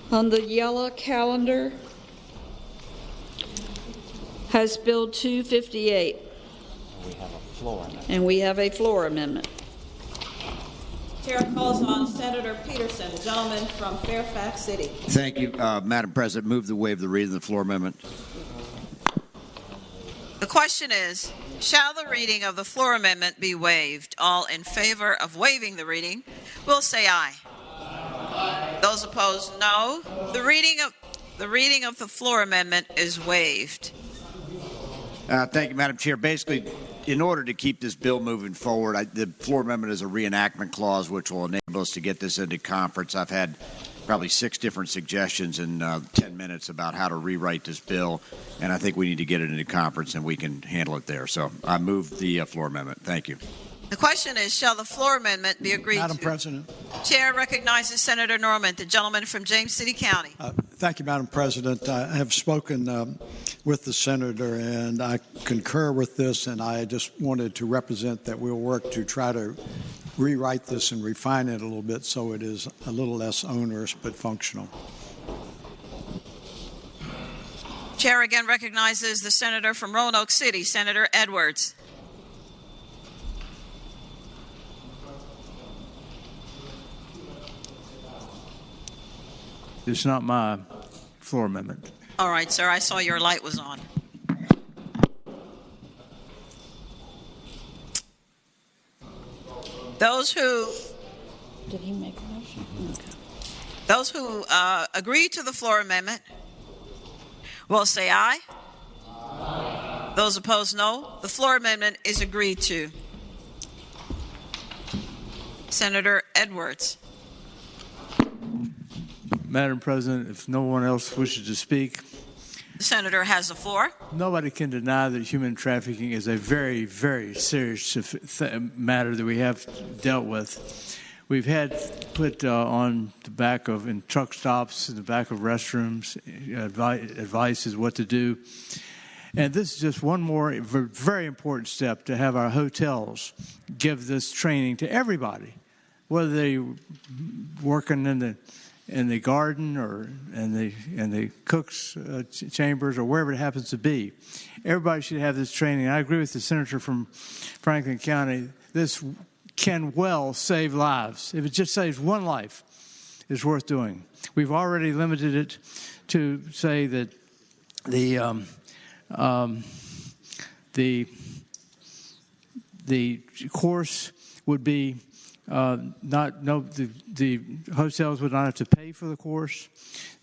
On the yellow calendar has Bill 258. We have a floor amendment. And we have a floor amendment. Chair calls on Senator Peterson, the gentleman from Fairfax City. Thank you, Madam President. Move to waive the reading of the floor amendment. The question is, shall the reading of the floor amendment be waived? All in favor of waiving the reading will say aye. Those opposed, no. The reading of the floor amendment is waived. Thank you, Madam Chair. Basically, in order to keep this bill moving forward, the floor amendment is a reenactment clause which will enable us to get this into conference. I've had probably 6 different suggestions in 10 minutes about how to rewrite this bill, and I think we need to get it into conference and we can handle it there. So I move the floor amendment. Thank you. The question is, shall the floor amendment be agreed Madam to? President. Chair recognizes Senator Norman, the gentleman from James City County. Thank you, Madam President. I have spoken with the senator, and I concur with this, and I just wanted to represent that we'll work to try to rewrite this and refine it a little bit so it is a little less onerous but functional. Chair again recognizes the senator from Roanoke City, Senator Edwards. It's not my floor amendment. All right, sir, I saw your light was on. Those who Did he make a motion? Okay. Those who agree to the floor amendment will say aye. Aye. Those opposed, no. The floor amendment is agreed to. Senator Edwards. Madam President, if no one else wishes to speak, The senator has the floor. nobody can deny that human trafficking is a very, very serious matter that we have dealt with. We've had put on the back of, in truck stops, in the back of restrooms, advice is what to do. And this is just one more very important step to have our hotels give this training to everybody, whether they working in the garden or in the cook's chambers or wherever it happens to be. Everybody should have this training. I agree with the senator from Franklin County. This can well save lives. If it just saves one life, it's worth doing. We've already limited it to say that the course would be the hotels would not have to pay for the course.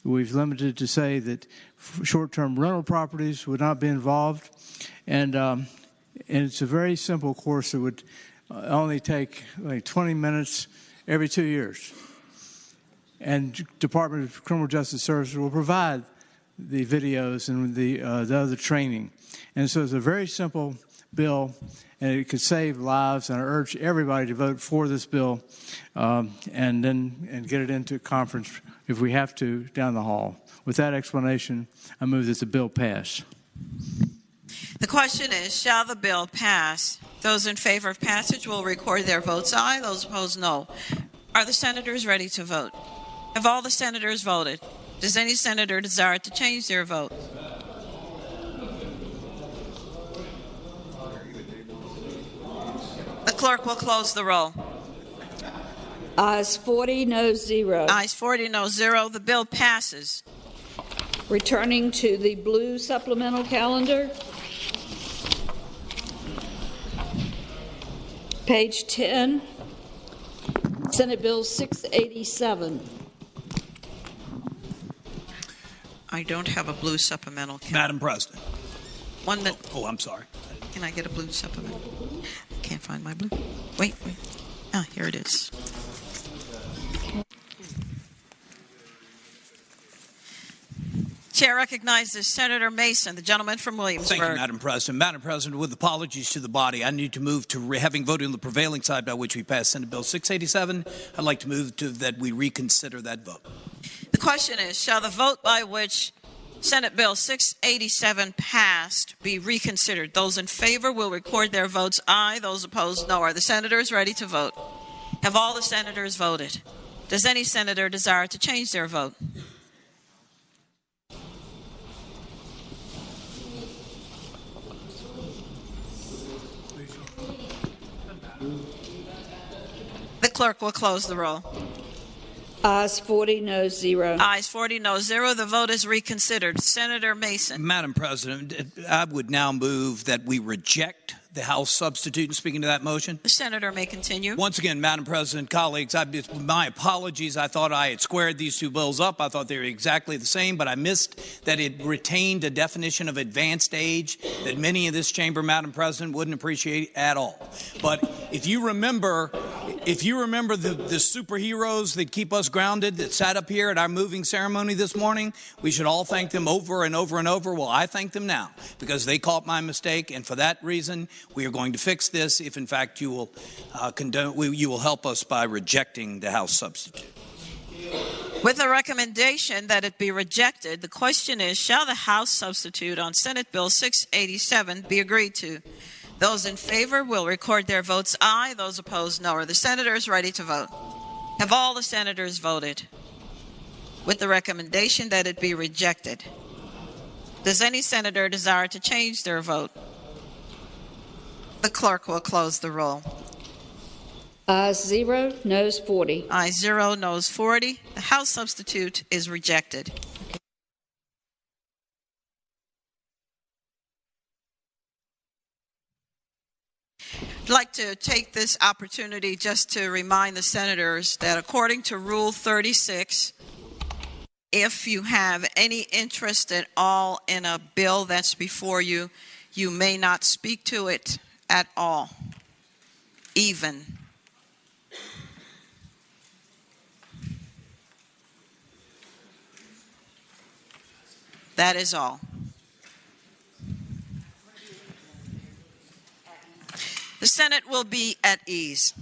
We've limited it to say that short-term rental properties would not be involved, and it's a very simple course that would only take like 20 minutes every 2 years. And Department of Criminal Justice Services will provide the videos and the other training. And so it's a very simple bill, and it could save lives. And I urge everybody to vote for this bill, and get it into conference if we have to down the hall. With that explanation, I move that the bill pass. The question is, shall the bill pass? Those in favor of passage will record their votes aye. Those opposed, no. Are the senators ready to vote? Have all the senators voted? Does any senator desire to change their vote? The clerk will close the roll. Ayes 40, no 0. Ayes 40, no 0. The bill passes. Returning to the blue supplemental calendar. Page 10, Senate Bill 687. I don't have a blue supplemental. Madam President. 1 minute. Oh, I'm sorry. Can I get a blue supplemental? Can't find my blue. Wait. Ah, here it is. Chair recognizes Senator Mason, the gentleman from Williamsburg. Thank you, Madam President. Madam President, with apologies to the body, I need to move to, having voted on the prevailing side by which we passed Senate Bill 687, I'd like to move to that we reconsider that vote. The question is, shall the vote by which Senate Bill 687 passed be reconsidered? Those in favor will record their votes aye. Those opposed, no. Are the senators ready to vote? Have all the senators voted? Does any senator desire to change their vote? clerk will close the roll. Ayes 40, no 0. Ayes 40, no 0. The vote is reconsidered. Senator Mason. Madam President, I would now move that we reject the House substitute. And speaking to that motion, The senator may continue. once again, Madam President, colleagues, my apologies. I thought I had squared these two bills up. I thought they were exactly the same, but I missed that it retained a definition of advanced age that many in this chamber, Madam President, wouldn't appreciate at all. But if you remember the superheroes that keep us grounded that sat up here at our moving ceremony this morning, we should all thank them over and over and over. Well, I thank them now because they caught my mistake, and for that reason, we are going to fix this if, in fact, you will you will help us by rejecting the House substitute. With the recommendation that it be rejected, the question is, shall the House substitute on Senate Bill 687 be agreed to? Those in favor will record their votes aye. Those opposed, no. Are the senators ready to vote? Have all the senators voted? With the recommendation that it be rejected, does any senator desire to change their vote? The clerk will close the roll. Ayes 0, noes 40. Ayes 0, noes 40. The House substitute is rejected. I'd like to take this opportunity just to remind the senators that according to Rule 36, if you have any interest at all in a bill that's before you, you may not speak to it at all, even. That is all. The Senate will be at ease.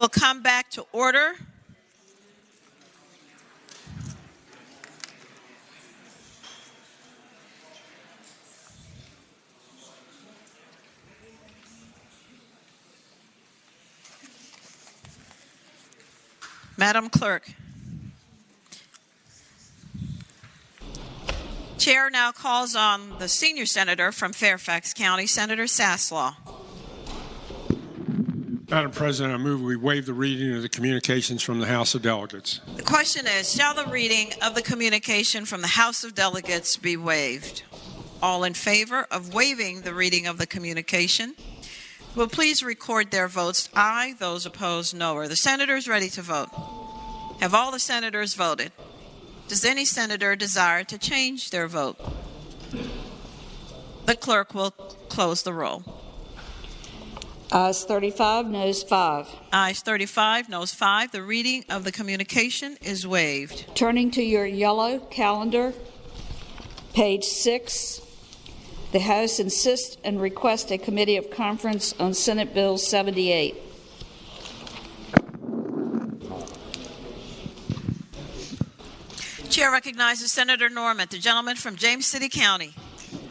We'll come back to order. Madam Clerk. Chair now calls on the senior senator from Fairfax County, Senator Saslaw. Madam President, I move we waive the reading of the communications from the House of Delegates. The question is, shall the reading of the communication from the House of Delegates be waived? All in favor of waiving the reading of the communication will please record their votes aye. Those opposed, no. Are the senators ready to vote? Have all the senators voted? Does any senator desire to change their vote? The clerk will close the roll. Ayes 35, noes 5. Ayes 35, noes 5. The reading of the communication is waived. Turning to your yellow calendar, page 6, the House insists and requests a committee of conference on Senate Bill 78. Chair recognizes Senator Norman, the gentleman from James City County.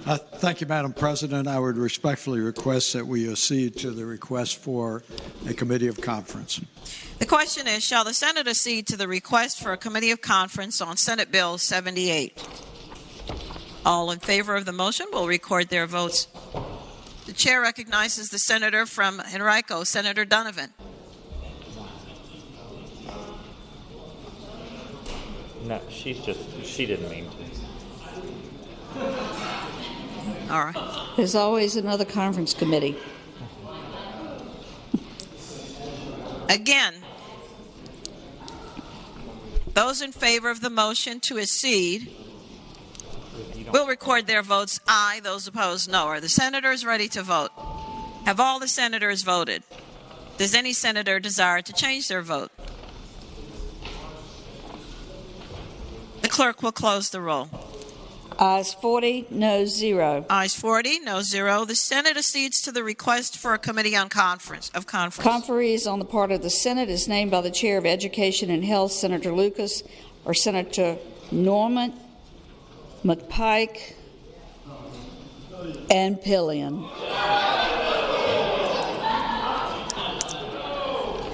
Thank you, Madam President. I would respectfully request that we accede to the request for a committee of conference. The question is, shall the Senate accede to the request for a committee of conference on Senate Bill 78? All in favor of the motion will record their votes. The chair recognizes the senator from Henrico, Senator Donovan. No, she didn't mean to. All right. There's always another conference committee. Again, those in favor of the motion to accede will record their votes aye. Those opposed, no. Are the senators ready to vote? Have all the senators voted? Does any senator desire to change their vote? The clerk will close the roll. Ayes 40, noes 0. Ayes 40, noes 0. The Senate accedes to the request for a committee on conference. Conferees on the part of the Senate is named by the Chair of Education and Health, Senator Lucas, or Senator Norman, McPike, and Pillion.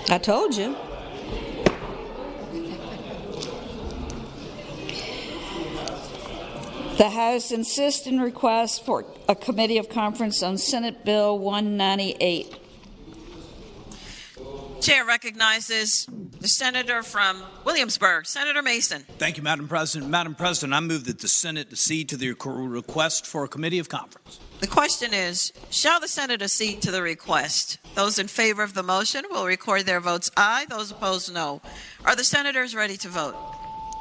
I told you. The House insists and requests for a committee of conference on Senate Bill 198. Chair recognizes the senator from Williamsburg, Senator Mason. Thank you, Madam President. Madam President, I move that the Senate accede to the request for a committee of conference. The question is, shall the Senate accede to the request? Those in favor of the motion will record their votes aye. Those opposed, no. Are the senators ready to vote?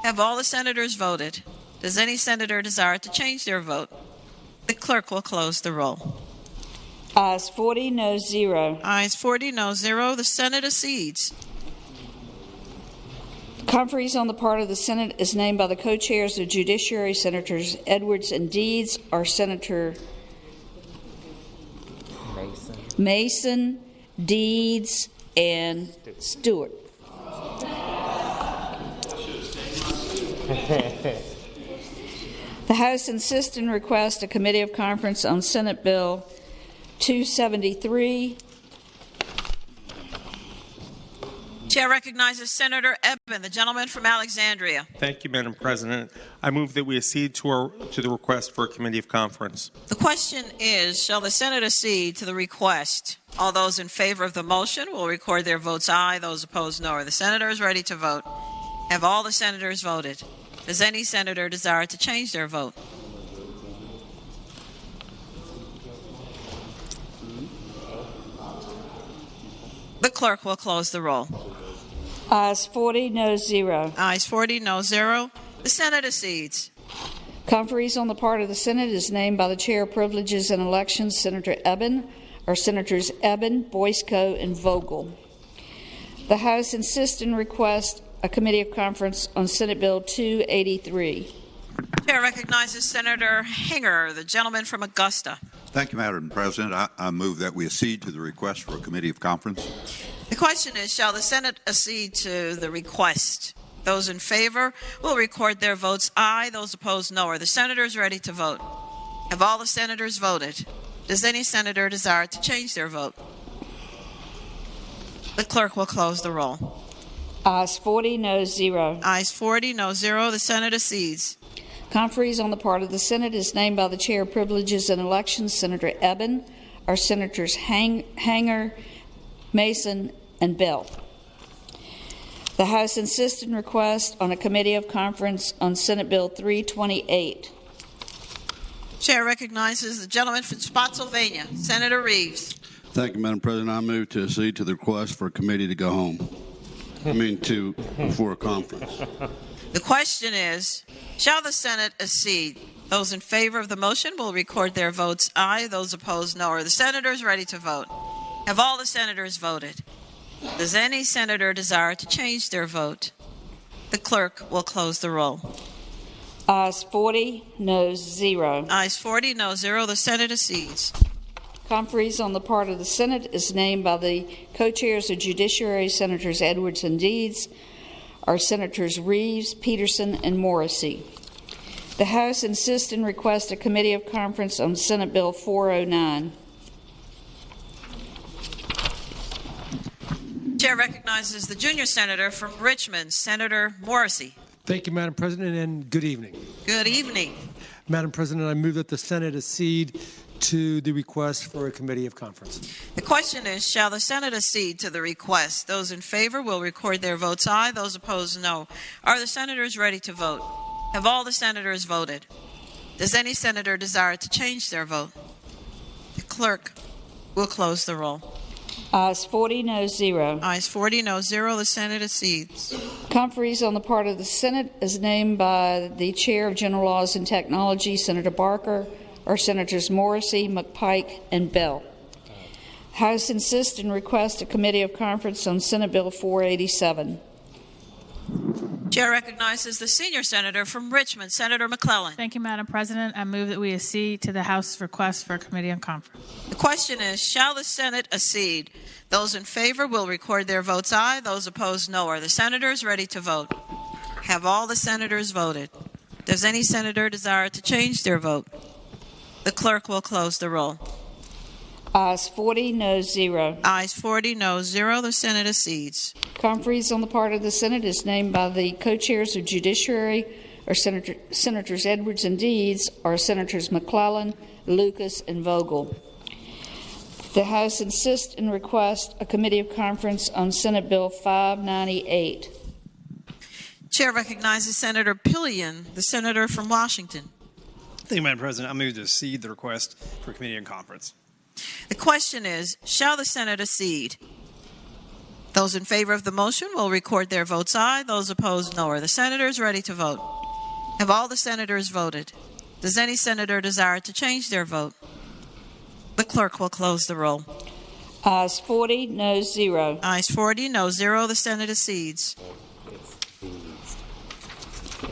Have all the senators voted? Does any senator desire to change their vote? The clerk will close the roll. Ayes 40, noes 0. Ayes 40, noes 0. The Senate accedes. Conferees on the part of the Senate is named by the co-chairs of Judiciary, Senators Edwards and Deeds, or Senator Mason, Deeds, and Stewart. The House insists and requests a committee of conference on Senate Bill 273. Chair recognizes Senator Eben, the gentleman from Alexandria. Thank you, Madam President. I move that we accede to the request for a committee of conference. The question is, shall the Senate accede to the request? All those in favor of the motion will record their votes aye. Those opposed, no. Are the senators ready to vote? Have all the senators voted? Does any senator desire to change their vote? The clerk will close the roll. Ayes 40, noes 0. Ayes 40, noes 0. The Senate accedes. Conferees on the part of the Senate is named by the Chair of Privileges and Elections, Senator Eben, or Senators Eben, Boysko, and Vogel. The House insists and requests a committee of conference on Senate Bill 283. Chair recognizes Senator Hinger, the gentleman from Augusta. Thank you, Madam President. I move that we accede to the request for a committee of conference. The question is, shall the Senate accede to the request? Those in favor will record their votes aye. Those opposed, no. Are the senators ready to vote? Have all the senators voted? Does any senator desire to change their vote? The clerk will close the roll. Ayes 40, no 0. Ayes 40, no 0. The Senate accedes. Conferees on the part of the Senate is named by the Chair of Privileges and Elections, Senator Eben, or Senators Hanger, Mason, and Bell. The House insists in request on a committee of conference on Senate Bill 328. Chair recognizes the gentleman from Spotsylvania, Senator Reeves. Thank you, Madam President. I move to accede to the request for a committee to go home. For a conference. The question is, shall the Senate accede? Those in favor of the motion will record their votes aye. Those opposed, no. Are the senators ready to vote? Have all the senators voted? Does any senator desire to change their vote? The clerk will close the roll. Ayes 40, no 0. Ayes 40, no 0. The Senate accedes. Conferees on the part of the Senate is named by the co-chairs of Judiciary, Senators Edwards and Deeds, are Senators Reeves, Peterson, and Morrissey. The House insists and requests a committee of conference on Senate Bill 409. Chair recognizes the junior senator from Richmond, Senator Morrissey. Thank you, Madam President, and good evening. Good evening. Madam President, I move that the Senate accede to the request for a committee of conference. The question is, shall the Senate accede to the request? Those in favor will record their votes aye. Those opposed, no. Are the senators ready to vote? Have all the senators voted? Does any senator desire to change their vote? The clerk will close the roll. Ayes 40, no 0. Ayes 40, no 0. The Senate accedes. Conferees on the part of the Senate is named by the Chair of General Laws and Technology, Senator Barker, are Senators Morrissey, McPike, and Bell. House insists and requests a committee of conference on Senate Bill 487. Chair recognizes the senior senator from Richmond, Senator McClellan. Thank you, Madam President. I move that we accede to the House request for a committee on conference. The question is, shall the Senate accede? Those in favor will record their votes aye. Those opposed, no. Are the senators ready to vote? Have all the senators voted? Does any senator desire to change their vote? The clerk will close the roll. Ayes 40, no 0. Ayes 40, no 0. The Senate accedes. Conferees on the part of the Senate is named by the co-chairs of Judiciary, or Senators Edwards and Deeds, are Senators McClellan, Lucas, and Vogel. The House insists and requests a committee of conference on Senate Bill 598. Chair recognizes Senator Pillion, the senator from Washington. Thank you, Madam President. I move to accede the request for a committee on conference. The question is, shall the Senate accede? Those in favor of the motion will record their votes aye. Those opposed, no. Are the senators ready to vote? Have all the senators voted? Does any senator desire to change their vote? The clerk will close the roll. Ayes 40, no 0. Ayes 40, no 0. The Senate accedes.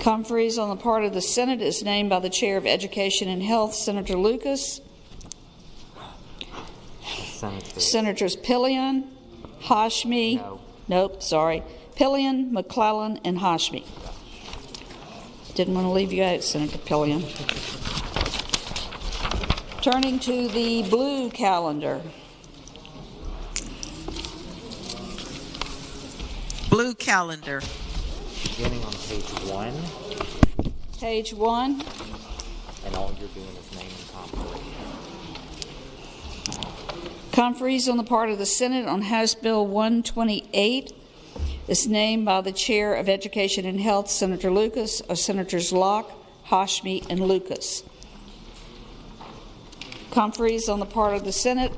Conferees on the part of the Senate is named by the Chair of Education and Health, Senator Lucas. Senators Pillion, Hashmi, Pillion, McClellan, and Hashmi. Didn't want to leave you out, Senator Pillion. Turning to the blue calendar. Blue calendar. Beginning on page 1. Page 1. And all you're doing is naming conference. Conferees on the part of the Senate on House Bill 128 is named by the Chair of Education and Health, Senator Lucas, or Senators Locke, Hashmi, and Lucas. Conferees on the part of the Senate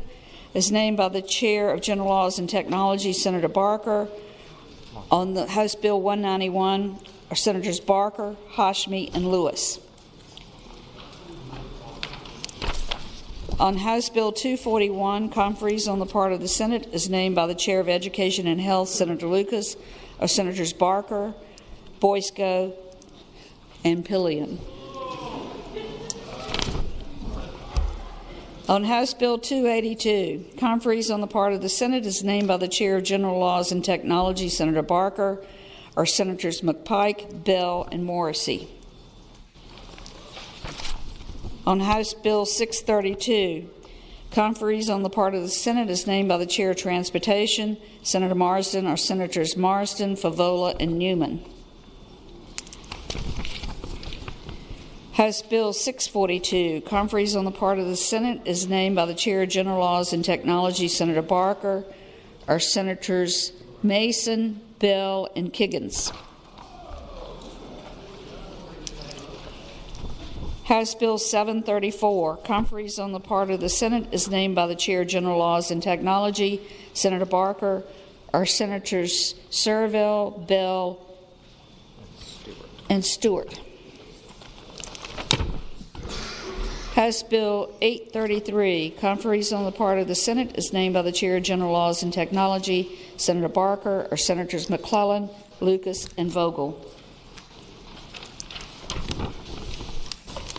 is named by the Chair of General Laws and Technology, Senator Barker. On the House Bill 191 are Senators Barker, Hashmi, and Lewis. On House Bill 241, conferees on the part of the Senate is named by the Chair of Education and Health, Senator Lucas, or Senators Barker, Boysko, and Pillion. On House Bill 282, conferees on the part of the Senate is named by the Chair of General Laws and Technology, Senator Barker, or Senators McPike, Bell, and Morrissey. On House Bill 632, conferees on the part of the Senate is named by the Chair of Transportation, Senator Marsden, or Senators Marsden, Favola, and Newman. House Bill 642, conferees on the part of the Senate is named by the Chair of General Laws and Technology, Senator Barker, or Senators Mason, Bell, and Kiggins. House Bill 734, conferees on the part of the Senate is named by the Chair of General Laws and Technology, Senator Barker, or Senators Serville, Bell, and Stewart. House Bill 833, conferees on the part of the Senate is named by the Chair of General Laws and Technology, Senator Barker, or Senators McClellan, Lucas, and Vogel.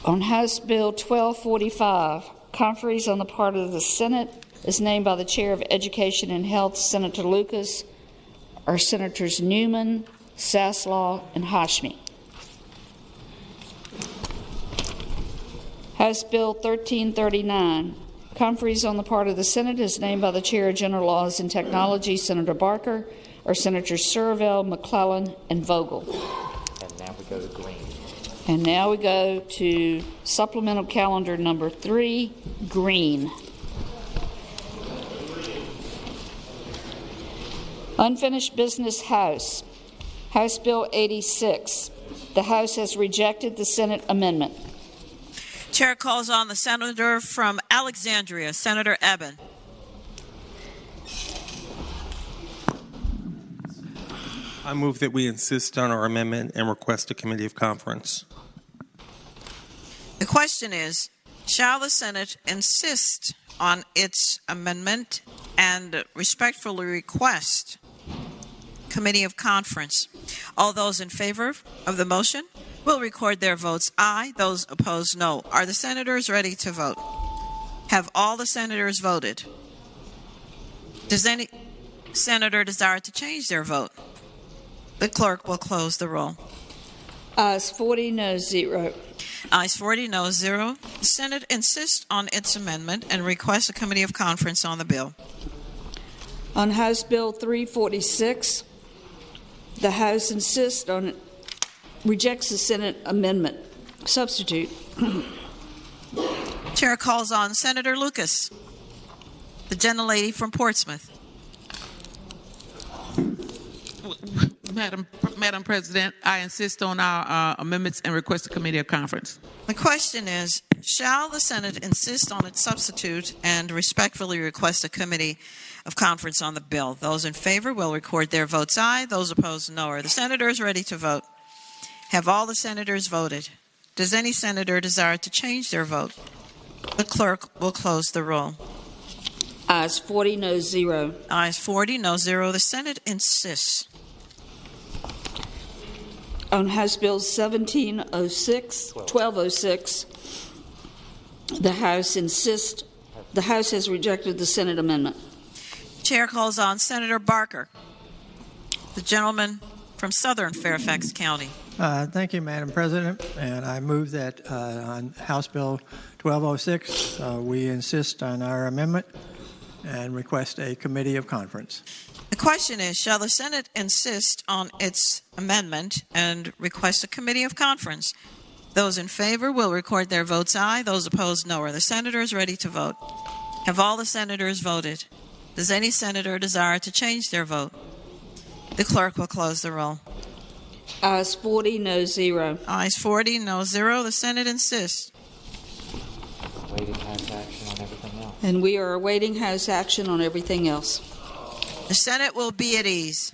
On House Bill 1245, conferees on the part of the Senate is named by the Chair of Education and Health, Senator Lucas, or Senators Newman, Saslaw, and Hashmi. House Bill 1339, conferees on the part of the Senate is named by the Chair of General Laws and Technology, Senator Barker, or Senators Serville, McClellan, and Vogel. And now we go to green. And now we go to supplemental calendar number 3, green. Unfinished business House. House Bill 86. The House has rejected the Senate amendment. Chair calls on the senator from Alexandria, Senator Eben. I move that we insist on our amendment and request a committee of conference. The question is, shall the Senate insist on its amendment and respectfully request committee of conference? All those in favor of the motion will record their votes aye. Those opposed, no. Are the senators ready to vote? Have all the senators voted? Does any senator desire to change their vote? The clerk will close the roll. Ayes 40, no 0. Ayes 40, no 0. The Senate insists on its amendment and requests a committee of conference on the bill. On House Bill 346, the House insists on rejects the Senate amendment. Substitute. Chair calls on Senator Lucas, the gentlelady from Portsmouth. Madam President, I insist on our amendments and request a committee of conference. The question is, shall the Senate insist on its substitute and respectfully request a committee of conference on the bill? Those in favor will record their votes aye. Those opposed, no. Are the senators ready to vote? Have all the senators voted? Does any senator desire to change their vote? The clerk will close the roll. Ayes 40, no 0. Ayes 40, no 0. The Senate insists. On House Bill 1206, the House insists. The House has rejected the Senate amendment. Chair calls on Senator Barker, the gentleman from Southern Fairfax County. Thank you, Madam President, and I move that on House Bill 1206, we insist on our amendment and request a committee of conference. The question is, shall the Senate insist on its amendment and request a committee of conference? Those in favor will record their votes aye. Those opposed, no. Are the senators ready to vote? Have all the senators voted? Does any senator desire to change their vote? The clerk will close the roll. Ayes 40, no 0. Ayes 40, no 0. The Senate insists. Awaiting House action on everything else. And we are awaiting House action on everything else. The Senate will be at ease.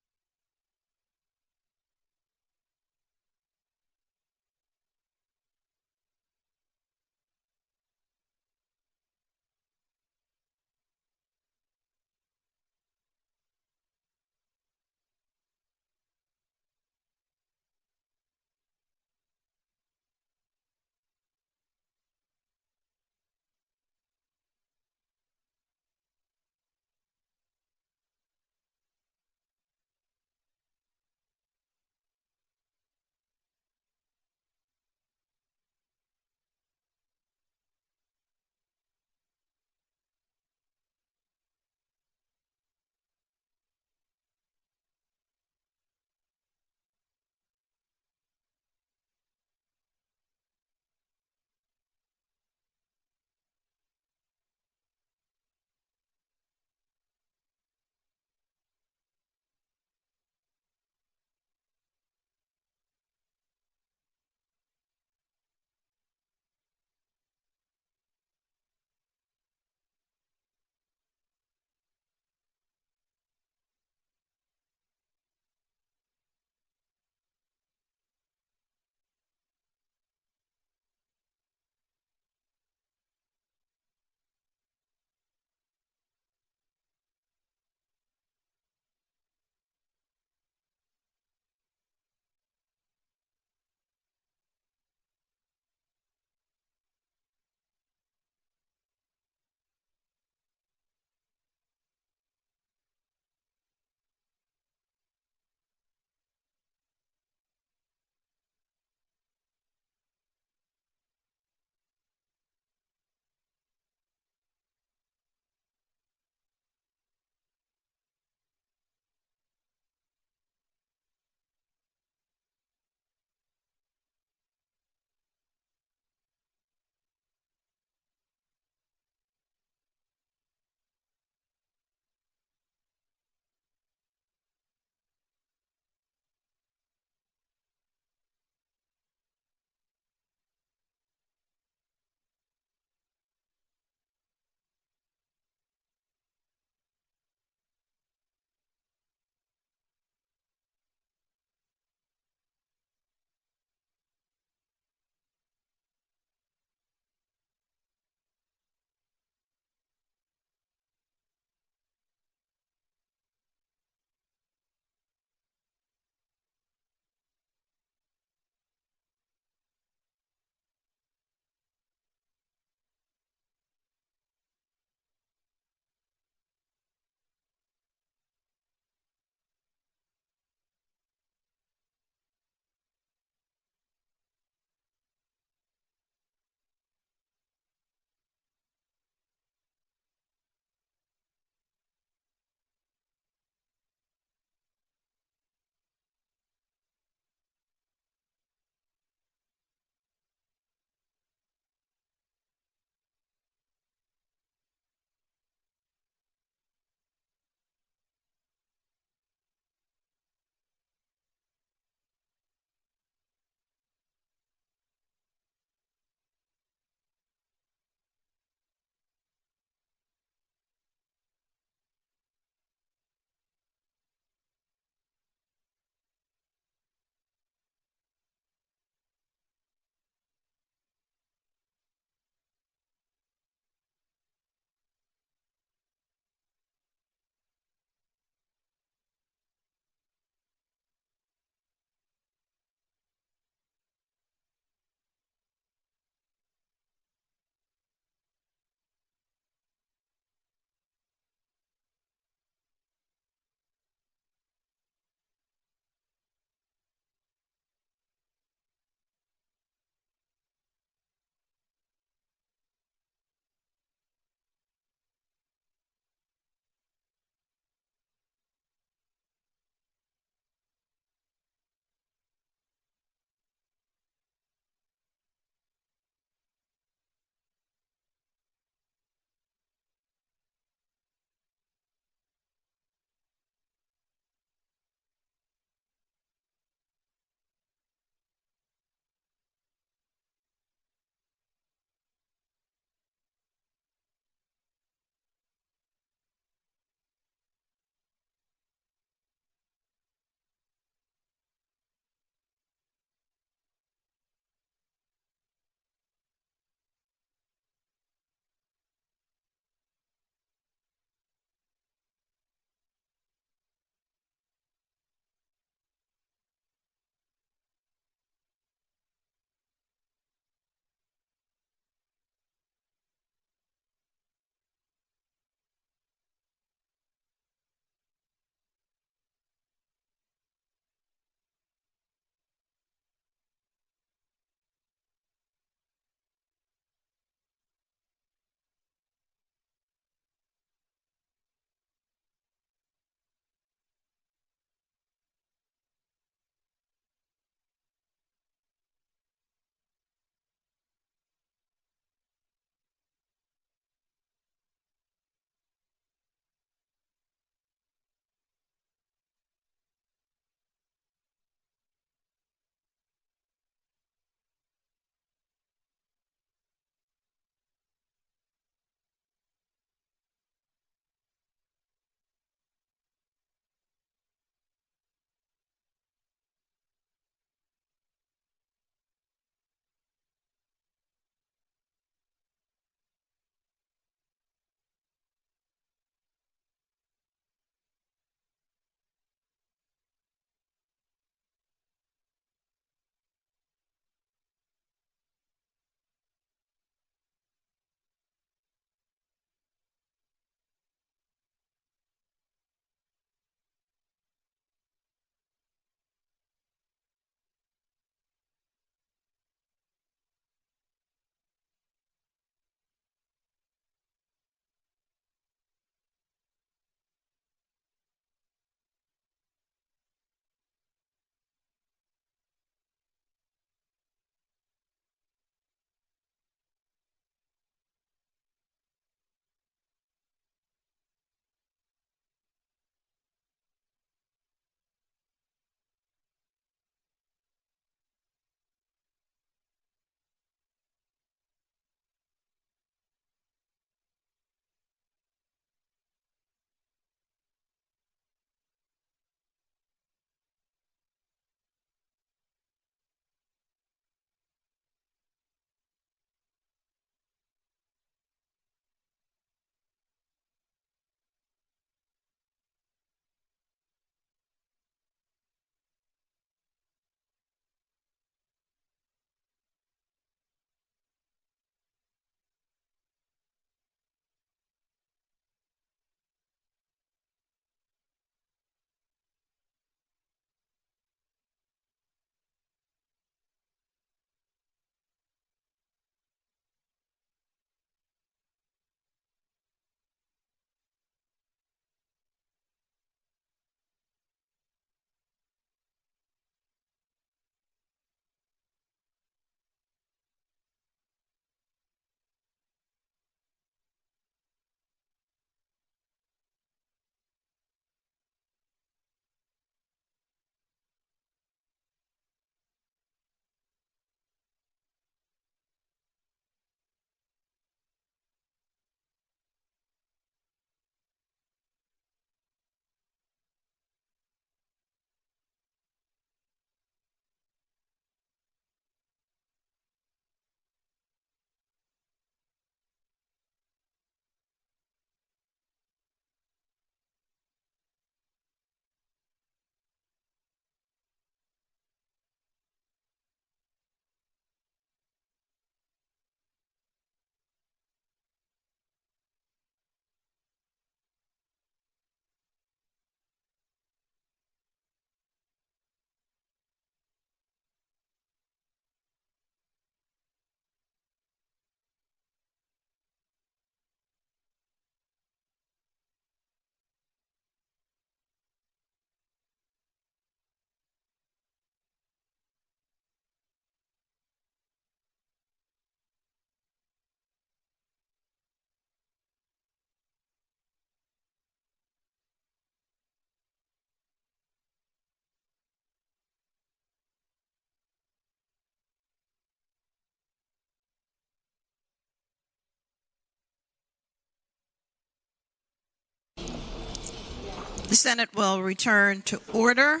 The Senate will return to order.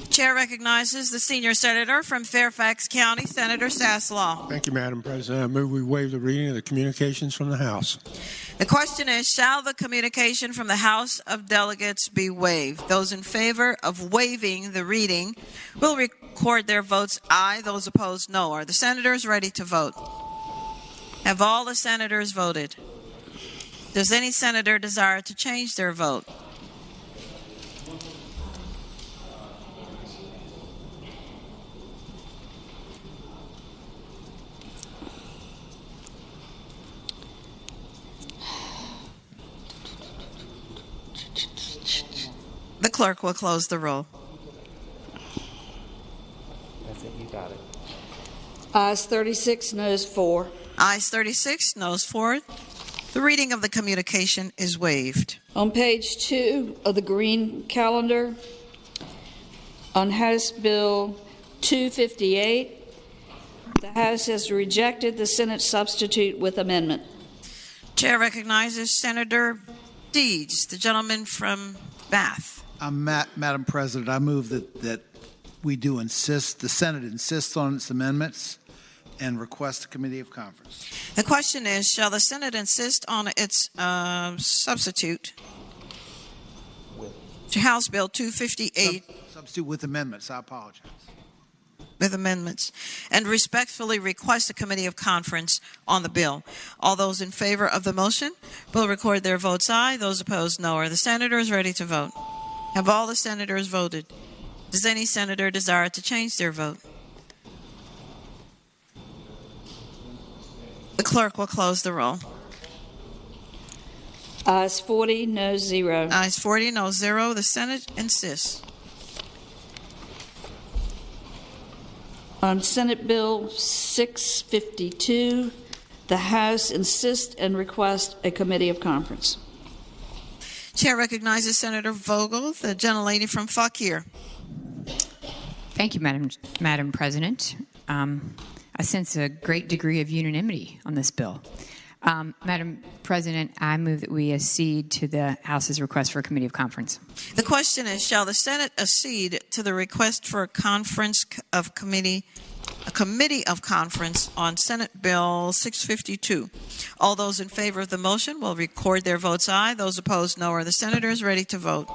Chair recognizes the senior senator from Fairfax County, Senator Saslaw. Thank you, Madam President. I move we waive the reading of the communications from the House. The question is, shall the communication from the House of Delegates be waived? Those in favor of waiving the reading will record their votes aye. Those opposed, no. Are the senators ready to vote? Have all the senators voted? Does any senator desire to change their vote? The clerk will close the roll. That's it. You got it. Ayes 36, noes 4. Ayes 36, noes 4. The reading of the communication is waived. On page 2 of the green calendar, on House Bill 258, the House has rejected the Senate substitute with amendment. Chair recognizes Senator Deeds, the gentleman from Bath. Madam President, I move that we do insist, the Senate insists on its amendments and request a committee of conference. The question is, shall the Senate insist on its substitute to House Bill 258 Substitute with amendments. I apologize. with amendments and respectfully request a committee of conference on the bill? All those in favor of the motion will record their votes aye. Those opposed, no. Are the senators ready to vote? Have all the senators voted? Does any senator desire to change their vote? The clerk will close the roll. Ayes 40, noes 0. Ayes 40, no 0. The Senate insists. On Senate Bill 652, the House insists and requests a committee of conference. Chair recognizes Senator Vogel, the gentlelady from Fauquier. Thank you, Madam President. I sense a great degree of unanimity on this bill. Madam President, I move that we accede to the House's request for a committee of conference. The question is, shall the Senate accede to the request for a committee of conference on Senate Bill 652? All those in favor of the motion will record their votes aye. Those opposed, no. Are the senators ready to vote?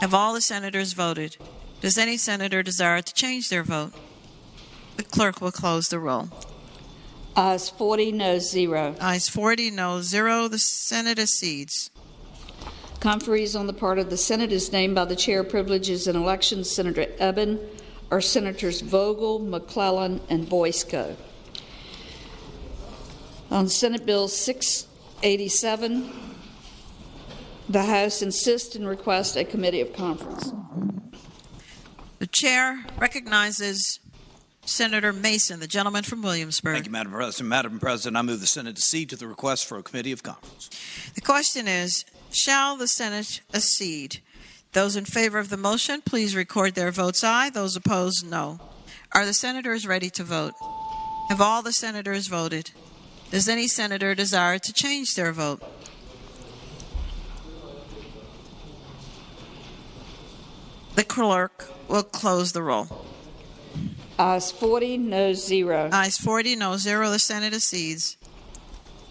Have all the senators voted? Does any senator desire to change their vote? The clerk will close the roll. Ayes 40, noes 0. Ayes 40, no 0. The Senate accedes. Conferees on the part of the Senate is named by the chair. Privileges and elections. Senator Eben are Senators Vogel, McClellan, and Boysko. On Senate Bill 687, the House insists and requests a committee of conference. The chair recognizes Senator Mason, the gentleman from Williamsburg. Thank you, Madam President. Madam President, I move the Senate accede to the request for a committee of conference. The question is, shall the Senate accede? Those in favor of the motion, please record their votes aye. Those opposed, no. Are the senators ready to vote? Have all the senators voted? Does any senator desire to change their vote? The clerk will close the roll. Ayes 40, noes 0. Ayes 40, no 0. The Senate accedes.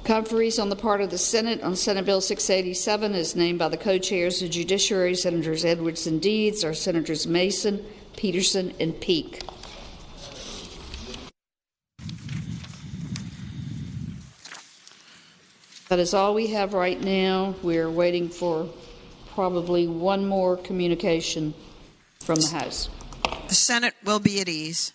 Conferees on the part of the Senate on Senate Bill 687 is named by the co-chairs of Judiciary, Senators Edwards and Deeds, are Senators Mason, Peterson, and Peake. That is all we have right now. We're waiting for probably one more communication from the House. The Senate will be at ease.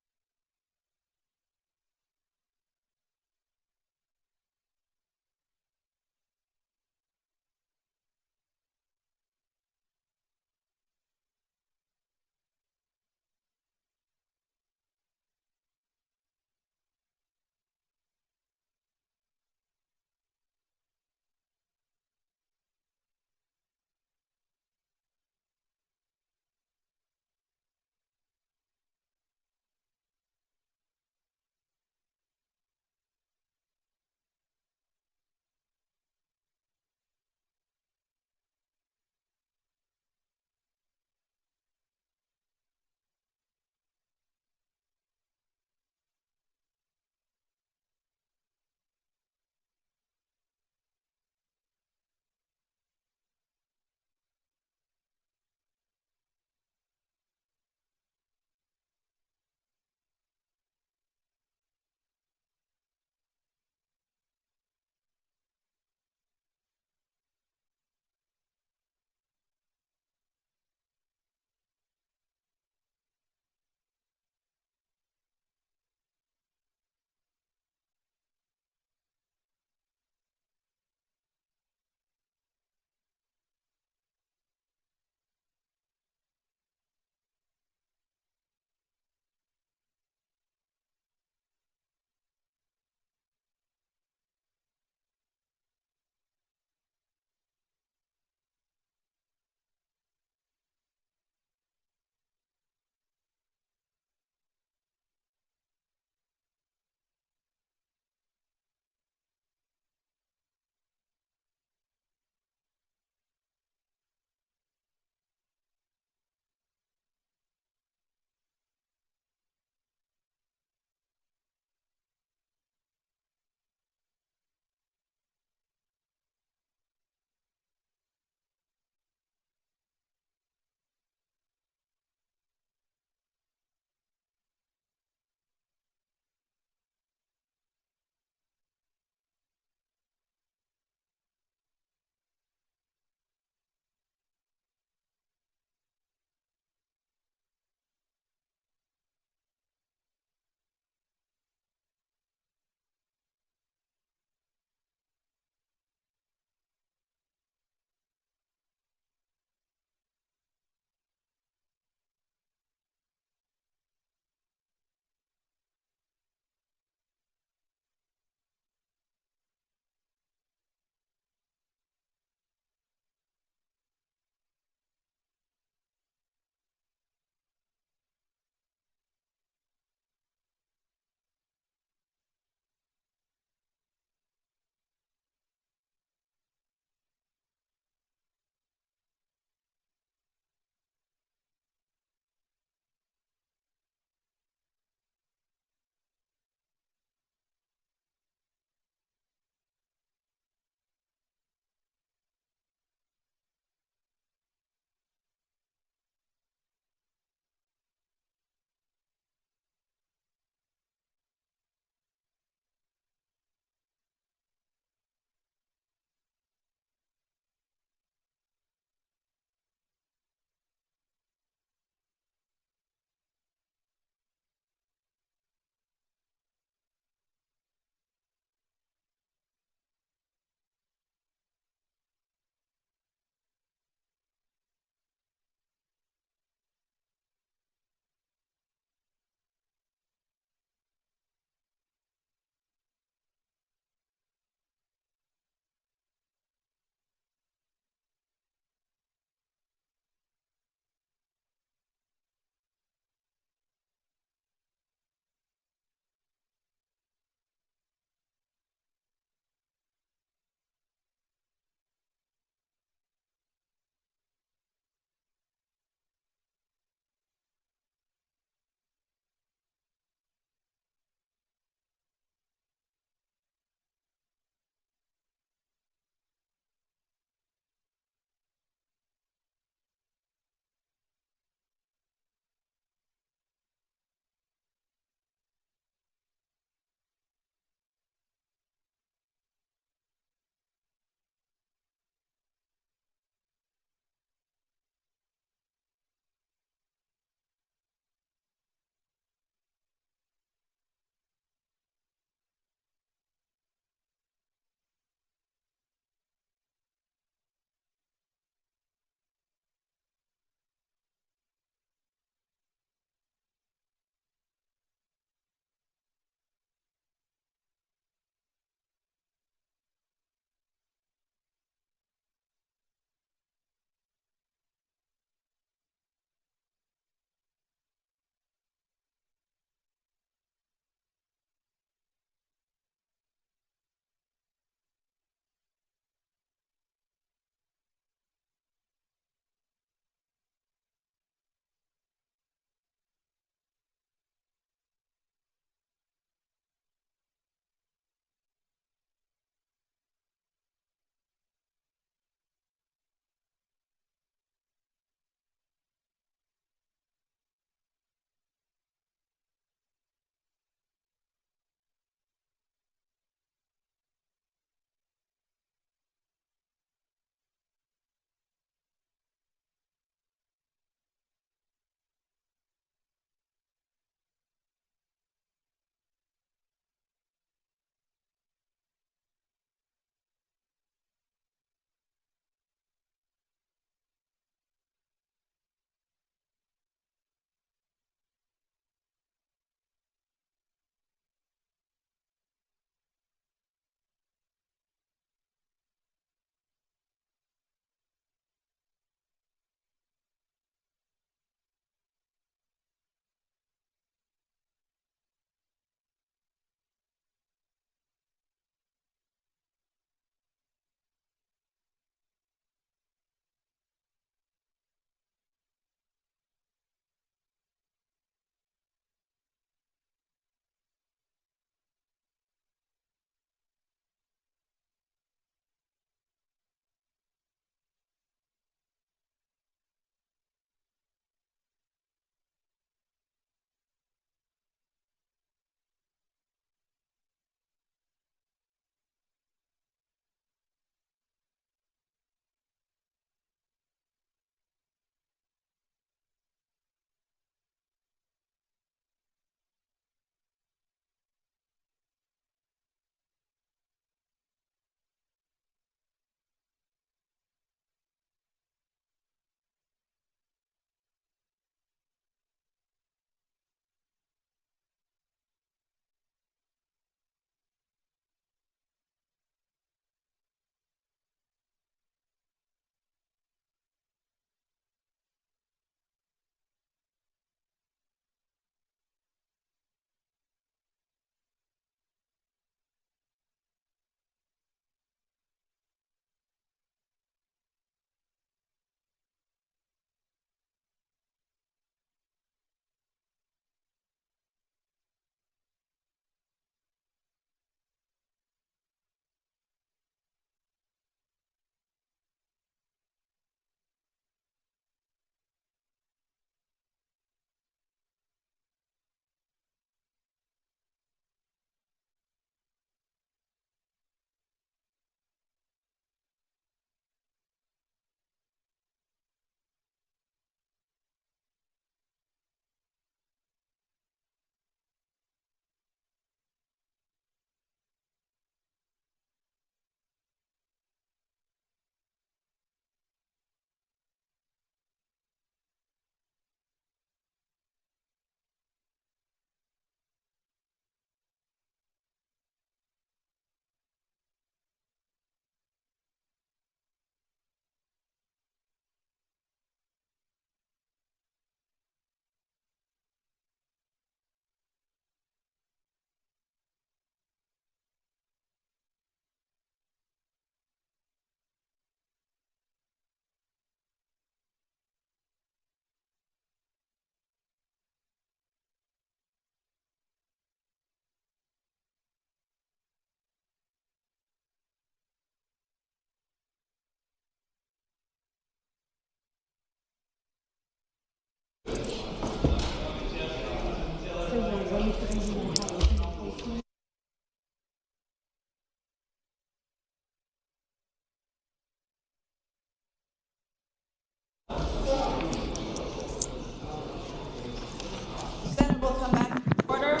Senate will come back to order.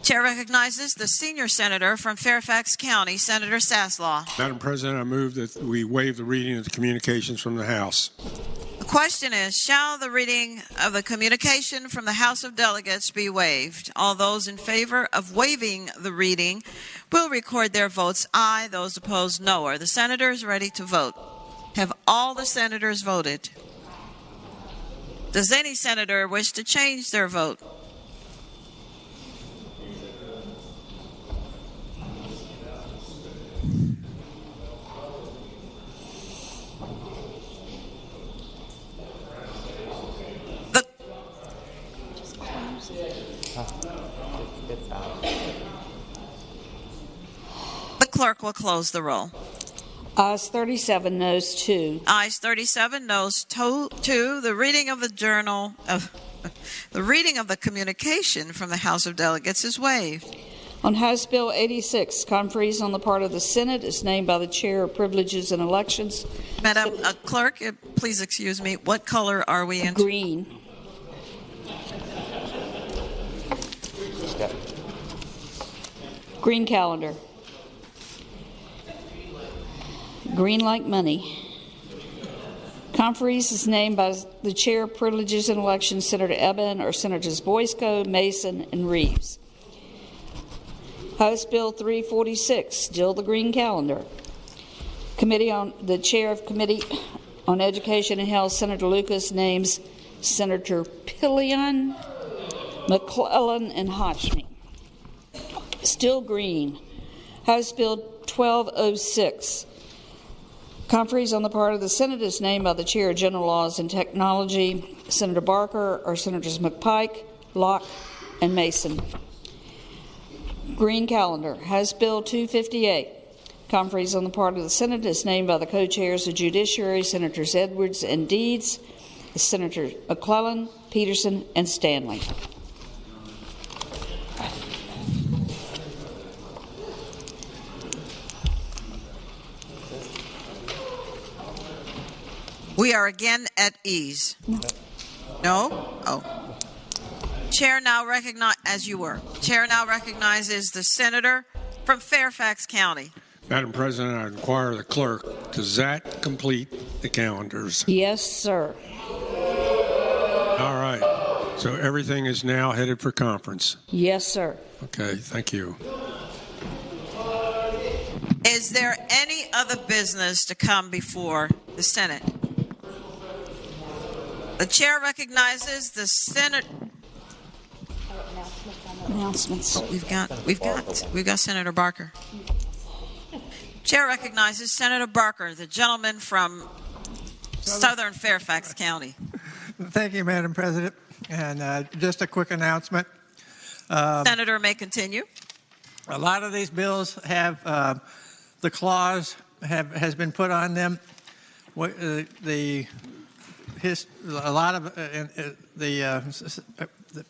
Chair recognizes the senior senator from Fairfax County, Senator Saslaw. Madam President, I move that we waive the reading of the communications from the House. The question is, shall the reading of the communication from the House of Delegates be waived? All those in favor of waiving the reading will record their votes aye. Those opposed, no. Are the senators ready to vote? Have all the senators voted? Does any senator wish to change their vote? The clerk will close the roll. Ayes 37, noes 2. Ayes 37, noes 2. The reading of the journal of the reading of the communication from the House of Delegates is waived. On House Bill 86, conferees on the part of the Senate is named by the Chair of Privileges and Elections. Madam Clerk, please excuse me. What color are we in? Green. Green calendar. Green like money. Conferees is named by the Chair of Privileges and Elections, Senator Eben or Senators Boysko, Mason, and Reeves. House Bill 346, still the green calendar. The Chair of Committee on Education and Health, Senator Lucas, names Senator Pillion, McClellan, and Hotchme. Still green. House Bill 1206. Conferees on the part of the Senate is named by the Chair of General Laws and Technology, Senator Barker, or Senators McPike, Locke, and Mason. Green calendar. House Bill 258. Conferees on the part of the Senate is named by the co-chairs of Judiciary, Senators Edwards and Deeds, Senator McClellan, Peterson, and Stanley. We are again at ease. No? Oh. Chair now recognizes the senator from Fairfax County. Madam President, I inquire the clerk, does that complete the calendars? Yes, sir. All right. So everything is now headed for conference. Yes, sir. Okay, thank you. Is there any other business to come before the Senate? The chair recognizes the Senate. Announcements. We've got Senator Barker. Chair recognizes Senator Barker, the gentleman from Southern Fairfax County. Thank you, Madam President. And just a quick announcement. Senator may continue. A lot of these bills have the clause has been put on them. The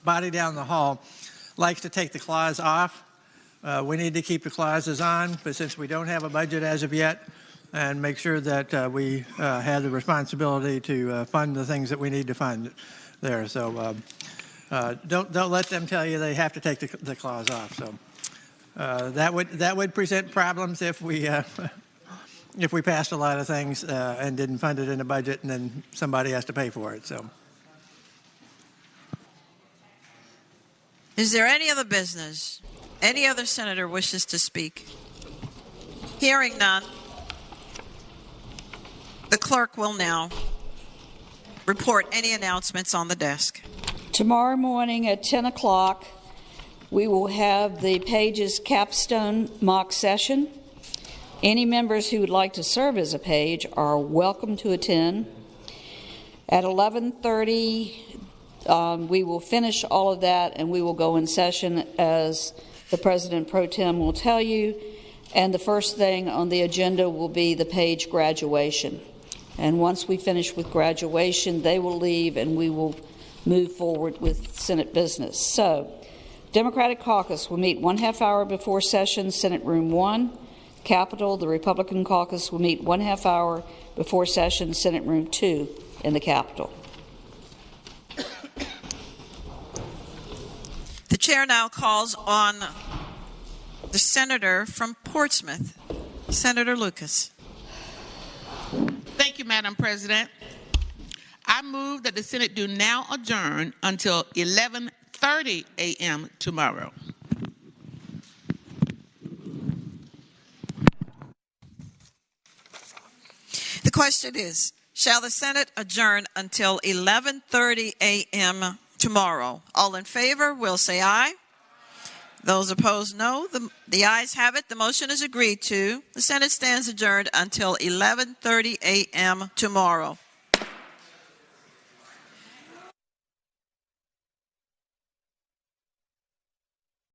body down the hall likes to take the clause off. We need to keep the clauses on, but since we don't have a budget as of yet, and make sure that we have the responsibility to fund the things that we need to fund there. So don't let them tell you they have to take the clause off. So that would present problems if we passed a lot of things and didn't fund it in the budget, and then somebody has to pay for it. So. Is there any other business? Any other senator wishes to speak? Hearing none, the clerk will now report any announcements on the desk. Tomorrow morning at 10 o'clock, we will have the Pages capstone mock session. Any members who would like to serve as a page are welcome to attend. At 11:30, we will finish all of that, and we will go in session as the President Pro Tem will tell you. And the first thing on the agenda will be the page graduation. And once we finish with graduation, they will leave and we will move forward with Senate business. So, Democratic caucus will meet 1/2 hour before session, Senate Room 1. Capitol, the Republican caucus will meet 1/2 hour before session, Senate Room 2 in the Capitol. The chair now calls on the senator from Portsmouth, Senator Lucas. Thank you, Madam President. I move that the Senate do now adjourn until 11:30 a.m. tomorrow. The question is, shall the Senate adjourn until 11:30 a.m. tomorrow? All in favor will say aye. Those opposed, no. The ayes have it. The motion is agreed to. The Senate stands adjourned until 11:30 a.m. tomorrow.